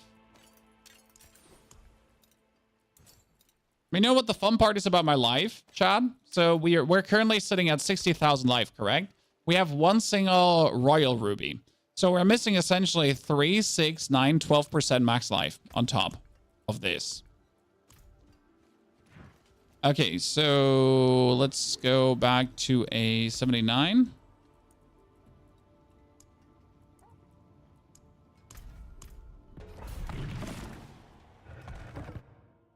You know what the fun part is about my life, Chad? So we're currently sitting at 60,000 life, correct? We have one single royal ruby. So we're missing essentially 3, 6, 9, 12% max life on top of this. Okay, so let's go back to a 79.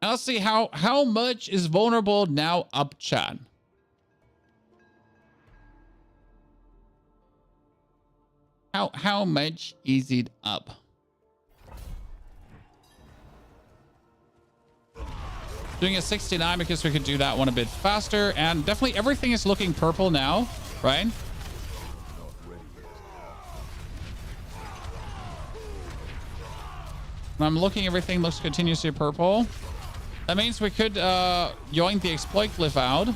Now let's see how much is vulnerable now up, Chad. How much is it up? Doing a 69 because we could do that one a bit faster, and definitely everything is looking purple now, right? When I'm looking, everything looks continuously purple. That means we could yoink the exploit glyph out.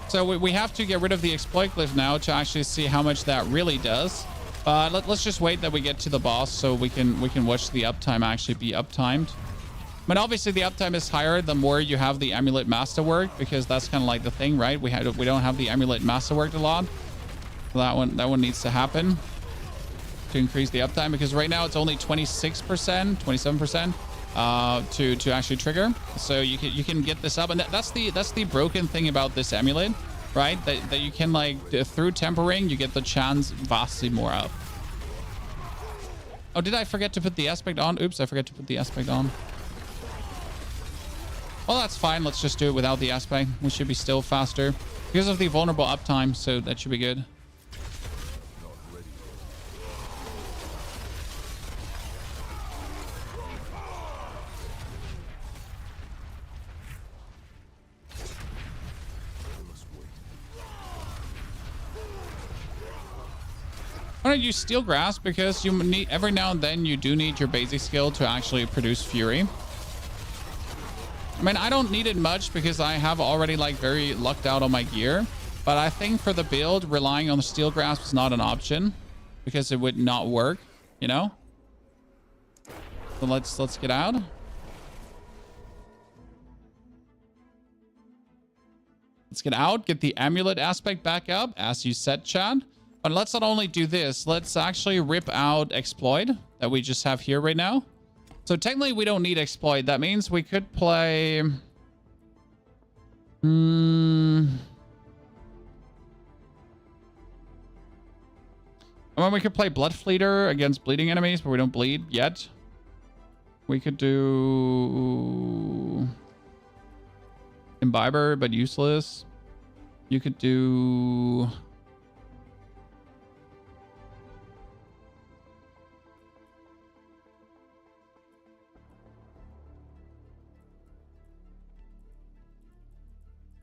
So we have to get rid of the exploit glyph now to actually see how much that really does. But let's just wait that we get to the boss so we can watch the uptime actually be uptimed. I mean, obviously the uptime is higher the more you have the amulet masterwork, because that's kind of like the thing, right? We don't have the amulet masterwork a lot. So that one needs to happen to increase the uptime, because right now it's only 26%, 27%. To actually trigger, so you can get this up, and that's the broken thing about this amulet, right? That you can, like, through tempering, you get the chance vastly more up. Oh, did I forget to put the aspect on? Oops, I forgot to put the aspect on. Well, that's fine. Let's just do it without the aspect. We should be still faster because of the vulnerable uptime, so that should be good. I'm gonna use Steel Grasp because you need, every now and then you do need your basic skill to actually produce Fury. I mean, I don't need it much because I have already, like, very lucked out on my gear, but I think for the build, relying on the Steel Grasp is not an option because it would not work, you know? So let's get out. Let's get out, get the amulet aspect back up, as you said, Chad. But let's not only do this, let's actually rip out exploit that we just have here right now. So technically we don't need exploit. That means we could play... I mean, we could play Blood Fleeter against bleeding enemies, but we don't bleed yet. We could do... Imbiber, but useless. You could do...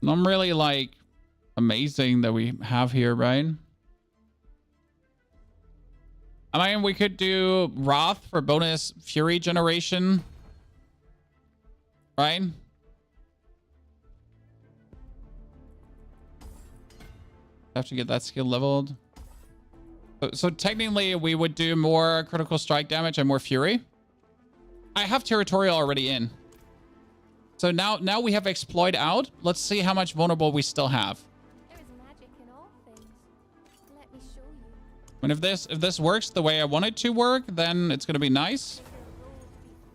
I'm really, like, amazing that we have here, right? I mean, we could do Wrath for bonus Fury generation, right? Have to get that skill leveled. So technically, we would do more critical strike damage and more Fury. I have Territorial already in. So now we have exploit out. Let's see how much vulnerable we still have. There is magic in all things. Let me show you. And if this works the way I want it to work, then it's gonna be nice. May the road be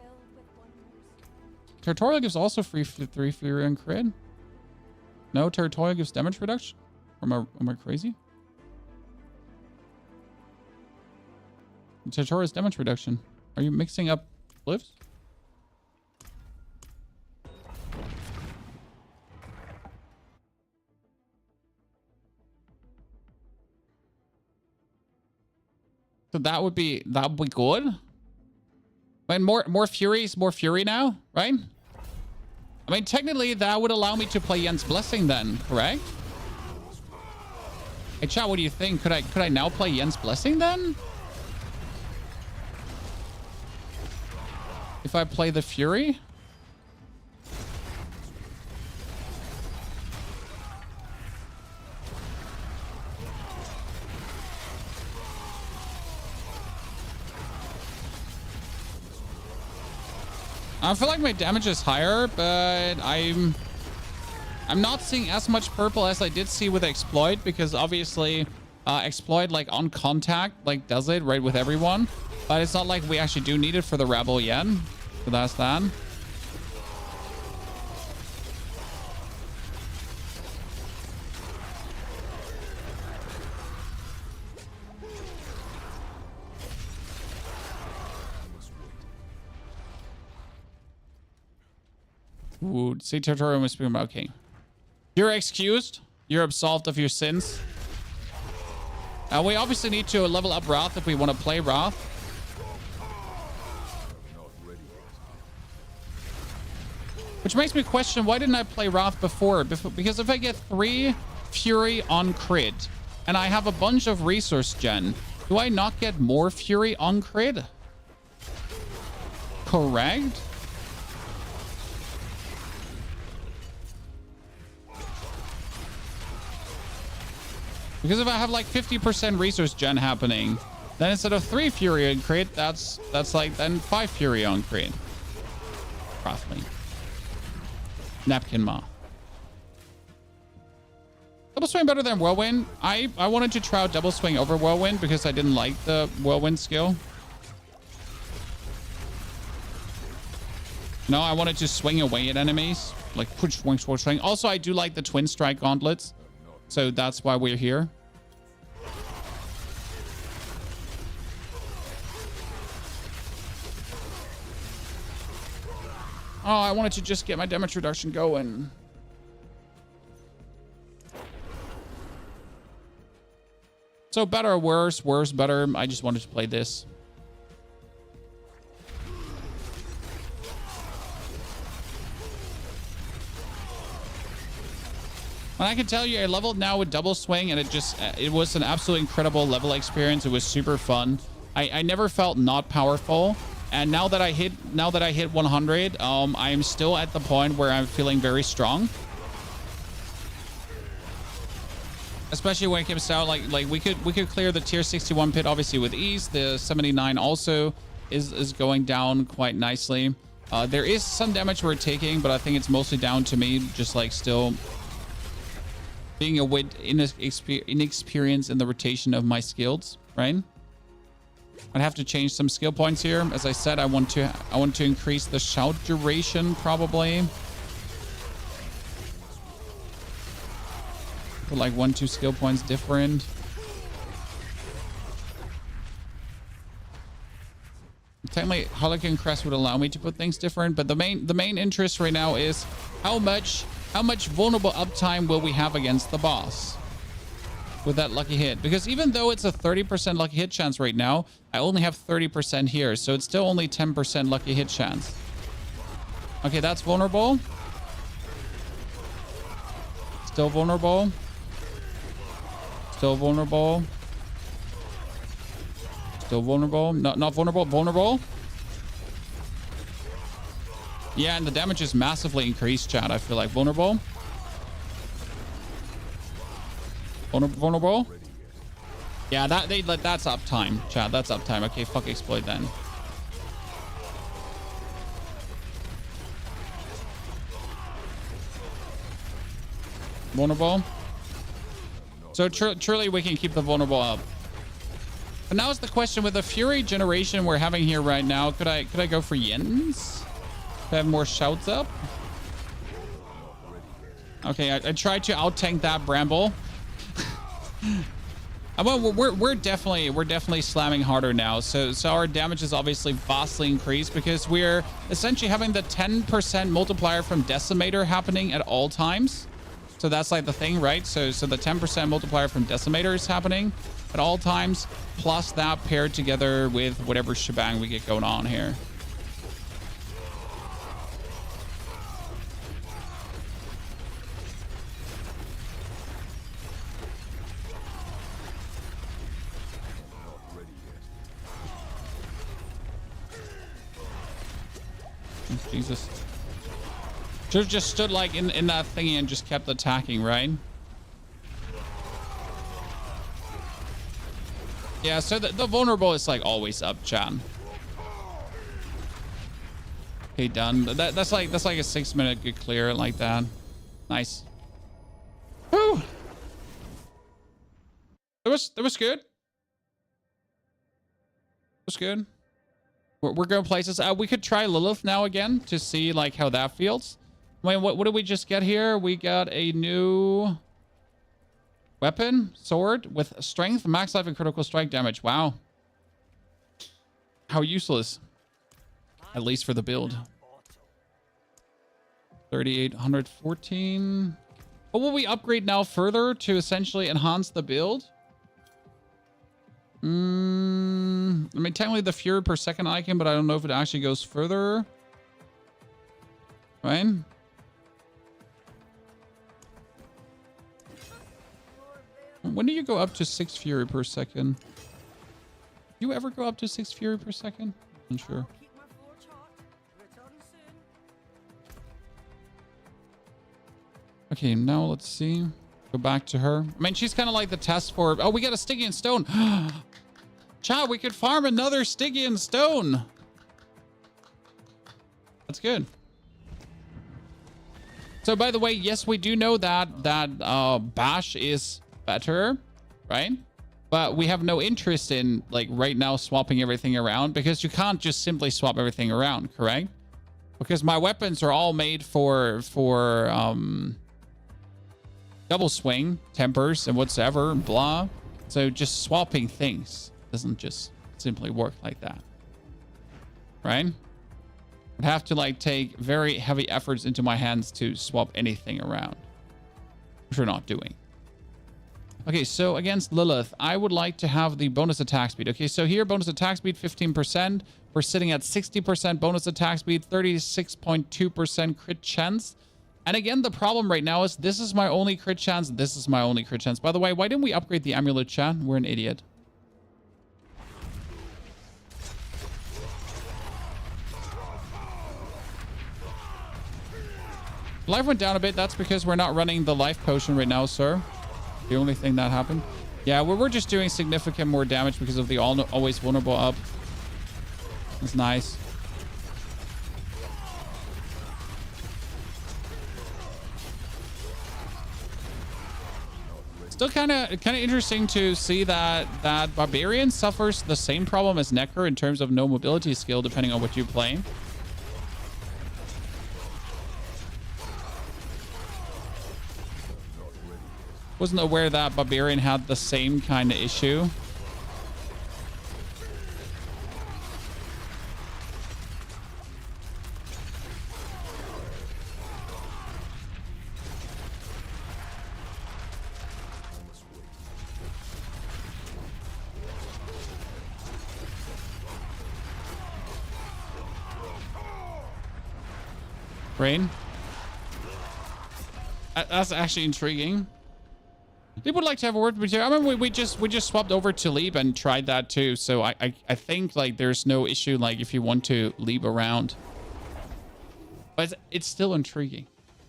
filled with wonders. Territorial gives also free 3 Fury and crit. No, Territorial gives damage reduction. Am I crazy? Territorial is damage reduction. Are you mixing up glyphs? So that would be good. And more Fury is more Fury now, right? I mean, technically that would allow me to play Yen's Blessing then, correct? Hey chat, what do you think? Could I now play Yen's Blessing then? If I play the Fury? I feel like my damage is higher, but I'm not seeing as much purple as I did see with exploit, because obviously exploit like on contact like does it right with everyone, but it's not like we actually do need it for the rebel yet. So that's that. Ooh, see tutorial was speaking about king. You're excused. You're absolved of your sins. We obviously need to level up Wrath if we want to play Wrath. Which makes me question, why didn't I play Wrath before? Because if I get 3 Fury on crit and I have a bunch of resource gen, do I not get more Fury on crit? Correct? Because if I have like 50% resource gen happening, then instead of 3 Fury on crit, that's like then 5 Fury on crit. Roughly. Napkin Ma. Double swing better than whirlwind. I wanted to try out double swing over whirlwind because I didn't like the whirlwind skill. No, I wanted to swing away at enemies. Like push, swing, swing, swing. Also, I do like the twin strike gauntlets. So that's why we're here. Oh, I wanted to just get my damage reduction going. So better or worse? Worse, better. I just wanted to play this. And I can tell you, I leveled now with double swing, and it was an absolutely incredible level experience. It was super fun. I never felt not powerful. And now that I hit 100, I am still at the point where I'm feeling very strong. Especially when it comes down, like we could clear the tier 61 pit obviously with ease. The 79 also is going down quite nicely. There is some damage we're taking, but I think it's mostly down to me just like still being a bit inexperienced in the rotation of my skills, right? I'd have to change some skill points here. As I said, I want to increase the shout duration probably. Put like 1-2 skill points different. Technically, Harlequin Crest would allow me to put things different, but the main interest right now is how much vulnerable uptime will we have against the boss with that lucky hit? Because even though it's a 30% lucky hit chance right now, I only have 30% here, so it's still only 10% lucky hit chance. Okay, that's vulnerable. Still vulnerable. Still vulnerable. Still vulnerable. Not vulnerable. Vulnerable. Yeah, and the damage is massively increased, chat. I feel like vulnerable. Vulnerable. Yeah, that's uptime, chat. That's uptime. Okay, fuck exploit then. Vulnerable. So truly we can keep the vulnerable up. But now is the question, with the Fury generation we're having here right now, could I go for Yens? Could I have more shouts up? Okay, I tried to out-tank that Bramble. Well, we're definitely slamming harder now. So our damage is obviously vastly increased because we're essentially having the 10% multiplier from Decimator happening at all times. So that's like the thing, right? So the 10% multiplier from Decimator is happening at all times, plus that paired together with whatever shebang we get going on here. Jesus. Should have just stood like in that thingy and just kept attacking, right? Yeah, so the vulnerable is like always up, chat. Okay, done. That's like a 6-minute good clear like that. Nice. Whew. That was good. It was good. We're going places. We could try Lilith now again to see like how that feels. Wait, what did we just get here? We got a new weapon, sword with strength, max life, and critical strike damage. Wow. How useless. At least for the build. 3,814. What will we upgrade now further to essentially enhance the build? I mean, technically the fury per second icon, but I don't know if it actually goes further. Right? When do you go up to 6 fury per second? Do you ever go up to 6 fury per second? I'm sure. Okay, now let's see. Go back to her. I mean, she's kind of like the test for... Oh, we got a Stygian stone. Chat, we could farm another Stygian stone. That's good. So, by the way, yes, we do know that Bash is better, right? But we have no interest in, like, right now swapping everything around because you can't just simply swap everything around, correct? Because my weapons are all made for double swing, tempers, and whatsoever, blah. So just swapping things doesn't just simply work like that, right? I'd have to like take very heavy efforts into my hands to swap anything around, which we're not doing. Okay, so against Lilith, I would like to have the bonus attack speed. Okay, so here, bonus attack speed, 15%. We're sitting at 60% bonus attack speed, 36.2% crit chance. And again, the problem right now is this is my only crit chance. This is my only crit chance. By the way, why didn't we upgrade the amulet, chat? We're an idiot. Life went down a bit. That's because we're not running the life potion right now, sir. The only thing that happened. Yeah, we're just doing significant more damage because of the always vulnerable up. That's nice. Still kind of interesting to see that Barbarian suffers the same problem as Necker in terms of no mobility skill, depending on what you play. Wasn't aware that Barbarian had the same kind of issue. Rain. That's actually intriguing. People would like to have a word with you. I remember we just swapped over to Leap and tried that too. So I think like there's no issue like if you want to leap around. But it's still intriguing.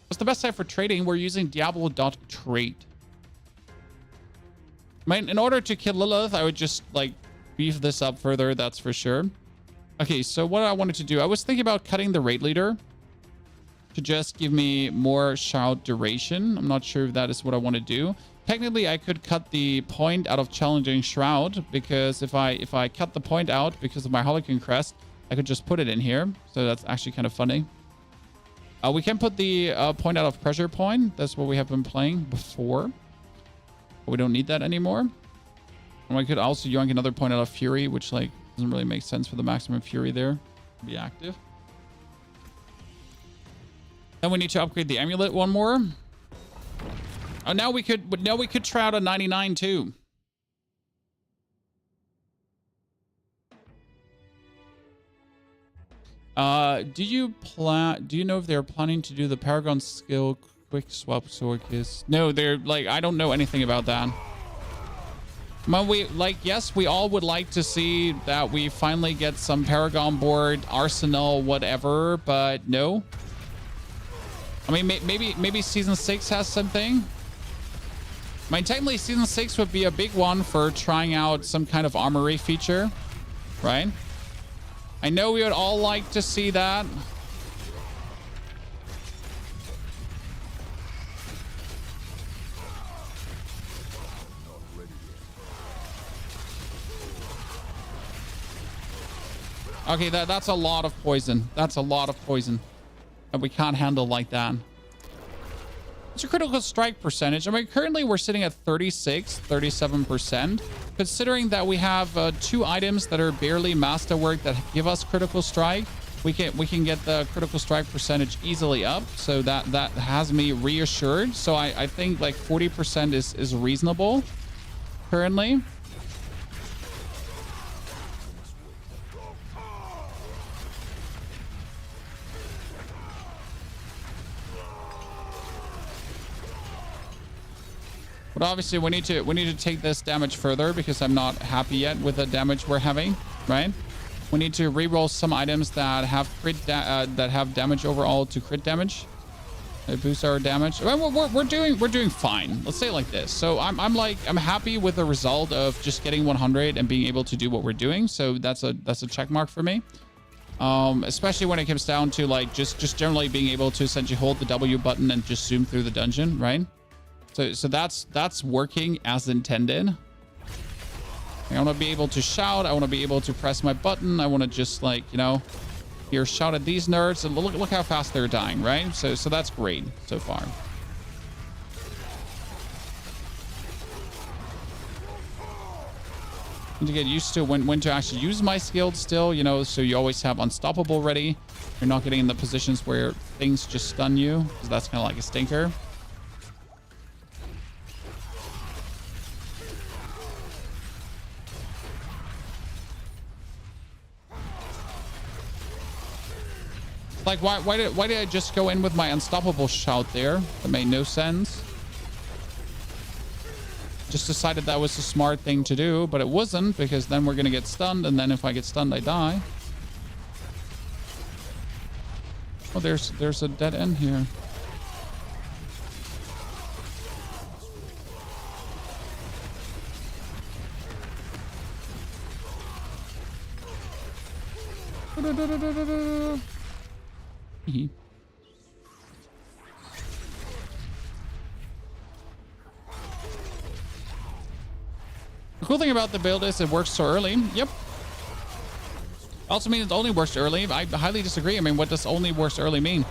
What's the best site for trading? We're using Diablo.trade. I mean, in order to kill Lilith, I would just like beef this up further, that's for sure. Okay, so what I wanted to do, I was thinking about cutting the raid leader to just give me more shout duration. I'm not sure if that is what I want to do. Technically, I could cut the point out of challenging shroud because if I cut the point out because of my Harlequin crest, I could just put it in here. So that's actually kind of funny. We can put the point out of pressure point. That's what we have been playing before. But we don't need that anymore. And I could also yoink another point out of fury, which like doesn't really make sense for the maximum fury there to be active. Then we need to upgrade the amulet one more. Oh, now we could try out a 99 too. Do you know if they're planning to do the Paragon skill quick swap sword kiss? No, they're like, I don't know anything about that. Well, yes, we all would like to see that we finally get some Paragon board, Arsenal, whatever, but no. I mean, maybe season 6 has something. I mean, technically season 6 would be a big one for trying out some kind of armory feature, right? I know we would all like to see that. Okay, that's a lot of poison. That's a lot of poison that we can't handle like that. It's a critical strike percentage. I mean, currently we're sitting at 36, 37%. Considering that we have 2 items that are barely masterwork that give us critical strike, we can get the critical strike percentage easily up. So that has me reassured. So I think like 40% is reasonable currently. But obviously we need to take this damage further because I'm not happy yet with the damage we're having, right? We need to reroll some items that have that have damage overall to crit damage. It boosts our damage. I mean, we're doing fine. Let's say it like this. So I'm happy with the result of just getting 100 and being able to do what we're doing. So that's a check mark for me. Especially when it comes down to like just generally being able to essentially hold the W button and just zoom through the dungeon, right? So that's working as intended. I want to be able to shout. I want to be able to press my button. I want to just like, you know, here shout at these nerds and look how fast they're dying, right? So that's great so far. Need to get used to when to actually use my skill still, you know, so you always have unstoppable ready. You're not getting in the positions where things just stun you, because that's kind of like a stinker. Like, why did I just go in with my unstoppable shout there? That made no sense. Just decided that was a smart thing to do, but it wasn't, because then we're gonna get stunned, and then if I get stunned, I die. Oh, there's a dead end here. The cool thing about the build is it works so early. Yep. Also means it only works early. I highly disagree. I mean, what does only works early mean?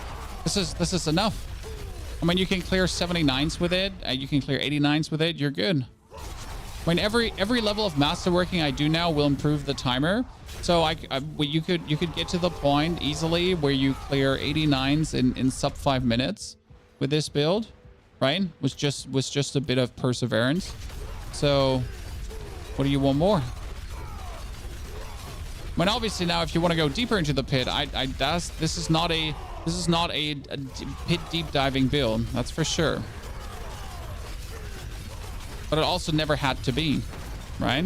This is enough. I mean, you can clear 79s with it. You can clear 89s with it. You're good. I mean, every level of masterworking I do now will improve the timer. So you could get to the point easily where you clear 89s in sub 5 minutes with this build, right? Was just a bit of perseverance. So what do you want more? I mean, obviously now if you want to go deeper into the pit, this is not a pit deep diving build, that's for sure. But it also never had to be, right?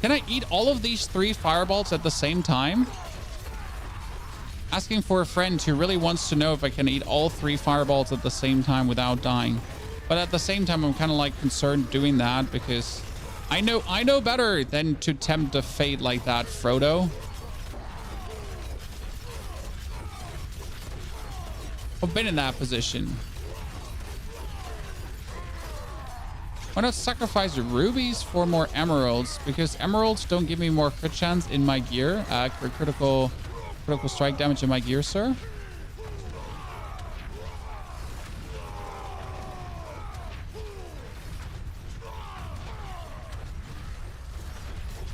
Can I eat all of these 3 fireballs at the same time? Asking for a friend who really wants to know if I can eat all 3 fireballs at the same time without dying. But at the same time, I'm kind of like concerned doing that because I know better than to tempt a fate like that, Frodo. I've been in that position. Why not sacrifice rubies for more emeralds? Because emeralds don't give me more crit chance in my gear. Critical strike damage in my gear, sir.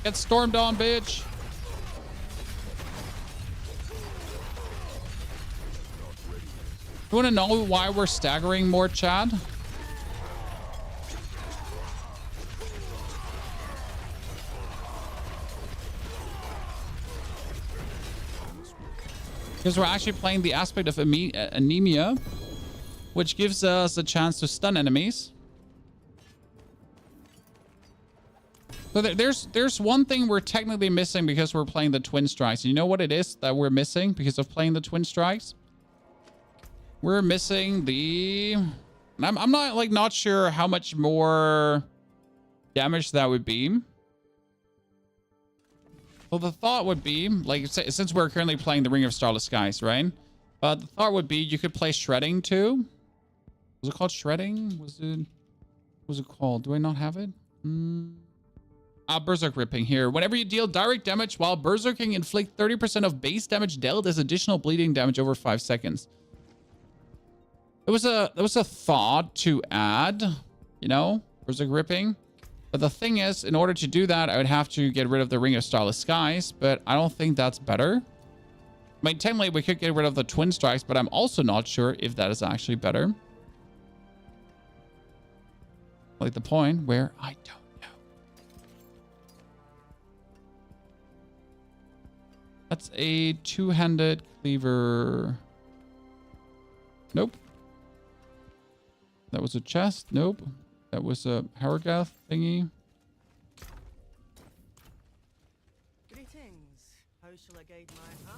Get stormed on, bitch. You want to know why we're staggering more, Chad? Because we're actually playing the aspect of anemia, which gives us a chance to stun enemies. So there's one thing we're technically missing because we're playing the twin strikes. And you know what it is that we're missing because of playing the twin strikes? We're missing the... I'm not sure how much more damage that would be. Well, the thought would be, like, since we're currently playing the Ring of Starless Skies, right? The thought would be you could play Shredding too. Was it called Shredding? What was it called? Do I not have it? Berserk ripping here. Whenever you deal direct damage while berserking, inflict 30% of base damage dealt as additional bleeding damage over 5 seconds. There was a thought to add, you know, berserk ripping. But the thing is, in order to do that, I would have to get rid of the Ring of Starless Skies, but I don't think that's better. I mean, technically we could get rid of the Twin Strikes, but I'm also not sure if that is actually better. Like the point where I don't. That's a two-handed cleaver. Nope. That was a chest. Nope. That was a Haragath thingy. Greetings. How shall I guide my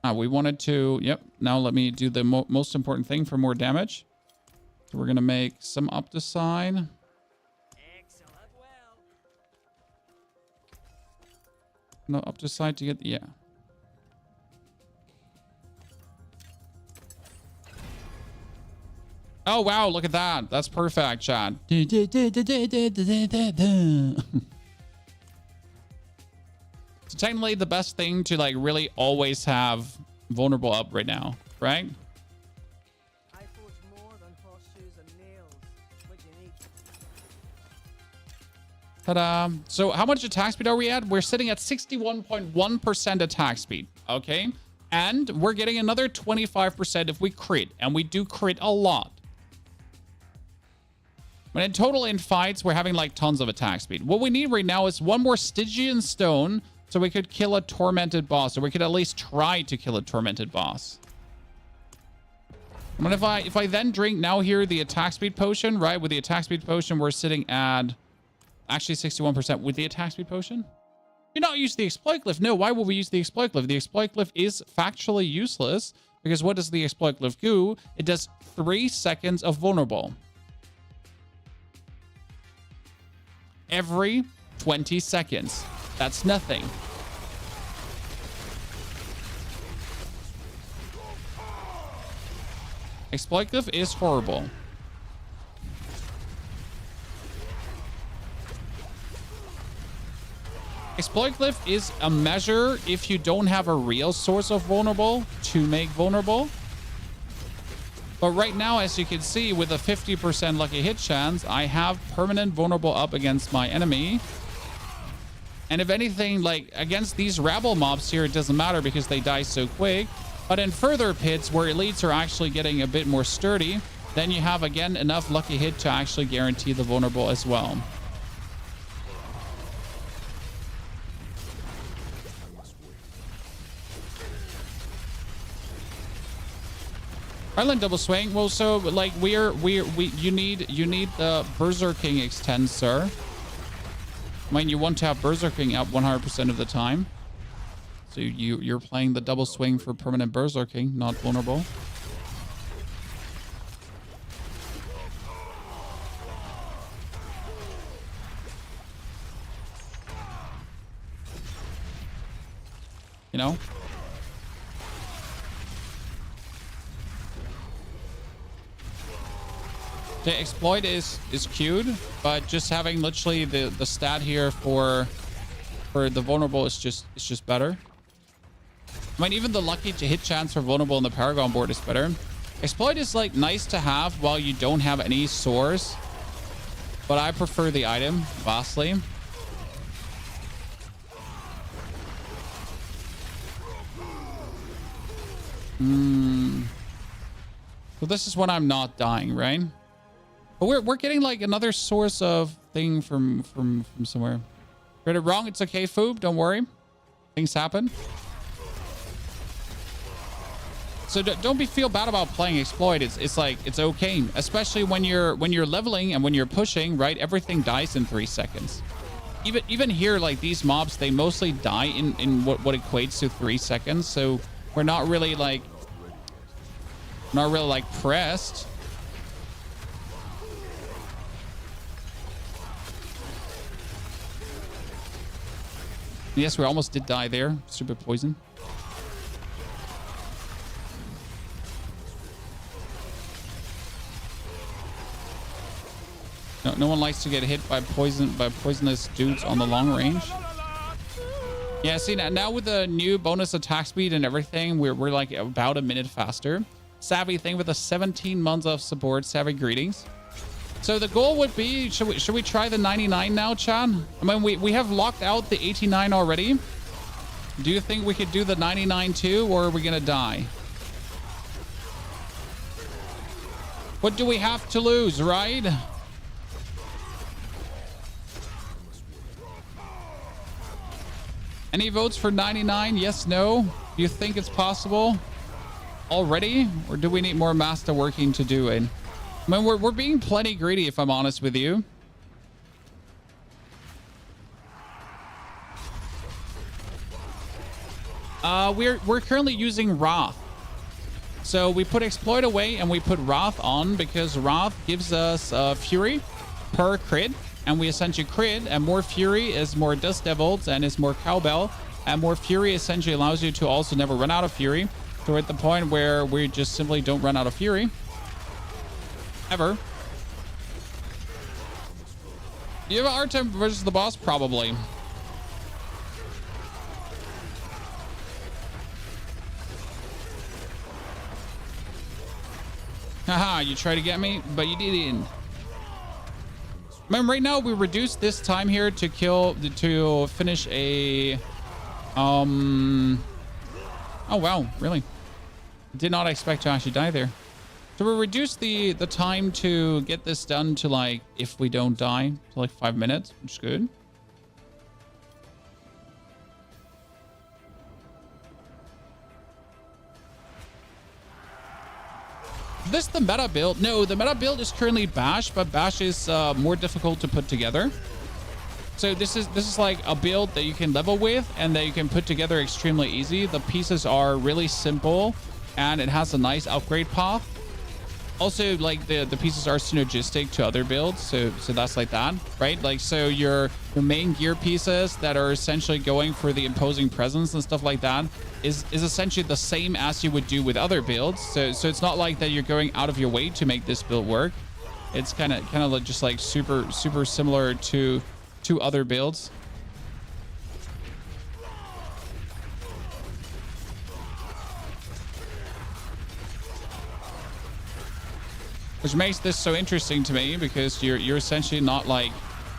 hammer? We wanted to... Yep. Now let me do the most important thing for more damage. So we're going to make some up the side. No, up to side to get... Yeah. Oh, wow. Look at that. That's perfect, Chad. So technically the best thing to like really always have vulnerable up right now, right? I forge more than horseshoes and nails. What do you need? Ta-da. So how much attack speed are we at? We're sitting at 61.1% attack speed. Okay. And we're getting another 25% if we crit. And we do crit a lot. But in total in fights, we're having like tons of attack speed. What we need right now is one more Stygian Stone so we could kill a tormented boss. Or we could at least try to kill a tormented boss. I mean, if I then drink now here the attack speed potion, right? With the attack speed potion, we're sitting at... Actually, 61% with the attack speed potion. Do not use the exploit glyph. No, why would we use the exploit glyph? The exploit glyph is factually useless because what does the exploit glyph do? It does 3 seconds of vulnerable. Every 20 seconds. That's nothing. Exploit glyph is horrible. Exploit glyph is a measure if you don't have a real source of vulnerable to make vulnerable. But right now, as you can see, with a 50% lucky hit chance, I have permanent vulnerable up against my enemy. And if anything, like against these rabble mobs here, it doesn't matter because they die so quick. But in further pits where elites are actually getting a bit more sturdy, then you have again enough lucky hit to actually guarantee the vulnerable as well. Island double swing. Well, so like you need the berserking extend, sir. I mean, you want to have berserking up 100% of the time. So you're playing the double swing for permanent berserking, not vulnerable. You know? The exploit is cute, but just having literally the stat here for the vulnerable is just better. I mean, even the lucky to hit chance for vulnerable on the Paragon board is better. Exploit is like nice to have while you don't have any source, but I prefer the item vastly. So this is when I'm not dying, right? But we're getting like another source of thing from somewhere. Read it wrong. It's okay, Foob. Don't worry. Things happen. So don't feel bad about playing exploit. It's like it's okay, especially when you're leveling and when you're pushing, right? Everything dies in 3 seconds. Even here, like these mobs, they mostly die in what equates to 3 seconds. So we're not really like pressed. Yes, we almost did die there. Stupid poison. No one likes to get hit by poisonous dudes on the long range. Yeah, see, now with the new bonus attack speed and everything, we're like about a minute faster. Savvy thing with the 17 months of support. Savvy greetings. So the goal would be, should we try the 99 now, Chad? I mean, we have locked out the 89 already. Do you think we could do the 99 too, or are we gonna die? What do we have to lose, right? Any votes for 99? Yes, no? Do you think it's possible already? Or do we need more master working to do it? I mean, we're being plenty greedy, if I'm honest with you. We're currently using Wrath. So we put Exploit away and we put Wrath on because Wrath gives us Fury per crit. And we essentially crit, and more Fury is more Dust Devils and is more Cowbell. And more Fury essentially allows you to also never run out of Fury. So we're at the point where we just simply don't run out of Fury. Ever. Do you have an art time versus the boss? Probably. Haha, you tried to get me, but you didn't. Remember, right now we reduced this time here to finish a oh wow, really? Did not expect to actually die there. So we reduced the time to get this done to, like, if we don't die, to like 5 minutes, which is good. Is this the meta build? No, the meta build is currently Bash, but Bash is more difficult to put together. So this is like a build that you can level with and that you can put together extremely easy. The pieces are really simple and it has a nice upgrade path. Also, like, the pieces are synergistic to other builds, so that's like that, right? Like, so your main gear pieces that are essentially going for the imposing presence and stuff like that is essentially the same as you would do with other builds. So it's not like that you're going out of your way to make this build work. It's kind of just like super similar to other builds. Which makes this so interesting to me because you're essentially not, like,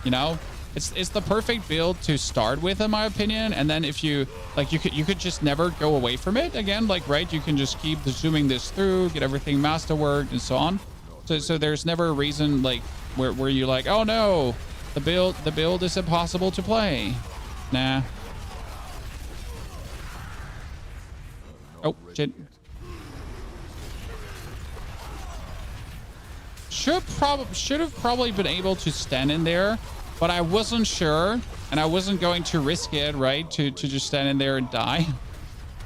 you know, it's the perfect build to start with, in my opinion. And then if you like, you could just never go away from it again, like, right? You can just keep zooming this through, get everything masterworked and so on. So there's never a reason, like, where you're like, oh no, the build is impossible to play. Nah. Oh shit. Should have probably been able to stand in there, but I wasn't sure and I wasn't going to risk it, right? To just stand in there and die.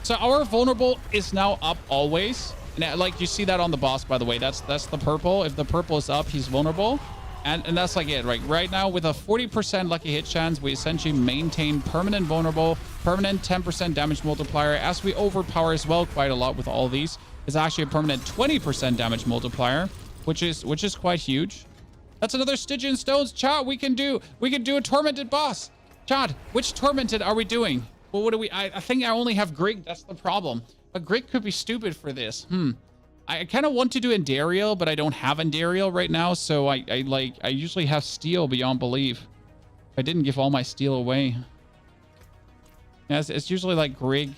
So our vulnerable is now up always. And like, you see that on the boss, by the way. That's the purple. If the purple is up, he's vulnerable. And that's like it, right? Right now, with a 40% lucky hit chance, we essentially maintain permanent vulnerable, permanent 10% damage multiplier. As we overpower as well quite a lot with all these, it's actually a permanent 20% damage multiplier, which is quite huge. That's another Stygian Stones. Chad, we can do a tormented boss. Chad, which tormented are we doing? Well, what do we? I think I only have Grig. That's the problem. But Grig could be stupid for this. I kind of want to do Endariel, but I don't have Endariel right now, so I usually have Steel beyond belief. I didn't give all my Steel away. Yeah, it's usually like Grig. Do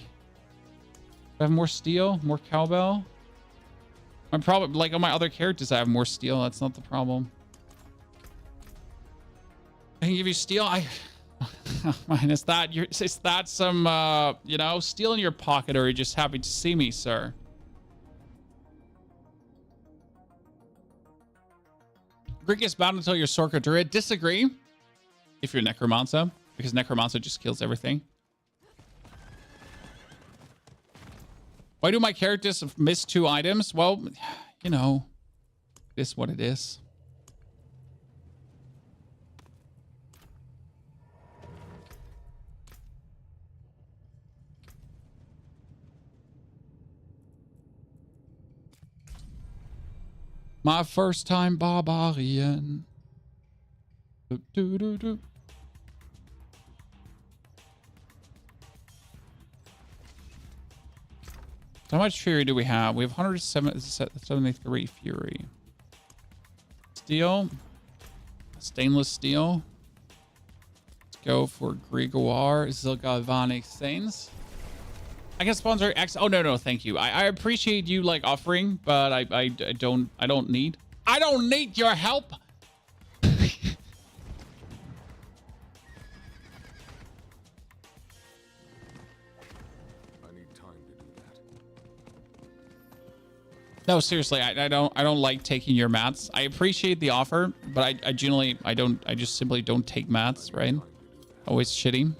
I have more Steel, more Cowbell? I'm probably, like, on my other characters, I have more Steel. That's not the problem. I can give you Steel. Man, is that some you know, Steel in your pocket, or are you just happy to see me, sir? Grig is bound until you're Sorka Druid. Disagree. If you're Necromancer, because Necromancer just kills everything. Why do my characters miss 2 items? Well, you know, it is what it is. My first time barbarian. Do, do, do. How much fury do we have? We have 173 fury. Steel. Stainless steel. Let's go for Gregoire Zilgalvanic Stains. I can sponsor X. Oh, no, thank you. I appreciate you like offering, but I don't need your help. No, seriously, I don't like taking your mats. I appreciate the offer, but I just simply don't take mats, right? Always shitty.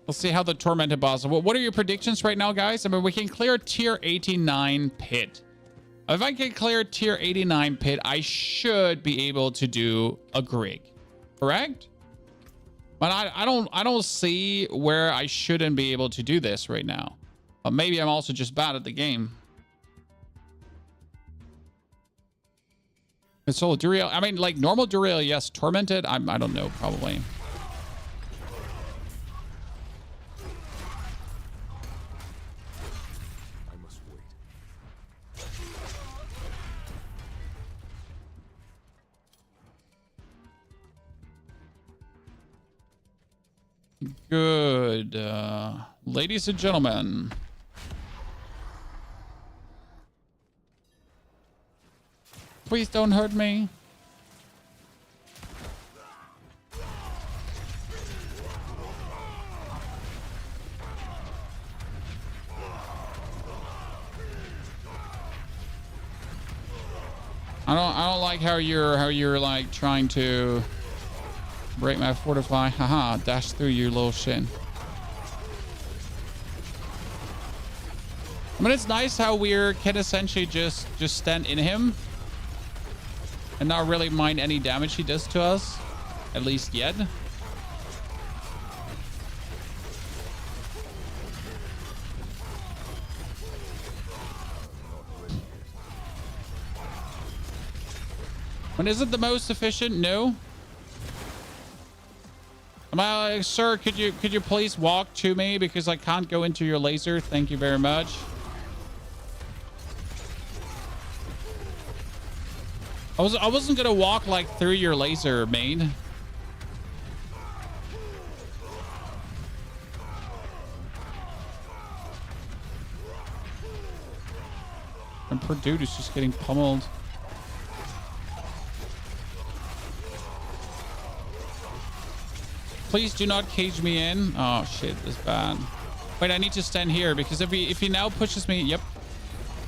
Let's see how the Tormented boss. What are your predictions right now, guys? I mean, we can clear tier 89 pit. If I can clear tier 89 pit, I should be able to do a Grig, correct? But I don't see where I shouldn't be able to do this right now. But maybe I'm also just bad at the game. So Duriel, I mean, like normal Duriel, yes. Tormented, I don't know, probably. I must wait. Good. Ladies and gentlemen. Please don't hurt me. I don't like how you're like trying to break my fortify. Haha, dash through you little shit. I mean, it's nice how we can essentially just stand in him and not really mind any damage he does to us, at least yet. And is it the most efficient? No. Sir, could you please walk to me because I can't go into your laser? Thank you very much. I wasn't gonna walk like through your laser, main. And poor dude is just getting pummeled. Please do not cage me in. Oh shit, this is bad. Wait, I need to stand here because if he now pushes me, yep.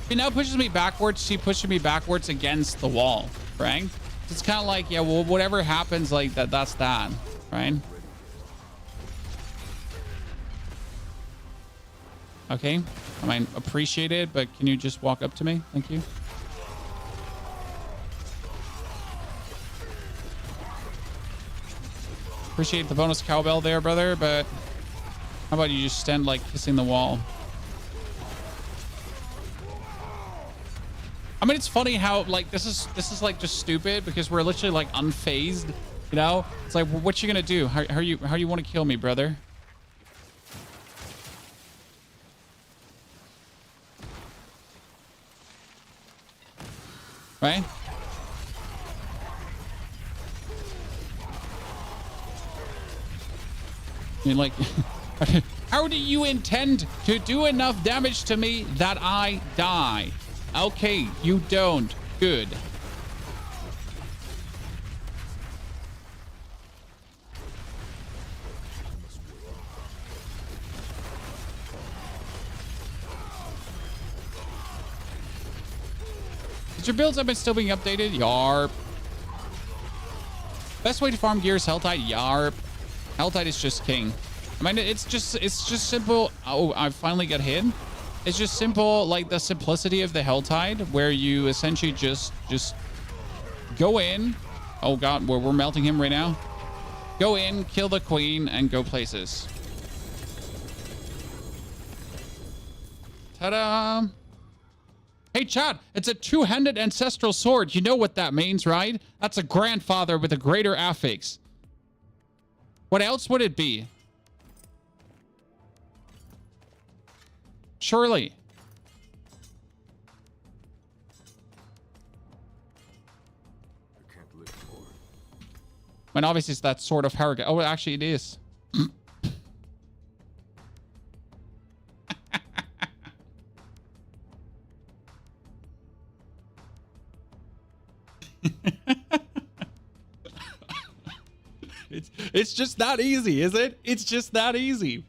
If he now pushes me backwards, he pushes me backwards against the wall, right? It's kind of like, yeah, well, whatever happens, like that's that, right? Okay, I mean, appreciate it, but can you just walk up to me? Thank you. Appreciate the bonus cowbell there, brother, but how about you just stand like kissing the wall? I mean, it's funny how like this is like just stupid because we're literally like unfazed, you know? It's like, well, what you gonna do? How you want to kill me, brother? Right? I mean, like, how do you intend to do enough damage to me that I die? Okay, you don't. Good. Is your builds have been still being updated? Yarp. Best way to farm gear is Helltide? Yarp. Helltide is just king. I mean, it's just simple. Oh, I finally got hit. It's just simple, like the simplicity of the Helltide, where you essentially just go in. Oh god, we're melting him right now. Go in, kill the queen, and go places. Ta-da! Hey, Chad, it's a two-handed ancestral sword. You know what that means, right? That's a grandfather with a greater affix. What else would it be? Surely. I can't lift more. I mean, obviously, it's that sword of Harrogate. Oh, actually, it is. It's just that easy, is it? It's just that easy.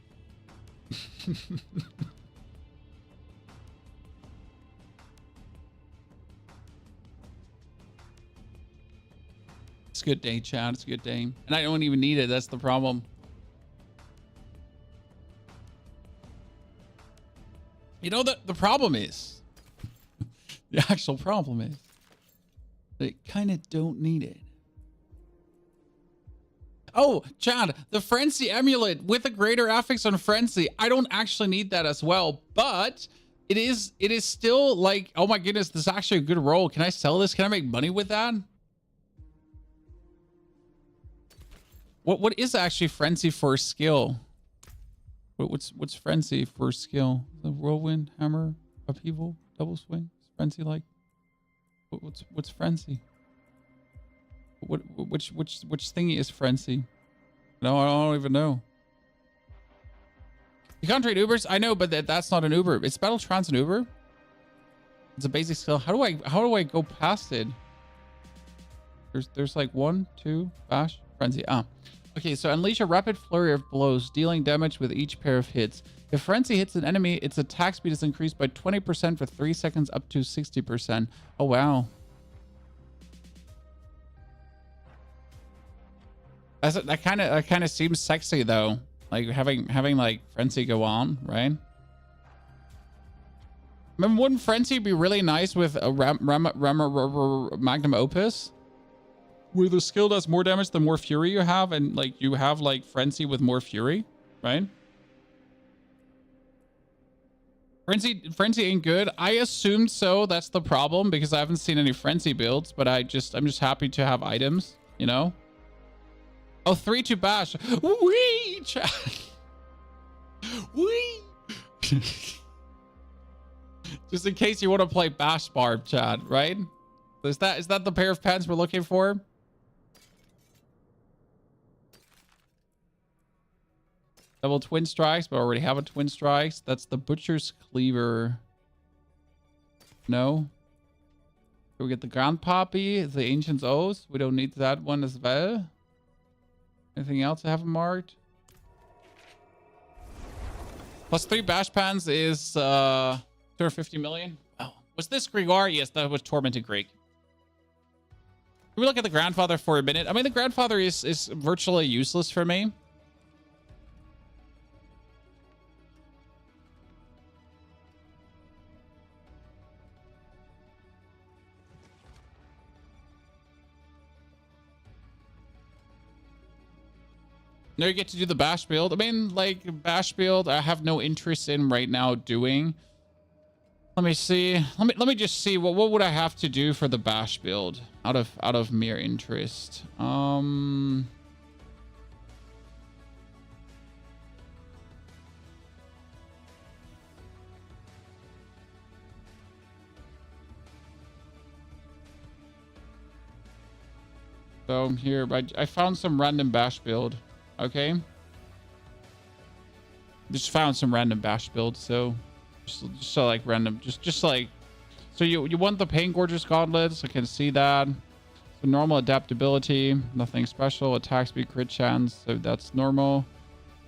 It's a good day, Chad. It's a good day. And I don't even need it. That's the problem. You know, the problem is, the actual problem is, they kind of don't need it. Oh, Chad, the Frenzy amulet with a greater affix on Frenzy. I don't actually need that as well, but it is still like, oh my goodness, this is actually a good roll. Can I sell this? Can I make money with that? What is actually Frenzy for skill? What's Frenzy for skill? The whirlwind, hammer, upheaval, double swing, Frenzy like. What's Frenzy? Which thingy is Frenzy? No, I don't even know. You can't trade Ubers. I know, but that's not an Uber. It's Battle Trans an Uber. It's a basic skill. How do I go past it? There's like 1, 2, bash, Frenzy. Okay, so unleash a rapid flurry of blows, dealing damage with each pair of hits. If Frenzy hits an enemy, its attack speed is increased by 20% for 3 seconds up to 60%. Oh wow. That kind of seems sexy though, like having like Frenzy go on, right? Remember, wouldn't Frenzy be really nice with a Magnum Opus, where the skill does more damage the more fury you have, and like you have like Frenzy with more fury, right? Frenzy ain't good. I assumed so. That's the problem, because I haven't seen any Frenzy builds, but I'm just happy to have items, you know. Oh, 3 to bash. Wee, chat. Wee. Just in case you want to play bash Barb, chat, right? Is that the pair of pants we're looking for? Double twin strikes, but I already have a twin strikes. That's the butcher's cleaver. No. Can we get the ground poppy? The ancient's oath. We don't need that one as well. Anything else I haven't marked? Plus 3 bash pans is 250 million. Oh, was this Grigor? Yes, that was Tormented Greek. Can we look at the grandfather for a minute? I mean, the grandfather is virtually useless for me. Now you get to do the bash build. I mean, like, bash build I have no interest in right now doing. Let me see. Let me just see what would I have to do for the bash build out of mere interest. So here, I found some random bash build. Okay. Just found some random bash build. So just so like random, just like, so you want the Pain Gorgeous Gauntlets. I can see that. So normal adaptability, nothing special. Attack speed, crit chance. So that's normal.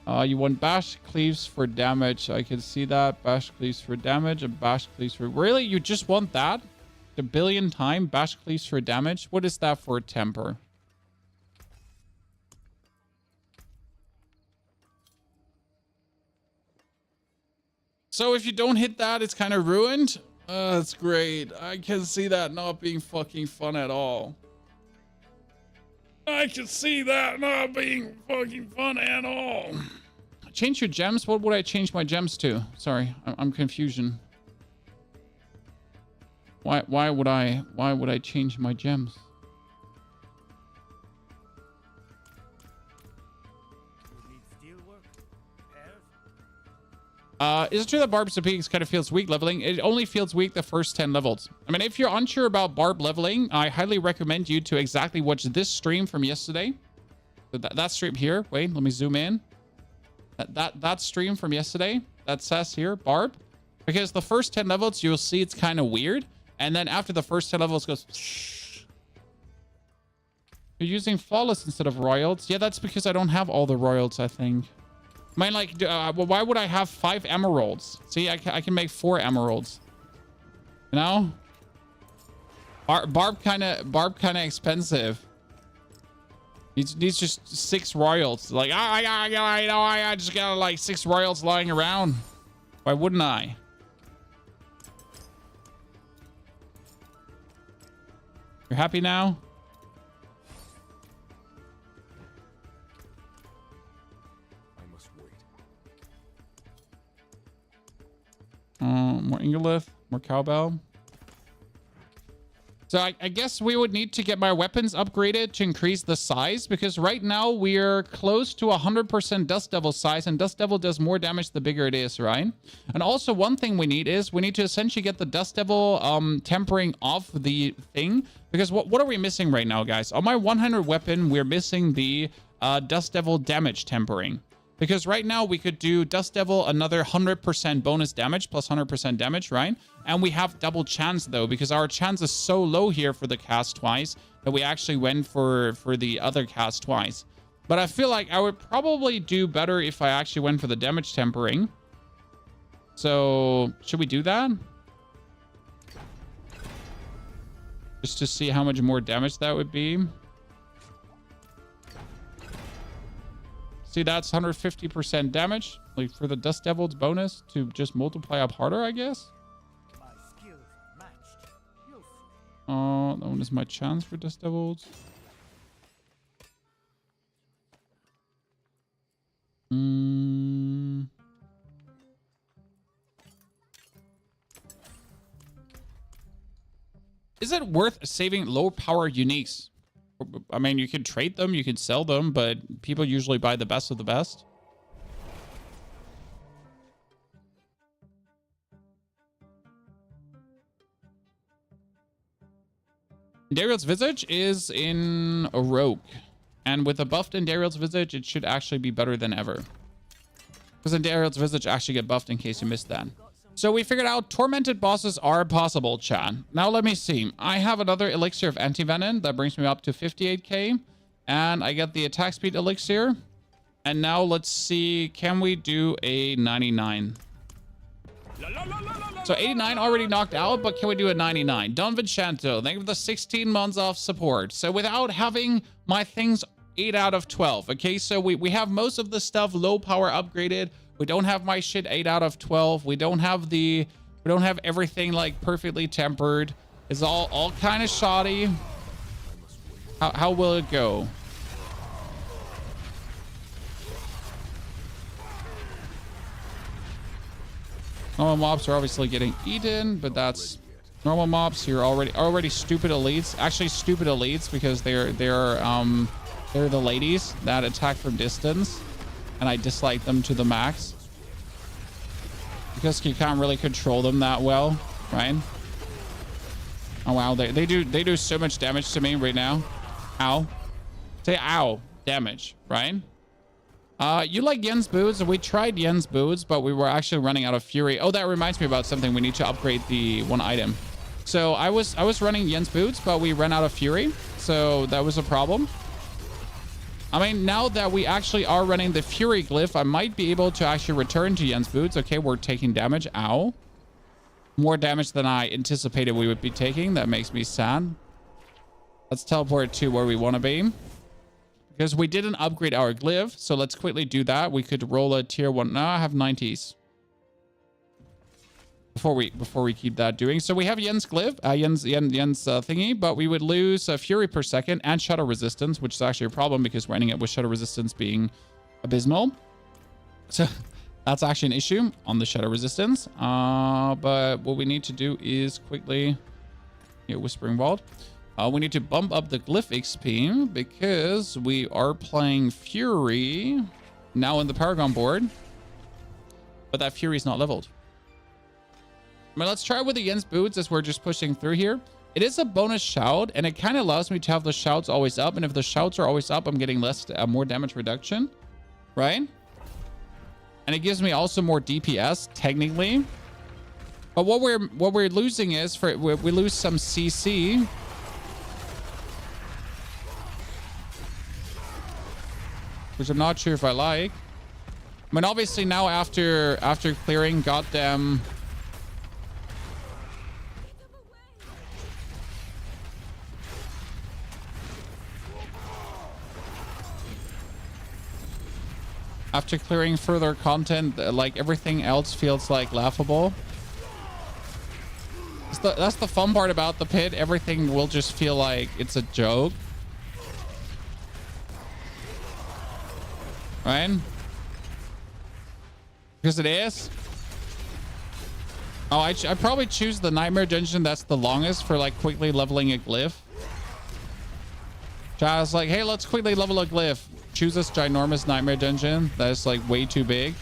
You want bash cleaves for damage. I can see that. Bash cleaves for damage and bash cleaves for, really? You just want that? A billion time bash cleaves for damage? What is that for temper? So if you don't hit that, it's kind of ruined. That's great. I can see that not being fucking fun at all. I can see that not being fucking fun at all. Change your gems? What would I change my gems to? Sorry, I'm confusion. Why would I change my gems? You need steelwork, repairs. Is it true that Barb's peaks kind of feels weak leveling? It only feels weak the first 10 levels. I mean, if you're unsure about Barb leveling, I highly recommend you to exactly watch this stream from yesterday. So that stream here. Wait, let me zoom in. That stream from yesterday that says here, Barb. Because the first 10 levels, you'll see it's kind of weird. And then after the first 10 levels, it goes... You're using flawless instead of royals. Yeah, that's because I don't have all the royals, I think. I mean, like, well, why would I have 5 emeralds? See, I can make 4 emeralds. You know? Barb kind of expensive. Needs just 6 royals. Like, I just got like 6 royals lying around. Why wouldn't I? You're happy now? I must wait. More Ingolith, more cowbell. So I guess we would need to get my weapons upgraded to increase the size, because right now we're close to 100% Dust Devil size, and Dust Devil does more damage the bigger it is, right? And also one thing we need to essentially get the Dust Devil tempering off the thing, because what are we missing right now, guys? On my 100 weapon, we're missing the Dust Devil damage tempering. Because right now we could do Dust Devil another 100% bonus damage plus 100% damage, right? And we have double chance though, because our chance is so low here for the cast twice that we actually went for the other cast twice. But I feel like I would probably do better if I actually went for the damage tempering. So should we do that? Just to see how much more damage that would be. See, that's 150% damage. Like for the Dust Devil's bonus to just multiply up harder, I guess. My skills matched. You'll see. Oh, that one is my chance for Dust Devils. Is it worth saving low power uniques? I mean, you can trade them, you can sell them, but people usually buy the best of the best. Dariel's Visage is in a rogue. And with a buffed in Dariel's Visage, it should actually be better than ever. Because in Dariel's Visage actually get buffed in case you missed that. So we figured out tormented bosses are possible, chat. Now let me see. I have another elixir of anti-venom that brings me up to 58k. And I get the attack speed elixir. And now let's see, can we do a 99? So 89 already knocked out, but can we do a 99? Don Vincento, thank you for the 16 months of support. So without having my things 8 out of 12. Okay, so we have most of the stuff low power upgraded. We don't have my shit 8 out of 12. We don't have everything like perfectly tempered. It's all kind of shoddy. How will it go? Normal mobs are obviously getting eaten, but that's normal mobs. You're already stupid elites. Actually stupid elites because they're the ladies that attack from distance. And I dislike them to the max. Because you can't really control them that well, right? Oh wow, they do so much damage to me right now. Ow. Say ow. Damage, right? You like Yen's boots? We tried Yen's boots, but we were actually running out of fury. Oh, that reminds me about something. We need to upgrade the one item. So I was running Yen's boots, but we ran out of fury. So that was a problem. I mean, now that we actually are running the Fury Glyph, I might be able to actually return to Yen's boots. Okay, we're taking damage. Ow. More damage than I anticipated we would be taking. That makes me sad. Let's teleport to where we want to be. Because we didn't upgrade our glyph, so let's quickly do that. We could roll a tier 1. No, I have 90s. Before we keep that doing. So we have Yen's glyph, Yen's thingy, but we would lose fury per second and shadow resistance, which is actually a problem because running it with shadow resistance being abysmal. So that's actually an issue on the shadow resistance. But what we need to do is quickly Yeah, Whispering Vault. We need to bump up the glyph XP because we are playing Fury now in the Paragon board. But that Fury is not leveled. I mean, let's try with the Jens boots as we're just pushing through here. It is a bonus shout, and it kind of allows me to have the shouts always up. And if the shouts are always up, I'm getting more damage reduction, right? And it gives me also more DPS technically. But what we're losing is we lose some CC. Which I'm not sure if I like. I mean, obviously now after clearing goddamn after clearing further content, like everything else feels like laughable. That's the fun part about the pit. Everything will just feel like it's a joke. Right? Because it is. Oh, I probably choose the Nightmare Dungeon. That's the longest for like quickly leveling a glyph. Chad's like, hey, let's quickly level a glyph. Choose this ginormous Nightmare Dungeon. That's like way too big.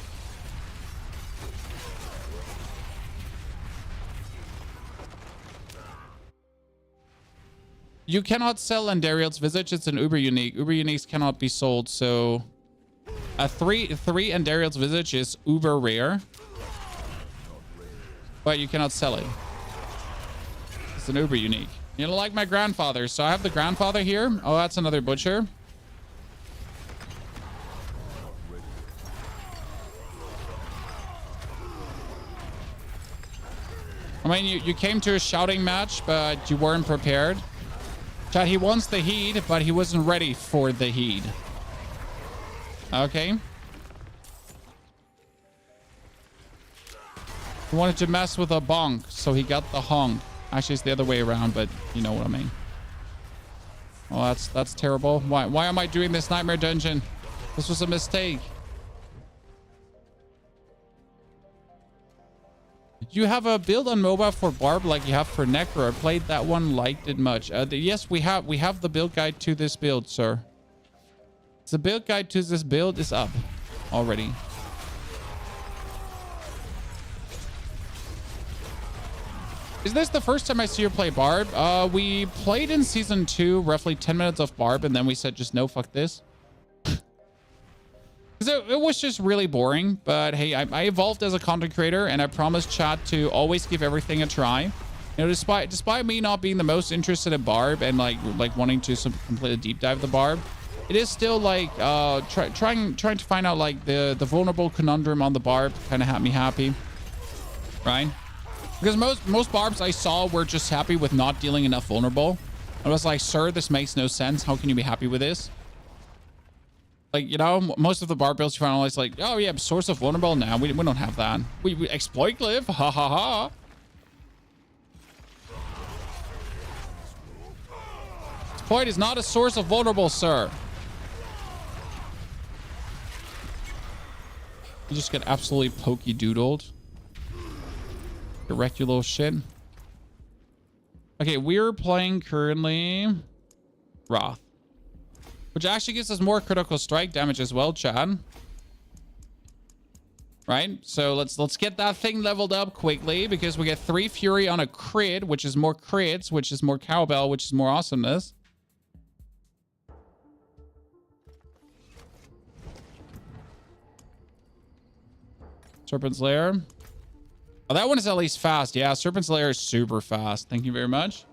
You cannot sell Andariel's Visage. It's an Uber Unique. Uber Uniques cannot be sold, so... three Andariel's Visage is uber rare. But you cannot sell it. It's an Uber Unique. You know, like my grandfather. So I have the grandfather here. Oh, that's another butcher. I mean, you came to a shouting match, but you weren't prepared. Chad, he wants the heat, but he wasn't ready for the heat. Okay. He wanted to mess with a bonk, so he got the honk. Actually, it's the other way around, but you know what I mean. Oh, that's terrible. Why am I doing this Nightmare Dungeon? This was a mistake. You have a build on MOBA for Barb like you have for Necro. I played that one, liked it much. Yes, we have the build guide to this build, sir. The build guide to this build is up already. Is this the first time I see you play Barb? We played in season 2 roughly 10 minutes of Barb, and then we said just no, fuck this. It was just really boring, but hey, I evolved as a content creator, and I promised chat to always give everything a try. You know, despite me not being the most interested in Barb and like wanting to completely deep dive the Barb, it is still like trying to find out like the vulnerable conundrum on the Barb kind of had me happy, right? Because most Barbs I saw were just happy with not dealing enough vulnerable. I was like, sir, this makes no sense. How can you be happy with this? Like, you know, most of the Barb builds you find always like, oh yeah, source of vulnerable. Now we don't have that. We exploit glyph. Ha ha ha. Exploit is not a source of vulnerable, sir. You just get absolutely pokey doodled. Direct your little shit. Okay, we're playing currently Wrath, which actually gives us more critical strike damage as well, Chad. Right? So let's get that thing leveled up quickly because we get 3 Fury on a crit, which is more crits, which is more cowbell, which is more awesomeness. Serpent's Lair. Oh, that one is at least fast. Yeah, Serpent's Lair is super fast. Thank you very much.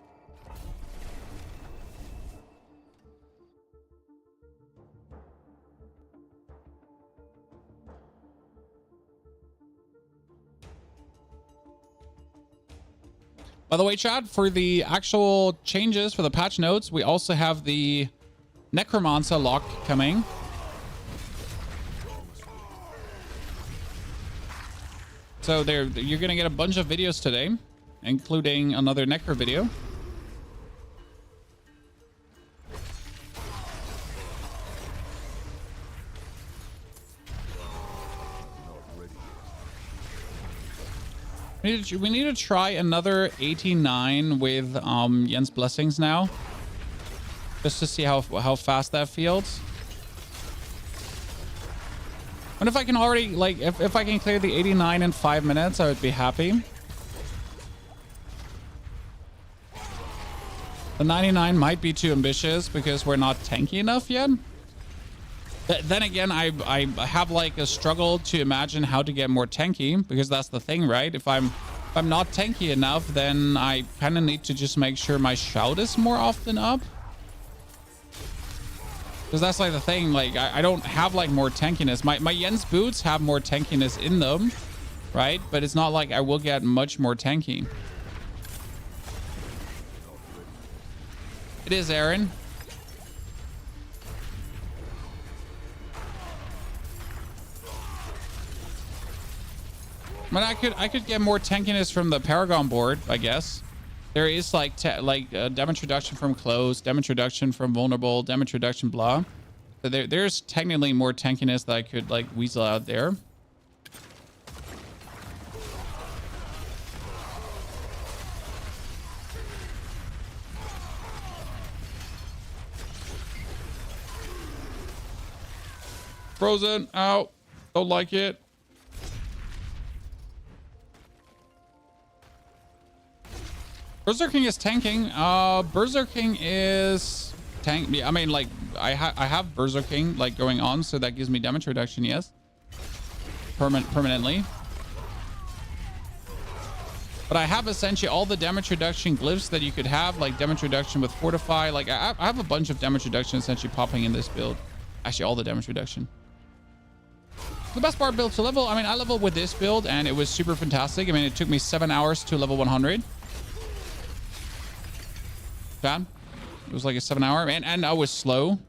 By the way, chat, for the actual changes for the patch notes, we also have the Necromancer lock coming. So you're going to get a bunch of videos today, including another Necro video. We need to try another 89 with Yen's Blessings now. Just to see how fast that feels. And if I can already, like, if I can clear the 89 in 5 minutes, I would be happy. The 99 might be too ambitious because we're not tanky enough yet. Then again, I have like a struggle to imagine how to get more tanky, because that's the thing, right? If I'm not tanky enough, then I kind of need to just make sure my shout is more often up. Because that's like the thing, like I don't have like more tankiness. My Yen's boots have more tankiness in them, right? But it's not like I will get much more tanky. It is Aaron. I mean, I could get more tankiness from the Paragon board, I guess. There is like damage reduction from close, damage reduction from vulnerable, damage reduction blah. So there's technically more tankiness that I could like weasel out there. Frozen out. Don't like it. Berserking is tanking. Berserking is tank. Yeah, I mean, like I have Berserking like going on, so that gives me damage reduction. Yes, permanently. But I have essentially all the damage reduction glyphs that you could have, like damage reduction with Fortify. Like I have a bunch of damage reduction essentially popping in this build. Actually, all the damage reduction. The best Barb build to level. I mean, I leveled with this build and it was super fantastic. I mean, it took me 7 hours to level 100. Bad. It was like a 7-hour, and I was slow.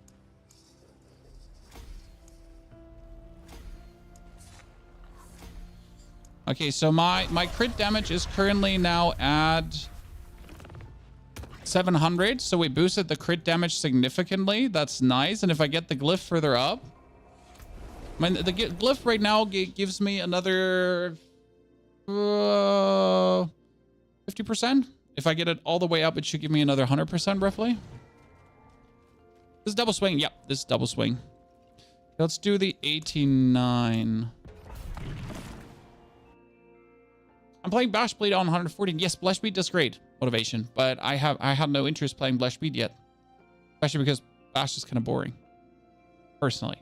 Okay, so my crit damage is currently now at 700, so we boosted the crit damage significantly. That's nice. And if I get the glyph further up, I mean, the glyph right now gives me another 50%. If I get it all the way up, it should give me another 100% roughly. This is double swing. Yep, this is double swing. Let's do the 89. I'm playing Bash Bleed on 114. Yes, Bash Bleed does great motivation, but I had no interest playing Bash Bleed yet. Especially because Bash is kind of boring. Personally.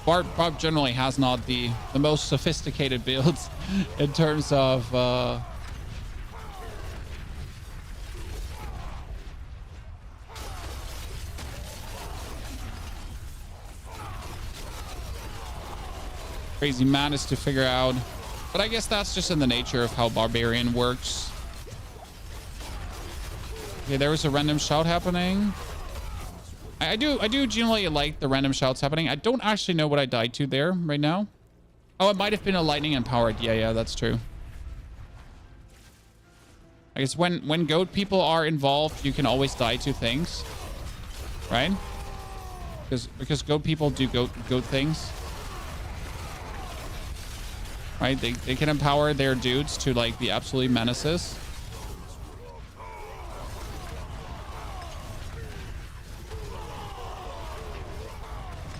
Barb generally has not the most sophisticated builds in terms of crazy madness to figure out. But I guess that's just in the nature of how Barbarian works. Okay, there was a random shout happening. I do generally like the random shouts happening. I don't actually know what I died to there right now. Oh, it might have been a lightning empowered. Yeah, that's true. I guess when goat people are involved, you can always die to things, right? Because goat people do goat things, right? They can empower their dudes to like be absolutely menaces.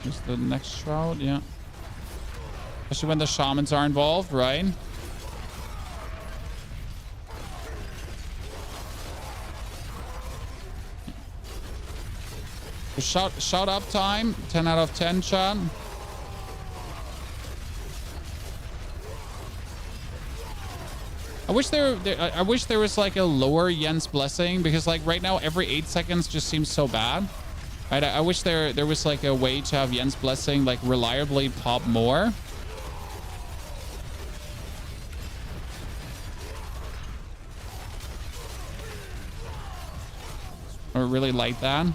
Here's the next shroud, yeah. Especially when the shamans are involved, right? So shout up time, 10 out of 10 chat. I wish there was like a lower Yen's blessing, because like right now every 8 seconds just seems so bad. I wish there was like a way to have Yen's blessing like reliably pop more. I really like that.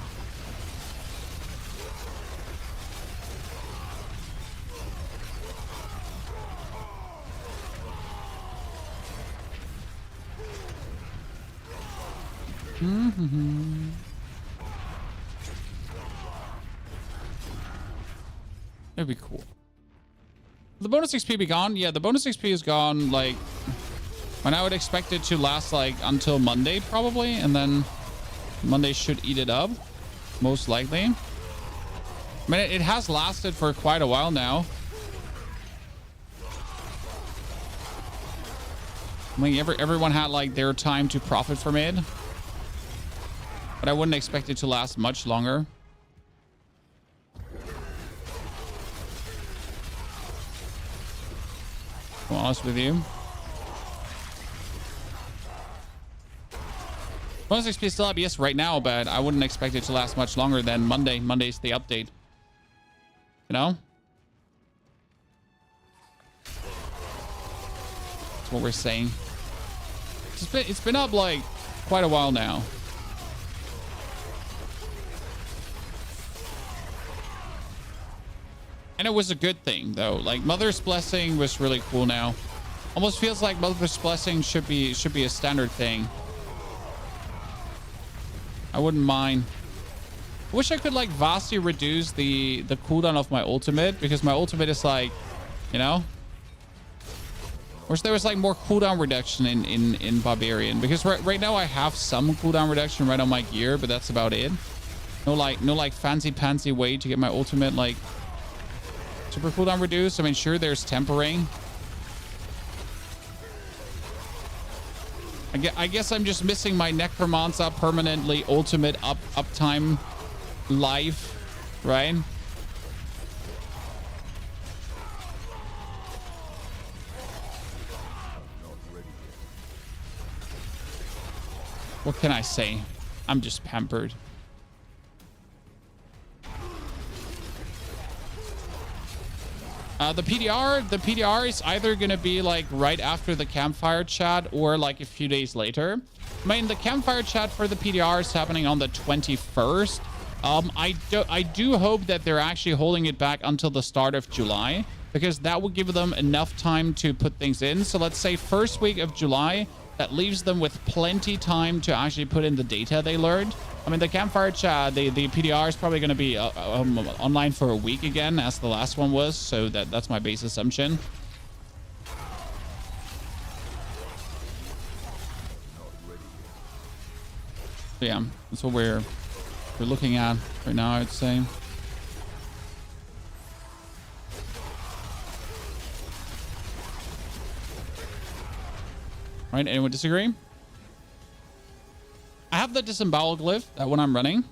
That'd be cool. The bonus XP be gone? Yeah, the bonus XP is gone, like, when I would expect it to last, like, until Monday, probably. And then Monday should eat it up, most likely. I mean, it has lasted for quite a while now. I mean, everyone had, like, their time to profit from it. But I wouldn't expect it to last much longer. To be honest with you. Bonus XP is still up, yes, right now, but I wouldn't expect it to last much longer than Monday. Monday's the update. You know? That's what we're saying. It's been up, like, quite a while now. And it was a good thing, though. Like, Mother's Blessing was really cool now. Almost feels like Mother's Blessing should be a standard thing. I wouldn't mind. I wish I could, like, vastly reduce the cooldown of my ultimate, because my ultimate is, like, you know? Wish there was, like, more cooldown reduction in Barbarian, because right now I have some cooldown reduction right on my gear, but that's about it. No like fancy pantsy way to get my ultimate, like, super cooldown reduced. I mean, sure, there's tempering. I guess I'm just missing my Necromancer permanently ultimate uptime life, right? What can I say? I'm just pampered. The PDR is either going to be like right after the campfire chat or like a few days later. I mean, the campfire chat for the PDR is happening on the 21st. I do hope that they're actually holding it back until the start of July, because that will give them enough time to put things in. So let's say first week of July, that leaves them with plenty time to actually put in the data they learned. I mean, the campfire chat, the PDR is probably going to be online for a week again, as the last one was. So that's my base assumption. So yeah, that's what we're looking at right now, I'd say. Right? Anyone disagree? I have the disembowel glyph, that one I'm running.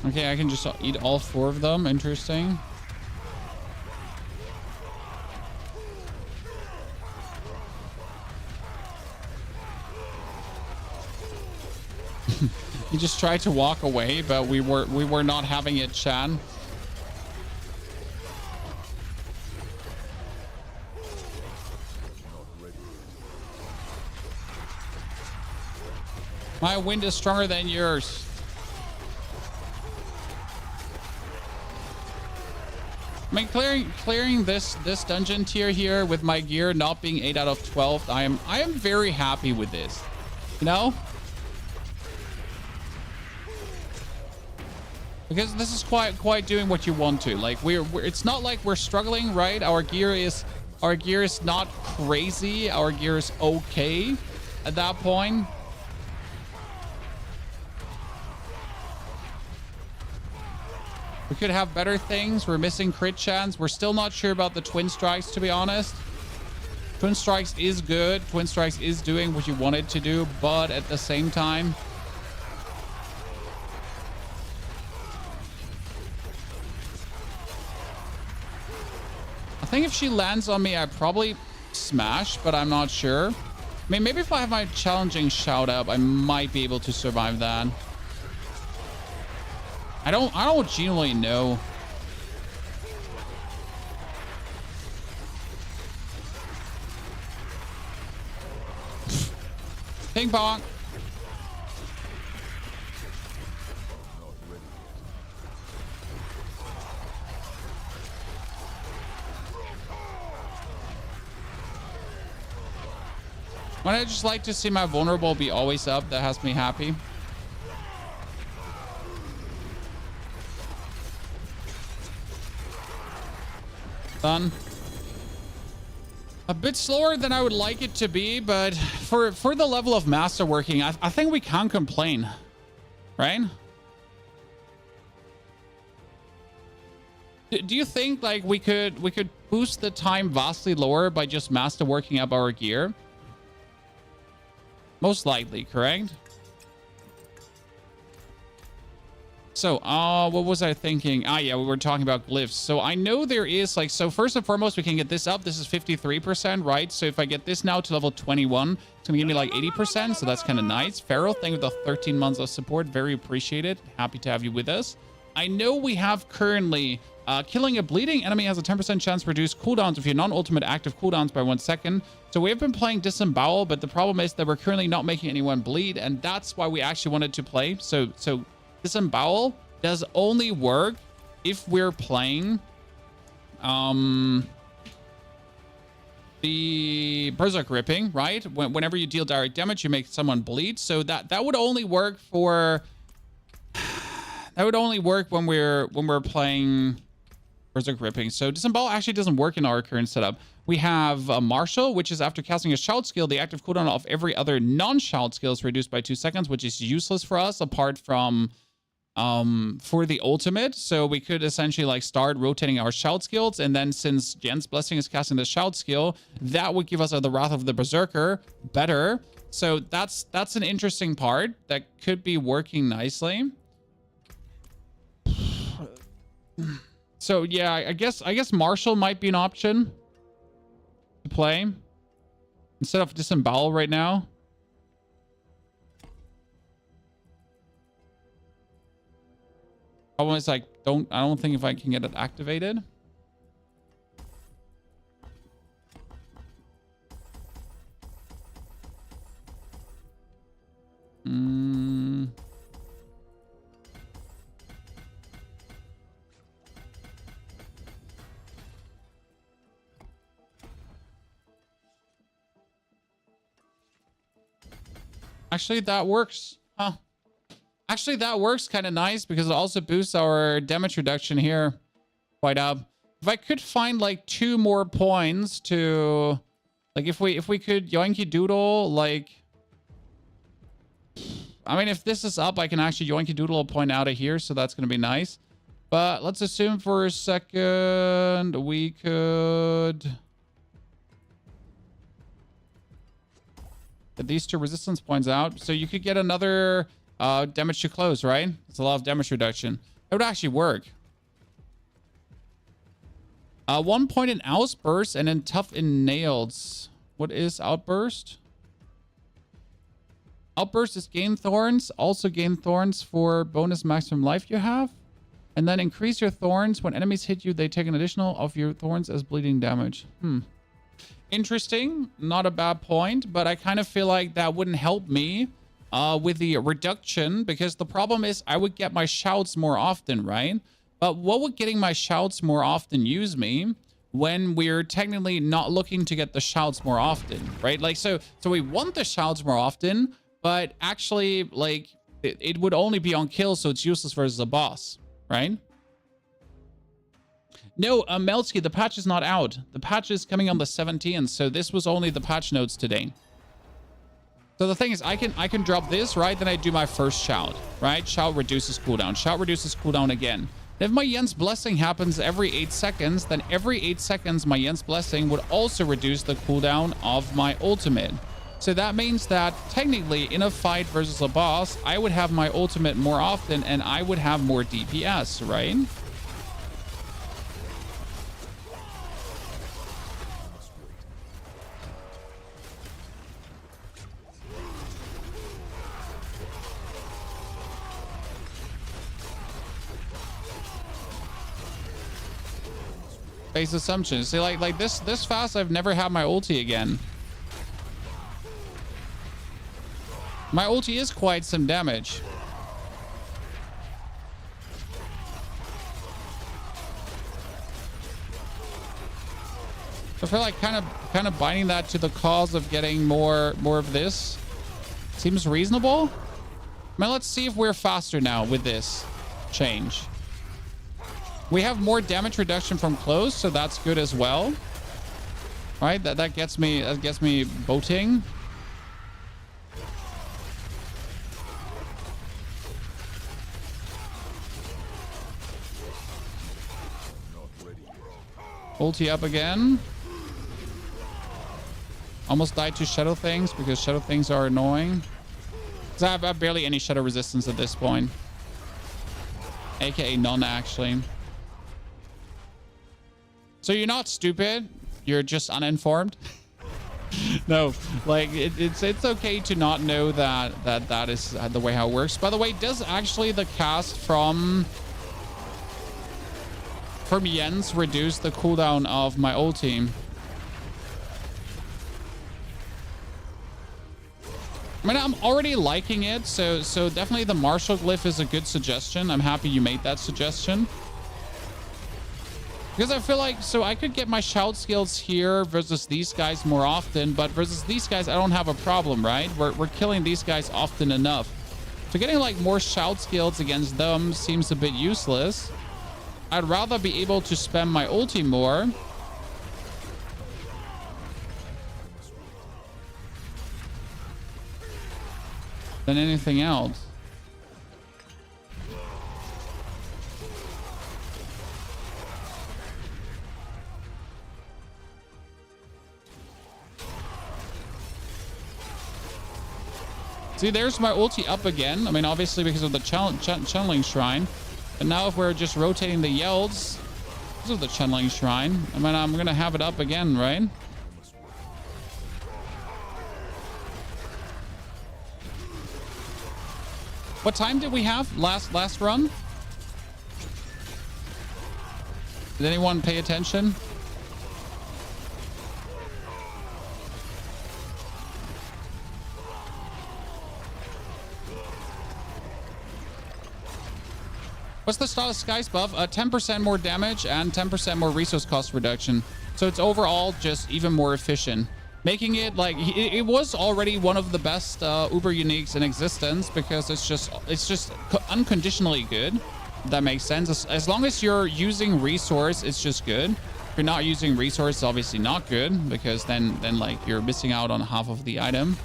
Okay, I can just eat all 4 of them. Interesting. He just tried to walk away, but we were not having it, Chan. My wind is stronger than yours. I mean, clearing this dungeon tier here with my gear not being 8 out of 12, I am very happy with this. You know? Because this is quite doing what you want to. Like we're it's not like we're struggling, right? Our gear is not crazy. Our gear is okay at that point. We could have better things. We're missing crit chance. We're still not sure about the twin strikes, to be honest. Twin strikes is good. Twin strikes is doing what you want it to do, but at the same time, I think if she lands on me, I probably smash, but I'm not sure. I mean, maybe if I have my challenging shout up, I might be able to survive that. I don't genuinely know. Ping pong. When I just like to see my vulnerable be always up, that has me happy. Done. A bit slower than I would like it to be, but for the level of masterworking, I think we can't complain, right? Do you think like we could boost the time vastly lower by just masterworking up our gear? Most likely, correct? So, what was I thinking? Yeah, we were talking about glyphs. So I know there is like, so first and foremost, we can get this up. This is 53%, right? So if I get this now to level 21, it's gonna give me like 80%. So that's kind of nice. Farrell, thank you for the 13 months of support. Very appreciated. Happy to have you with us. I know we have currently killing a bleeding enemy has a 10% chance to reduce cooldowns of your non-ultimate active cooldowns by 1 second. So we have been playing Disembowel, but the problem is that we're currently not making anyone bleed, and that's why we actually wanted to play. So Disembowel does only work if we're playing the Berserk Ripping, right? Whenever you deal direct damage, you make someone bleed. So that would only work for that would only work when we're playing Berserk Ripping. So Disembowel actually doesn't work in our current setup. We have Martial, which is after casting a shout skill, the active cooldown of every other non-shout skill is reduced by 2 seconds, which is useless for us apart from for the ultimate. So we could essentially like start rotating our shout skills, and then since Jen's Blessing is casting the shout skill, that would give us the Wrath of the Berserker better. So that's an interesting part that could be working nicely. So yeah, I guess Martial might be an option to play instead of Disembowel right now. Problem is, I don't think if I can get it activated. Actually, that works. Huh. Actually, that works kind of nice because it also boosts our damage reduction here quite up. If I could find like 2 more points to, like, if we could Yoinky Doodle, like, I mean, if this is up, I can actually Yoinky Doodle a point out of here, so that's going to be nice. But let's assume for a second we could get these 2 resistance points out. So you could get another damage to close, right? It's a lot of damage reduction. It would actually work. 1 point in Outburst and then Tough in Nails. What is Outburst? Outburst is gain thorns. Also gain thorns for bonus maximum life you have. And then increase your thorns. When enemies hit you, they take an additional of your thorns as bleeding damage. Interesting. Not a bad point, but I kind of feel like that wouldn't help me with the reduction, because the problem is I would get my shouts more often, right? But what would getting my shouts more often use me when we're technically not looking to get the shouts more often, right? Like, so we want the shouts more often, but actually, like, it would only be on kill, so it's useless versus a boss, right? No, Meltsky, the patch is not out. The patch is coming on the 17th, so this was only the patch notes today. So the thing is, I can drop this, right? Then I do my first shout, right? Shout reduces cooldown. Shout reduces cooldown again. If my Jen's Blessing happens every 8 seconds, then every 8 seconds, my Jen's Blessing would also reduce the cooldown of my ultimate. So that means that technically in a fight versus a boss, I would have my ultimate more often and I would have more DPS, right? Base assumption. See, like this fast, I've never had my ulti again. My ulti is quite some damage. I feel like kind of binding that to the cause of getting more of this seems reasonable. I mean, let's see if we're faster now with this change. We have more damage reduction from close, so that's good as well. Right? That gets me boating. Ulti up again. Almost died to shadow things because shadow things are annoying. Because I have barely any shadow resistance at this point. AKA none, actually. So you're not stupid. You're just uninformed. No, like it's okay to not know that is the way how it works. By the way, does actually the cast from Jens reduce the cooldown of my ulti? I mean, I'm already liking it, so definitely the martial glyph is a good suggestion. I'm happy you made that suggestion. Because I feel like, so I could get my shout skills here versus these guys more often, but versus these guys, I don't have a problem, right? We're killing these guys often enough. So getting like more shout skills against them seems a bit useless. I'd rather be able to spam my ulti more. Than anything else. See, there's my ulti up again. I mean, obviously because of the channeling shrine. But now if we're just rotating the yelds, this is the channeling shrine. I mean, I'm gonna have it up again, right? What time did we have last run? Did anyone pay attention? What's the Starless Skies buff? 10% more damage and 10% more resource cost reduction. So it's overall just even more efficient. Making it like it was already one of the best Uber uniques in existence because it's just unconditionally good. If that makes sense. As long as you're using resource, it's just good. If you're not using resource, it's obviously not good because then like you're missing out on half of the item.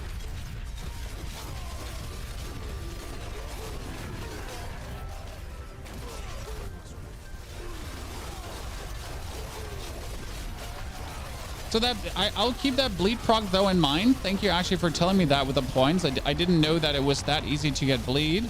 So that I'll keep that bleed proc though in mind. Thank you actually for telling me that with the points. I didn't know that it was that easy to get bleed,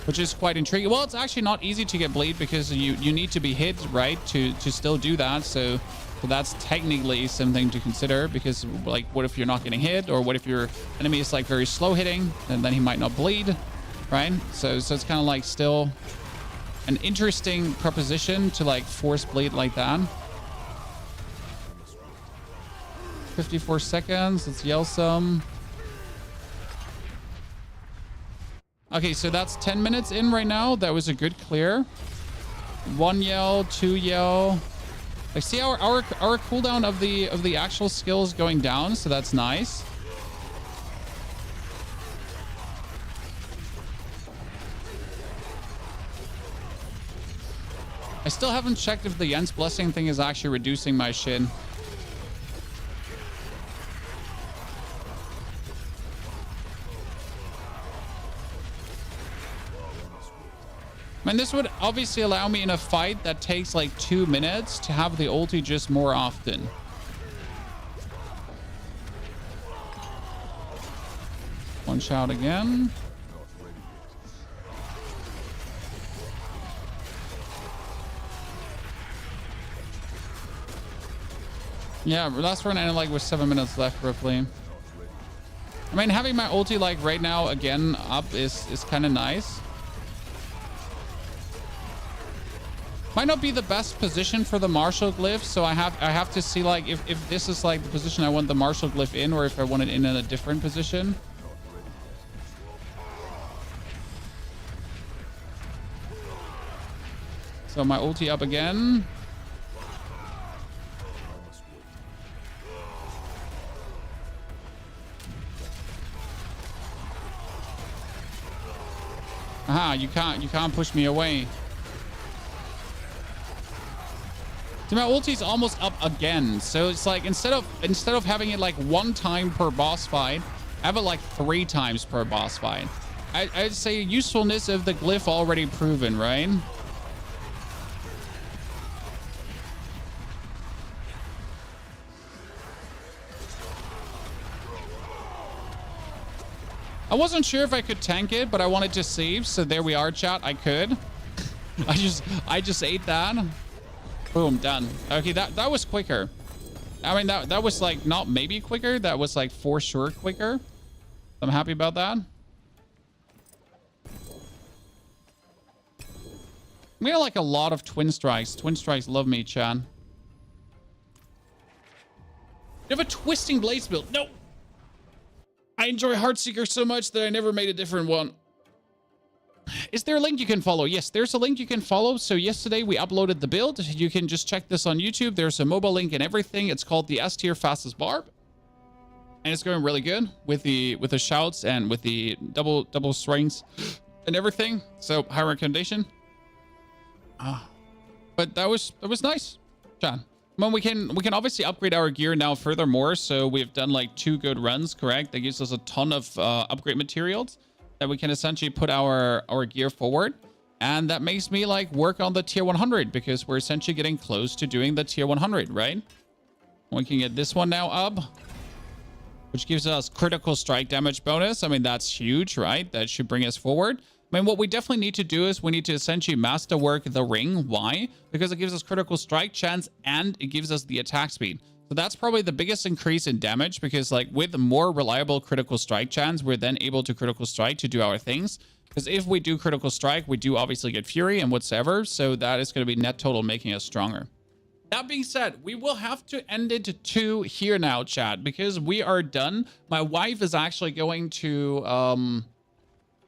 which is quite intriguing. Well, it's actually not easy to get bleed because you need to be hit, right, to still do that. So that's technically something to consider because like what if you're not getting hit, or what if your enemy is like very slow hitting and then he might not bleed, right? So it's kind of like still an interesting proposition to like force bleed like that. 54 seconds. Let's yell some. Okay, so that's 10 minutes in right now. That was a good clear. 1 yell, 2 yell. Like, see our cooldown of the actual skills going down, so that's nice. I still haven't checked if the Jens Blessing thing is actually reducing my shit. And this would obviously allow me in a fight that takes like 2 minutes to have the ulti just more often. One shot again. Yeah, last run ended like with 7 minutes left roughly. I mean, having my ulti like right now again up is kind of nice. Might not be the best position for the martial glyph, so I have to see like if this is like the position I want the martial glyph in, or if I want it in a different position. So my ulti up again. Aha, you can't push me away. So my ulti's almost up again. So it's like instead of having it like 1 time per boss fight, have it like 3 times per boss fight. I'd say usefulness of the glyph already proven, right? I wasn't sure if I could tank it, but I wanted to save. So there we are, chat. I could. I just ate that. Boom, done. Okay, that was quicker. I mean, that was like not maybe quicker. That was like for sure quicker. I'm happy about that. We got like a lot of twin strikes. Twin strikes love me, Chan. You have a twisting blades build. No. I enjoy Heartseeker so much that I never made a different one. Is there a link you can follow? Yes, there's a link you can follow. So yesterday we uploaded the build. You can just check this on YouTube. There's a mobile link and everything. It's called the S tier fastest Barb. And it's going really good with the shouts and with the double strings and everything. So high recommendation. But that was nice, John. Well, we can obviously upgrade our gear now furthermore. So we've done like 2 good runs, correct? That gives us a ton of upgrade materials that we can essentially put our gear forward. And that makes me like work on the tier 100 because we're essentially getting close to doing the tier 100, right? We can get this one now up, which gives us critical strike damage bonus. I mean, that's huge, right? That should bring us forward. I mean, what we definitely need to do is we need to essentially masterwork the ring. Why? Because it gives us critical strike chance and it gives us the attack speed. So that's probably the biggest increase in damage because like with more reliable critical strike chance, we're then able to critical strike to do our things. Because if we do critical strike, we do obviously get fury and whatsoever. So that is going to be net total making us stronger. That being said, we will have to end it to here now, chat, because we are done. My wife is actually going to an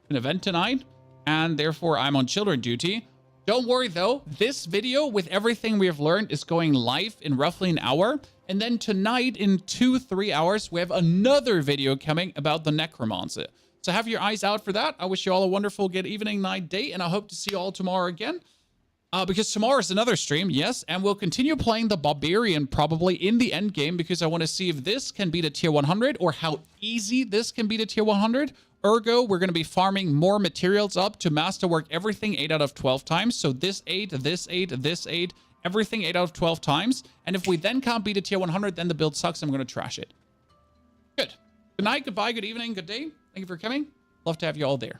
event tonight. And therefore I'm on children duty. Don't worry though, this video with everything we have learned is going live in roughly an hour. And then tonight in 2-3 hours, we have another video coming about the necromancer. So have your eyes out for that. I wish you all a wonderful good evening, night, day, and I hope to see you all tomorrow again. Because tomorrow is another stream, yes, and we'll continue playing the Barbarian probably in the end game because I want to see if this can beat a tier 100 or how easy this can beat a tier 100. Ergo, we're going to be farming more materials up to masterwork everything 8 out of 12 times. So this 8, this 8, this 8, everything 8 out of 12 times. And if we then can't beat a tier 100, then the build sucks. I'm going to trash it. Good. Good night, goodbye, good evening, good day. Thank you for coming. Love to have you all there.